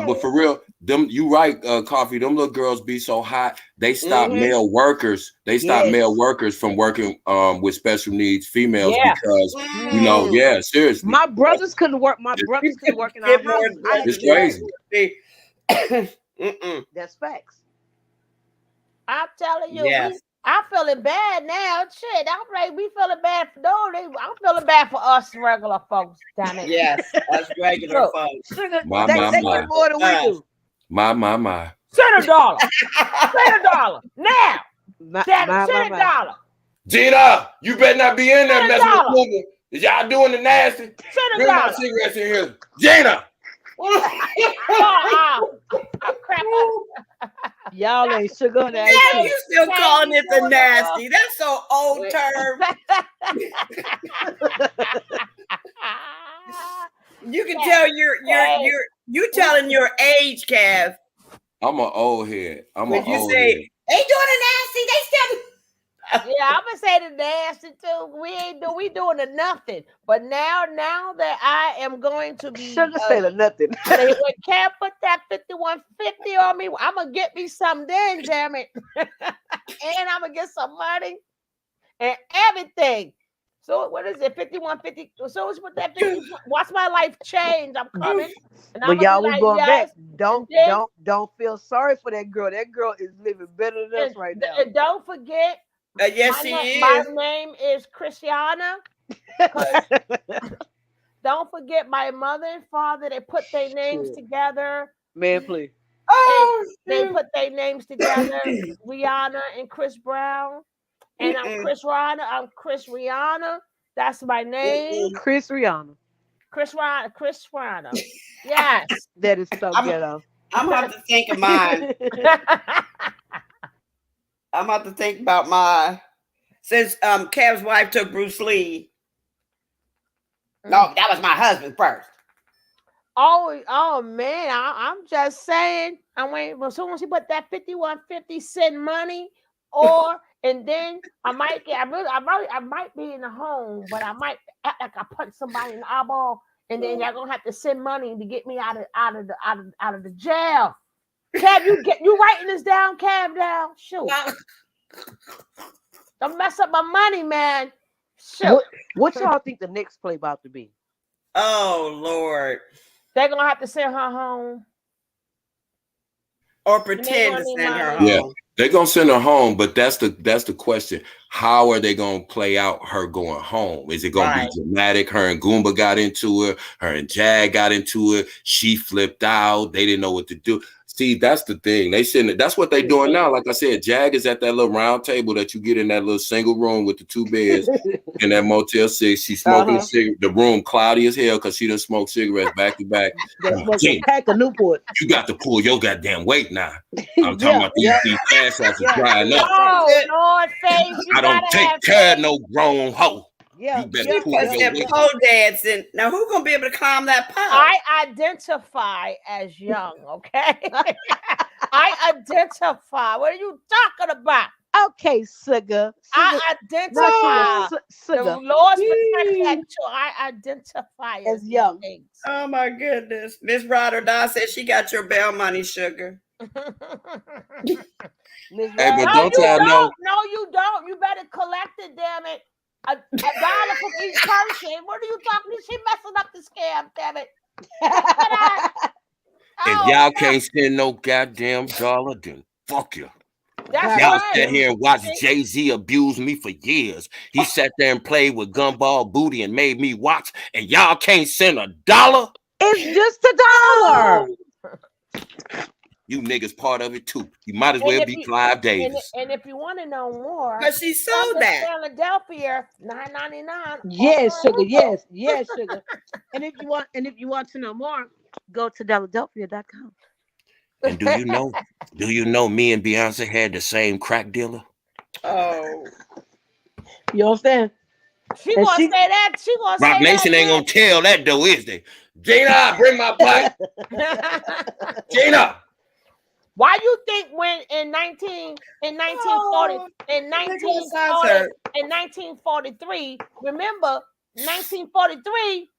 But for real, you right, Coffee. Them little girls be so hot. They stop male workers. They stop male workers from working with special needs females because seriously. My brothers couldn't work. My brothers couldn't work in our house. It's crazy. That's facts. I'm telling you, I'm feeling bad now. Shit, I'm like, we feeling bad for I'm feeling bad for us regular folks, damn it. Yes, us regular folks. My. More than we do. My. Send $1. Send $1 now. Send $1. Gina, you better not be in there messing with Google. Y'all doing the nasty? Send Bring my cigarettes in here, Gina. Y'all ain't sugar on that. Yeah, you still calling it the nasty? That's so old term. You can tell you're telling your age, Kev. I'm an old head. When you say they doing the nasty, they still. Yeah, I'm gonna say the nasty too. We doing the nothing. But now that I am going to be sugar say the nothing. When Cam put that 5150 on me, I'm gonna get me some then, damn it. And I'm gonna get some money and everything. So what is it? 5150. So it's with that 50. Watch my life change. I'm coming. And but y'all, we going back. Don't feel sorry for that girl. That girl is living better than us right now. And don't forget. Yes, she is. My name is Christiana. Don't forget my mother and father. They put their names together. Man, please. They put their names together. Rihanna and Chris Brown. And I'm Chris Rihanna. That's my name. Chris Rihanna. Chris Rihanna. Yes. That is so ghetto. I'm about to think of mine. I'm about to think about mine. Since Kev's wife took Bruce Lee. No, that was my husband first. Oh man, I'm just saying. I'm waiting. Well, soon as she put that 5150 send money, and then I might be in the home, but I might act like I punched somebody in the eyeball, and then y'all gonna have to send money to get me out of the jail. Cab, you writing this down, Cab down. Shoot. Don't mess up my money, man. Shoot. What y'all think the next play about to be? Oh Lord. They're gonna have to send her home. Or pretend to send her home. Yeah, they're gonna send her home, but that's the question. How are they gonna play out her going home? Is it gonna be dramatic? Her and Goomba got into it, her and Jag got into it, she flipped out, they didn't know what to do. See, that's the thing. That's what they're doing now. Like I said, Jag is at that little round table that you get in that little single room with the 2 beds in that Motel 6. She's smoking a cigarette. The room cloudy as hell because she done smoked cigarettes back to back. Pack of Newport. You got to pull your goddamn weight now. I'm talking about these ass shots are drying up. Oh, Lord, face. I don't take care of no grown hoe. Yeah, You better yeah, pull Because your they're weight. pole dancing. Now, who gonna be able to calm that pole? I identify as young, okay? I identify. What are you talking about? Okay, sugar. I identify. The Sugar. laws protect that too. I identify as As young. things. Oh my goodness. Miss Ride or Die said she got your bail money, sugar. Miss Hey, but No, don't you y'all know? don't. No, you don't. You better collect it, damn it. $1 from each person. What are you talking? She messing up the scam, damn it. If y'all can't spend no goddamn dollar, then fuck you. That's Y'all right. sat here and watched Jay-Z abuse me for years. He sat there and played with gumball booty and made me watch, and y'all can't send $1? It's just $1. You niggas part of it too. You might as well be Clive Davis. And if you want to know more, but she sold that. Philadelphia, $9.99. Yes, sugar. Yes, sugar. And if you want to know more, go to Developmental.com. And do you know me and Beyonce had the same crack dealer? Oh. You understand? She gonna say that. She gonna say Rock Nation ain't gonna tell that though, is they? Gina, bring my pipe. Gina. Why you think when in 1943, remember 1943,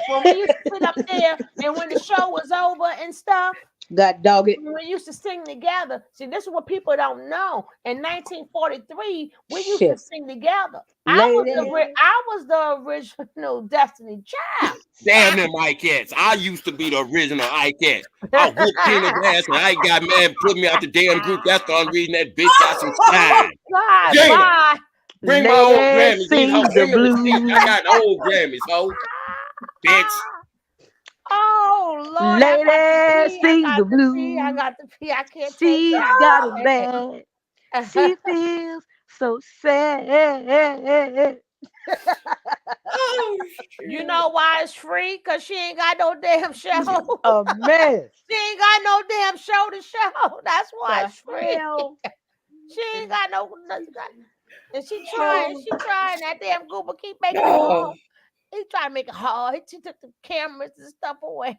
when we used to sit up there and when the show was over and stuff, God dog it. we used to sing together. See, this is what people don't know. In 1943, we used to sing together. I was the original Destiny Child. Damn them Ikettes. I used to be the original Ikettes. I whooped Tina's ass and I got mad and put me out the damn group. That's the only reason that bitch got some shine. God, Gina, bye. bring my old Grammys. These hoes, bring me receipts. I got old Grammys, ho. Bitch. Oh Lord, Lady, sing the blues. I got the pee. I can't She's take that. got it bad. She feels so sad. You know why it's free? Because she ain't got no damn show. A mess. She ain't got no damn show to show. That's why it's free. She ain't got no. And she trying. That damn goober keep making it hard. He tried to make it hard. He took the cameras and stuff away.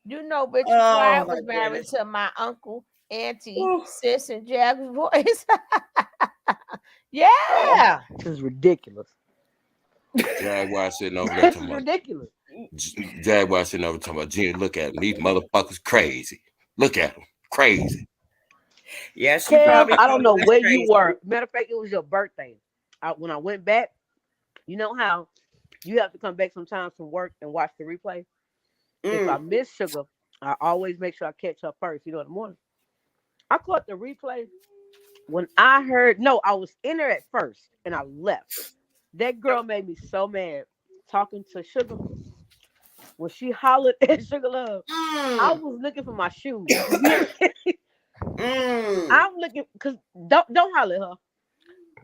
You know, Richard Pryor was married to my uncle, auntie, sis, and Jaguar voice. Yeah. This is ridiculous. Jaguar sitting over there talking about ridiculous. Jaguar sitting over talking about Gina, look at them. These motherfuckers crazy. Look at them. Crazy. Yes, Kev, I don't know where you were. Matter of fact, it was your birthday. When I went back, you know how you have to come back sometimes from work and watch the replay? If I miss Sugar, I always make sure I catch her first, in the morning. I caught the replay when I heard, I was in there at first and I left. That girl made me so mad talking to Sugar. When she hollered at Sugar Love, I was looking for my shoes. I'm looking, because don't holler at her.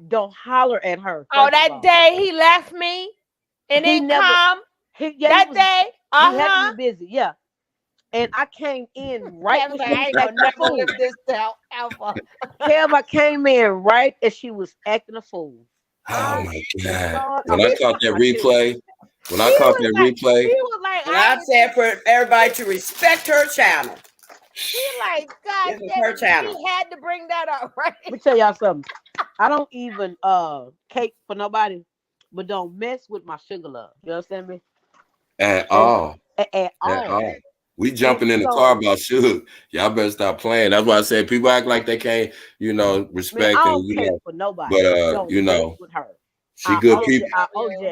Don't holler at her. Oh, that day he left me and then come. That day, he had to be busy, and I came in right when she I ain't gonna never live this down ever. Kev, I came in right as she was acting a fool. Oh my God. When I caught that replay, and I said for everybody to respect her channel. She like, God damn, she had to bring that up, right? Let me tell y'all something. I don't even cake for nobody, but don't mess with my Sugar Love. You understand me? At all. At all. We jumping in the car about Sugar. Y'all better stop playing. That's why I said people act like they can't, respect I and don't for nobody. But don't mess with her. She good people.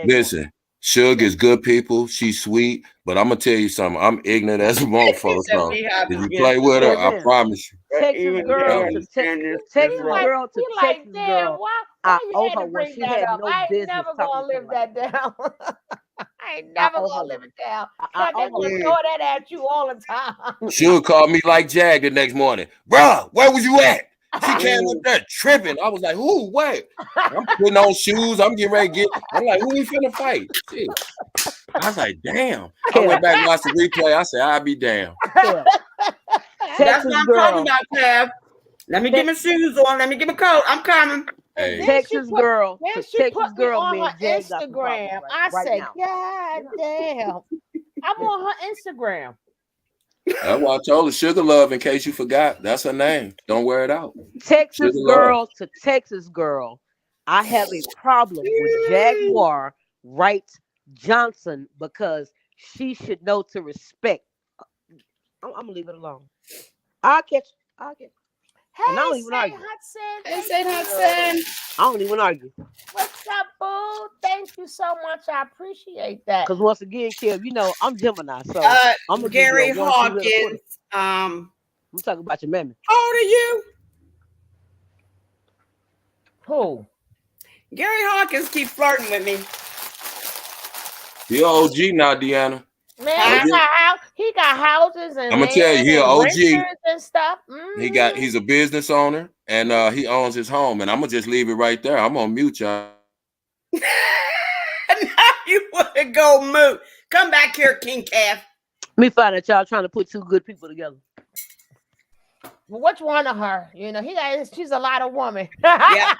Listen, Sugar is good people. She's sweet, but I'm gonna tell you something. I'm ignorant as a motherfucker. So if you play with her, I promise you. Texas girl to Texas girl to Texas girl. I owe her what she had no business never talking gonna live that down. I ain't never gonna live it down. I They're gonna throw that at you all the time. Sugar called me like Jag the next morning. Bruh, where was you at? She came up there tripping. I was like, who? What? I'm putting on shoes. I'm getting ready to get. I'm like, who we finna fight? Shit. I was like, damn. I went back and watched the replay. I said, I'll be damn. That's what I'm talking about, Kev. Let me get my shoes on. Let me get my coat. I'm coming. And then Texas girl, then because she Texas put me girl, on me her and Jag got some problems Instagram. right, I right said, now. God damn. I'm on her Instagram. That's why I told her Sugar Love, in case you forgot. That's her name. Don't wear it out. Texas Sugar girl Love. to Texas girl. I have a problem with Jaguar Wright Johnson because she should know to respect. I'm gonna leave it alone. I'll catch. Hey, And I don't even Saint argue. Hudson. Hey, Thank Saint you. Hudson. I don't even argue. What's up, boo? Thank you so much. I appreciate that. Because once again, Kev, you know I'm Gemini, so I'm gonna give you Gary a 1, 2 hit a Hawkins. quitter. I'm talking about your mammy. How old are you? Who? Gary Hawkins keep flirting with me. He OG now, Deanna. Man, he got houses and I'm gonna tell you, he an and OG. renters and stuff. He's a business owner and he owns his home. And I'm gonna just leave it right there. I'm gonna mute y'all. Now you want to go move. Come back here, King Calf. Me find that y'all trying to put two good people together. Well, which one of her? You know, she's a lot of woman. Yeah.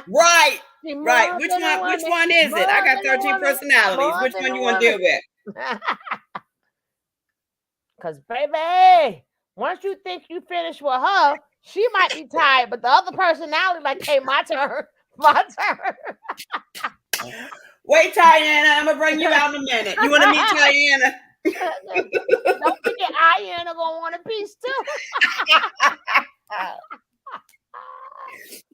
Right. She Right. more Which than a one? Which woman. one is it? I got More than a 13 woman. personalities. More Which than one a you want to deal woman. with? Because, baby, once you think you finished with her, she might be tired, but the other personality, like, hey, my turn. My turn. Wait, Tiana, I'm gonna bring you out in a minute. You want to meet Tiana? Don't forget, Iana gonna want a piece too.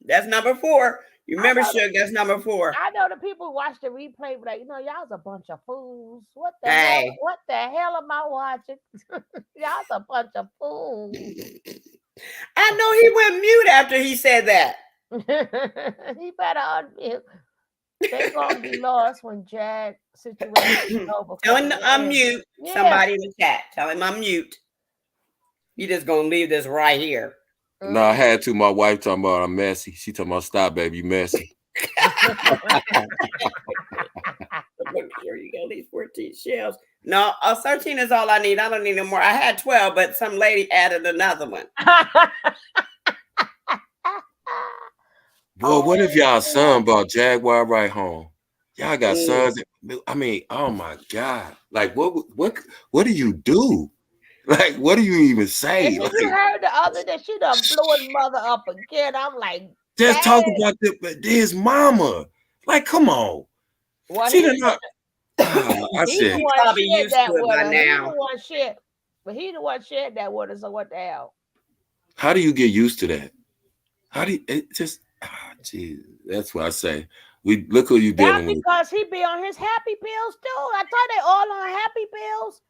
That's number 4. You remember, Suge? That's number 4. I know the people who watch the replay, but like, you know, y'all's a bunch of fools. What the Hey. hell? What the hell am I watching? Y'all's a bunch of fools. I know he went mute after he said that. He better unmute. They're gonna be lost when Jag situation is over. Tell him to unmute somebody in the chat. Tell him unmute. You just gonna leave this right here. No, I had to. My wife talking about I'm messy. She talking about stop, baby, you messy. Here you go. These 14 shells. No, 13 is all I need. I don't need no more. I had 12, but some lady added another one. Boy, what if y'all son brought Jaguar right home? Y'all got sons. I mean, oh my God. Like, what do you do? Like, what do you even say? And then you heard the other day, she done blew his mother up again. I'm like, just talk about his mama. Like, come on. Well, she did not. I said, he probably used that to it with by her. now. He the one shared, but he the one shared that with her. So what the hell? How do you get used to that? How do you? It just, geez, that's what I say. We look who you dealing with. Because he be on his happy pills too. I thought they all on happy pills.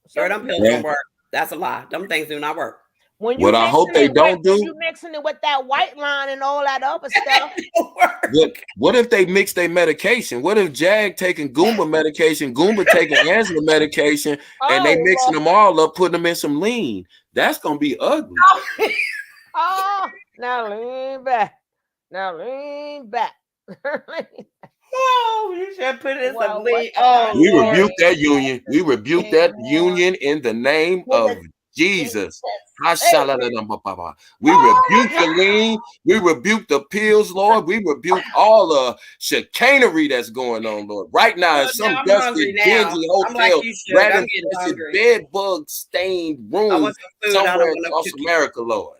Sure, them pills don't work. That's a lie. Them things do not work. When you what I hope they don't do. You mixing it with that white line and all that other stuff. What if they mix their medication? What if Jag taking Goomba medication, Goomba taking Angela medication, and they mixing them all up, putting them in some lean? That's gonna be ugly. Oh, now lean back. Now lean back. Oh, you should put it in some lean. Oh, we rebuke that union. We rebuke that union in the name of Jesus. We rebuke the lean. We rebuke the pills, Lord. We rebuke all the chicanery that's going on, Lord. Right now, in some dusty, dingy hotel, rat infested, bed bug stained room somewhere across America, Lord.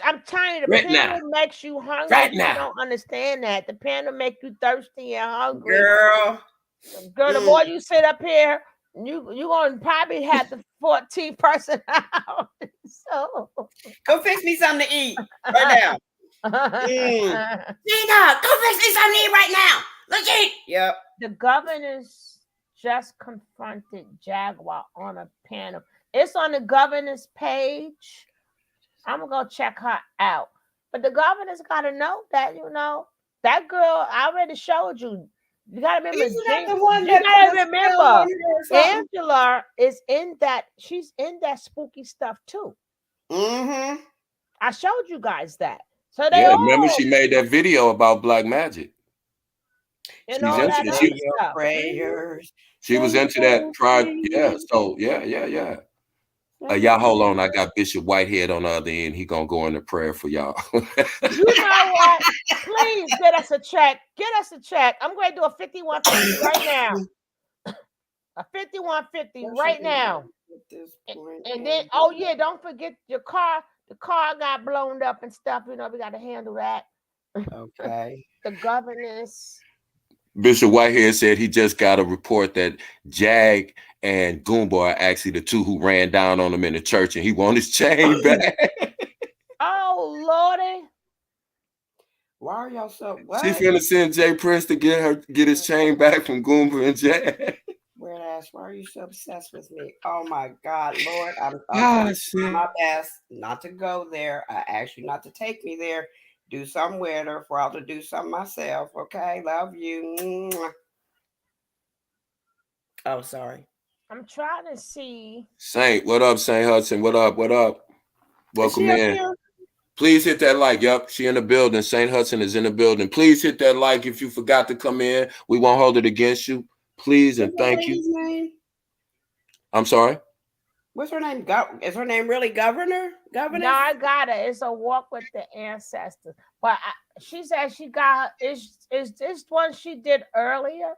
I'm telling you, the panel makes you hungry. Right you now. don't understand that. The panel make you thirsty and hungry. Girl, the more you sit up here, you gonna probably have the 14th person out. So go fix me something to eat right now. Gina, go fix me something to eat right now. Let's eat. Yep. The governors just confronted Jaguar on a panel. It's on the governor's page. I'm gonna go check her out. But the governor's gotta know that, you know, that girl I already showed you. You gotta remember, Angela is in that, she's in that spooky stuff too. Mm-hmm. I showed you guys that. So they remember she made that video about black magic. And all that prayers. She was into that pride. Yeah. So yeah. Y'all hold on. I got Bishop Whitehead on the other end. He gonna go into prayer for y'all. You know what? Please get us a check. Get us a check. I'm going to do a 5150 right now. A 5150 right now. And then, oh yeah, don't forget your car. The car got blown up and stuff. You know, we got to handle that. Okay. The governance. Bishop Whitehead said he just got a report that Jag and Goomba are actually the two who ran down on him in the church, and he wants his chain back. Oh Lordy. Why are y'all so what? She finna send Jay Prince to get his chain back from Goomba and Jag. Weird ass, why are you so obsessed with me? Oh my God, Lord, I'm shit. my best not to go there. I ask you not to take me there. Do something with her for I'll to do something myself. Okay, love you. Mwah. Oh, sorry. I'm trying to see. Saint, what up, Saint Hudson? What up? What up? Welcome in. Please hit that like. Yup, she in the building. Saint Hudson is in the building. Please hit that like if you forgot to come in. We won't hold it against you. Please and thank you. Name? I'm sorry. What's her name? Is her name really Governor? Governor? No, I got it. It's a walk with the ancestors. But she said she got is this one she did earlier?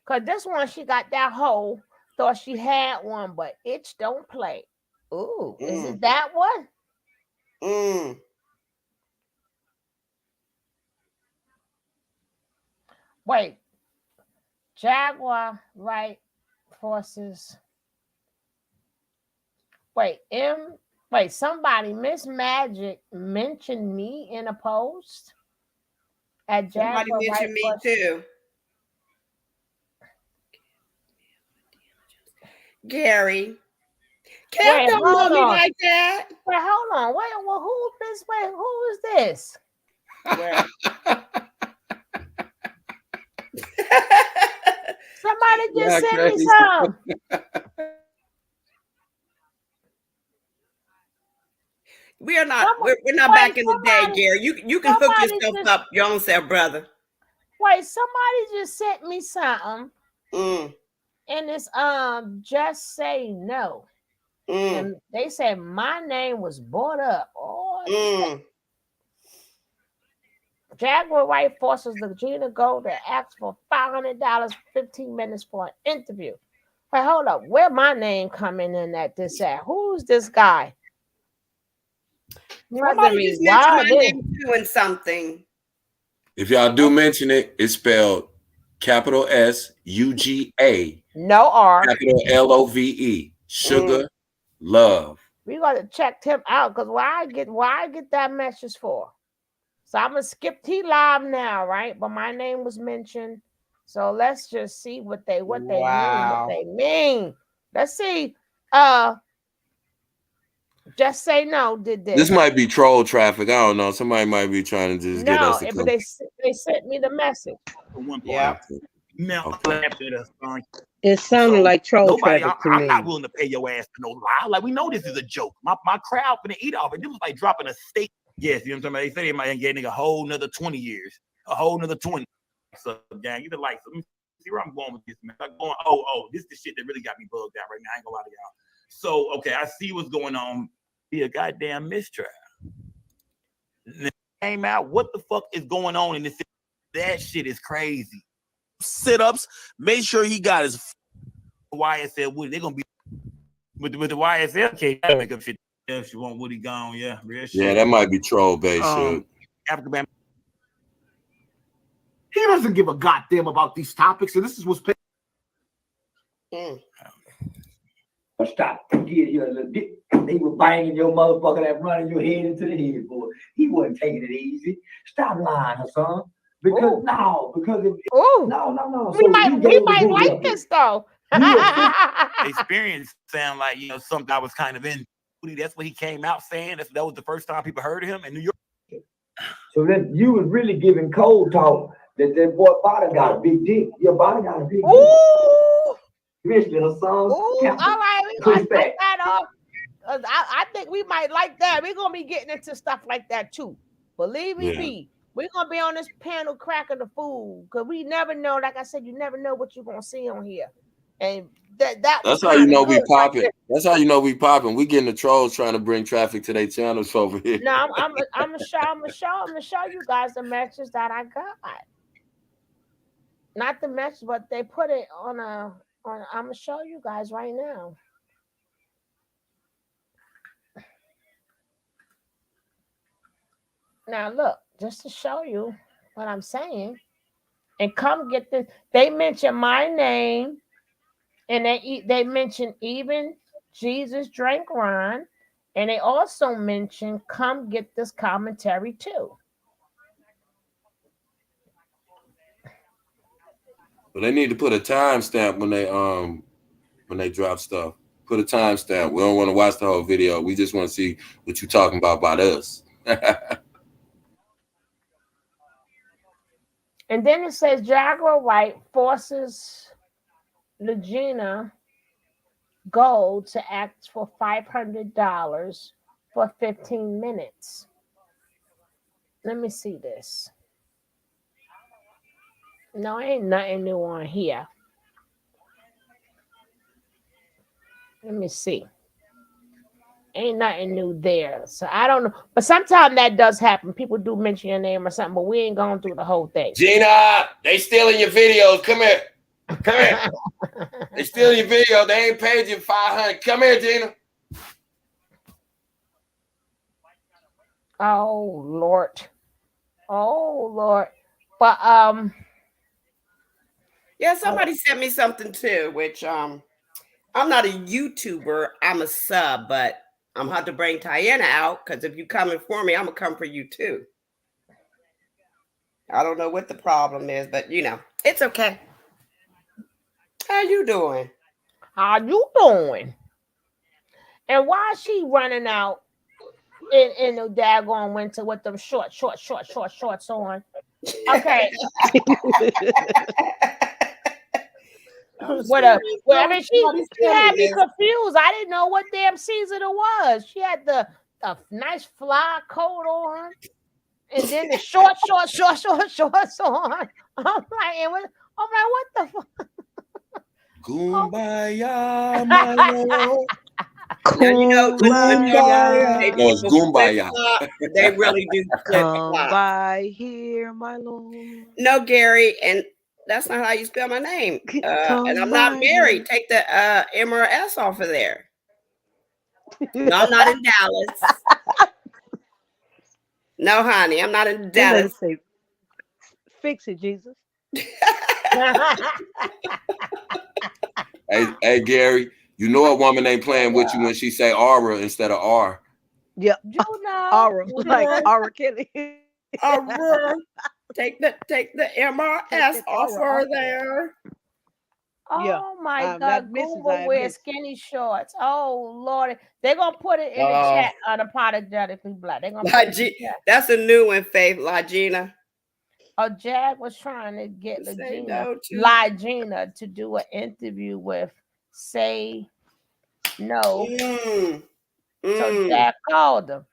Because this one she got that hole. Thought she had one, but itch don't play. Ooh, is it that one? Wait. Jaguar right forces. Wait, somebody, Miss Magic mentioned me in a post at Jaguar. Somebody mentioned me too. Gary. Cat don't know me like that. Wait, hold on. Wait, well, who is this? Somebody just sent me some. We're not back in the day, Gary. You can hook yourself up your own self, brother. Wait, somebody just sent me something. And it's just say no. And they said my name was brought up. Jaguar White forces Regina Gold to ask for $500 for 15 minutes for an interview. Wait, hold up. Where my name coming in at this at? Who's this guy? Somebody just mentioned my name doing something. If y'all do mention it, it's spelled capital SUGA. No R. Capital LOVE. Sugar love. We gotta check him out because why I get that message for? So I'm gonna skip T live now, right? But my name was mentioned. So let's just see what they mean. Let's see. Just say no. Did this? This might be troll traffic. I don't know. Somebody might be trying to just get us to but they sent me the message. Yeah. It sounded like troll Nobody, traffic to I'm me. not willing to pay your ass for no lie. Like, we know this is a joke. My crowd finna eat off it. This was like dropping a steak. Yes, you know what I'm talking about? They say they might get nigga a whole nother 20 years. A whole nother 20. So, gang, you the like, let me see where I'm going with this, man. I'm going, this is the shit that really got me bugged out right now. I ain't gonna lie to y'all. So, okay, I see what's going on. Be a goddamn mistrial. Came out, what the fuck is going on in this? That shit is crazy. Sit-ups, make sure he got his YSL Woody. They're gonna be with the YSL case. Make up shit. If you want Woody gone, yeah, real shit. Yeah, that might be troll based shit. African. He doesn't give a goddamn about these topics, and this is what's. Stop. Get here a little bit. They were banging your motherfucker that running your head into the head, boy. He wasn't taking it easy. Stop lying, son. Because if no. So we might like this though. Experience sound like something I was kind of in. That's what he came out saying. That was the first time people heard of him in New York. So then you was really giving cold talk that boy body got a big dick. Your body got a big dick. Especially her son. All right, we gonna take that off. I think we might like that. We're gonna be getting into stuff like that too. Believe me, we're gonna be on this panel cracking the food because we never know. Like I said, you never know what you're gonna see on here. And that was That's how you know good. we popping. That's how you know we popping. We getting the trolls trying to bring traffic to their channels over here. No, I'm gonna show you guys the message that I got. Not the message, but they put it on I'm gonna show you guys right now. Now look, just to show you what I'm saying, and come get this. They mention my name, and they mention even Jesus drank wine, and they also mention come get this commentary too. But they need to put a timestamp when they drop stuff. Put a timestamp. We don't want to watch the whole video. We just want to see what you're talking about us. And then it says Jaguar White forces Legina Gold to act for $500 for 15 minutes. Let me see this. No, ain't nothing new on here. Let me see. Ain't nothing new there. So I don't know. But sometimes that does happen. People do mention your name or something, but we ain't going through the whole thing. Gina, they stealing your videos. Come here. Come here. They stealing your video. They ain't paid you $500. Come here, Gina. Oh Lord. Oh Lord. But yeah, somebody sent me something too, which I'm not a YouTuber, I'm a sub, but I'm going to have to bring Tiana out because if you coming for me, I'm going to come for you too. I don't know what the problem is, but you know, it's okay. How you doing? How you doing? And why is she running out in the daggone winter with them shorts on? Okay. I mean, she had me confused. I didn't know what damn season it was. She had the nice fly coat on, and then the shorts on. I'm like, what the fuck? Kumbaya, my lord. Now, you know, Kumbaya. No, it's Kumbaya. They really do Come by here, my lord. No, Gary, and that's not how you spell my name. And I'm not married. Take the MRS off of there. No, I'm not in Dallas. No, honey, I'm not in Dallas. Say, fix it, Jesus. Hey, Gary, you know a woman ain't playing with you when she say aura instead of R. Yep. Aura, like Aura Kelly. Aura. Take the MRS off her there. Oh my God, Google wears skinny shorts. Oh Lord, they're gonna put it in the chat unapologetically black. They're gonna put it that's a new one, Faith. Lagina. Oh, Jag was trying to get Lagina to do an interview with Say No. So Jag called him.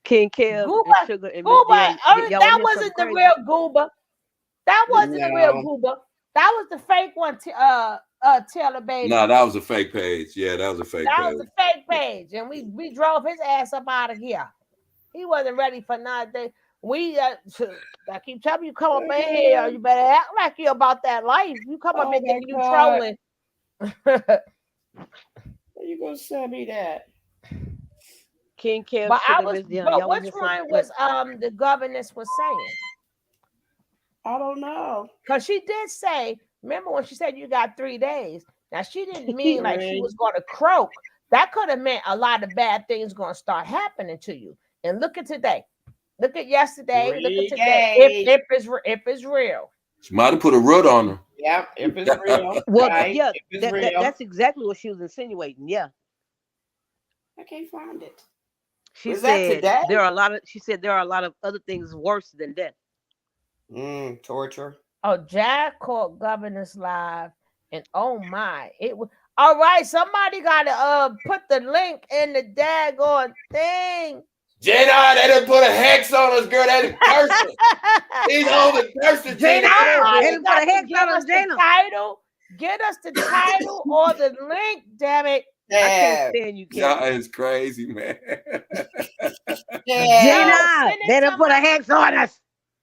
King Kev and Sugar and Gooba. That wasn't the real Gooba. That wasn't the real Gooba. That was the fake one. Taylor Baby. No, that was a fake page. Yeah, that was a fake page. That was a fake page, and we drove his ass up out of here. He wasn't ready for nothing. I keep telling you, come up in here. You better act like you about that life. You come up in here, you trolling. You gonna send me that? King Kev. But which one was the governess was saying? I don't know. Because she did say, remember when she said you got 3 days? Now she didn't mean like she was going to croak. That could have meant a lot of bad things going to start happening to you. And look at today. Look at yesterday. Look at today. If it's real. She might have put a root on her. Yeah, if it's real. Well, right? yeah, that's exactly what she was insinuating. Yeah. I can't find it. She said there are a lot of other things worse than death. Torture. Oh, Jag called Governors Live, and oh my, it was all right. Somebody gotta put the link in the daggone thing. Jada, they done put a hex on us, girl. They done cursed us. He's over cursing Jada. They done put a hex on us, Jada. Title. Get us the title or the link, damn it. I can't stand you, Y'all Kevin. is crazy, man. Gina, they done put a hex on us.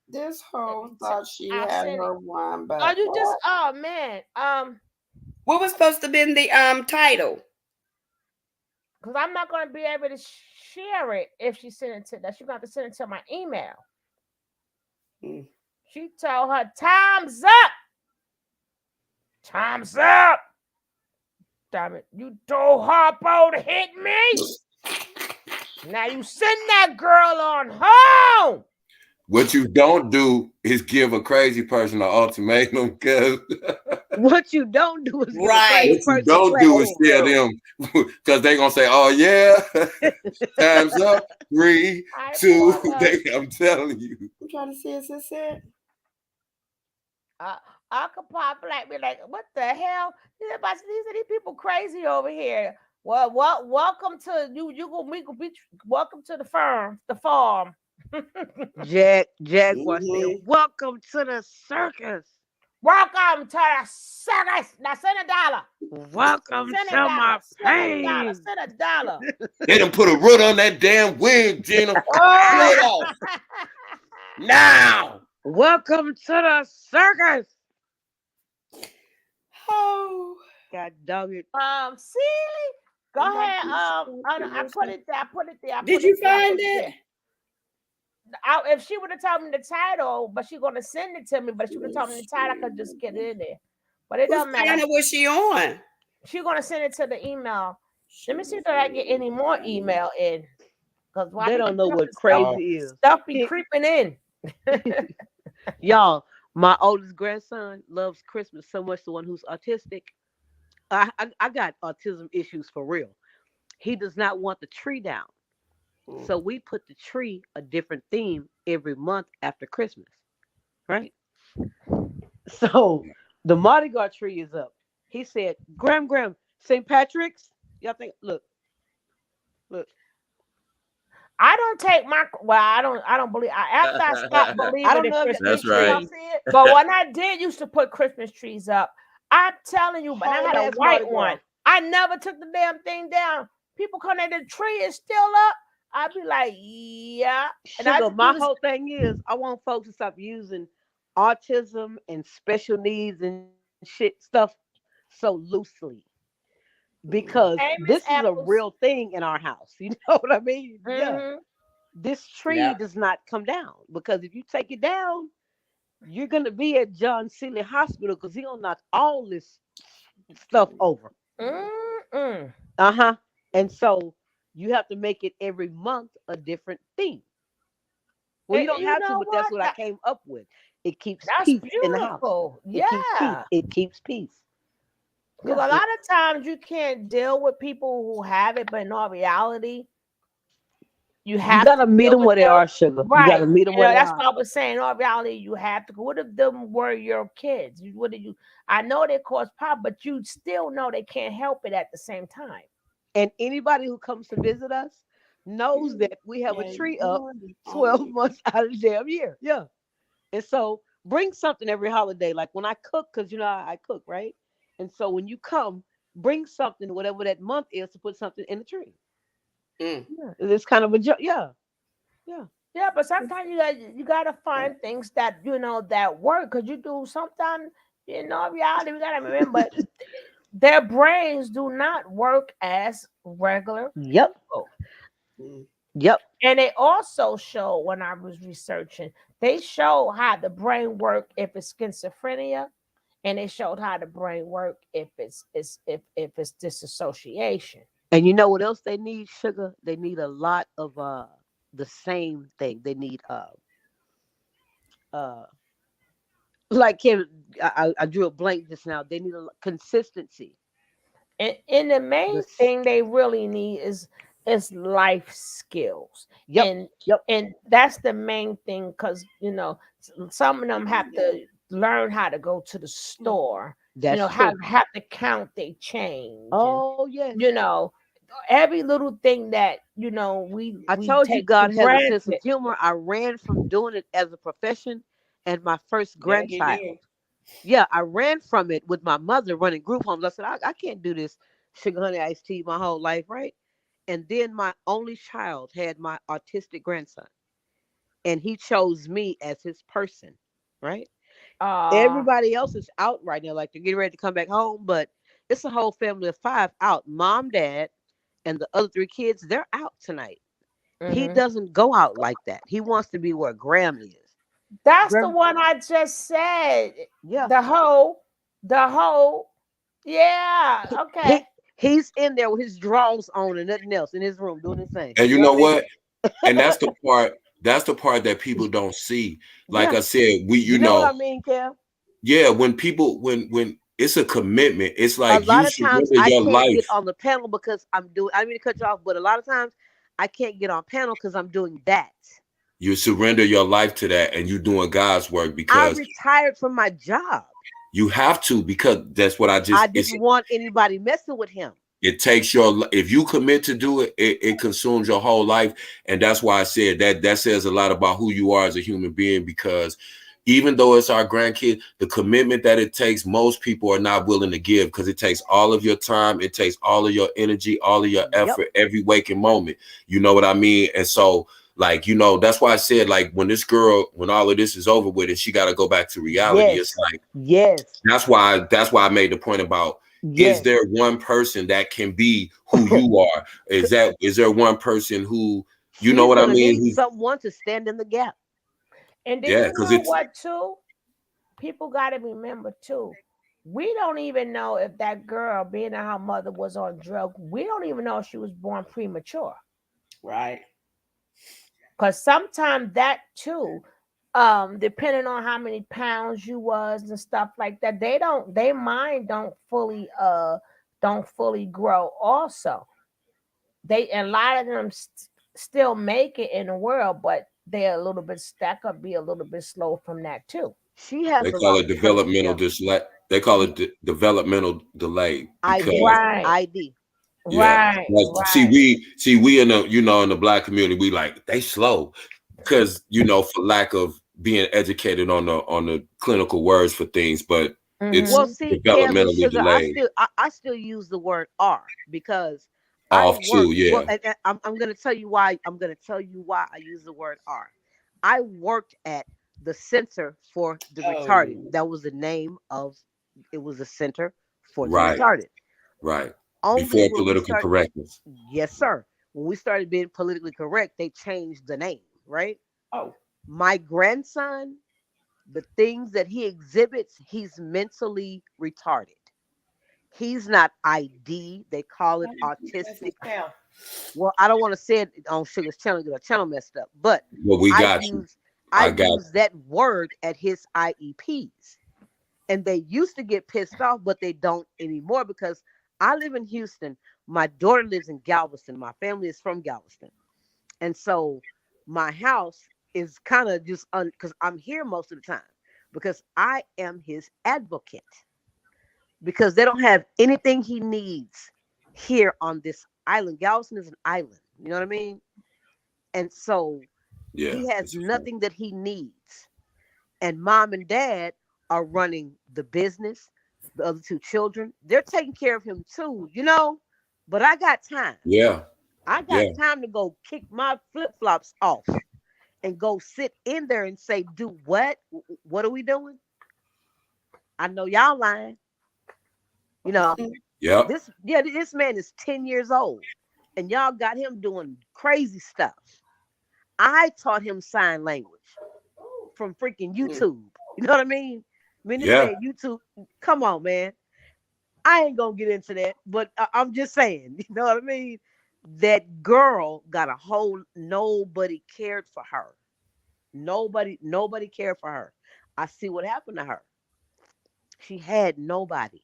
This hoe thought she I had sent her it. one, but Oh, you just oh man. what was supposed to be in the title? Because I'm not gonna be able to share it if she sent it to that. She's gonna have to send it to my email. She told her, time's up. Time's up. Damn it. You told Harpo to hit me. Now you send that girl on home. What you don't do is give a crazy person an ultimatum, because what you don't do is give a crazy What you person don't do is tell platform. them, because they're gonna say, "Oh yeah, time's up, 3, 2." I'm telling you. I'm trying to see if it's it. I could pop like be like, what the hell? These are these people crazy over here. Well, welcome to you. We could be welcome to the farm. Jaguar said, "Welcome to the circus. Welcome to the circus. Now send $1. Welcome Send to my pain. Send $1. They done put a root on that damn wig, Gina. Oh. Now. Welcome to the circus." Oh, God dog it. See, go ahead. I put it there. Did you find it? If she would have told me the title, but she's gonna send it to me. But she would have told me the title, I could just get it in there. But it doesn't matter. What channel was she on? She's gonna send it to the email. Let me see if I get any more email in. Because they don't know what crazy is. Stuff be creeping in. Y'all, my oldest grandson loves Christmas so much. The one who's autistic. I got autism issues for real. He does not want the tree down. So we put the tree a different theme every month after Christmas, right? So the Mardi Gras tree is up. He said, Graham, St. Patrick's. Y'all think, look. I don't take I don't believe. After I stopped believing I don't in know if Christmas That's trees, but when I did used to put Christmas trees up, I'm telling you, but I had a white one. I never took the damn thing down. People come in, the tree is still up. I'd be like, yeah. And my whole thing is, I want folks to stop using autism and special needs and shit stuff so loosely, because this is a real thing in our house. You know what I mean? Mm-hmm. Yeah. This tree does not come down, because if you take it down, you're gonna be at John Seeley Hospital, because he's gonna knock all this stuff over. And so you have to make it every month a different theme. Well, you don't have to, but that's what I came up with. It keeps peace in the house. It keeps peace. Because a lot of times you can't deal with people who have it, but in all reality, you gotta meet them where they are, sugar. Right. You gotta meet them where they that's are. what I was saying. In all reality, you have to. What if them were your kids? What did you? I know they cause problems, but you still know they can't help it at the same time. And anybody who comes to visit us knows that we have a tree up 12 months out of the damn year. Yeah. And so bring something every holiday. Like when I cook, because you know I cook, right? And so when you come, bring something, whatever that month is, to put something in the tree. Yeah. It's kind of a joke. Yeah. But sometimes you gotta find things that that work, because you do sometimes. Reality, we gotta remember their brains do not work as regular people. And they also show, when I was researching, they show how the brain work if it's schizophrenia, and they showed how the brain work if it's disassociation. And you know what else they need, sugar? They need a lot of the same thing. They need like Kevin, I drew a blank just now. They need a consistency. And the main thing they really need is life skills. And that's the main thing, because some of them have to learn how to go to the store. Have to count their change. Every little thing that I told you God has a sense of humor. I ran from doing it as a profession, and my first grandchild Yeah, I ran from it with my mother running group homes. I said, I can't do this sugar honey iced tea my whole life, right? And then my only child had my autistic grandson, and he chose me as his person, right? Everybody else is out right now, like they're getting ready to come back home, but it's a whole family of 5 out. Mom, dad, and the other 3 kids, they're out tonight. He doesn't go out like that. He wants to be where Graham is. That's the one I just said. Yeah. The whole. Yeah. Okay. He's in there with his drawers on and nothing else in his room doing his thing. And you know what? And that's the part. That's the part that people don't see. Like I said, you know what I mean, Kev? Yeah, when people when it's a commitment, it's A like lot you of times surrender I your can't life. get on the panel because I'm doing. I didn't mean to cut you off, but a lot of times I can't get on panel because I'm doing that. You surrender your life to that, and you're doing God's work I because retired from my job. you have to, because that's what I didn't want anybody messing with him. It takes if you commit to do it, it consumes your whole life. And that's why I said that says a lot about who you are as a human being, because even though it's our grandkids, the commitment that it takes, most people are not willing to give, because it takes all of your time, it takes all of your energy, all of your effort, every waking moment. You know what I mean? And so, like, you know, that's why I said, like, when all of this is over with and she got to go back to reality, it's like, that's why I made the point about, is there one person that can be who you are? Is there one person who, you know what I mean? Need someone to stand in the gap. And then you know what, too? People got to remember, too, we don't even know if that girl, being that her mother was on drugs, we don't even know if she was born premature. Right. Because sometimes that, too, depending on how many pounds you was and stuff like that, their mind don't fully grow also. A lot of them still make it in the world, but they're a little bit be a little bit slow from that too. She has they call it developmental delay. They call it developmental delay. ID. Yeah. See, we in the, you know, in the Black community, we like, they slow because, you know, for lack of being educated on the clinical words for things, but it's developmentally delayed. I still use the word R because I'm going to tell you why. I'm going to tell you why I use the word R. I worked at the Center for the Retarded. That was the name of it. Was a center for the retarded. Right. Only before political correctness. Yes, sir. When we started being politically correct, they changed the name, right? Oh. My grandson, the things that he exhibits, he's mentally retarded. He's not ID. They call it autistic. Well, I don't want to say it on Sugar's channel because the channel messed up. But I use that word at his IEPs. And they used to get pissed off, but they don't anymore because I live in Houston. My daughter lives in Galveston. My family is from Galveston. And so my house is kind of just because I'm here most of the time because I am his advocate. Because they don't have anything he needs here on this island. Galveston is an island. You know what I mean? And so he has nothing that he needs. And mom and dad are running the business. The other 2 children, they're taking care of him too, you know? But I got time. Yeah. I got time to go kick my flip-flops off and go sit in there and say, do what? What are we doing? I know y'all lying. You know, this man is 10 years old and y'all got him doing crazy stuff. I taught him sign language from freaking YouTube. You know what I mean? This man, YouTube, come on, man. I ain't gonna get into that, but I'm just saying, you know what I mean? That girl got nobody cared for her. Nobody cared for her. I see what happened to her. She had nobody.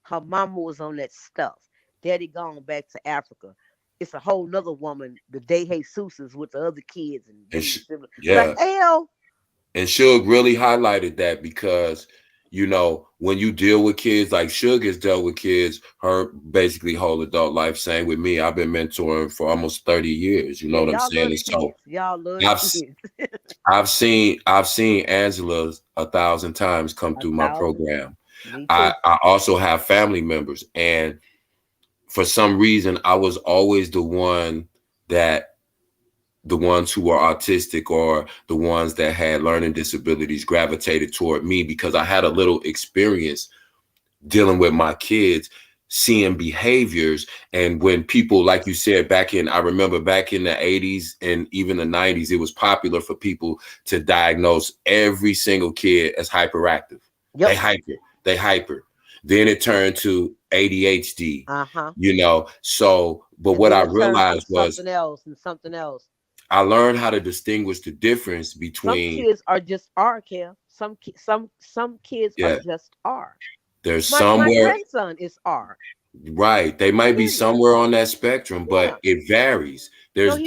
Her mama was on that stuff. Daddy gone back to Africa. It's a whole nother woman. The day Jesus is with the other kids and yeah. Like, hell. And Suge really highlighted that because, you know, when you deal with kids, like Suge has dealt with kids her basically whole adult life. Same with me. I've been mentoring for almost 30 years. You know what I'm Y'all saying? love And so kids. Y'all love kids. I've seen Angela 1,000 times come through my 1,000. program. Me too. I also have family members, and for some reason, I was always the ones who were autistic or the ones that had learning disabilities gravitated toward me because I had a little experience dealing with my kids, seeing behaviors. And when people, like you said, I remember back in the 80s and even the 90s, it was popular for people to diagnose every single kid as hyperactive. Yep. They hyper. Then it turned to ADHD, you know? So, but and what I it turned realized to was something else. I learned how to distinguish the difference Some between kids are just are, Kel. Some kids are just are. there's My somewhere, grandson is R. right? They might be somewhere on that spectrum, but it varies. No,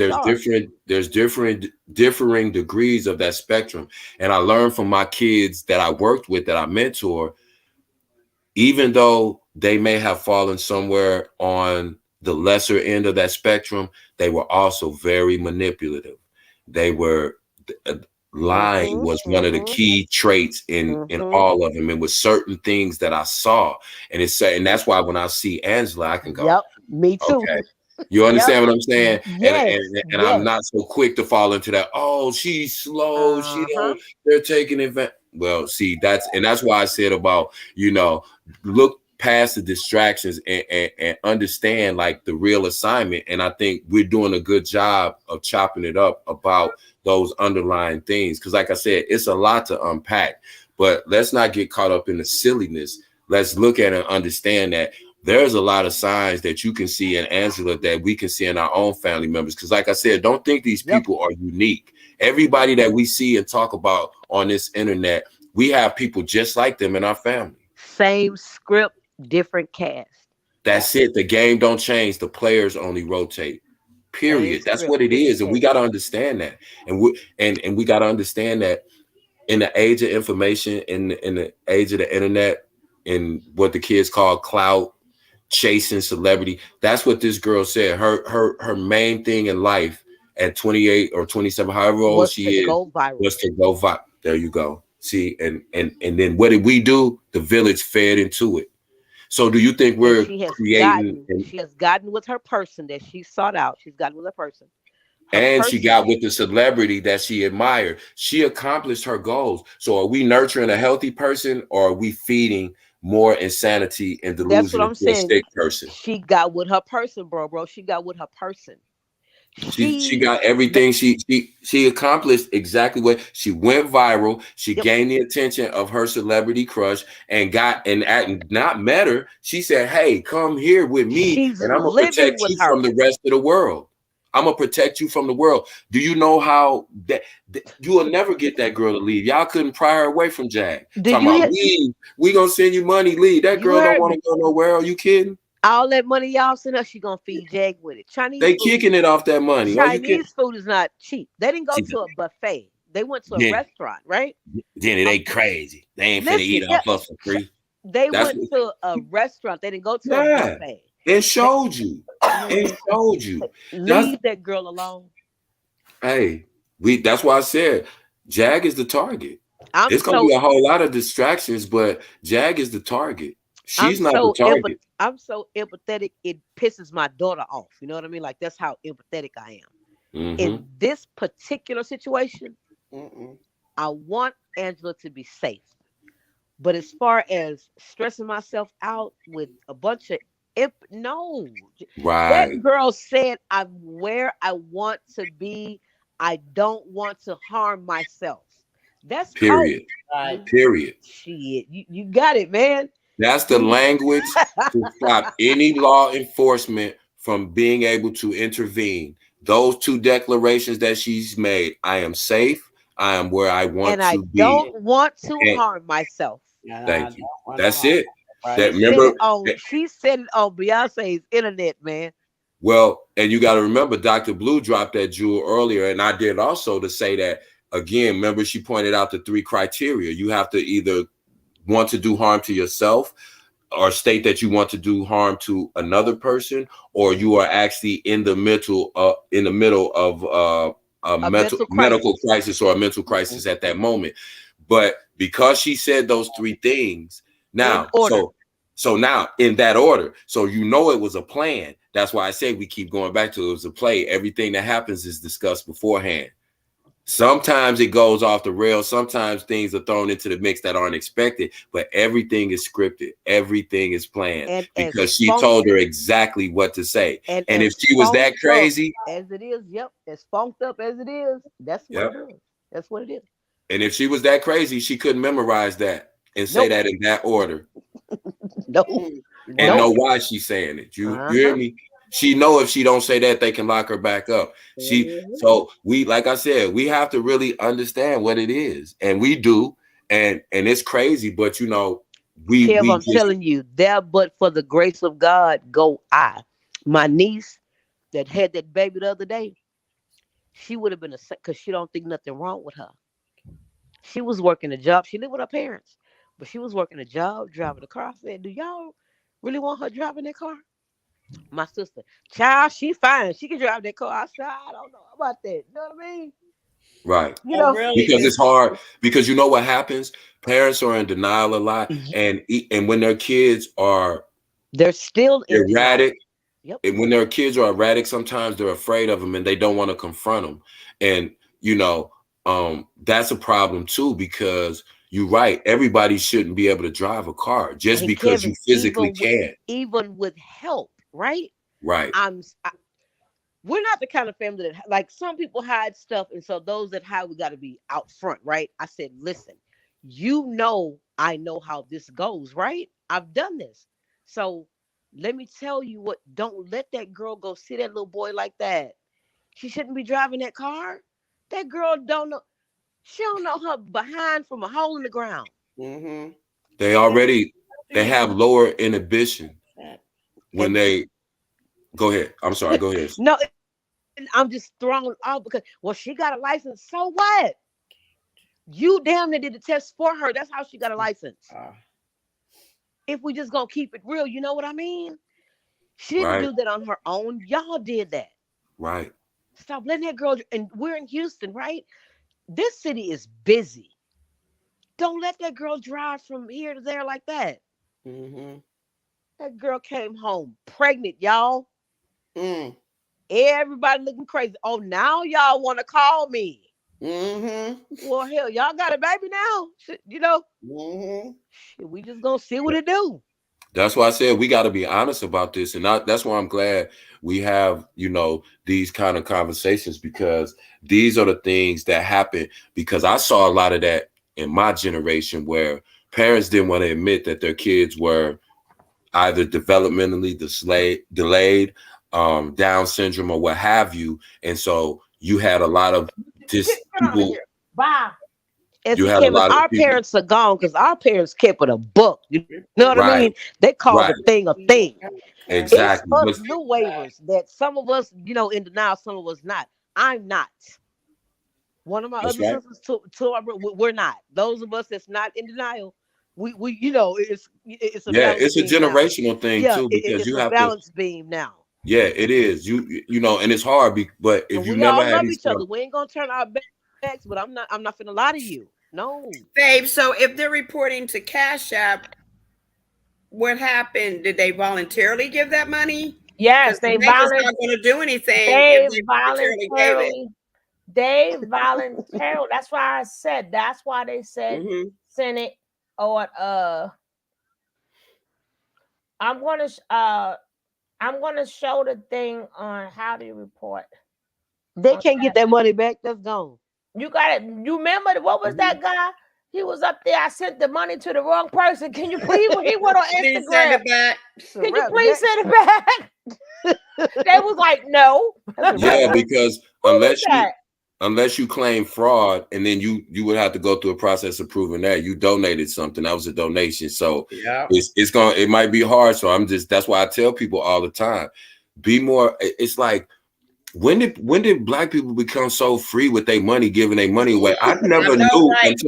There's differing degrees of that spectrum. And I learned from my kids that I worked with, that I mentor, even though they may have fallen somewhere on the lesser end of that spectrum, they were also very manipulative. They were lying was one of the key traits in all of them. It was certain things that I saw, and that's why when I see Angela, I can go, "Yep, me too." Okay, you understand what I'm saying? Yes, and I'm not so quick to fall into that. Oh, she's slow. They're taking advantage. Well, see, that's why I said about, you know, look past the distractions and understand like the real assignment. And I think we're doing a good job of chopping it up about those underlying things. Because like I said, it's a lot to unpack, but let's not get caught up in the silliness. Let's look at and understand that there's a lot of signs that you can see in Angela that we can see in our own family members. Because like I said, don't think these people are unique. Everybody that we see and talk about on this internet, we have people just like them in our family. Same script, different cast. That's it. The game don't change. The players only rotate. Period. That's what it is. And we got to understand that. And we got to understand that in the age of information, in the age of the internet, and what the kids call clout, chasing celebrity. That's what this girl said. Her main thing in life at 28 or 27, however old she is, was to go viral. There you go. See, and then what did we do? The village fed into it. So do you think we're creating? She has gotten with her person that she sought out. She's gotten with a person. She got with the celebrity that she admired. She accomplished her goals. So are we nurturing a healthy person, or are we feeding more insanity and delusion? That's what I'm saying. A sick person? She got with her person, bro. She got with her person. She got everything. She accomplished exactly what she went viral. She gained the attention of her celebrity crush and not met her. She said, "Hey, come here with me, and I'm gonna protect you from the rest of the world. I'm gonna protect you from the world." Do you know how that you will never get that girl to leave? Y'all couldn't pry her away from Jag. Talking about leave. We gonna send you money. Leave. That girl don't want to go nowhere. Are you kidding? All that money y'all send her, she gonna feed Jag with it. They kicking it off that money. Chinese food is not cheap. They didn't go to a buffet. They went to a restaurant, right? Then it ain't crazy. They ain't finna eat off us for free. They went to a restaurant. They didn't go to a buffet. It showed you. It showed you. Leave that girl alone. Hey, that's why I said Jag is the target. It's gonna be a whole lot of distractions, but Jag is the target. She's not the target. I'm so empathetic, it pisses my daughter off. You know what I mean? Like, that's how empathetic I am. In this particular situation, I want Angela to be safe. But as far as stressing myself out with a bunch of no. Right. That girl said, I'm where I want to be. I don't want to harm myself. That's period. Right. Period. Shit, you got it, man. That's the language to stop any law enforcement from being able to intervene. Those two declarations that she's made: I am safe. I am where I want to be. And I don't want to harm myself. Thank you. That's it. Right. She said it on Beyonce's internet, man. Well, and you got to remember, Dr. Blue dropped that jewel earlier, and I did also to say that again. Remember, she pointed out the 3 criteria. You have to either want to do harm to yourself, or state that you want to do harm to another person, or you are actually in the middle of a medical crisis or a mental crisis at that moment. But because she said those three things, now, so now in that order, so you know it was a plan. That's why I say we keep going back to it was a play. Everything that happens is discussed beforehand. Sometimes it goes off the rails. Sometimes things are thrown into the mix that aren't expected, but everything is scripted. Everything is planned because she told her exactly what to say. And if she was that crazy, as it is, as funked up as it is, that's what it is. That's what it is. And if she was that crazy, she couldn't memorize that and say that in that order. And know why she's saying it. You hear me? She know if she don't say that, they can lock her back up. So we, like I said, we have to really understand what it is, and we do, and it's crazy, but you know, I'm telling you, there but for the grace of God go I. My niece that had that baby the other day, she would have been because she don't think nothing wrong with her. She was working a job. She lived with her parents, but she was working a job, driving a car. I said, do y'all really want her driving that car? My sister, child, she fine. She can drive that car. I said, I don't know about that. You know what I mean? Right. You know, because it's hard. Because you know what happens? Parents are in denial a lot, and when their kids are, they're still erratic. And when their kids are erratic, sometimes they're afraid of them and they don't want to confront them. And you know, that's a problem too, because you're right. Everybody shouldn't be able to drive a car just because you physically can't. Even with help, right? Right. We're not the kind of family that, like, some people hide stuff, and so those that hide, we got to be out front, right? I said, listen, you know, I know how this goes, right? I've done this, so let me tell you what. Don't let that girl go see that little boy like that. She shouldn't be driving that car. That girl don't know. She don't know her behind from a hole in the ground. They have lower inhibition when they go ahead. I'm sorry. Go ahead. No, I'm just throwing out because, well, she got a license. So what? You damn near did the test for her. That's how she got a license. If we just gonna keep it real, you know what I mean? She didn't do that on her own. Y'all did that. Right. Stop letting that girl. And we're in Houston, right? This city is busy. Don't let that girl drive from here to there like that. That girl came home pregnant, y'all. Everybody looking crazy. Oh, now y'all want to call me. Well, hell, y'all got a baby now. You know, we just gonna see what it do. That's why I said we got to be honest about this, and that's why I'm glad we have, you know, these kind of conversations, because these are the things that happen. Because I saw a lot of that in my generation, where parents didn't want to admit that their kids were either developmentally delayed, Down syndrome, or what have you, and so you had a lot of people. Bye. And see, Kevin, our parents are gone because our parents kept it a book. You know what I mean? They call the thing a thing. Exactly. It's us new waivers that some of us, you know, in denial, some of us not. I'm not. One of my other sisters, we're not. Those of us that's not in denial, we you know, it's a it's a generational thing too, because you have a balance beam now. Yeah, it is. You know, and it's hard, but if you we never all had love each each other, we ain't gonna turn our backs. But I'm not finna lie to you. No, babe. So if they're reporting to Cash App, what happened? Did they voluntarily give that money? Yes, they voluntarily. Not going to do anything. They voluntarily. That's why I said. That's why they said send it or I'm gonna show the thing on how to report. They can't get that money back. That's gone. You got it. You remember what was that guy? He was up there. I sent the money to the wrong person. Can you please? He went on Instagram. Send it back. Can you please send it back? They was like, no. Yeah, because unless you claim fraud, and then you would have to go through a process of proving that you donated something. That was a donation. So it might be hard. So that's why I tell people all the time, be more. It's like When did black people become so free with their money, giving their money away? I never know, knew right?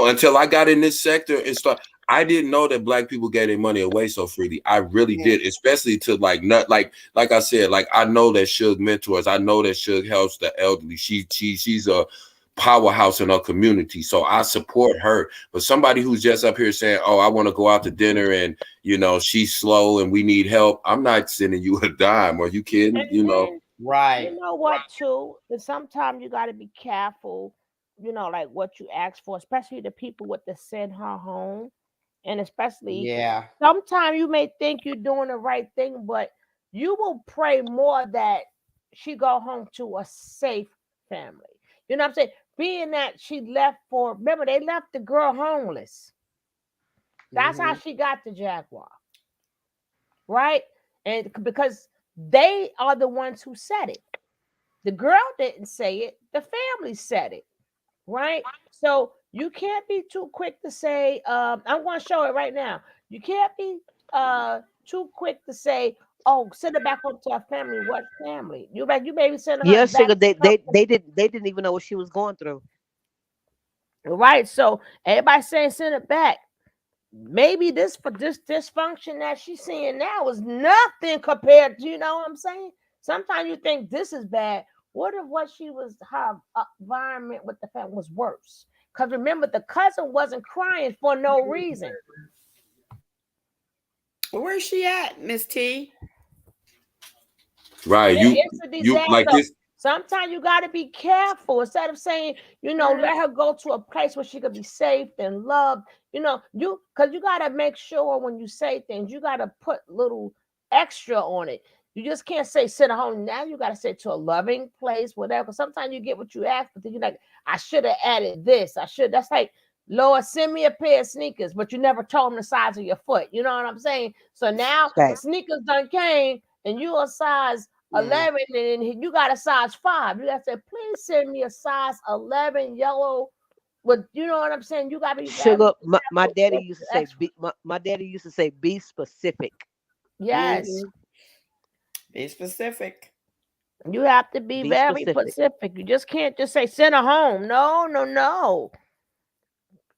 until I got in this sector and start. I didn't know that black people gave their money away so freely. I really did, especially to like I said, like I know that Suge mentors. I know that Suge helps the elderly. She's a powerhouse in her community, so I support her. But somebody who's just up here saying, "Oh, I want to go out to dinner and she's slow and we need help," I'm not sending you a dime. Are you kidding? Right. You know what, too? And sometimes you got to be careful, like what you ask for, especially the people with the send her home. And especially, sometimes you may think you're doing the right thing, but you will pray more that she go home to a safe family. You know what I'm saying? Being that she left remember, they left the girl homeless. That's how she got the Jaguar. Right? And because they are the ones who said it. The girl didn't say it. The family said it. Right? So you can't be too quick to say, I'm going to show it right now. You can't be too quick to say, "Oh, send her back home to her family." What family? You maybe send her Yeah, back. sugar. They didn't even know what she was going through. Right. So everybody saying send it back. Maybe this dysfunction that she's seeing now is nothing compared to, you know what I'm saying? Sometimes you think this is bad. What if her environment with the family was worse? Because remember, the cousin wasn't crying for no reason. Where's she at, Miss T? Right. It's a disaster. You like this. Sometimes you got to be careful. Instead of saying, let her go to a place where she could be safe and loved, because you got to make sure when you say things, you got to put little extra on it. You just can't say sit at home. Now you got to say to a loving place, whatever. Sometimes you get what you ask, but then you're like, I should have added this. That's like, Lord, send me a pair of sneakers, but you never told them the size of your foot. You know what I'm saying? So now sneakers done came and you a size 11 and you got a size 5. You got to say, please send me a size 11 yellow with, you know what I'm saying? You got to be sugar. My daddy used to say, my daddy used to say, be specific. Yes. Be specific. You have to be very specific. You just can't just say send her home. No.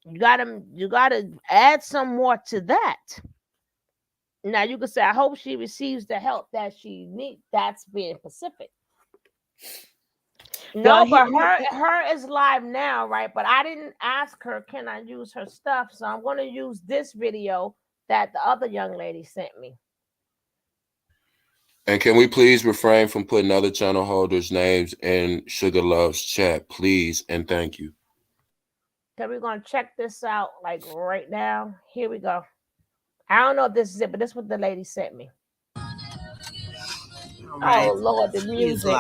You gotta add some more to that. Now you can say, I hope she receives the help that she needs. That's being specific. No, but her is live now, right? But I didn't ask her, can I use her stuff? So I'm going to use this video that the other young lady sent me. And can we please refrain from putting other channel holders' names in Sugar Love's chat, please, and thank you. Okay, we're going to check this out like right now. Here we go. I don't know if this is it, but this is what the lady sent me. Right. Oh, Lord, the music.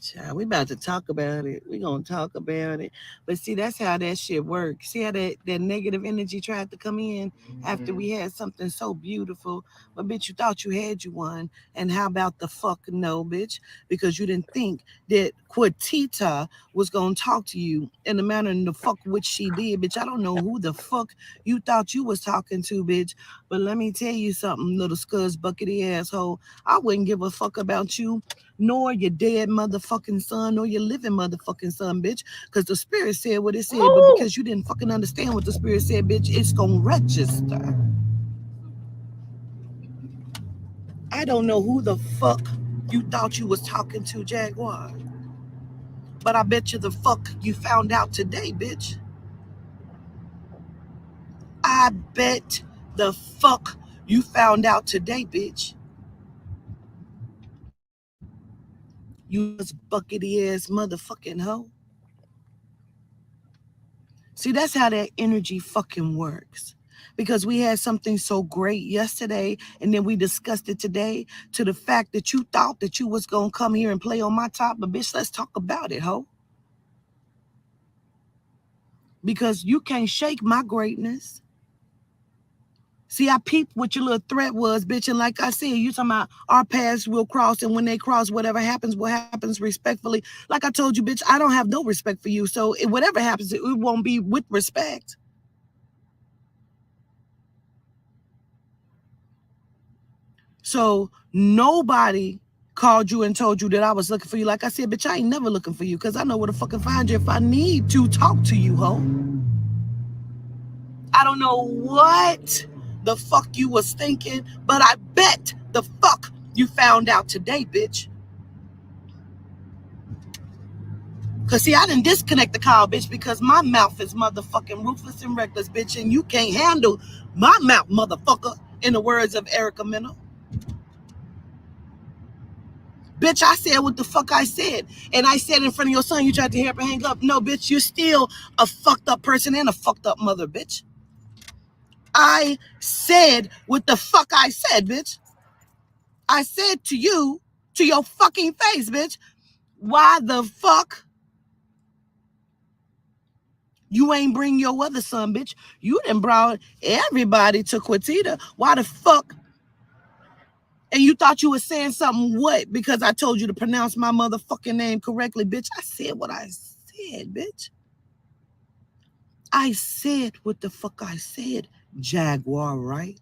Child, we about to talk about it. We gonna talk about it. But see, that's how that shit works. See how that negative energy tried to come in after we had something so beautiful. But bitch, you thought you had you one. And how about the fuck no, bitch? Because you didn't think that Quatita was gonna talk to you in the manner in the fuck which she did, bitch. I don't know who the fuck you thought you was talking to, bitch. But let me tell you something, little scuzz buckety asshole. I wouldn't give a fuck about you, nor your dead motherfucking son, nor your living motherfucking son, bitch. Because the spirit said what it said, but because you didn't fucking understand what the spirit said, bitch, it's gonna register. I don't know who the fuck you thought you was talking to, Jaguar. But I bet you the fuck you found out today, bitch. I bet the fuck you found out today, bitch. You buckety ass motherfucking hoe. See, that's how that energy fucking works. Because we had something so great yesterday, and then we discussed it today, to the fact that you thought that you was going to come here and play on my top. But bitch, let's talk about it, ho. Because you can't shake my greatness. See, I peeped what your little threat was, bitch. And like I said, you talking about our paths will cross, and when they cross, whatever happens, what happens respectfully. Like I told you, bitch, I don't have no respect for you. So whatever happens, it won't be with respect. So So nobody called you and told you that I was looking for you. Like I said, bitch, I ain't never looking for you because I know where to fucking find you if I need to talk to you, ho. I don't know what the fuck you was thinking, but I bet the fuck you found out today, bitch. Cause see, I didn't disconnect the call, bitch, because my mouth is motherfucking ruthless and reckless, bitch, and you can't handle my mouth, motherfucker, in the words of Erica Mena. Bitch, I said what the fuck I said. And I said in front of your son, you tried to help and hang up. No, bitch, you're still a fucked up person and a fucked up mother, bitch. I said what the fuck I said, bitch. I said to you, to your fucking face, bitch, why the fuck you ain't bring your other son, bitch? You done brought everybody to Quatita. Why the fuck? And you thought you was saying something what? Because I told you to pronounce my motherfucking name correctly, bitch. I said what I said, bitch. I said what the fuck I said, Jaguar, right?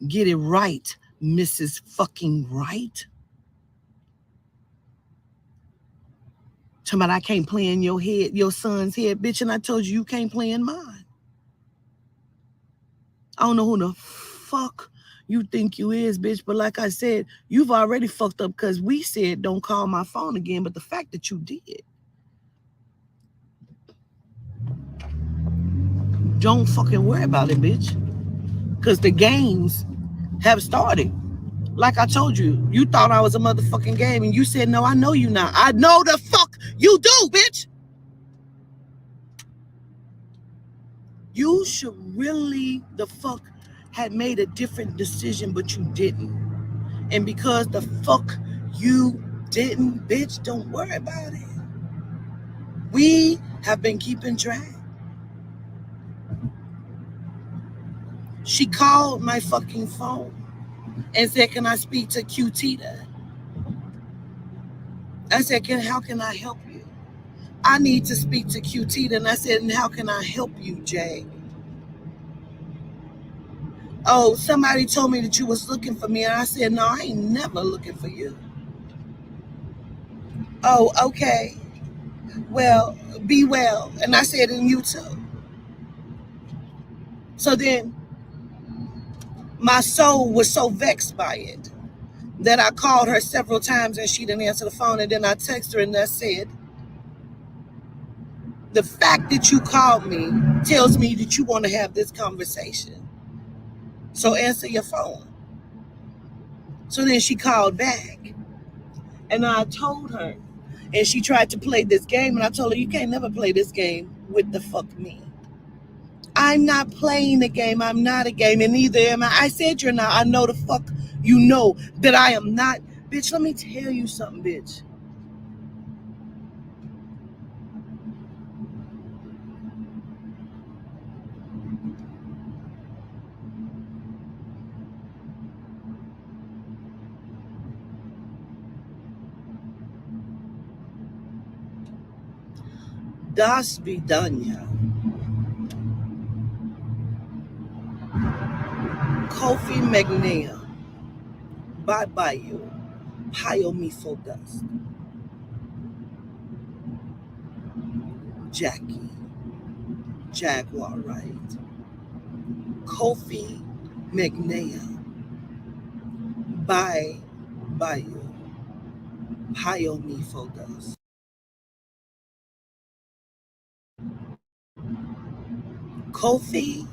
Get it right, Mrs. fucking Right. Talking about I can't play in your head, your son's head, bitch, and I told you can't play in mine. I don't know who the fuck you think you is, bitch, but like I said, you've already fucked up because we said don't call my phone again, but the fact that you did, don't fucking worry about it, bitch, because the games have started. Like I told you, you thought I was a motherfucking game, and you said, no, I know you not. I know the fuck you do, bitch. You should really the fuck had made a different decision, but you didn't. And because the fuck you didn't, bitch, don't worry about it. We have been keeping track. She called my fucking phone and said, can I speak to Qtita? I said, how can I help you? I need to speak to Qtita. And I said, and how can I help you, Jay? Oh, somebody told me that you was looking for me. And I said, no, I ain't never looking for you. Oh, okay. Well, be well. And I said, and you too. So then my soul was so vexed by it that I called her several times and she didn't answer the phone. And then I texted her and I said, the fact that you called me tells me that you want to have this conversation. So answer your phone. So then she called back and I told her, and she tried to play this game, and I told her, you can't never play this game with the fuck me. I'm not playing the game. I'm not a game, and neither am I. I said you're not. I know the fuck you know that I am not. Bitch, let me tell you something, bitch. Das vidanya. Kofi Magnea. Bye you. Hayo me for dust. Jackie. Jaguar, right? Kofi Magnea. Bye you. Hayo me for dust. Kofi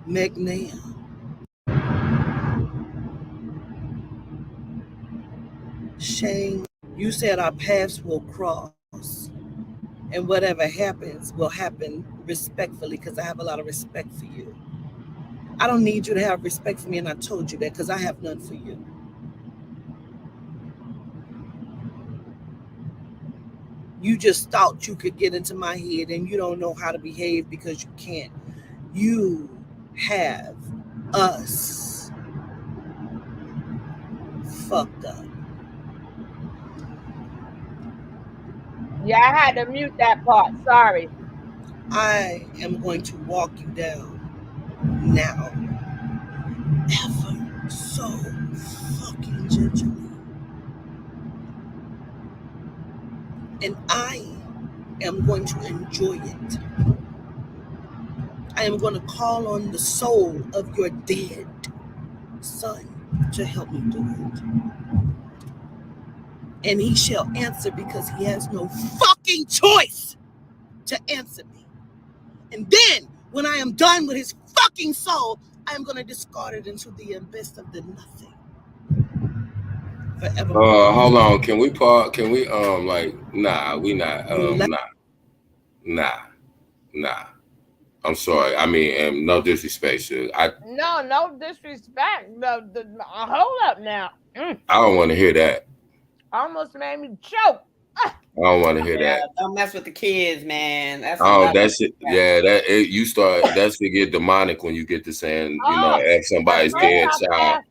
Magnea. Shame. You said our paths will cross, and whatever happens will happen respectfully, because I have a lot of respect for you. I don't need you to have respect for me, and I told you that because I have none for you. You just thought you could get into my head, and you don't know how to behave because you can't. You have us fucked up. Yeah, I had to mute that part. Sorry. I am going to walk you down now. ever so fucking gingerly. And I am going to enjoy it. I am going to call on the soul of your dead son to help me do it. And he shall answer because he has no fucking choice to answer me. And then, when I am done with his fucking soul, I am going to discard it into the abyss of the nothing. Forever. Hold on. Can we pause? Can we like nah, we not nah. I'm sorry. I mean, and no disrespect. No disrespect. Hold up now. I don't want to hear that. Almost made me choke. I don't want to hear that. Don't mess with the kids, man. That's that's it. Yeah, you start. That's to get demonic when you get to saying, ask somebody's dead child.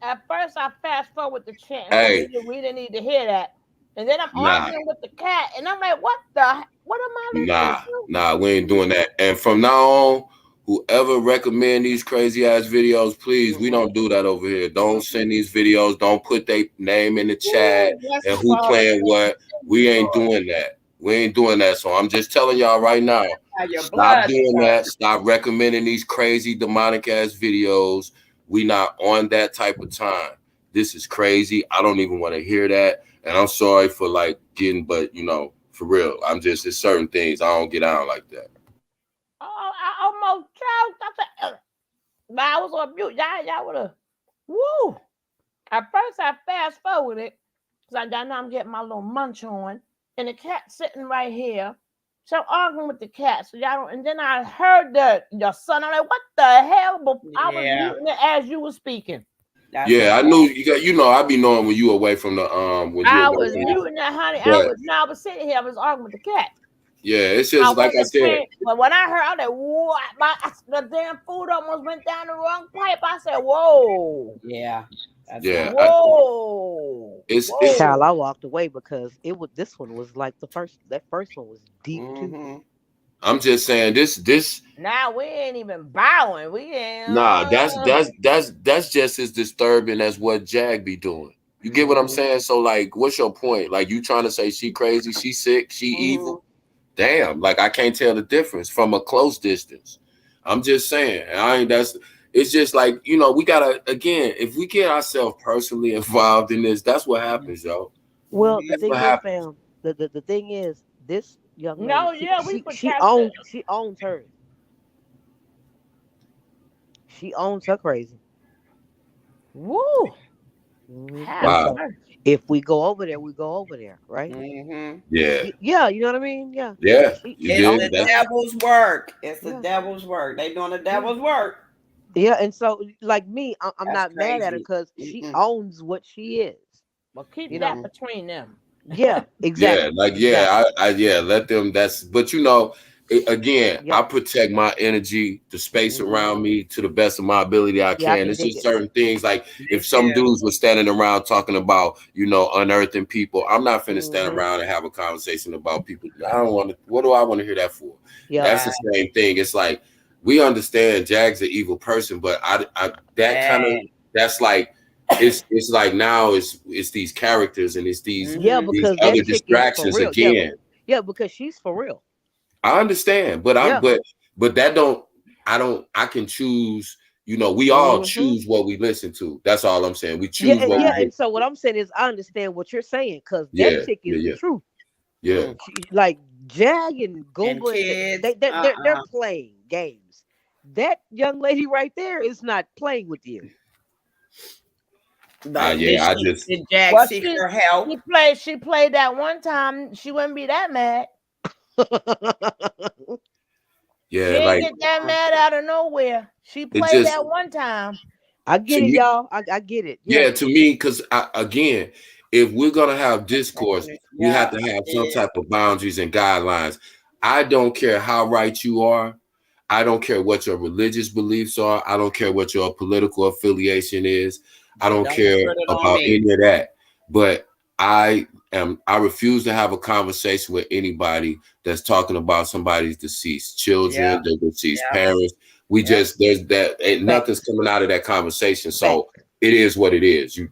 At first I fast forward the chant. Hey, we didn't need to hear that. And then I'm arguing with the cat, and I'm like, what am I listening to? Nah, we ain't doing that. And from now on, whoever recommend these crazy ass videos, please, we don't do that over here. Don't send these videos. Don't put their name in the chat and who playing what. We ain't doing that. We ain't doing that. So I'm just telling y'all right now, stop doing that. Stop recommending these crazy demonic ass videos. We not on that type of time. This is crazy. I don't even want to hear that. And I'm sorry for but for real, there's certain things I don't get on like that. Oh, I almost choked. I was on mute. Y'all would have, woo. At first I fast forwarded, because I know I'm getting my little munch on, and the cat sitting right here. So I'm arguing with the cat. So y'all don't, and then I heard your son. I'm like, what the hell? But I was muting it as you were speaking. I knew you got. I be knowing when you away from the I was muting that, honey. I was sitting here. I was arguing with the cat. Yeah, it's just like I said. But when I heard, I was like, what? The damn food almost went down the wrong pipe. I said, whoa. Yeah. Whoa. It's child, I walked away because this one was like that first one was deep too. I'm just saying this. Now we ain't even bowing. We ain't. Nah, that's just as disturbing as what Jag be doing. You get what I'm saying? So what's your point? You trying to say she crazy, she sick, she evil? Damn, I can't tell the difference from a close distance. I'm just saying. It's just we gotta, again, if we get ourselves personally involved in this, that's what happens, yo. Well, the thing is, fam, the thing is, this young lady, she owns hers. She owns her crazy. Woo. Wow. If we go over there, we go over there, right? Yeah, you know what I mean? Yeah. It's the devil's work. It's the devil's work. They doing the devil's work. Yeah, and so me, I'm not mad at her because she owns what she is. Well, keep that between them. Yeah, exactly. Yeah, let them. But again, I protect my energy, the space around me to the best of my ability. I can. It's just certain things. If some dudes were standing around talking about, unearthing people, I'm not finna stand around and have a conversation about people. I don't want to. What do I want to hear that for? Yeah, that's the same thing. It's we understand Jag's an evil person, but it's now it's these characters and it's these because other distractions again. Yeah, because she's for real. I understand, but I can choose, we all choose what we listen to. That's all I'm saying. We choose and so what I'm saying is I understand what you're saying because that chick is the truth. Yeah. Jag and Goomba, they're playing games. That young lady right there is not playing with you. Did Jag seek her help? She played that one time. She wouldn't be that mad. Yeah, she didn't get that mad out of nowhere. She played that one time. I get it, y'all. I get it. Yeah, to me, because again, if we're gonna have discourse, we have to have some type of boundaries and guidelines. I don't care how right you are. I don't care what your religious beliefs are. I don't care what your political affiliation is. I don't care about any of that. But I refuse to have a conversation with anybody that's talking about somebody's deceased children, their deceased parents, We just nothing's coming out of that conversation. So it is what it is. You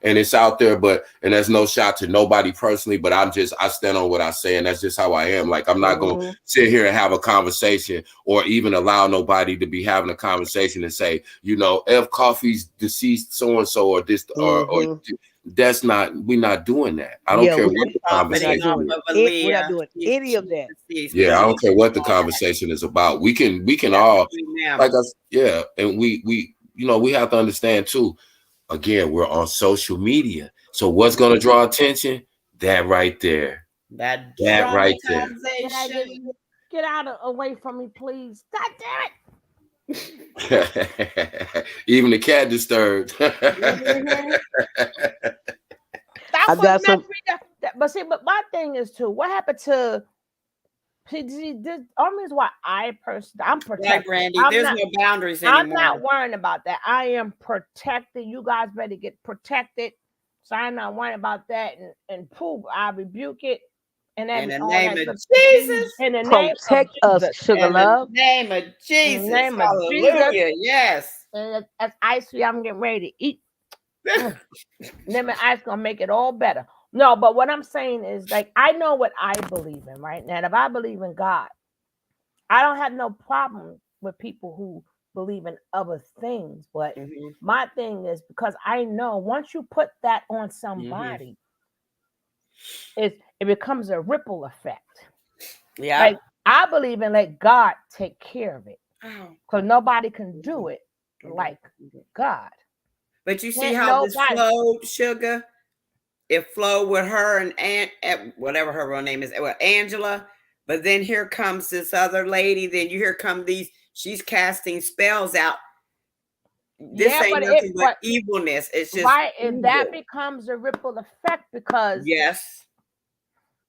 and it's out there, and there's no shot to nobody personally, but I stand on what I say, and that's just how I am. Like, I'm not gonna sit here and have a conversation or even allow nobody to be having a conversation and say, F Coffee's deceased so and so or this or that's not, we're not doing that. I don't care what the conversation is. We're not doing any of that. Yeah, I don't care what the conversation is about. We can all like us, and we we have to understand too. Again, we're on social media. So what's gonna draw attention? That right there. That right there. Get away from me, please. God damn it. Even the cat disturbed. But my thing is too, what happened to this only is why I'm protected. Right, Brandy. There's no boundaries anymore. I'm not worrying about that. I am protected. You guys better get protected. So I'm not worrying about that. And poof, I rebuke it. And in the name of Jesus. In the protect us, sugar love. In the name of Jesus. In the name of Jesus. Yes. And as ice cream, I'm getting ready to eat. Lemon ice gonna make it all better. No, but what I'm saying is, like, I know what I believe in, right? Now, if I believe in God, I don't have no problem with people who believe in other things. But my thing is, because I know once you put that on somebody, it becomes a ripple effect. Yeah. Like, I believe in let God take care of it. Because nobody can do it like God. But you see how this flowed, Sugar? It flowed with her and whatever her real name is, Angela. But then here comes this other lady. Then here come she's casting spells out. This ain't nothing but evilness. It's just and that becomes a ripple effect because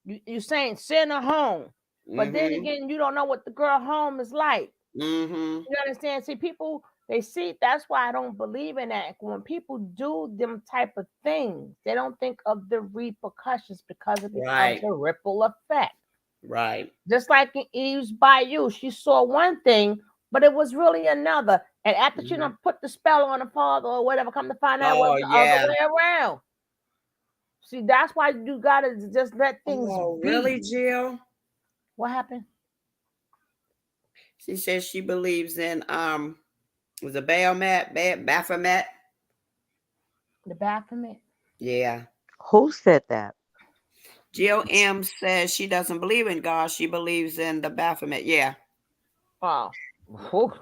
you're saying send her home, but then again you don't know what the girl home is like. You understand? See, people. They see, that's why I don't believe in that. When people do them type of things, they don't think of the repercussions because it becomes a ripple effect. Right. Just like in Eve's Bayou, she saw one thing, but it was really another. And after she done put the spell on the father or whatever, come to find out it was the other way around. See, that's why you gotta just let things be. Really, Jill? What happened? She says she believes in was it Baphomet? The Baphomet? Yeah. Who said that? Jill M says she doesn't believe in God. She believes in the Baphomet. Yeah. Oh,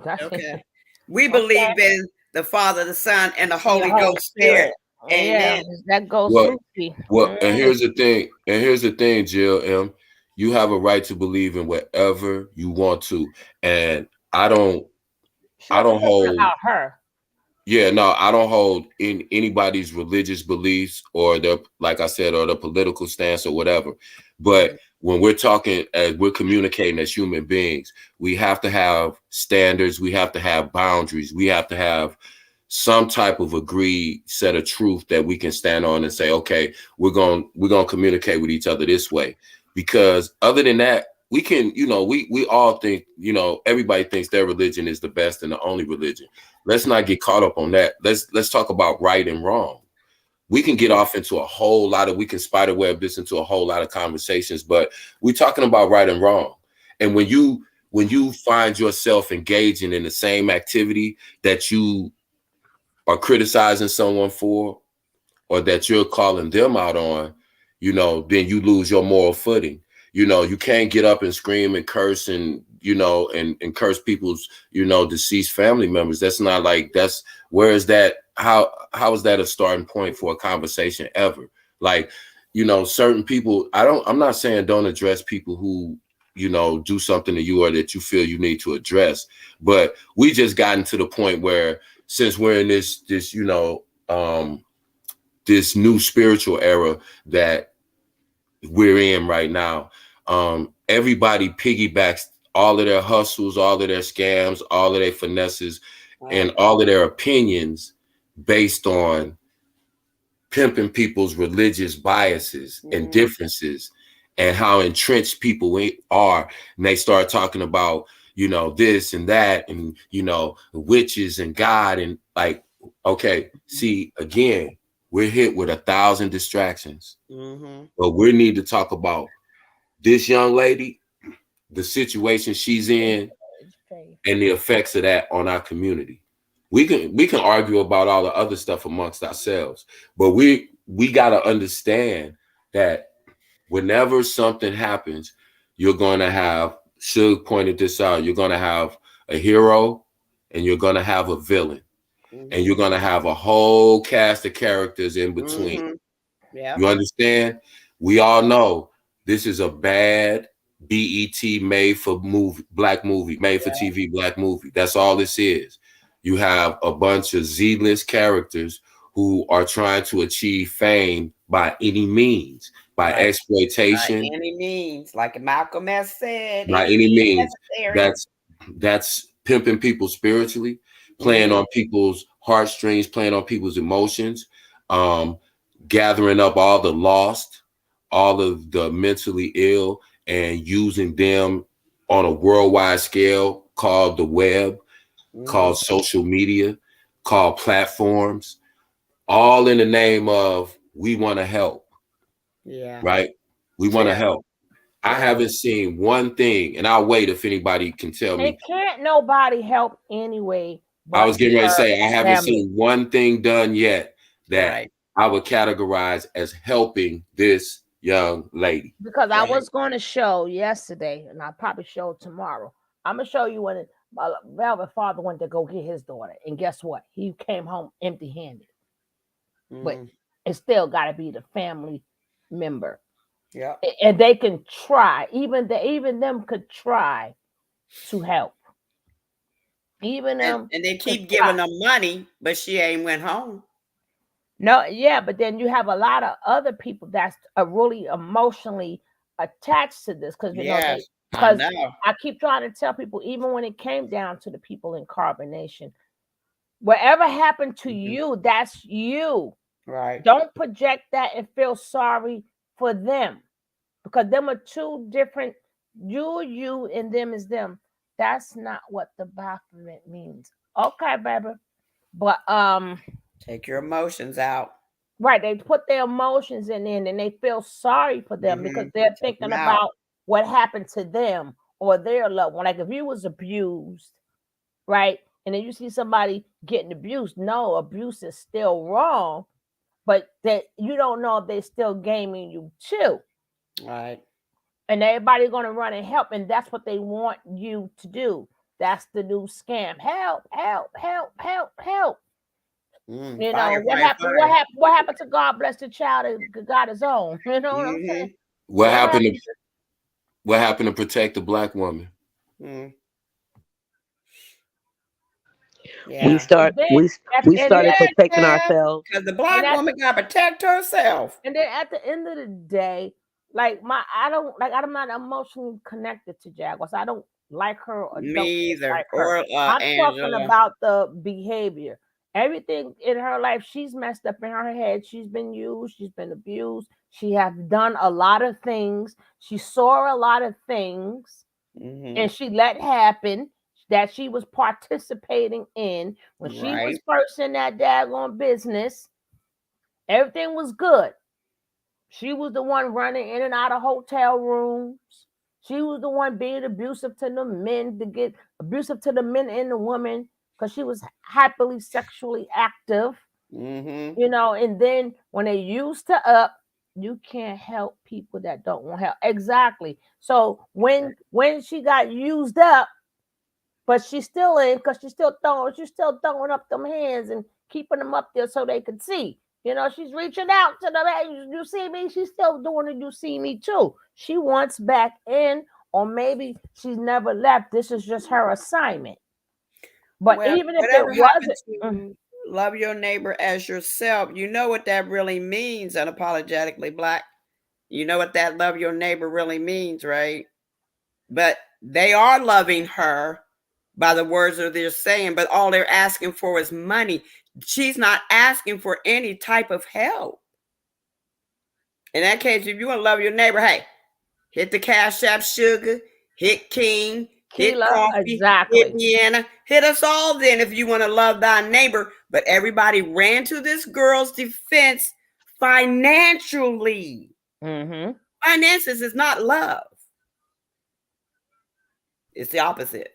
that's okay. We believe in the Father, the Son, and the Holy Ghost Spirit. Amen. That goes well, and here's the thing, Jill M. You have a right to believe in whatever you want to. And I don't hold her. Yeah, no, I don't hold in anybody's religious beliefs or their, like I said, or the political stance or whatever. But when we're talking, as we're communicating as human beings, we have to have standards. We have to have boundaries. We have to have some type of agreed set of truth that we can stand on and say, okay, we're going to communicate with each other this way. Because other than that, we can, we all think, everybody thinks their religion is the best and the only religion. Let's not get caught up on that. Let's talk about right and wrong. We can get off into we can spiderweb this into a whole lot of conversations, but we're talking about right and wrong. And when you find yourself engaging in the same activity that you are criticizing someone for, or that you're calling them out on, then you lose your moral footing. You can't get up and scream and curse and curse people's, deceased family members. That's not like, where is that? How is that a starting point for a conversation ever? Like, certain people, I'm not saying don't address people who, do something to you or that you feel you need to address, but we just gotten to the point where, since we're in this this new spiritual era that we're in right now, everybody piggybacks all of their hustles, all of their scams, all of their finesses, and all of their opinions based on pimping people's religious biases and differences. and how entrenched people are. And they start talking about, this and that, and, witches and God. And like, okay, see, again, we're hit with 1,000 distractions. But we need to talk about this young lady, the situation she's in, and the effects of that on our community. We can argue about all the other stuff amongst ourselves, but we got to understand that whenever something happens, you're going to have, Suge pointed this out, you're going to have a hero and you're going to have a villain. And you're going to have a whole cast of characters in between. Yeah. You understand? We all know this is a bad BET made for black movie, made for TV black movie. That's all this is. You have a bunch of Z-list characters who are trying to achieve fame by any means, by exploitation. By any means, like Malcolm S said. By any means. That's pimping people spiritually, playing on people's heartstrings, playing on people's emotions, gathering up all the lost, all of the mentally ill, and using them on a worldwide scale called the web, called social media, called platforms, all in the name of we want to help. Yeah. Right? We want to help. I haven't seen one thing, and I'll wait if anybody can tell me. And can't nobody help anyway. I was getting ready to say, I haven't seen one thing done yet that I would categorize as helping this young lady. Because I was going to show yesterday, and I'll probably show tomorrow. I'm going to show you when Velvet father went to go get his daughter. And guess what? He came home empty-handed. But it still got to be the family member. Yeah. And they can try. Even them could try to help. Even them. And they keep giving them money, but she ain't went home. No, yeah, but then you have a lot of other people that's really emotionally attached to this because I keep trying to tell people, even when it came down to the people in carbonation, whatever happened to you, that's you. Right. Don't project that and feel sorry for them, because them are two different. You, and them is them. That's not what the document means. Okay, baby, but take your emotions out. Right, they put their emotions in, and they feel sorry for them because they're thinking about what happened to them or their loved one. Like if you was abused, right, and then you see somebody getting abused, no, abuse is still wrong, but that you don't know if they're still gaming you too. Right. And everybody's gonna run and help, and that's what they want you to do. That's the new scam. Help, help, help, help, help. You know what happened? What happened to God bless the child that got his own? You know what I'm saying? What happened to protect the black woman? Yeah. We started protecting ourselves because the black woman got to protect herself. And then at the end of the day, like I'm not emotionally connected to Jaguar. So I don't like her or Me don't either. like her. I'm Angela. talking about the behavior. Everything in her life, she's messed up in her head. She's been used. She's been abused. She has done a lot of things. She saw a lot of things, and she let happen that she was participating in. When she was first in that daggone business, everything was good. She was the one running in and out of hotel rooms. She was the one being abusive to the men, to get abusive to the men and the women, because she was hyperly sexually active, you know. And then when they used her up, you can't help people that don't want help. Exactly. So when she got used up, but she's still in, because she's still throwing up them hands and keeping them up there so they can see. You know, she's reaching out to them. You see me? She's still doing it. You see me too. She wants back in, or maybe she's never left. This is just her assignment. But even if it wasn't, love your neighbor as yourself, you know what that really means, unapologetically black. You know what that love your neighbor really means, right? But they are loving her by the words that they're saying, but all they're asking for is money. She's not asking for any type of help. In that case, if you want to love your neighbor, hey, Hit the Cash App Sugar, hit King, hit Keela, Coffee, exactly. hit Deanna, hit us all then if you want to love thy neighbor. But everybody ran to this girl's defense financially. Mm-hmm. Finances is not love. It's the opposite.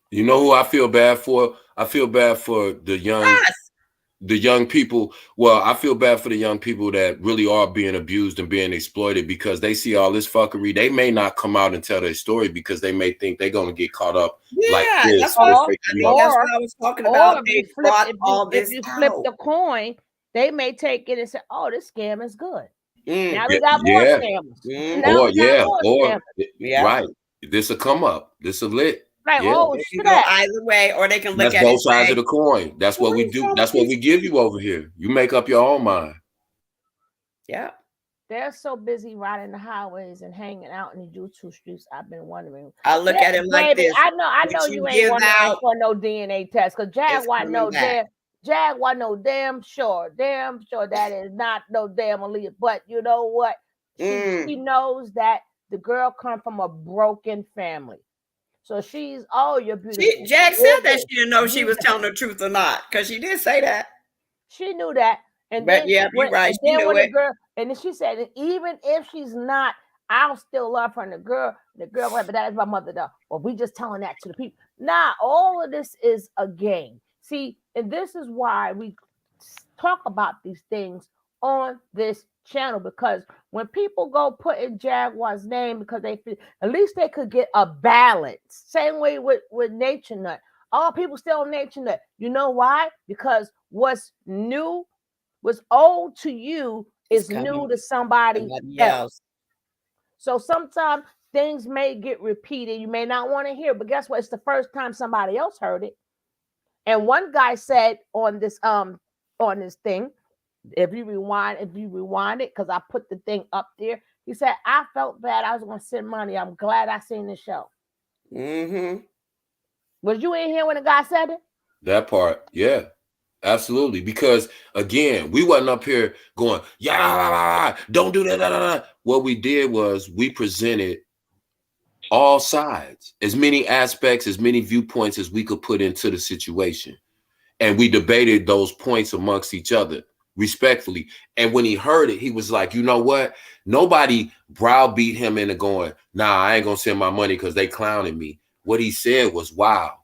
You know who I feel bad for? I feel bad for the young people. Well, I feel bad for the young people that really are being abused and being exploited because they see all this fuckery. They may not come out and tell their story because they may think they're going to get caught up like this. That's what I was talking about. If you flip the coin, they may take it and say, "Oh, this scam is good." Now we got more scammers. Now we got more scammers. Right. This will come up. This will lit. Like, oh, they can go either way, or they can look That's at both it sides of the coin. That's what we do. That's what we give you over here. You make up your own mind. Yeah. They're so busy riding the highways and hanging out in the YouTube streets. I've been wondering. I look at it like this. I know you ain't wondering for no DNA test because Jaguar know damn sure that is not no damn Aaliyah. But you know what? She knows that the girl come from a broken family. So she's, oh, you're beautiful. Jack said that she didn't know if she was telling the truth or not, because she did say that. She knew that. And but then, yeah, you're right. She knew it. And then she said, even if she's not, I'll still love her. And the girl, but that is my mother, though. Well, we just telling that to the people. Nah, all of this is a game. See, and this is why we talk about these things on this channel, because when people go put in Jaguar's name because they feel at least they could get a balance. Same way with Nature Nut. All people still on Nature Nut. You know why? Because what's new, what's old to you is new to somebody else. So sometimes things may get repeated. You may not want to hear, but guess what? It's the first time somebody else heard it. And one guy said on this thing, if you rewind it, because I put the thing up there, he said, I felt bad. I was going to send money. I'm glad I seen the show. Mm-hmm. Was you in here when the guy said it? That part, yeah. Absolutely. Because again, we wasn't up here going, yeah, don't do that. What we did was we presented all sides, as many aspects, as many viewpoints as we could put into the situation. And we debated those points amongst each other respectfully. And when he heard it, he was like, you know what? Nobody browbeat him into going, nah, I ain't gonna send my money because they clowning me. What he said was, wow,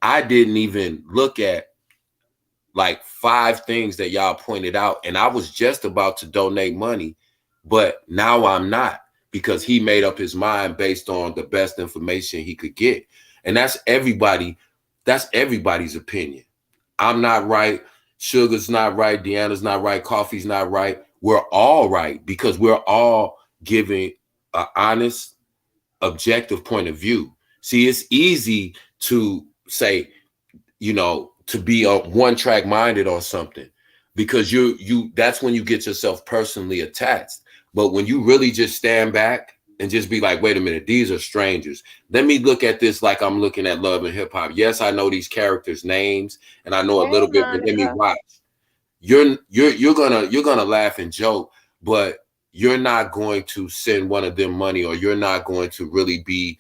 I didn't even look at like 5 things that y'all pointed out. And I was just about to donate money, but now I'm not, because he made up his mind based on the best information he could get. And that's everybody's opinion. I'm not right. Sugar's not right. Deanna's not right. Coffee's not right. We're all right because we're all giving an honest, objective point of view. See, it's easy to say, to be one track minded on something, because that's when you get yourself personally attached. But when you really just stand back and just be like, wait a minute, these are strangers. Let me look at this like I'm looking at Love and Hip Hop. Yes, I know these characters' names and I know a little bit, but let me watch. You're gonna laugh and joke, but you're not going to send one of them money, or you're not going to really be,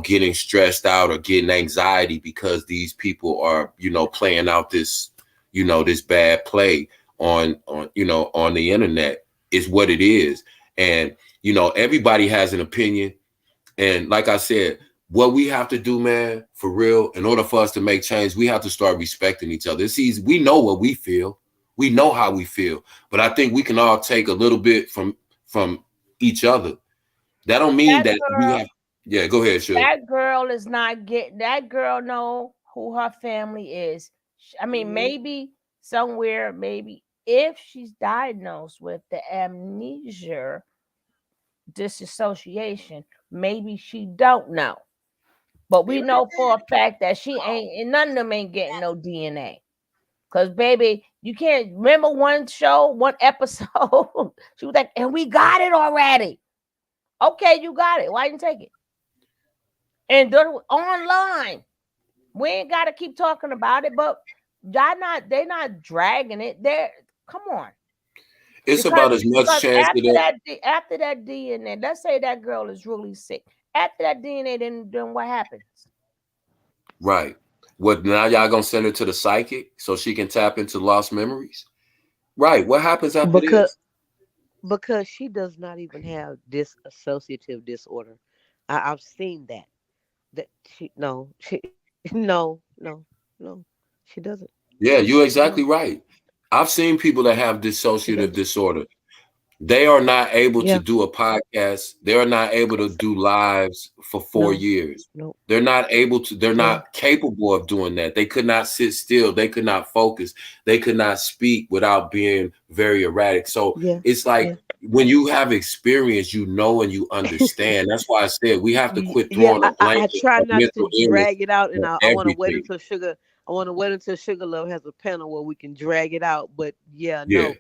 getting stressed out or getting anxiety because these people are, playing out this, this bad play on the internet. Is what it is. And everybody has an opinion. And like I said, what we have to do, man, for real, in order for us to make change, we have to start respecting each other. It's easy. We know what we feel. We know how we feel. But I think we can all take a little bit from each other. That don't mean that we have. Yeah, go ahead, Shug. That girl is not getting. That girl know who her family is. I mean, maybe somewhere, maybe if she's diagnosed with the amnesia disassociation, maybe she don't know. But we know for a fact that she ain't, and none of them ain't getting no DNA. Because, baby, you can't remember one episode. She was like, and we got it already. Okay, you got it. Why didn't you take it? And online. We ain't got to keep talking about it, but they're not dragging it. Come on. it's about as much chance after that after that DNA, let's say that girl is really sick. After that DNA, then what happens? right. What now? Y'all gonna send her to the psychic so she can tap into lost memories? Right. What happens after this? Because she does not even have this associative disorder. I've seen that. That she no, she no, she doesn't. Yeah, you're exactly right. I've seen people that have dissociative disorder. They are not able to Yeah. do a podcast. They are not able to do lives for 4 years. They're not able to, they're not capable of doing that. They could not sit still. They could not focus. They could not speak without being very erratic. So it's like when you have experience, you know, and you understand. That's why I said we have to quit throwing a I blanket try of not to mental illness drag it out, and on I want to wait everything. until Sugar. I want to wait until Sugar Love has a panel where we can drag it out. But Yeah. no,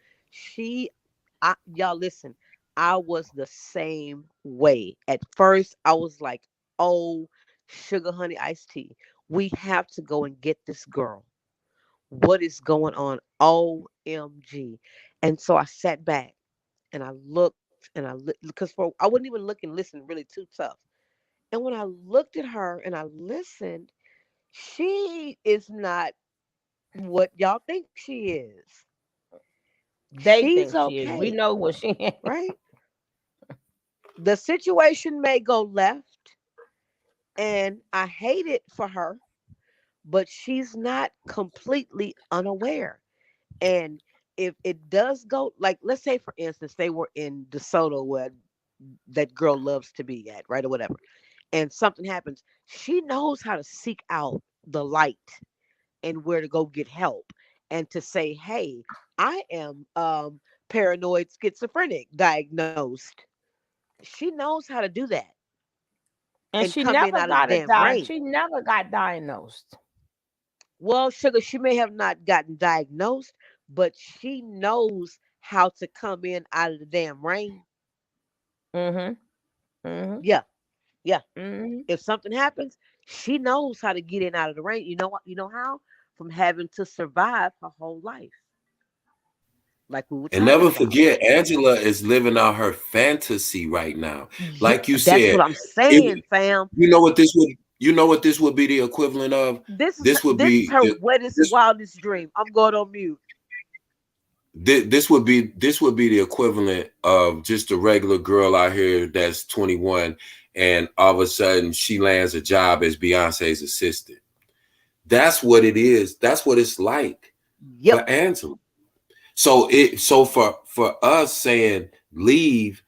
y'all listen. I was the same way. At first, I was like, "Oh, Sugar Honey Iced Tea, we have to go and get this girl. What is going on? OMG!" And so I sat back and I looked and because I wouldn't even look and listen really too tough. And when I looked at her and I listened, she is not what y'all think she is. They She's think she is. We okay, know what she is. right? The situation may go left, and I hate it for her, but she's not completely unaware. And if it does go, like, let's say, for instance, they were in DeSoto where that girl loves to be at, right? Or whatever. And something happens, she knows how to seek out the light and where to go get help and to say, hey, I am paranoid schizophrenic diagnosed. She knows how to do that And she come in never out of the got a damn rain. She never got diagnosed. Well, Sugar, she may have not gotten diagnosed, but she knows how to come in out of the damn rain. Yeah. If something happens, she knows how to get in out of the rain. You know what? You know how? From having to survive her whole life. Like we were And talking never about. forget, Angela is living out her fantasy right now. Like you That's said, what I'm saying, fam. you know what this would, you know what this would be the equivalent of? This This would is be her wettest, wildest dream. I'm going on mute. this would be the equivalent of just a regular girl out here that's 21, and all of a sudden she lands a job as Beyonce's assistant. That's what it is. That's what it's like for Angela. So for us saying leave,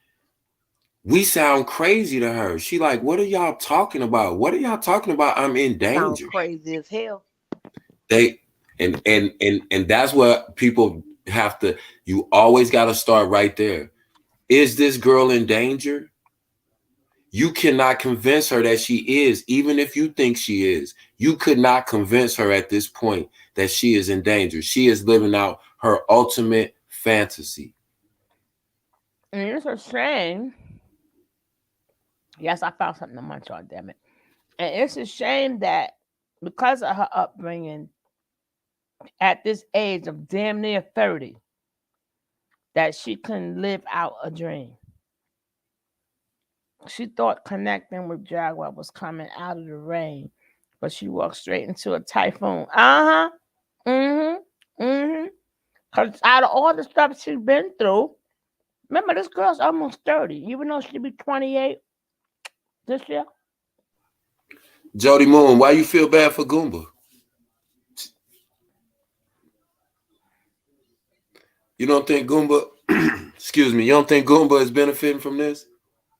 we sound crazy to her. She like, what are y'all talking about? What are y'all talking about? I'm in danger. Sound crazy as hell. And that's what people have to, you always got to start right there. Is this girl in danger? You cannot convince her that she is, even if you think she is. You could not convince her at this point that she is in danger. She is living out her ultimate fantasy. And it's a shame. Yes, I found something to munch on, damn it. And it's a shame that because of her upbringing at this age of damn near 30, that she couldn't live out a dream. She thought connecting with Jaguar was coming out of the rain, but she walked straight into a typhoon. Because out of all the stuff she's been through, remember, this girl's almost 30, even though she'll be 28 this year. Jody Moon, why you feel bad for Goomba? You don't think Goomba, excuse me, you don't think Goomba is benefiting from this?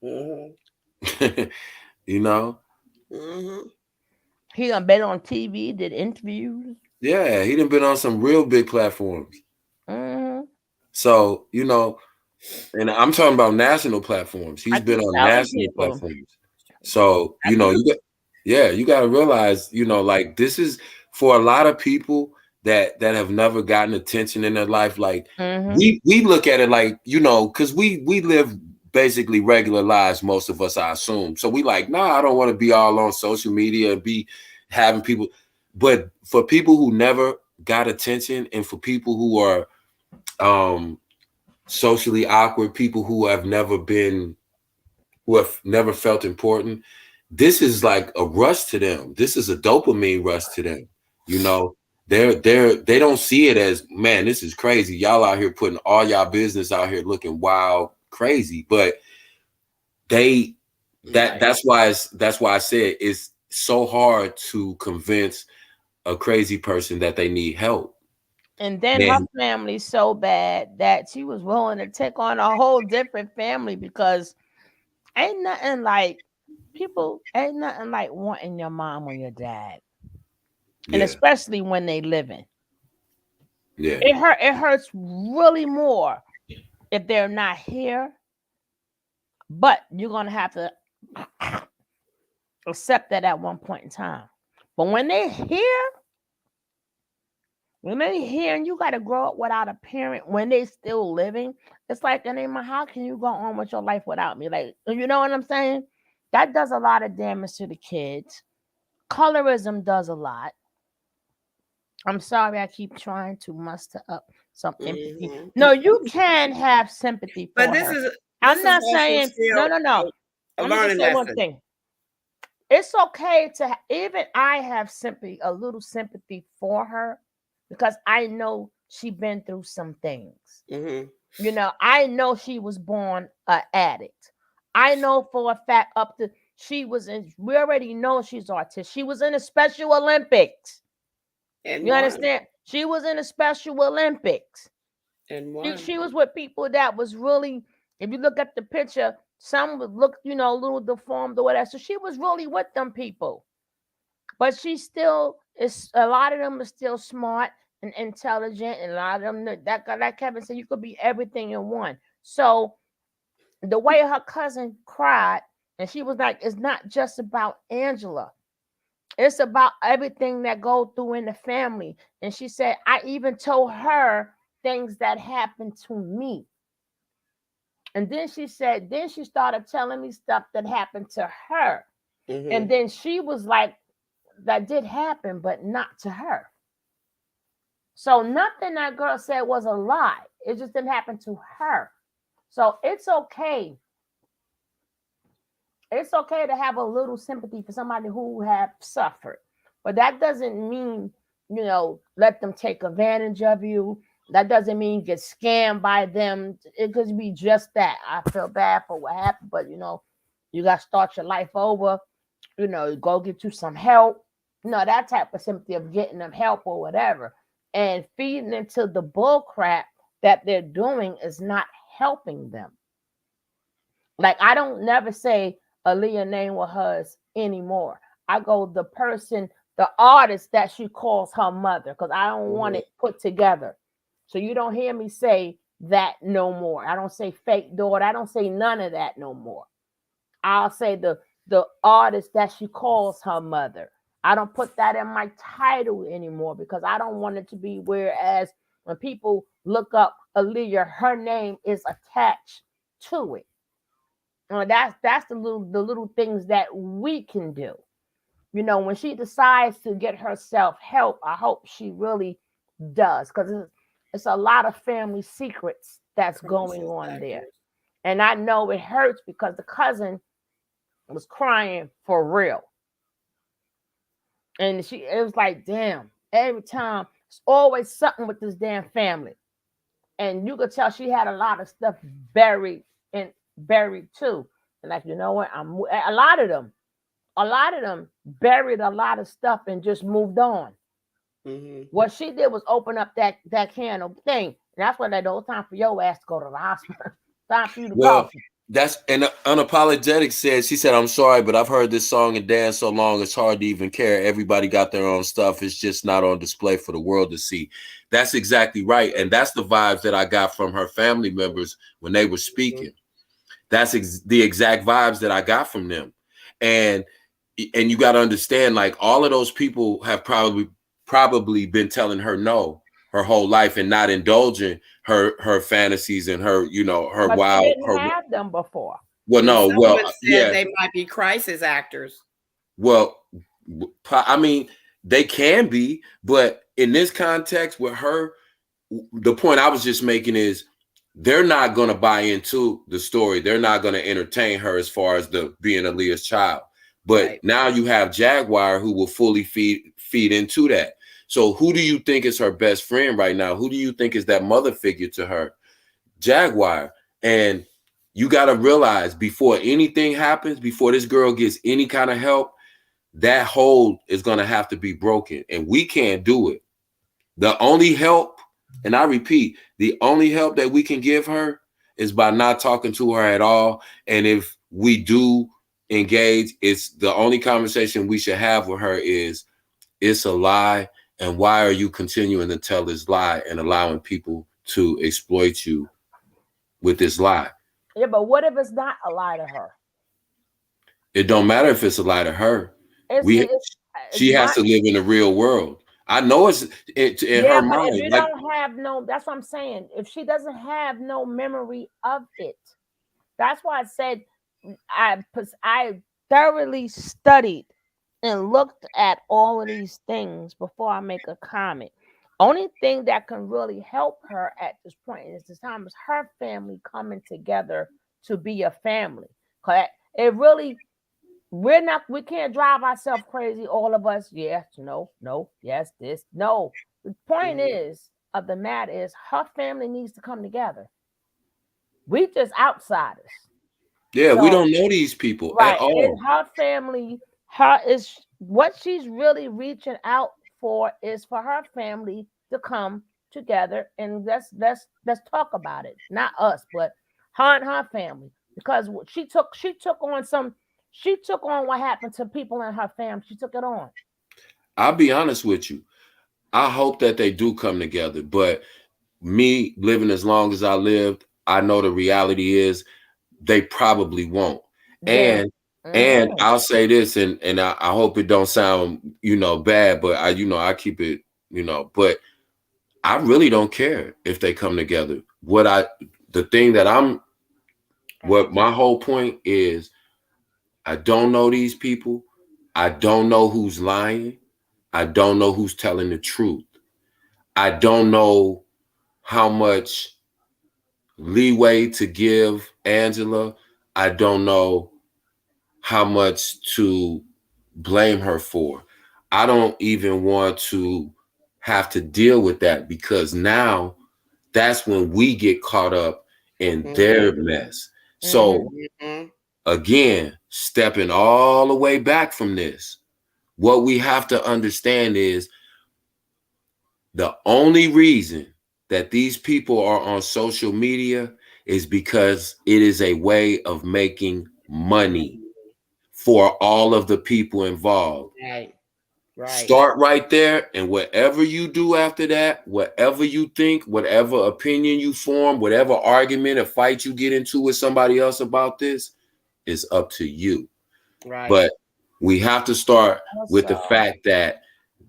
You know? He done been on TV, did interviews. Yeah, he done been on some real big platforms. So, you know, and I'm talking about national platforms. He's been on national platforms. So, you know, you got to realize, you know, like this is for a lot of people that have never gotten attention in their life. Like we look at it like, you know, because we live basically regular lives, most of us, I assume. So we like, nah, I don't want to be all on social media and be having people. But for people who never got attention, and for people who are socially awkward, people who have never felt important. This is like a rush to them. This is a dopamine rush to them. You know, they don't see it as, man, this is crazy. Y'all out here putting all y'all business out here looking wild, crazy. But that's why I said it's so hard to convince a crazy person that they need help. And then her family's so bad that she was willing to take on a whole different family, because ain't nothing like wanting your mom or your dad. And especially when they living. Yeah. It hurts really more if they're not here. But you're gonna have to accept that at one point in time. But when they're here, and you got to grow up without a parent when they still living, it's like, how can you go on with your life without me? Like, you know what I'm saying? That does a lot of damage to the kids. Colorism does a lot. I'm sorry, I keep trying to muster up some empathy. No, you can have sympathy for but this her. is I'm not saying no. Let me just say one thing. It's okay to even I have sympathy, a little sympathy for her, because I know she's been through some things. You know, I know she was born an addict. I know for a fact we already know she's autistic. She was in the Special Olympics. And you understand? She was in the Special Olympics. And she was with people that was really, if you look at the picture, some would look, a little deformed or whatever. So she was really with them people. But she still is, a lot of them are still smart and intelligent. And a lot of them, like Kevin said, you could be everything in one. So the way her cousin cried, and she was like, it's not just about Angela. It's about everything that goes through in the family. And she said, I even told her things that happened to me. And then she said, then she started telling me stuff that happened to her. And then she was like, that did happen, but not to her. So nothing that girl said was a lie. It just didn't happen to her. So it's okay. It's okay to have a little sympathy for somebody who have suffered. But that doesn't mean, let them take advantage of you. That doesn't mean get scammed by them. It could be just that. I feel bad for what happened, but you got to start your life over. Go get you some help. That type of sympathy of getting them help or whatever. And feeding into the bull crap that they're doing is not helping them. Like, I don't never say Aaliyah name with hers anymore. I go the person, the artist that she calls her mother, because I don't want it put together. So you don't hear me say that no more. I don't say fake daughter. I don't say none of that no more. I'll say the artist that she calls her mother. I don't put that in my title anymore, because I don't want it to be whereas when people look up Aaliyah, her name is attached to it. That's the little things that we can do. When she decides to get herself help, I hope she really does, because it's a lot of family secrets that's going on there. And I know it hurts because the cousin was crying for real. And it was like, damn, every time it's always something with this damn family. And you could tell she had a lot of stuff buried too. And like, you know what? A lot of them buried a lot of stuff and just moved on. What she did was open up that can of thing. And that's why that whole time for your ass to go to the hospital. Time for you to go. That's, and Unapologetic said, she said, I'm sorry, but I've heard this song and dance so long, it's hard to even care. Everybody got their own stuff. It's just not on display for the world to see. That's exactly right. And that's the vibes that I got from her family members when they were speaking. That's the exact vibes that I got from them. And you got to understand, like, all of those people have probably been telling her no her whole life and not indulging her fantasies and her, her but wild. She didn't have them before. Well, no, Someone said they might be crisis actors. Well, I mean, they can be, but in this context with her, the point I was just making is they're not going to buy into the story. They're not going to entertain her as far as the being Aaliyah's child. But now you have Jaguar who will fully feed into that. So who do you think is her best friend right now? Who do you think is that mother figure to her? Jaguar. And you got to realize before anything happens, before this girl gets any kind of help, that hold is going to have to be broken. And we can't do it. The only help, and I repeat, the only help that we can give her is by not talking to her at all. And if we do engage, it's the only conversation we should have with her is, it's a lie. And why are you continuing to tell this lie and allowing people to exploit you with this lie? Yeah, but what if it's not a lie to her? It don't matter if it's a lie to her. She has to live in the real world. I know it's in her mind. If you don't have no, that's what I'm saying. If she doesn't have no memory of it, that's why I said I thoroughly studied and looked at all of these things before I make a comment. Only thing that can really help her at this point is the time is her family coming together to be a family. Cause it really, we can't drive ourselves crazy, all of us. Yes, no, yes, this, no. The point is of the matter is her family needs to come together. We just outsiders. Yeah, so, we don't know these people at all. And her family, is what she's really reaching out for is for her family to come together and let's talk about it. Not us, but her and her family. Because she took on what happened to people in her family. She took it on. I'll be honest with you. I hope that they do come together. But me living as long as I lived, I know the reality is they probably won't. Yeah. And I'll say this, and I hope it don't sound, bad, but I keep it, but I really don't care if they come together. What my whole point is, I don't know these people. I don't know who's lying. I don't know who's telling the truth. I don't know how much leeway to give Angela. I don't know how much to blame her for. I don't even want to have to deal with that because now that's when we get caught up in their mess. So again, stepping all the way back from this, what we have to understand is the only reason that these people are on social media is because it is a way of making money for all of the people involved. Right. Start right there, and whatever you do after that, whatever you think, whatever opinion you form, whatever argument or fight you get into with somebody else about this is up to you. Right. But we have to start with the fact that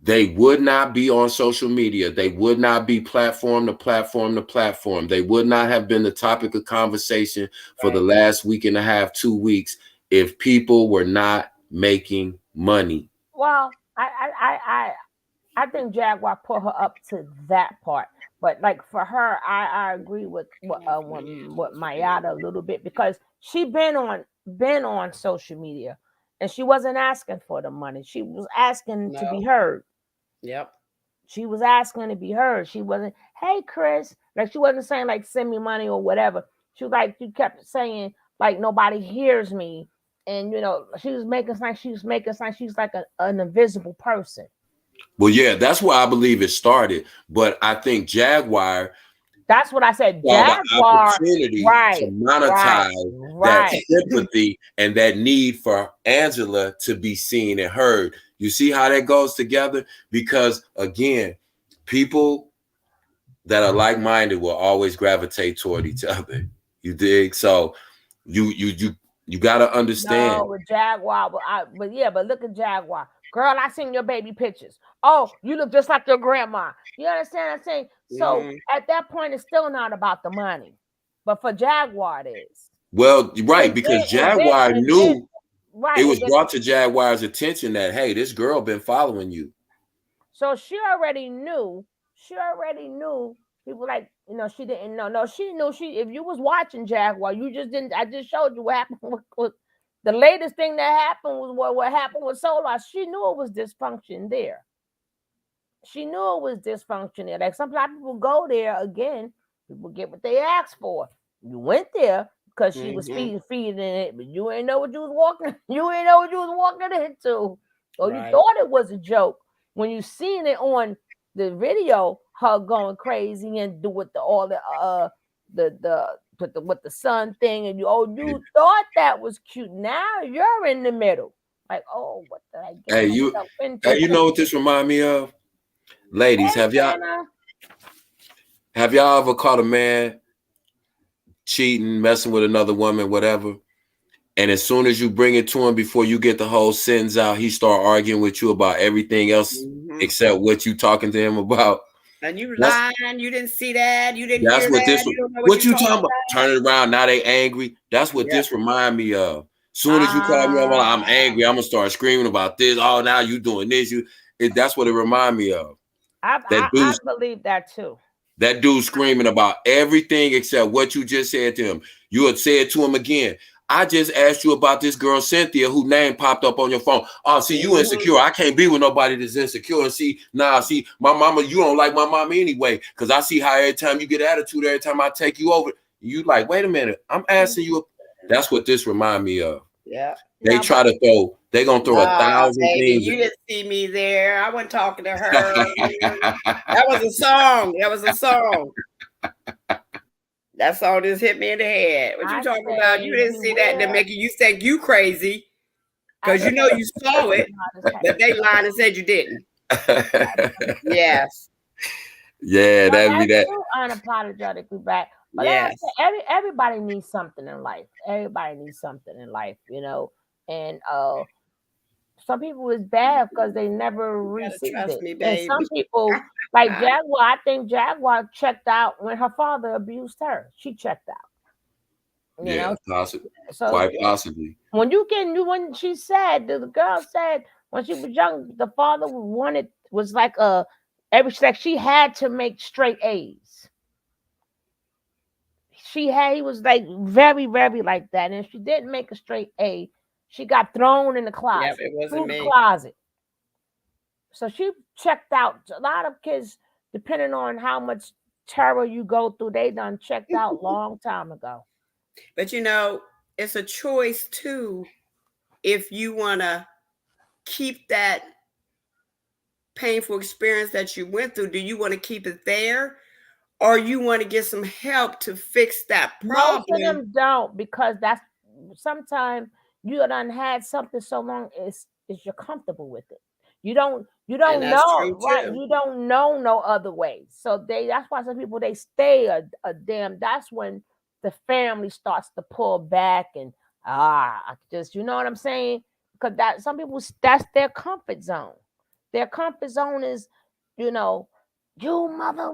they would not be on social media. They would not be platform to platform to platform. They would not have been the topic of conversation for the last week and a half, 2 weeks, if people were not making money. Well, I think Jaguar put her up to that part, but like for her, I agree with what Mayada a little bit because she been on social media, and she wasn't asking for the money. She was asking to be heard. Yep. She was asking to be heard. She wasn't, hey Chris, like she wasn't saying like send me money or whatever. She was like, she kept saying like nobody hears me. And, she was making sign. She's like an invisible person. Well, yeah, that's where I believe it started. But I think Jaguar. That's what I said. Jaguar. Opportunity to monetize that sympathy and that need for Angela to be seen and heard. You see how that goes together? Because, again, people that are like-minded will always gravitate toward each other. You dig? So you got to understand. No, with Jaguar, but look at Jaguar. Girl, I seen your baby pictures. Oh, you look just like your grandma. You understand what I'm saying? So at that point, it's still not about the money. But for Jaguar, it is. Well, right, because Jaguar knew it was brought to Jaguar's attention that, hey, this girl been following you. So she already knew. People like You know, she didn't know. No, she knew. If you was watching Jaguar, you just didn't. I just showed you what happened with the latest thing that happened was what happened with Solar. She knew it was dysfunction there. She knew it was dysfunction there. Like sometimes people go there again, people get what they asked for. You went there because she was feeding it, but you ain't know what you was walking. You ain't know what you was walking into, or you thought it was a joke when you seen it on the video. Her going crazy and do with all with the sun thing, and you thought that was cute. Now you're in the middle, like, oh, what did I get myself into? Hey, you know what this remind me of? Ladies, have y'all ever caught a man cheating, messing with another woman, whatever, and as soon as you bring it to him, before you get the whole sentence out, he start arguing with you about everything else except what you talking to him about? And you lying, you didn't see that, you didn't hear what that, this, you don't know what you talking talking about? Turn it around, now they angry. That's what this remind me of. Soon as you call me, I'm angry, I'm gonna start screaming about this. Oh, now you doing this. That's what it remind me of. I believe that too. That dude screaming about everything except what you just said to him. You had said to him again, I just asked you about this girl, Cynthia, whose name popped up on your phone. Oh, see, you insecure. I can't be with nobody that's insecure. And see, my mama, you don't like my mama anyway. Because I see how every time you get attitude, every time I take you over, you like, wait a minute, I'm asking you. That's what this remind me of. Yeah. They gonna throw 1,000 baby, things. You didn't see me there. I wasn't talking to her. That was a song. That song just hit me in the head. What you talking about? You didn't see that to make you think you crazy. Because you know you saw it, but they lied and said you didn't. Yes. Yeah, that'd be that. Unapologetically back. But everybody needs something in life. Everybody needs something in life, you know. And some people is bad because they never received it. And some people, like Jaguar, I think Jaguar checked out when her father abused her. She checked out. You know? Possibly. So quite possibly. When she said, the girl said when she was young, the father was like she had to make straight A's. He was like very, very like that. And if she didn't make a straight A, she got thrown in the closet. Yep, it wasn't me. Closet. So she checked out. A lot of kids, depending on how much terror you go through, they done checked out long time ago. But you know, it's a choice too. If you want to keep that painful experience that you went through, do you want to keep it there? Or you want to get some help to fix that problem? Most of them don't, because that's sometimes you done had something so long is you're comfortable with it. You don't know, right? You don't know no other way. So that's why some people they stay a damn. That's when the family starts to pull back and just, you know what I'm saying? Because that some people, that's their comfort zone. Their comfort zone is, you know, you mother,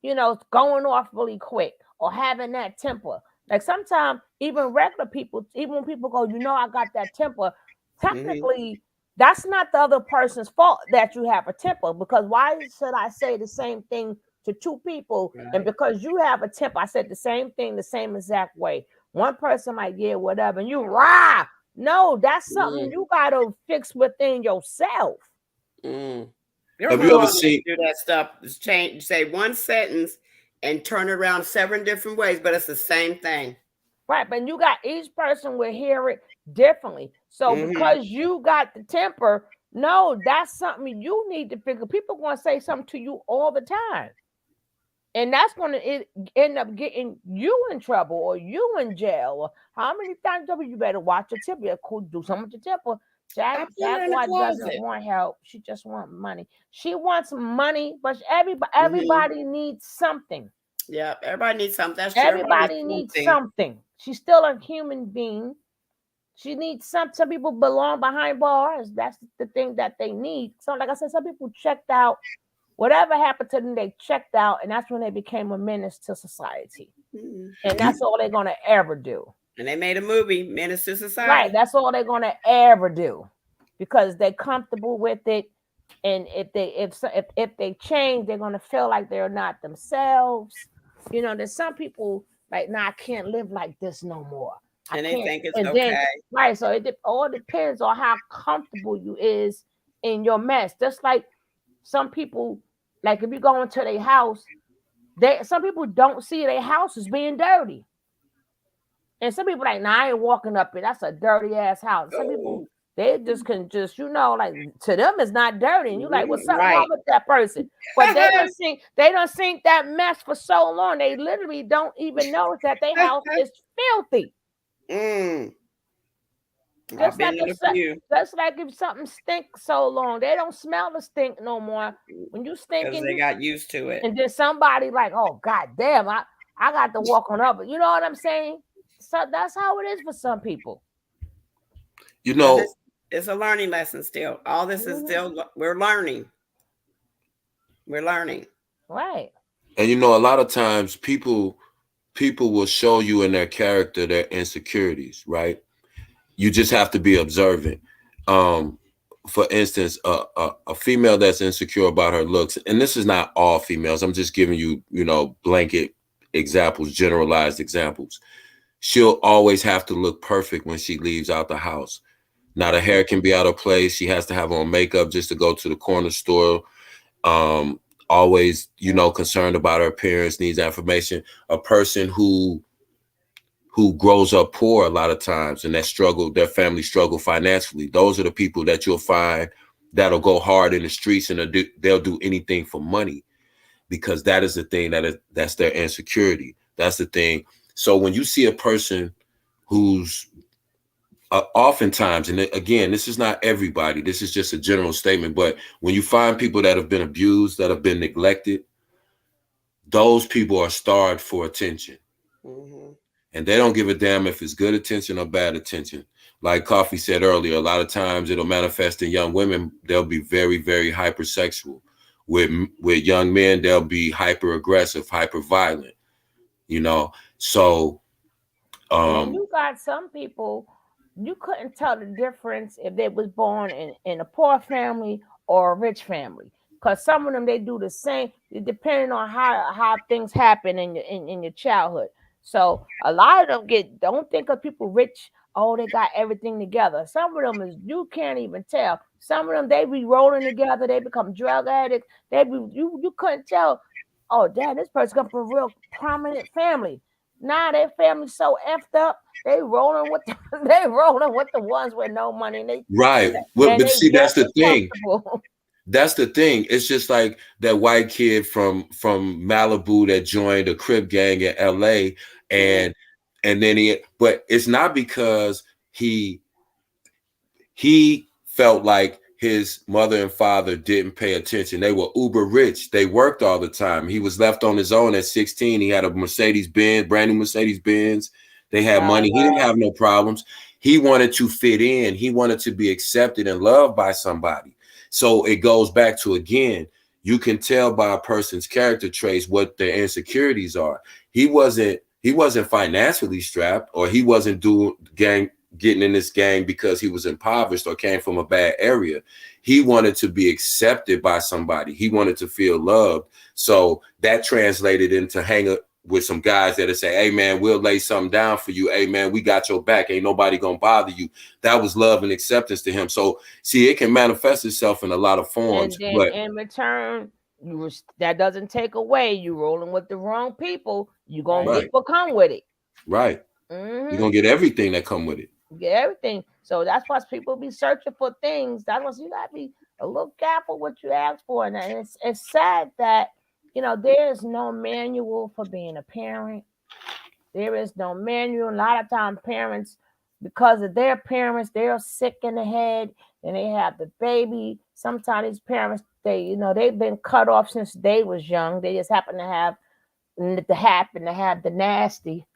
you know, going off really quick or having that temper. Like sometimes even regular people, even when people go, you know, I got that temper, technically that's not the other person's fault that you have a temper, because why should I say the same thing to two people? Right. And because you have a temper, I said the same thing the same exact way. One person might get whatever and you rah. No, that's something you gotta fix within yourself. Have you ever seen do that stuff? Say one sentence and turn it around 7 different ways, but it's the same thing. Right, but you got each person will hear it differently. So because you got the temper, no, that's something you need to figure. People going to say something to you all the time. And that's going to end up getting you in trouble or you in jail. Or how many times you better watch your temper? You could do something with your temper. Jaguar doesn't want help. She just wants money. She wants money, but everybody needs something. Yeah, everybody needs something. That's everybody needs something. She's still a human being. She needs some people belong behind bars. That's the thing that they need. So, like I said, some people checked out. Whatever happened to them, they checked out, and that's when they became a menace to society. And that's all they're gonna ever do. And they made a movie, Menace to Society. Right, that's all they're gonna ever do, because they're comfortable with it. And if they change, they're gonna feel like they're not themselves. You know, there's some people like, nah, I can't live like this no more. I And they can't. think it's And then okay. right, so it all depends on how comfortable you is in your mess. Just like some people, like if you go into their house, some people don't see their house as being dirty. And some people like, nah, I ain't walking up it. That's a dirty ass house. Some people, they just can just, like to them it's not dirty. And you're like, what's something wrong with that person? But they don't think that mess for so long. They literally don't even notice that their house is filthy. Just like if something stinks so long, they don't smell the stink no more. When you stinking, they got used to it. And then somebody like, oh god damn, I got to walk on up. You know what I'm saying? So that's how it is for some people. You know, it's a learning lesson still. All this is still, we're learning. We're learning. Right. And you know, a lot of times people will show you in their character their insecurities, right? You just have to be observant. For instance, a female that's insecure about her looks, and this is not all females, I'm just giving you, blanket examples, generalized examples. She'll always have to look perfect when she leaves out the house. Now, the hair can be out of place. She has to have on makeup just to go to the corner store. Always, concerned about her appearance, needs affirmation. A person who grows up poor a lot of times and their family struggle financially. Those are the people that you'll find that'll go hard in the streets and they'll do anything for money, because that is the thing that's their insecurity. That's the thing. So when you see a person who's oftentimes, and again, this is not everybody, this is just a general statement, but when you find people that have been abused, that have been neglected, those people are starved for attention. And they don't give a damn if it's good attention or bad attention. Like Coffee said earlier, a lot of times it'll manifest in young women. They'll be very, very hypersexual. With young men, they'll be hyper aggressive, hyper violent. So and you got some people, you couldn't tell the difference if they was born in a poor family or a rich family, because some of them, they do the same, depending on how things happen in your childhood. So a lot of them don't think of people rich, oh, they got everything together. Some of them you can't even tell. Some of them, they be rolling together, they become drug addicts. You couldn't tell, oh, dad, this person comes from a real prominent family. Nah, their family's so effed up. They rolling with the ones with no money. And they right. But see, that's the thing. That's the thing. It's just like that white kid from Malibu that joined a Crip gang in LA, and then but it's not because he felt like his mother and father didn't pay attention. They were uber rich. They worked all the time. He was left on his own at 16. He had a Mercedes-Benz, brand new Mercedes-Benz. They had money. He didn't have no problems. He wanted to fit in. He wanted to be accepted and loved by somebody. So it goes back to, again, you can tell by a person's character traits what their insecurities are. He wasn't financially strapped, or he wasn't getting in this gang because he was impoverished or came from a bad area. He wanted to be accepted by somebody. He wanted to feel loved. So that translated into hanging with some guys that'll say, hey man, we'll lay something down for you. Hey man, we got your back. Ain't nobody gonna bother you. That was love and acceptance to him. So see, it can manifest itself in a lot of forms. And then in return, that doesn't take away you rolling with the wrong people. You're gonna get what come with it. Right. You're gonna get everything that come with it. Get everything. So that's why people be searching for things. That's why you gotta be a little careful what you ask for. And it's sad that there's no manual for being a parent. There is no manual. A lot of times parents, because of their parents, they're sick in the head and they have the baby. Sometimes these parents, they've been cut off since they was young. They just happen to have the nasty.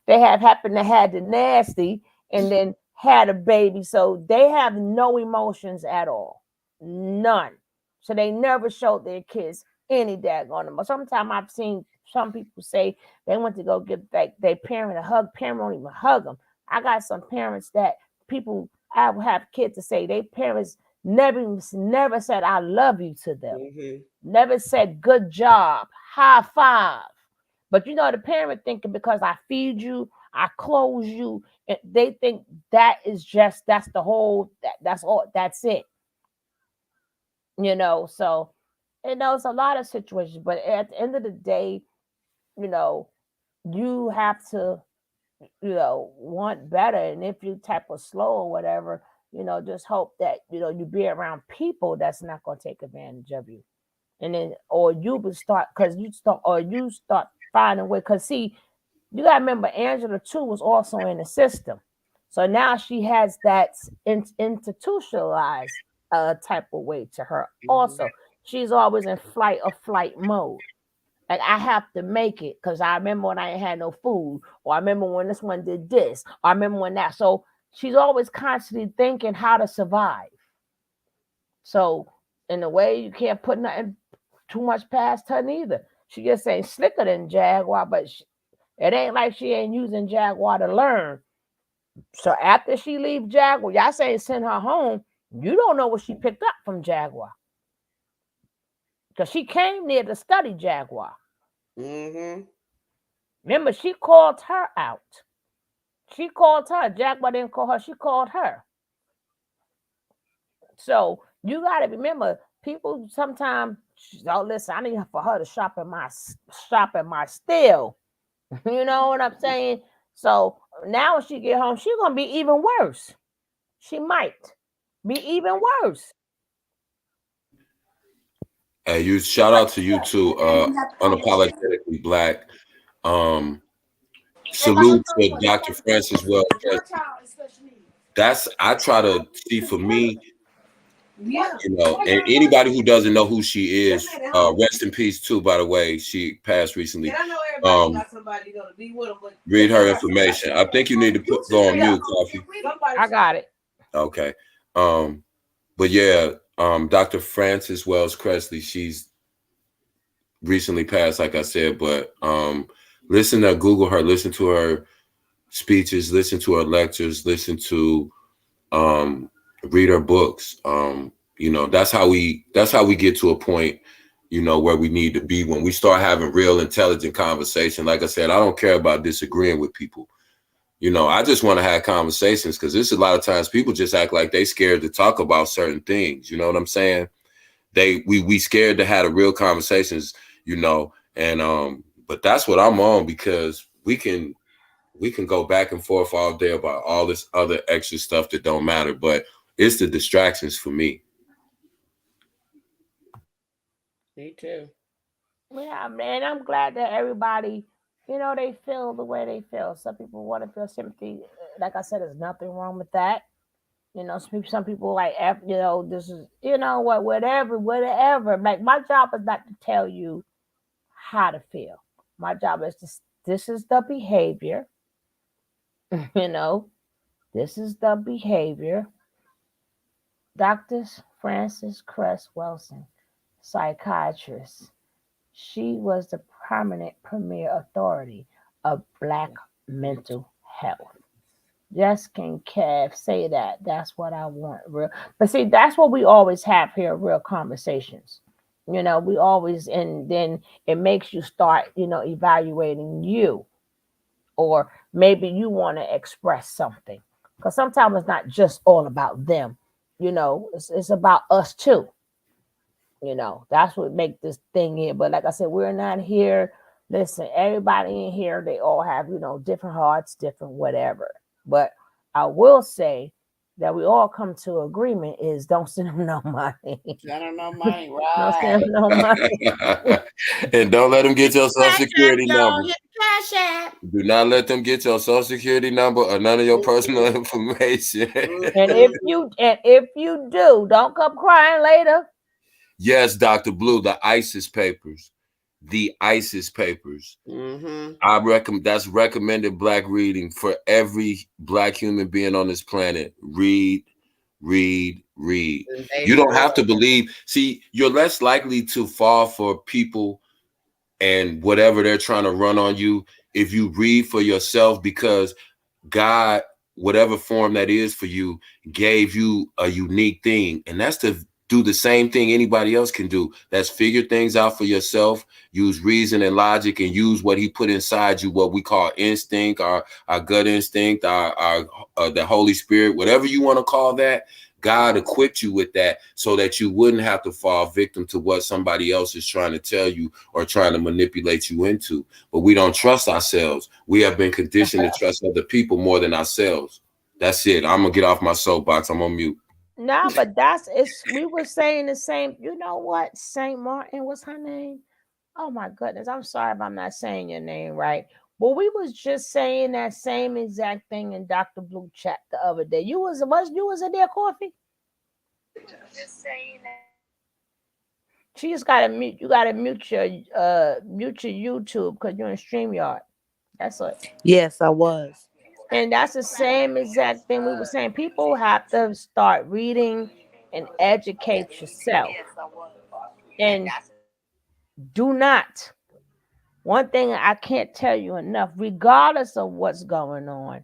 They happen to have the nasty and then had a baby. So they have no emotions at all. None. So they never showed their kids any daggone them. But sometimes I've seen some people say they went to go give their parent a hug. Parent won't even hug them. I got some parents that I have kids to say their parents never said I love you to them. Never said good job, high five. But you know, the parent thinking because I feed you, I clothe you, and they think that is just that's the whole that's all that's it. You know, so it's a lot of situations, but at the end of the day, you know, you have to, want better. And if you type of slow or whatever, just hope that, you be around people that's not going to take advantage of you. And then, or you would start, you start finding a way. Because, see, you got to remember, Angela, too, was also in the system. So now she has that institutionalized type of way to her. Also, she's always in flight or flight mode. Like, I have to make it because I remember when I ain't had no food, or I remember when this one did this, or I remember when that. So she's always constantly thinking how to survive. So in a way, you can't put nothing too much past her neither. She just ain't slicker than Jaguar, but it ain't like she ain't using Jaguar to learn. So after she leave Jaguar, y'all say send her home. You don't know what she picked up from Jaguar. Because she came there to study Jaguar. Remember, she called her out. She called her. Jaguar didn't call her. She called her. So you got to remember, people sometimes, oh, listen, I need for her to shop in my steel. You know what I'm saying? So now when she get home, she's going to be even worse. She might be even worse. Hey, you shout out to you too, unapologetically black. Salute to Dr. Francis Wells. I try to see for me, and anybody who doesn't know who she is, rest in peace too, by the way. She passed recently. Read her information. I think you need to go on mute, Coffee. I got it. Okay. But yeah, Dr. Francis Wells Presley, she's recently passed, like I said, but listen to Google her, listen to her speeches, listen to her lectures, listen to read her books. That's how we get to a point, where we need to be when we start having real intelligent conversation. Like I said, I don't care about disagreeing with people. I just want to have conversations, because there's a lot of times people just act like they scared to talk about certain things. You know what I'm saying? We scared to have the real conversations, and but that's what I'm on, because we can go back and forth all day about all this other extra stuff that don't matter, but it's the distractions for me. Me too. Yeah, man, I'm glad that everybody, they feel the way they feel. Some people want to feel sympathy. Like I said, there's nothing wrong with that. Some people like, this is, whatever. Like, my job is not to tell you how to feel. My job is this is the behavior. This is the behavior. Dr. Frances Cress Wilson, psychiatrist. She was the prominent premier authority of Black mental health. Just can Kev say that. That's what I want. Real. But see, that's what we always have here, real conversations. We always, and then it makes you start, evaluating you. Or maybe you want to express something. Because sometimes it's not just all about them. It's about us too. That's what makes this thing here. But like I said, we're not here. Listen, everybody in here, they all have, different hearts, different whatever. But I will say that we all come to agreement is don't send them no money. Send them no money, right? Don't send them no money. And don't let them get your social security number. Do not let them get your social security number or none of your personal information. And if you do, don't come crying later. Yes, Dr. Blue, the ISIS papers. The ISIS papers. I recommend, that's recommended Black reading for every Black human being on this planet. Read. You don't have to believe. See, you're less likely to fall for people and whatever they're trying to run on you if you read for yourself, because God whatever form that is for you, gave you a unique thing. And that's to do the same thing anybody else can do. That's figure things out for yourself, use reason and logic, and use what he put inside you, what we call instinct, our gut instinct, our the Holy Spirit, whatever you want to call that. God equipped you with that so that you wouldn't have to fall victim to what somebody else is trying to tell you or trying to manipulate you into. But we don't trust ourselves. We have been conditioned to trust other people more than ourselves. That's it. I'm going to get off my soapbox. I'm on mute. No, but we were saying the same. You know what? St. Martin, what's her name? Oh my goodness. I'm sorry if I'm not saying your name right. Well, we was just saying that same exact thing in Dr. Blue chat the other day. You was in there, Coffee? Just saying that. She just gotta mute. You gotta mute your YouTube because you're in StreamYard. That's it. Yes, I was. And that's the same exact thing we were saying. People have to start reading and educate yourself. And do not. One thing I can't tell you enough, regardless of what's going on,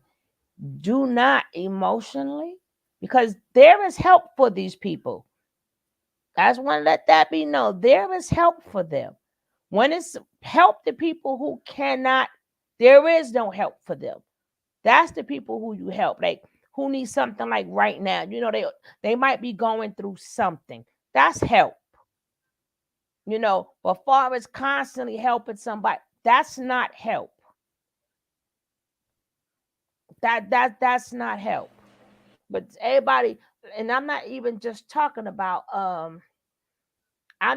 do not emotionally, because there is help for these people. I just want to let that be known. There is help for them. When it's help the people who cannot, there is no help for them. That's the people who you help, like who need something like right now. You know, they might be going through something. That's help. You know, but far as constantly helping somebody, that's not help. That's not help. But everybody, and I'm not even just talking about I'm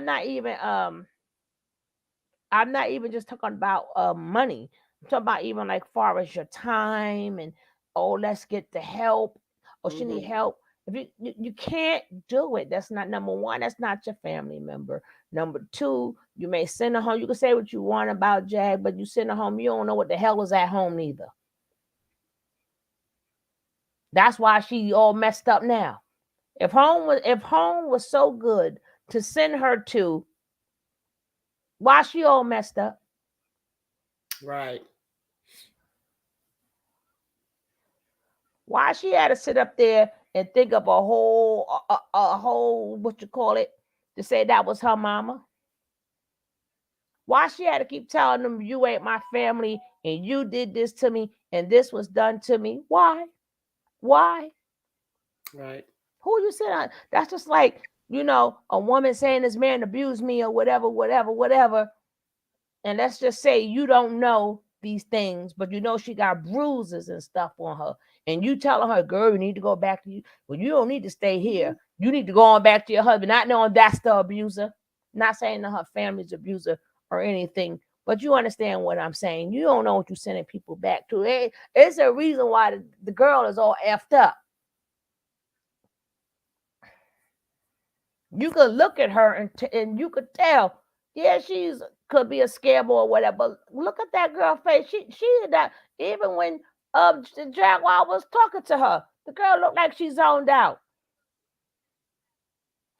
not even just talking about money. I'm talking about even like far as your time and let's get the help, or she need help. If you can't do it, that's not number one. That's not your family member. Number two, you may send her home. You can say what you want about Jag, but you send her home, you don't know what the hell is at home neither. That's why she all messed up now. If home was so good to send her to, why she all messed up? Right. Why she had to sit up there and think of a whole what you call it, to say that was her mama? Why she had to keep telling them, you ain't my family and you did this to me and this was done to me? Why? Right. Who you sit on? That's just like, you know, a woman saying this man abused me or whatever. And let's just say you don't know these things, but you know she got bruises and stuff on her. And you telling her, girl, you need to go back to you. Well, you don't need to stay here. You need to go on back to your husband, not knowing that's the abuser. Not saying that her family's abuser or anything, but you understand what I'm saying. You don't know what you're sending people back to. It's a reason why the girl is all effed up. You could look at her and you could tell, yeah, could be a scammer or whatever. But look at that girl face. She that even when the Jaguar was talking to her, the girl looked like she zoned out.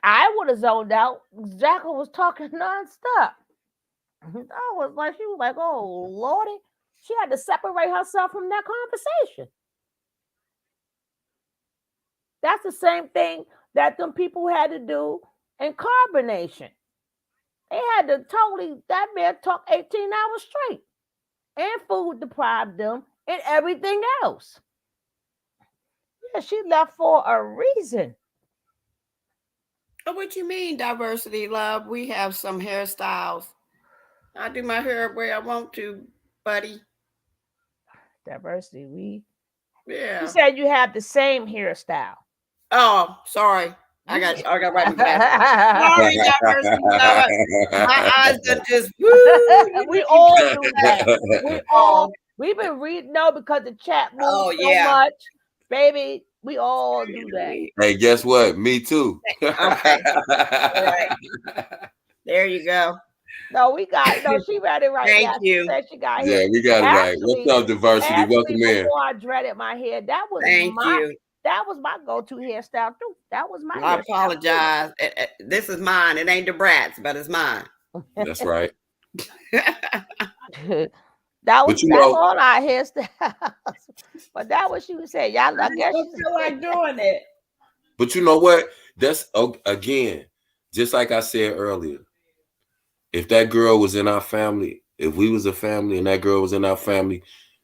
I would have zoned out. Jaguar was talking nonstop. I was like, she was like, oh Lordy. She had to separate herself from that conversation. That's the same thing that them people had to do in carbonation. They had to that man talk 18 hours straight. And food deprived them and everything else. Yeah, she left for a reason. What you mean, diversity, love? We have some hairstyles. I do my hair where I want to, buddy. Diversity, yeah. You said you have the same hairstyle. Oh, sorry. I got right in the Sorry, diversity, love. My eyes are just woo. We all do that. We've been reading because the chat moves so much. Baby, we all do that. Hey, guess what? Me too. Okay. All right. There you go. No, she read it right. Thank you. She said she got yeah, we got it right. What's up, diversity? Welcome in. Before I dreaded my hair, that was that was my go-to hairstyle too. That was my I apologize. This is mine. It ain't the brats, but it's mine. That's right. That But was you that's know, all our hairstyles. But that what she was saying. Y'all, I guess don't feel like doing it. but you know what? That's again, just like I said earlier. If that girl was in our family, if we was a family and that girl was in our family,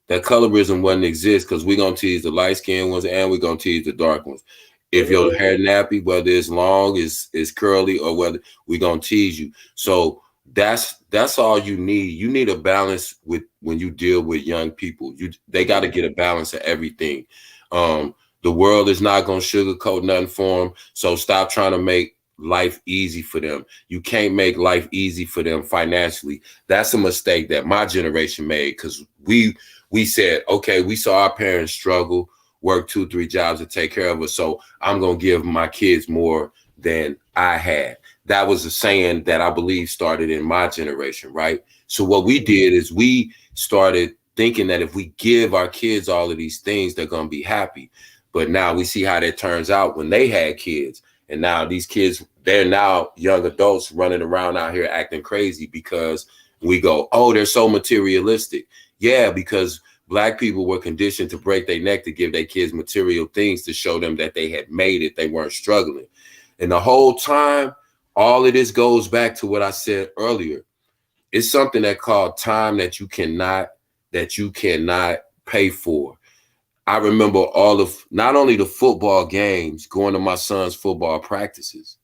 that colorism wouldn't exist because we're gonna tease the light skinned ones and we're gonna tease the dark ones. If your hair nappy, whether it's long, it's curly, or whether we're gonna tease you. So that's all you need. You need a balance with when you deal with young people. They got to get a balance of everything. The world is not gonna sugarcoat nothing for them. So stop trying to make life easy for them. You can't make life easy for them financially. That's a mistake that my generation made because we said, okay, we saw our parents struggle, work 2-3 jobs to take care of us. So I'm gonna give my kids more than I had. That was a saying that I believe started in my generation, right? So what we did is we started thinking that if we give our kids all of these things, they're gonna be happy. But now we see how that turns out when they had kids. And now these kids, they're now young adults running around out here acting crazy because we go, oh, they're so materialistic. Yeah, because Black people were conditioned to break their neck to give their kids material things to show them that they had made it. They weren't struggling. And the whole time, all of this goes back to what I said earlier. It's something that called time that you cannot pay for. I remember all of not only the football games, going to my son's football practices.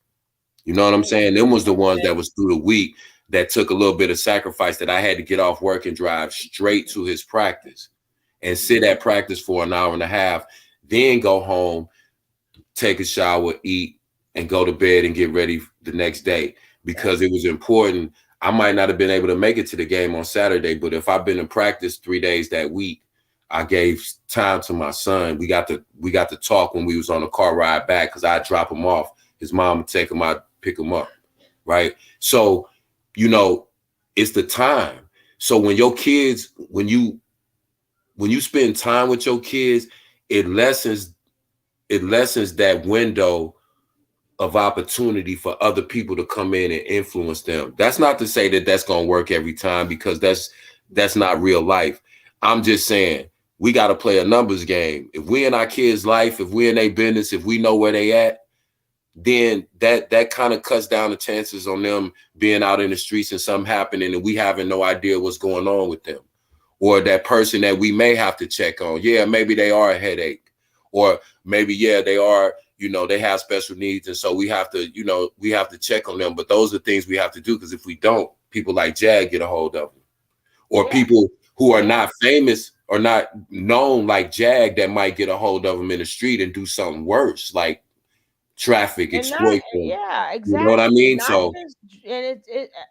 You know what I'm saying? Them was the ones that was through the week that took a little bit of sacrifice that I had to get off work and drive straight to his practice and sit at practice for an hour and a half, then go home, take a shower, eat, and go to bed and get ready the next day because it was important. I might not have been able to make it to the game on Saturday, but if I've been in practice 3 days that week, I gave time to my son. We got to talk when we was on a car ride back because I'd drop him off. His mom would take him out, pick him up, right? So, you know, it's the time. So when your kids, when you spend time with your kids, it lessens that window of opportunity for other people to come in and influence them. That's not to say that that's going to work every time because that's not real life. I'm just saying we got to play a numbers game. If we in our kids' life, if we in their business, if we know where they at, then that kind of cuts down the chances on them being out in the streets and something happening and we having no idea what's going on with them. Or that person that we may have to check on. Yeah, maybe they are a headache. Or maybe, yeah, they are, you know, they have special needs. And so we have to check on them. But those are things we have to do because if we don't, people like Jag get a hold of them. Or people who are not famous or not known like Jag that might get a hold of them in the street and do something worse, like traffic, exploit them. Yeah, exactly. You know what I mean? Not So just, and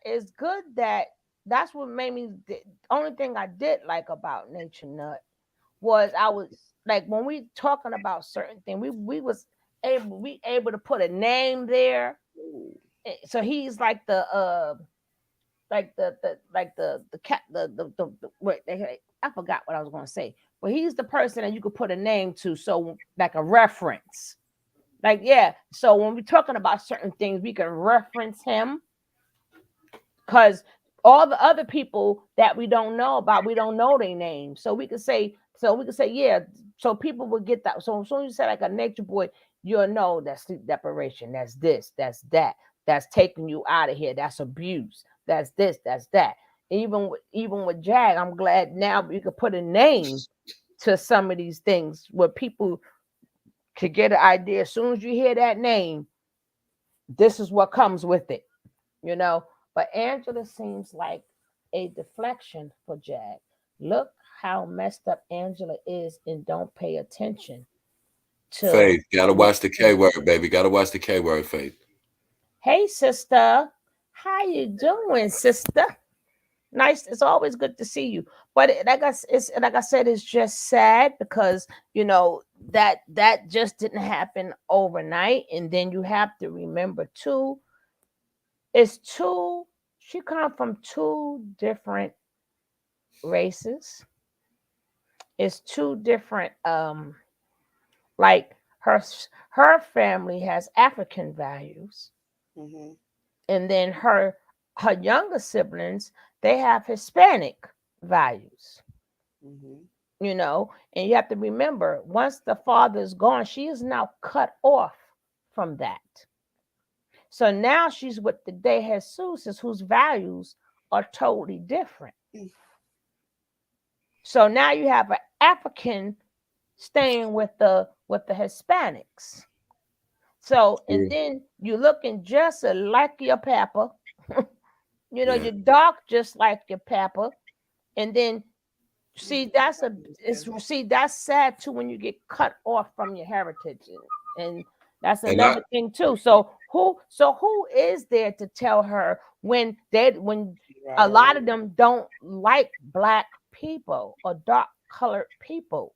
it's good that that's what made me. The only thing I did like about Nature Nut was I was like when we talking about certain things, we was able to put a name there. So he's like the cat the wait, I forgot what I was going to say, but he's the person that you could put a name to, so like a reference. Like, yeah, so when we're talking about certain things, we can reference him because all the other people that we don't know about, we don't know their names. So we could say, yeah, so people will get that. So as soon as you say like a Nature Boy, you'll know that's sleep deprivation, that's this, that's that, that's taking you out of here, that's abuse, that's this, that's that. Even with Jag, I'm glad now we could put a name to some of these things where people to get an idea. As soon as you hear that name, this is what comes with it, you know. But Angela seems like a deflection for Jag. Look how messed up Angela is and don't pay attention to Faith, gotta watch the K word, baby. Gotta watch the K word, Faith. Hey, sister. How you doing, sister? Nice. It's always good to see you. But like I said, it's just sad because you know that just didn't happen overnight. And then you have to remember too, she come from two different races. It's two different like her family has African values. And then her younger siblings, they have Hispanic values. You know, and you have to remember, once the father is gone, she is now cut off from that. So now she's with the De Jesus, whose values are totally different. So now you have an African staying with the Hispanics. So, and then you're looking just like your papa. You know, you're dark just like your papa. And then see, that's sad too when you get cut off from your heritage. And that's another thing too. So who is there to tell her when a lot of them don't like black people or dark colored people?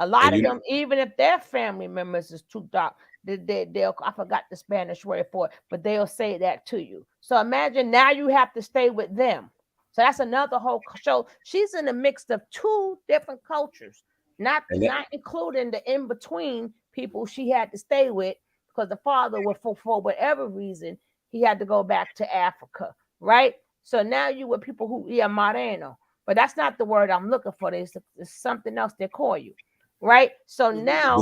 A lot of them, even if their family members is too dark, they'll, I forgot the Spanish word for it, but they'll say that to you. So imagine now you have to stay with them. So that's another whole show. She's in a mix of two different cultures, not including the in between people she had to stay with, because the father was for whatever reason he had to go back to Africa, right? So now you with people who moreno, but that's not the word I'm looking for. There's something else they call you. Right. So now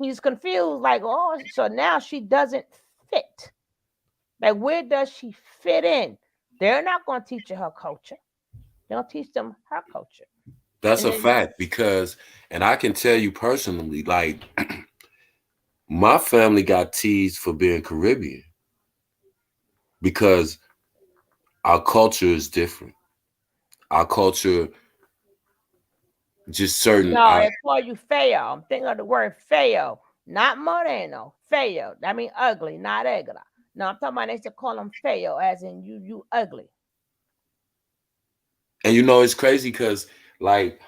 she's confused, like, oh, so now she doesn't fit. Like, where does she fit in? They're not going to teach her culture. They'll teach them her culture. That's a fact, because, and I can tell you personally, like, my family got teased for being Caribbean because our culture is different. Our culture, just certain. No, they call you feo. I'm thinking of the word feo, not moreno. Feo. I mean ugly, not negra. No, I'm talking about they used to call them feo, as in you ugly. And you know, it's crazy because, like,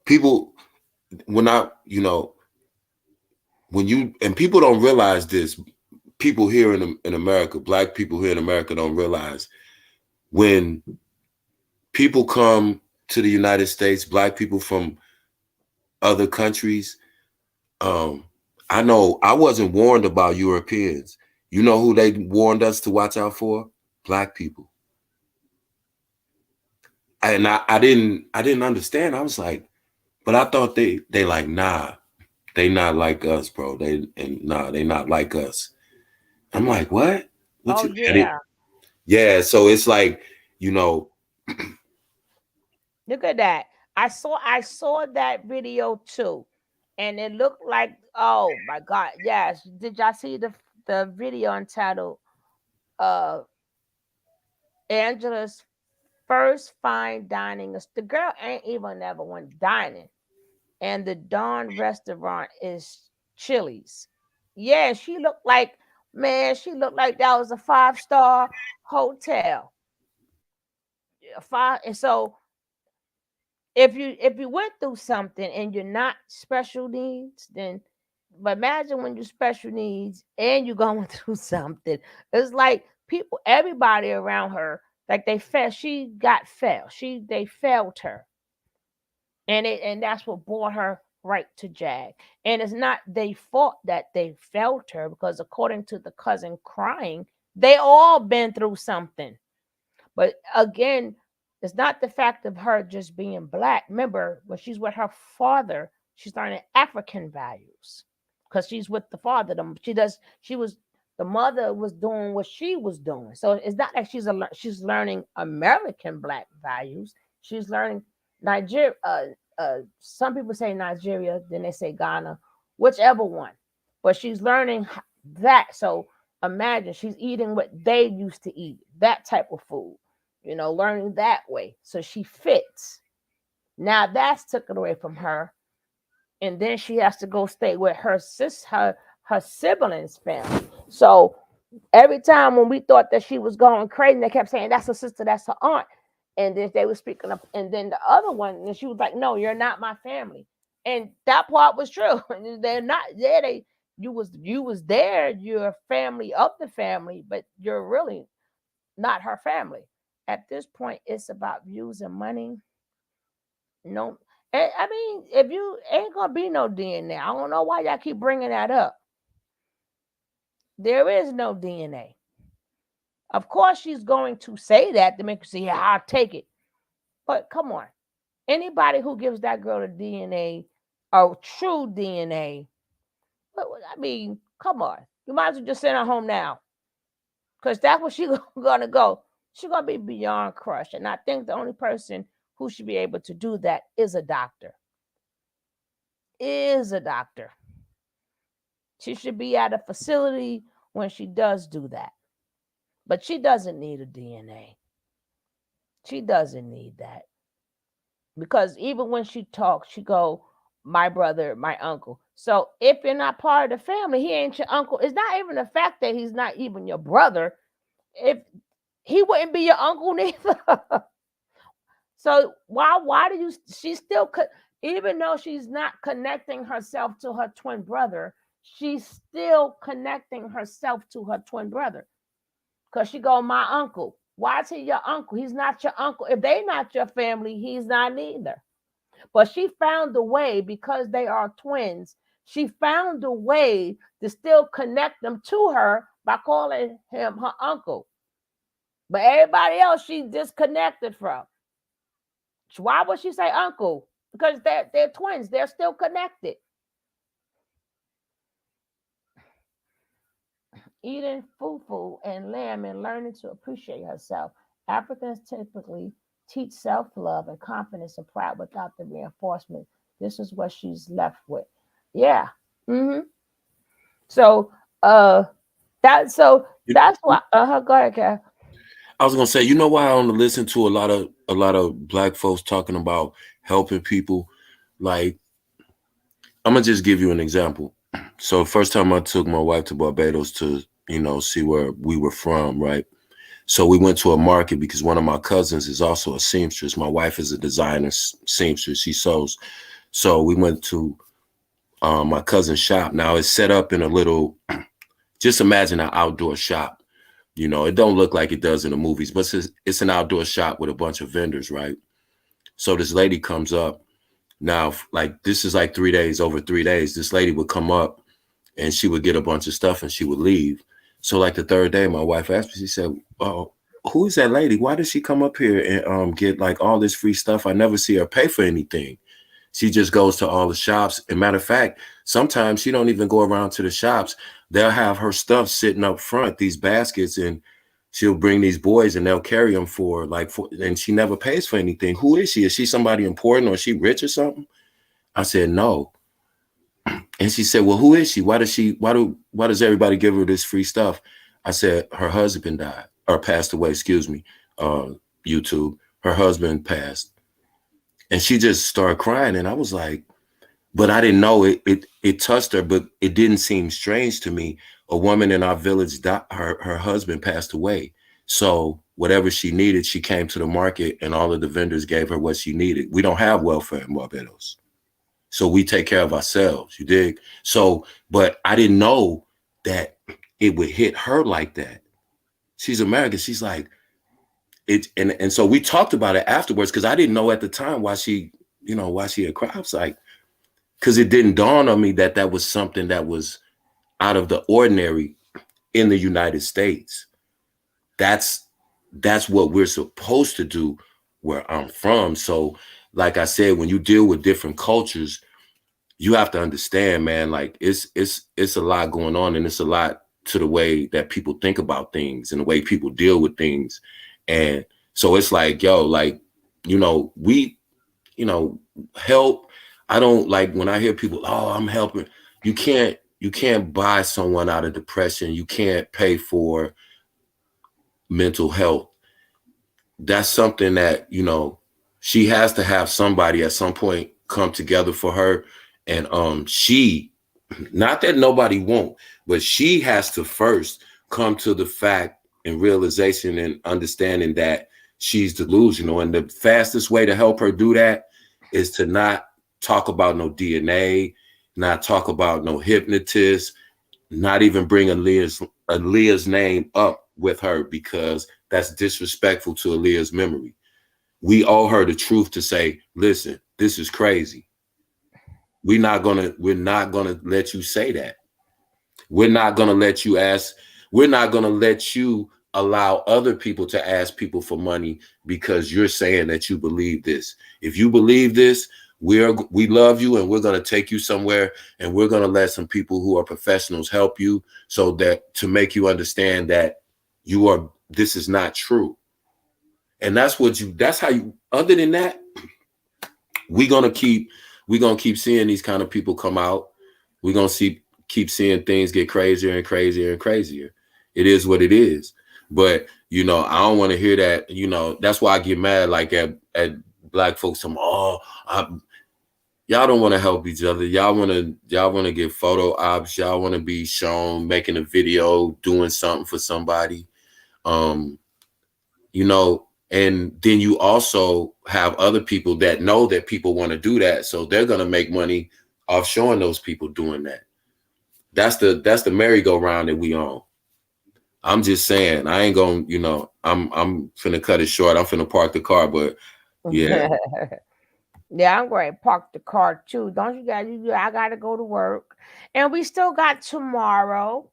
people, when you, and people don't realize this, people here in America, black people here in America don't realize, when people come to the United States, black people from other countries, I know I wasn't warned about Europeans. You know who they warned us to watch out for? Black people. And I didn't understand. I was like, but I thought they like, nah, they not like us, bro. They not like us. I'm like, what? Yeah. So it's like, you know. Look at that. I saw that video too. And it looked like, oh my God, yes. Did y'all see the video entitled Angela's first fine dining? The girl ain't even never went dining. And the Dawn restaurant is Chili's. Yeah, she looked like that was a 5-star hotel. And so if you went through something and you're not special needs, then, but imagine when you're special needs and you're going through something. It's like everybody around her, like they failed. They failed her, and that's what brought her right to Jag. And it's not their fault that they failed her, because according to the cousin crying, they all been through something. But again, it's not the fact of her just being black. Remember, when she's with her father, she's learning African values, because she's with the father. The mother was doing what she was doing. So it's not like she's learning American black values. She's learning Nigeria. Some people say Nigeria, then they say Ghana, whichever one. But she's learning that. So imagine she's eating what they used to eat, that type of food. Learning that way. So she fits. Now that's taken away from her. And then she has to go stay with her siblings' family. So every time when we thought that she was going crazy, they kept saying, that's her sister, that's her aunt. And then they were speaking up. And then the other one, and she was like, no, you're not my family. And that part was true. They're not there. You was there. You're a family of the family, but you're really not her family. At this point, it's about views and money. No, I mean, if you ain't gonna be no DNA, I don't know why y'all keep bringing that up. There is no DNA. Of course, she's going to say that to make you say, yeah, I'll take it. But come on. Anybody who gives that girl a DNA, a true DNA, I mean, come on. You might as well just send her home now. Because that's where she's going to go. She's going to be beyond crushed. And I think the only person who should be able to do that is a doctor. She should be at a facility when she does do that. But she doesn't need a DNA. She doesn't need that. Because even when she talks, she go, my brother, my uncle. So if you're not part of the family, he ain't your uncle. It's not even the fact that he's not even your brother. If he wouldn't be your uncle neither. So why do you, she's still, even though she's not connecting herself to her twin brother, she's still connecting herself to her twin brother. Because she go, my uncle. Why is he your uncle? He's not your uncle. If they're not your family, he's not either. But she found a way, because they are twins, she found a way to still connect them to her by calling him her uncle. But everybody else she disconnected from. Why would she say uncle? Because they're twins. They're still connected. Eating fufu and lamb and learning to appreciate herself. Africans typically teach self-love and confidence and pride without the reinforcement. This is what she's left with. Yeah. Mm-hmm. So that's why go ahead, Kat. I was gonna say, you know why I don't listen to a lot of black folks talking about helping people? Like, I'm gonna just give you an example. So first time I took my wife to Barbados to, see where we were from, right? So we went to a market because one of my cousins is also a seamstress. My wife is a designer seamstress. She sews. So we went to my cousin's shop. Now it's set up in a little, just imagine an outdoor shop. It don't look like it does in the movies, but it's an outdoor shop with a bunch of vendors, right? So this lady comes up. Now, like, this is like over 3 days, this lady would come up and she would get a bunch of stuff and she would leave. So like the third day, my wife asked me, she said, oh, who is that lady? Why does she come up here and get like all this free stuff? I never see her pay for anything. She just goes to all the shops. And matter of fact, sometimes she don't even go around to the shops. They'll have her stuff sitting up front, these baskets, and she'll bring these boys and they'll carry them and she never pays for anything. Who is she? Is she somebody important or is she rich or something? I said, no. And she said, well, who is she? Why does everybody give her this free stuff? I said, her husband died or passed away, excuse me, YouTube. Her husband passed. And she just started crying. And I was like, but I didn't know it touched her, but it didn't seem strange to me. A woman in our village, her husband passed away. So whatever she needed, she came to the market and all of the vendors gave her what she needed. We don't have welfare in Barbados. So we take care of ourselves, you dig? So, but I didn't know that it would hit her like that. She's American. She's like, and so we talked about it afterwards because I didn't know at the time why she had cried. I was like, because it didn't dawn on me that that was something that was out of the ordinary in the United States. That's what we're supposed to do where I'm from. So like I said, when you deal with different cultures, you have to understand, man, like it's a lot going on, and it's a lot to the way that people think about things and the way people deal with things. And so it's like, yo, like, we, help. I don't like when I hear people, oh, I'm helping. You can't buy someone out of depression. You can't pay for mental health. That's something that, she has to have somebody at some point come together for her. And she, not that nobody won't, but she has to first come to the fact and realization and understanding that she's delusional. And the fastest way to help her do that is to not talk about no DNA, not talk about no hypnotist, not even bring Aaliyah's name up with her, because that's disrespectful to Aaliyah's memory. We owe her the truth to say, listen, this is crazy. We're not gonna let you say that. We're not gonna let you allow other people to ask people for money because you're saying that you believe this. If you believe this, we love you and we're going to take you somewhere and we're going to let some people who are professionals help you so that to make you understand that this is not true. And that's how you, other than that, we're going to keep seeing these kind of people come out. We're going to keep seeing things get crazier and crazier and crazier. It is what it is. But, I don't want to hear that, that's why I get mad like at black folks. Y'all don't want to help each other. Y'all want to get photo ops. Y'all want to be shown making a video, doing something for somebody. And then you also have other people that know that people want to do that. So they're going to make money off showing those people doing that. That's the merry-go-round that we on. I'm just saying, I ain't going, I'm finna cut it short. I'm finna park the car, but yeah. Yeah, I'm going to park the car too. Don't you guys? I got to go to work. And we still got tomorrow.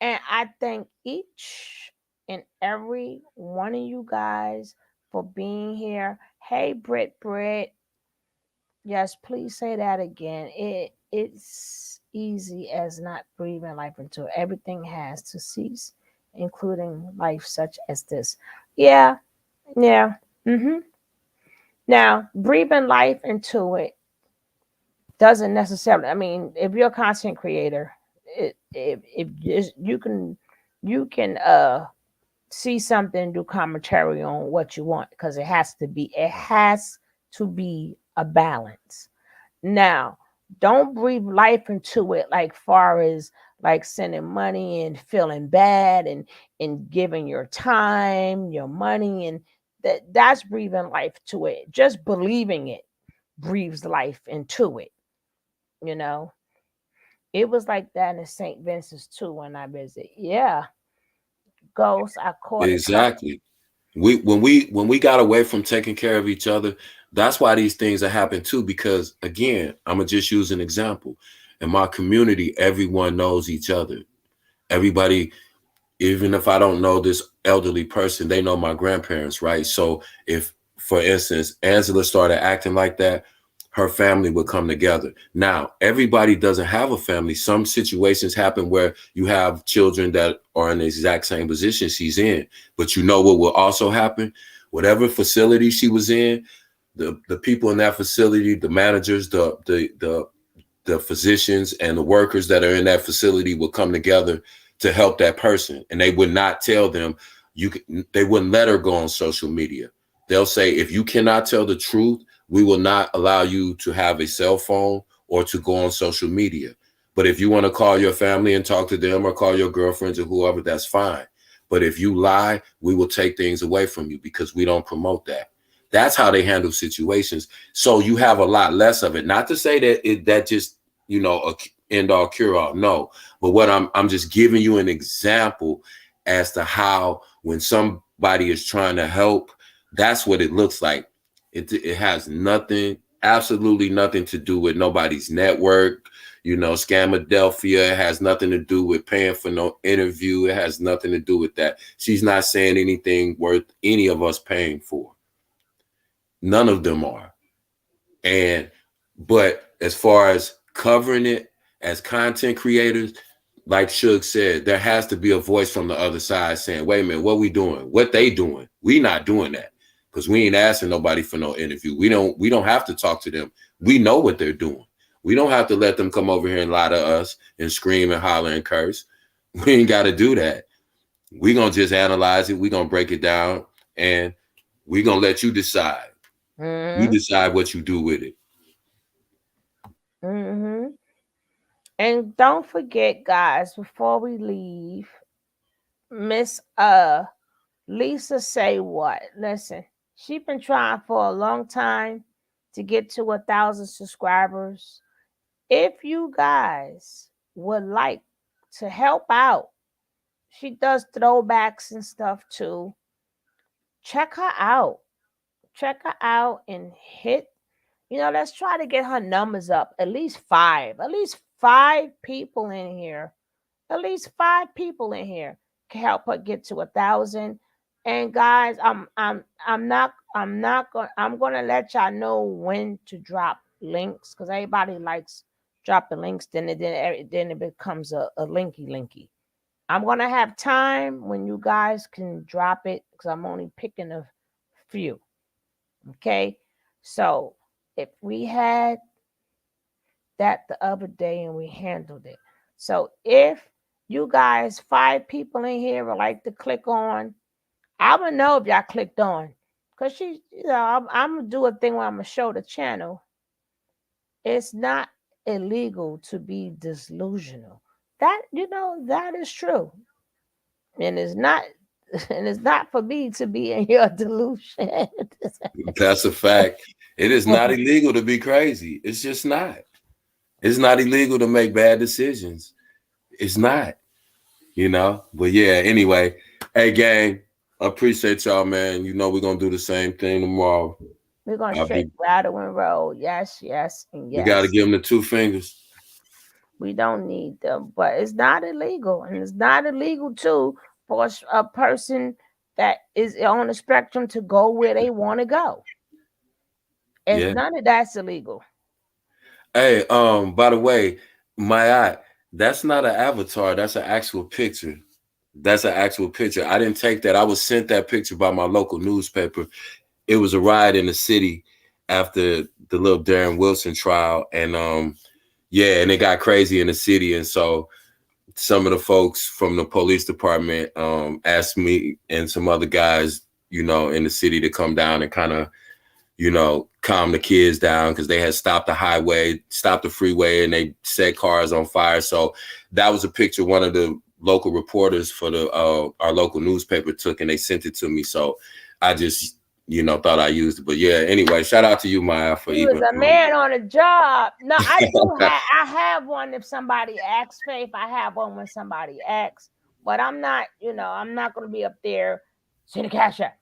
And I thank each and every one of you guys for being here. Hey, Britt. Yes, please say that again. It's easy as not breathing life into it. Everything has to cease, including life such as this. Yeah. Now, breathing life into it doesn't necessarily, I mean, if you're a content creator, if you can see something, do commentary on what you want, because it has to be a balance. Now, don't breathe life into it like far as like sending money and feeling bad and giving your time, your money, and that's breathing life to it. Just believing it breathes life into it. It was like that in St. Vincent's too when I visit. Yeah. Ghost, I caught exactly. When we got away from taking care of each other, that's why these things are happening too. Because again, I'm gonna just use an example. In my community, everyone knows each other. Everybody, even if I don't know this elderly person, they know my grandparents, right? So if, for instance, Angela started acting like that, her family would come together. Now, everybody doesn't have a family. Some situations happen where you have children that are in the exact same position she's in. But you know what will also happen? Whatever facility she was in, the people in that facility, the managers, the physicians and the workers that are in that facility will come together to help that person. And they would not tell them, they wouldn't let her go on social media. They'll say, if you cannot tell the truth, we will not allow you to have a cell phone or to go on social media. But if you want to call your family and talk to them or call your girlfriends or whoever, that's fine. But if you lie, we will take things away from you because we don't promote that. That's how they handle situations. So you have a lot less of it. Not to say that that just, a end all cure all. No, but what I'm just giving you an example as to how when somebody is trying to help, that's what it looks like. It has nothing, absolutely nothing to do with nobody's network. Scamadelphia. It has nothing to do with paying for no interview. It has nothing to do with that. She's not saying anything worth any of us paying for. None of them are. But as far as covering it as content creators, like Suge said, there has to be a voice from the other side saying, wait a minute, what we doing? What they doing? We not doing that because we ain't asking nobody for no interview. We don't have to talk to them. We know what they're doing. We don't have to let them come over here and lie to us and scream and holler and curse. We ain't got to do that. We're going to just analyze it. We're going to break it down and we're going to let you decide. You decide what you do with it. And don't forget, guys, before we leave, Miss Lisa say what? Listen, she been trying for a long time to get to 1,000 subscribers. If you guys would like to help out, she does throwbacks and stuff too. Check her out. Check her out and hit. Let's try to get her numbers up. At least five. At least 5 people in here. At least 5 people in here. help her get to 1,000. And guys, I'm gonna let y'all know when to drop links, because everybody likes dropping links. Then it becomes a linky. I'm gonna have time when you guys can drop it, because I'm only picking a few. Okay, so if we had that the other day and we handled it. So if you guys, 5 people in here, would like to click on, I would know if y'all clicked on, because she, I'm gonna do a thing where I'm gonna show the channel. It's not illegal to be delusional. That that is true, and it's not for me to be in your delusion. That's a fact. It is not illegal to be crazy. It's just not. It's not illegal to make bad decisions. It's not, But yeah, anyway, hey, gang, I appreciate y'all, man. We're going to do the same thing tomorrow. We're going to straight rattle and roll. Yes, and yes. We got to give them the 2 fingers. We don't need them, but it's not illegal. And it's not illegal, too, for a person that is on the spectrum to go where they want to go. And none of that's illegal. Hey, by the way, that's not an avatar. That's an actual picture. I didn't take that. I was sent that picture by my local newspaper. It was a riot in the city after the little Darren Wilson trial. And and it got crazy in the city. And so some of the folks from the police department asked me and some other guys, in the city to come down and kind of, calm the kids down, because they had stopped the freeway, and they set cars on fire. So that was a picture one of the local reporters for our local newspaper took, and they sent it to me. So I just, thought I used it. But yeah, anyway, shout out to you, Maya, for he was a man on a job. No, I do I have one if somebody asks, Faith. I have one when somebody asks. But I'm not, I'm not going to be up there, send a cash up.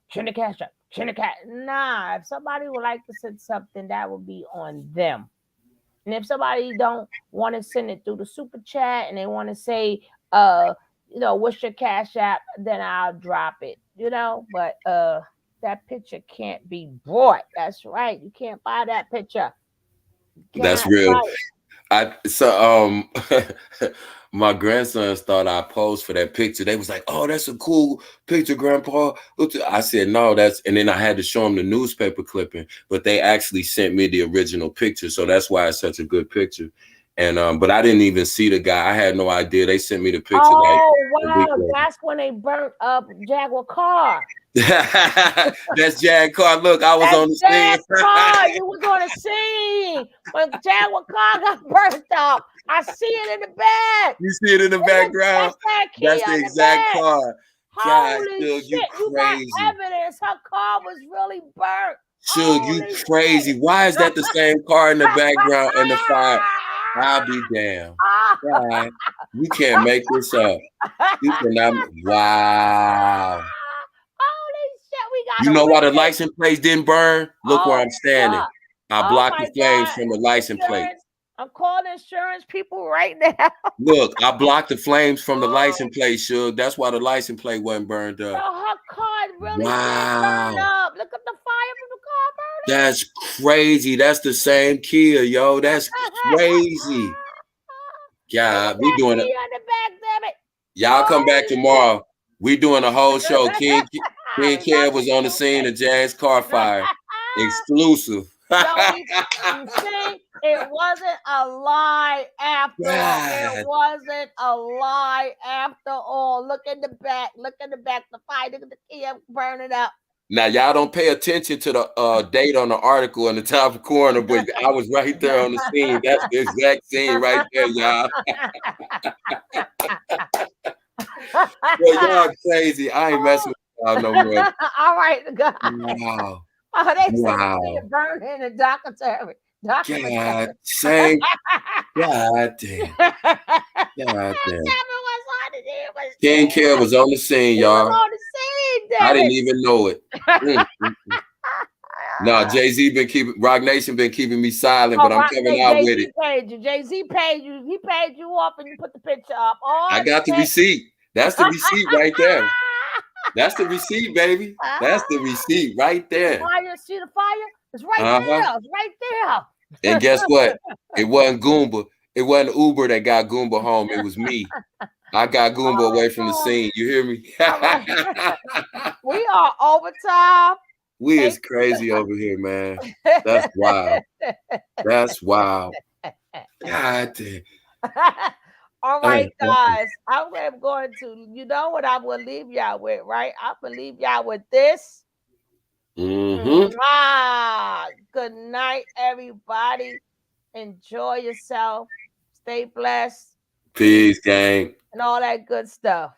Nah, if somebody would like to send something, that would be on them. And if somebody don't want to send it through the super chat and they want to say, what's your cash app, then I'll drop it, but that picture can't be bought. That's right. You can't buy that picture. That's real. My grandsons thought I posed for that picture. They was like, "Oh, that's a cool picture, Grandpa." I said, "No, and then I had to show them the newspaper clipping, but they actually sent me the original picture, so that's why it's such a good picture." And but I didn't even see the guy. I had no idea. They sent me the picture. Oh, wow, that's when they burnt up Jaguar car. That's Jaguar. Look, I was on the scene. You was on the scene when Jaguar car got burnt up. I see it in the back. You see it in the background? That's the exact car. Holy shit, you got evidence. Her car was really burnt. Suge, you crazy. Why is that the same car in the background and the fire? I'll be damned. God, you can't make this up. You cannot. Wow. Holy shit, we got. You know why the license plates didn't burn? Look where I'm standing. I blocked the flames from the license plate. I'm calling insurance people right now. Look, I blocked the flames from the license plate, Suge. That's why the license plate wasn't burned up. Her car really burned up. Look at the fire from the car burning. That's crazy. That's the same Kia, yo. That's crazy. God, we doing it. Y'all come back tomorrow. We doing a whole show. King Kev was on the scene of Jazz car fire. Exclusive. It wasn't a lie after all. It wasn't a lie after all. Look in the back. Look in the back. The fire. Look at the Kia burning up. Now, y'all don't pay attention to the date on the article in the top corner, but I was right there on the scene. That's the exact scene right there, y'all. Well, y'all crazy. I ain't messing with y'all no more. All right, God. Wow. Oh, they said it burned in the documentary. God, same. God damn. God damn. King Kev was on the scene, y'all. On the scene, I didn't even know it. No, Jay-Z Rock Nation been keeping me silent, but I'm coming out with it. Jay-Z paid you. He paid you off and you put the picture up. I got the receipt. That's the receipt right there. That's the receipt, baby. That's the receipt right there. Fire, see the fire? It's right Uh-huh. there. It's right there. And guess what? It wasn't Goomba. It wasn't Uber that got Goomba home. It was me. I got Goomba away from the scene. You hear me? We are overtime. We is crazy over here, man. That's wild. That's wild. God damn. All right, guys. I'm going to, you know what I will leave y'all with, right? I will leave y'all with this. Mm-hmm. Good night, everybody. Enjoy yourself. Stay blessed. Peace, gang. And all that good stuff.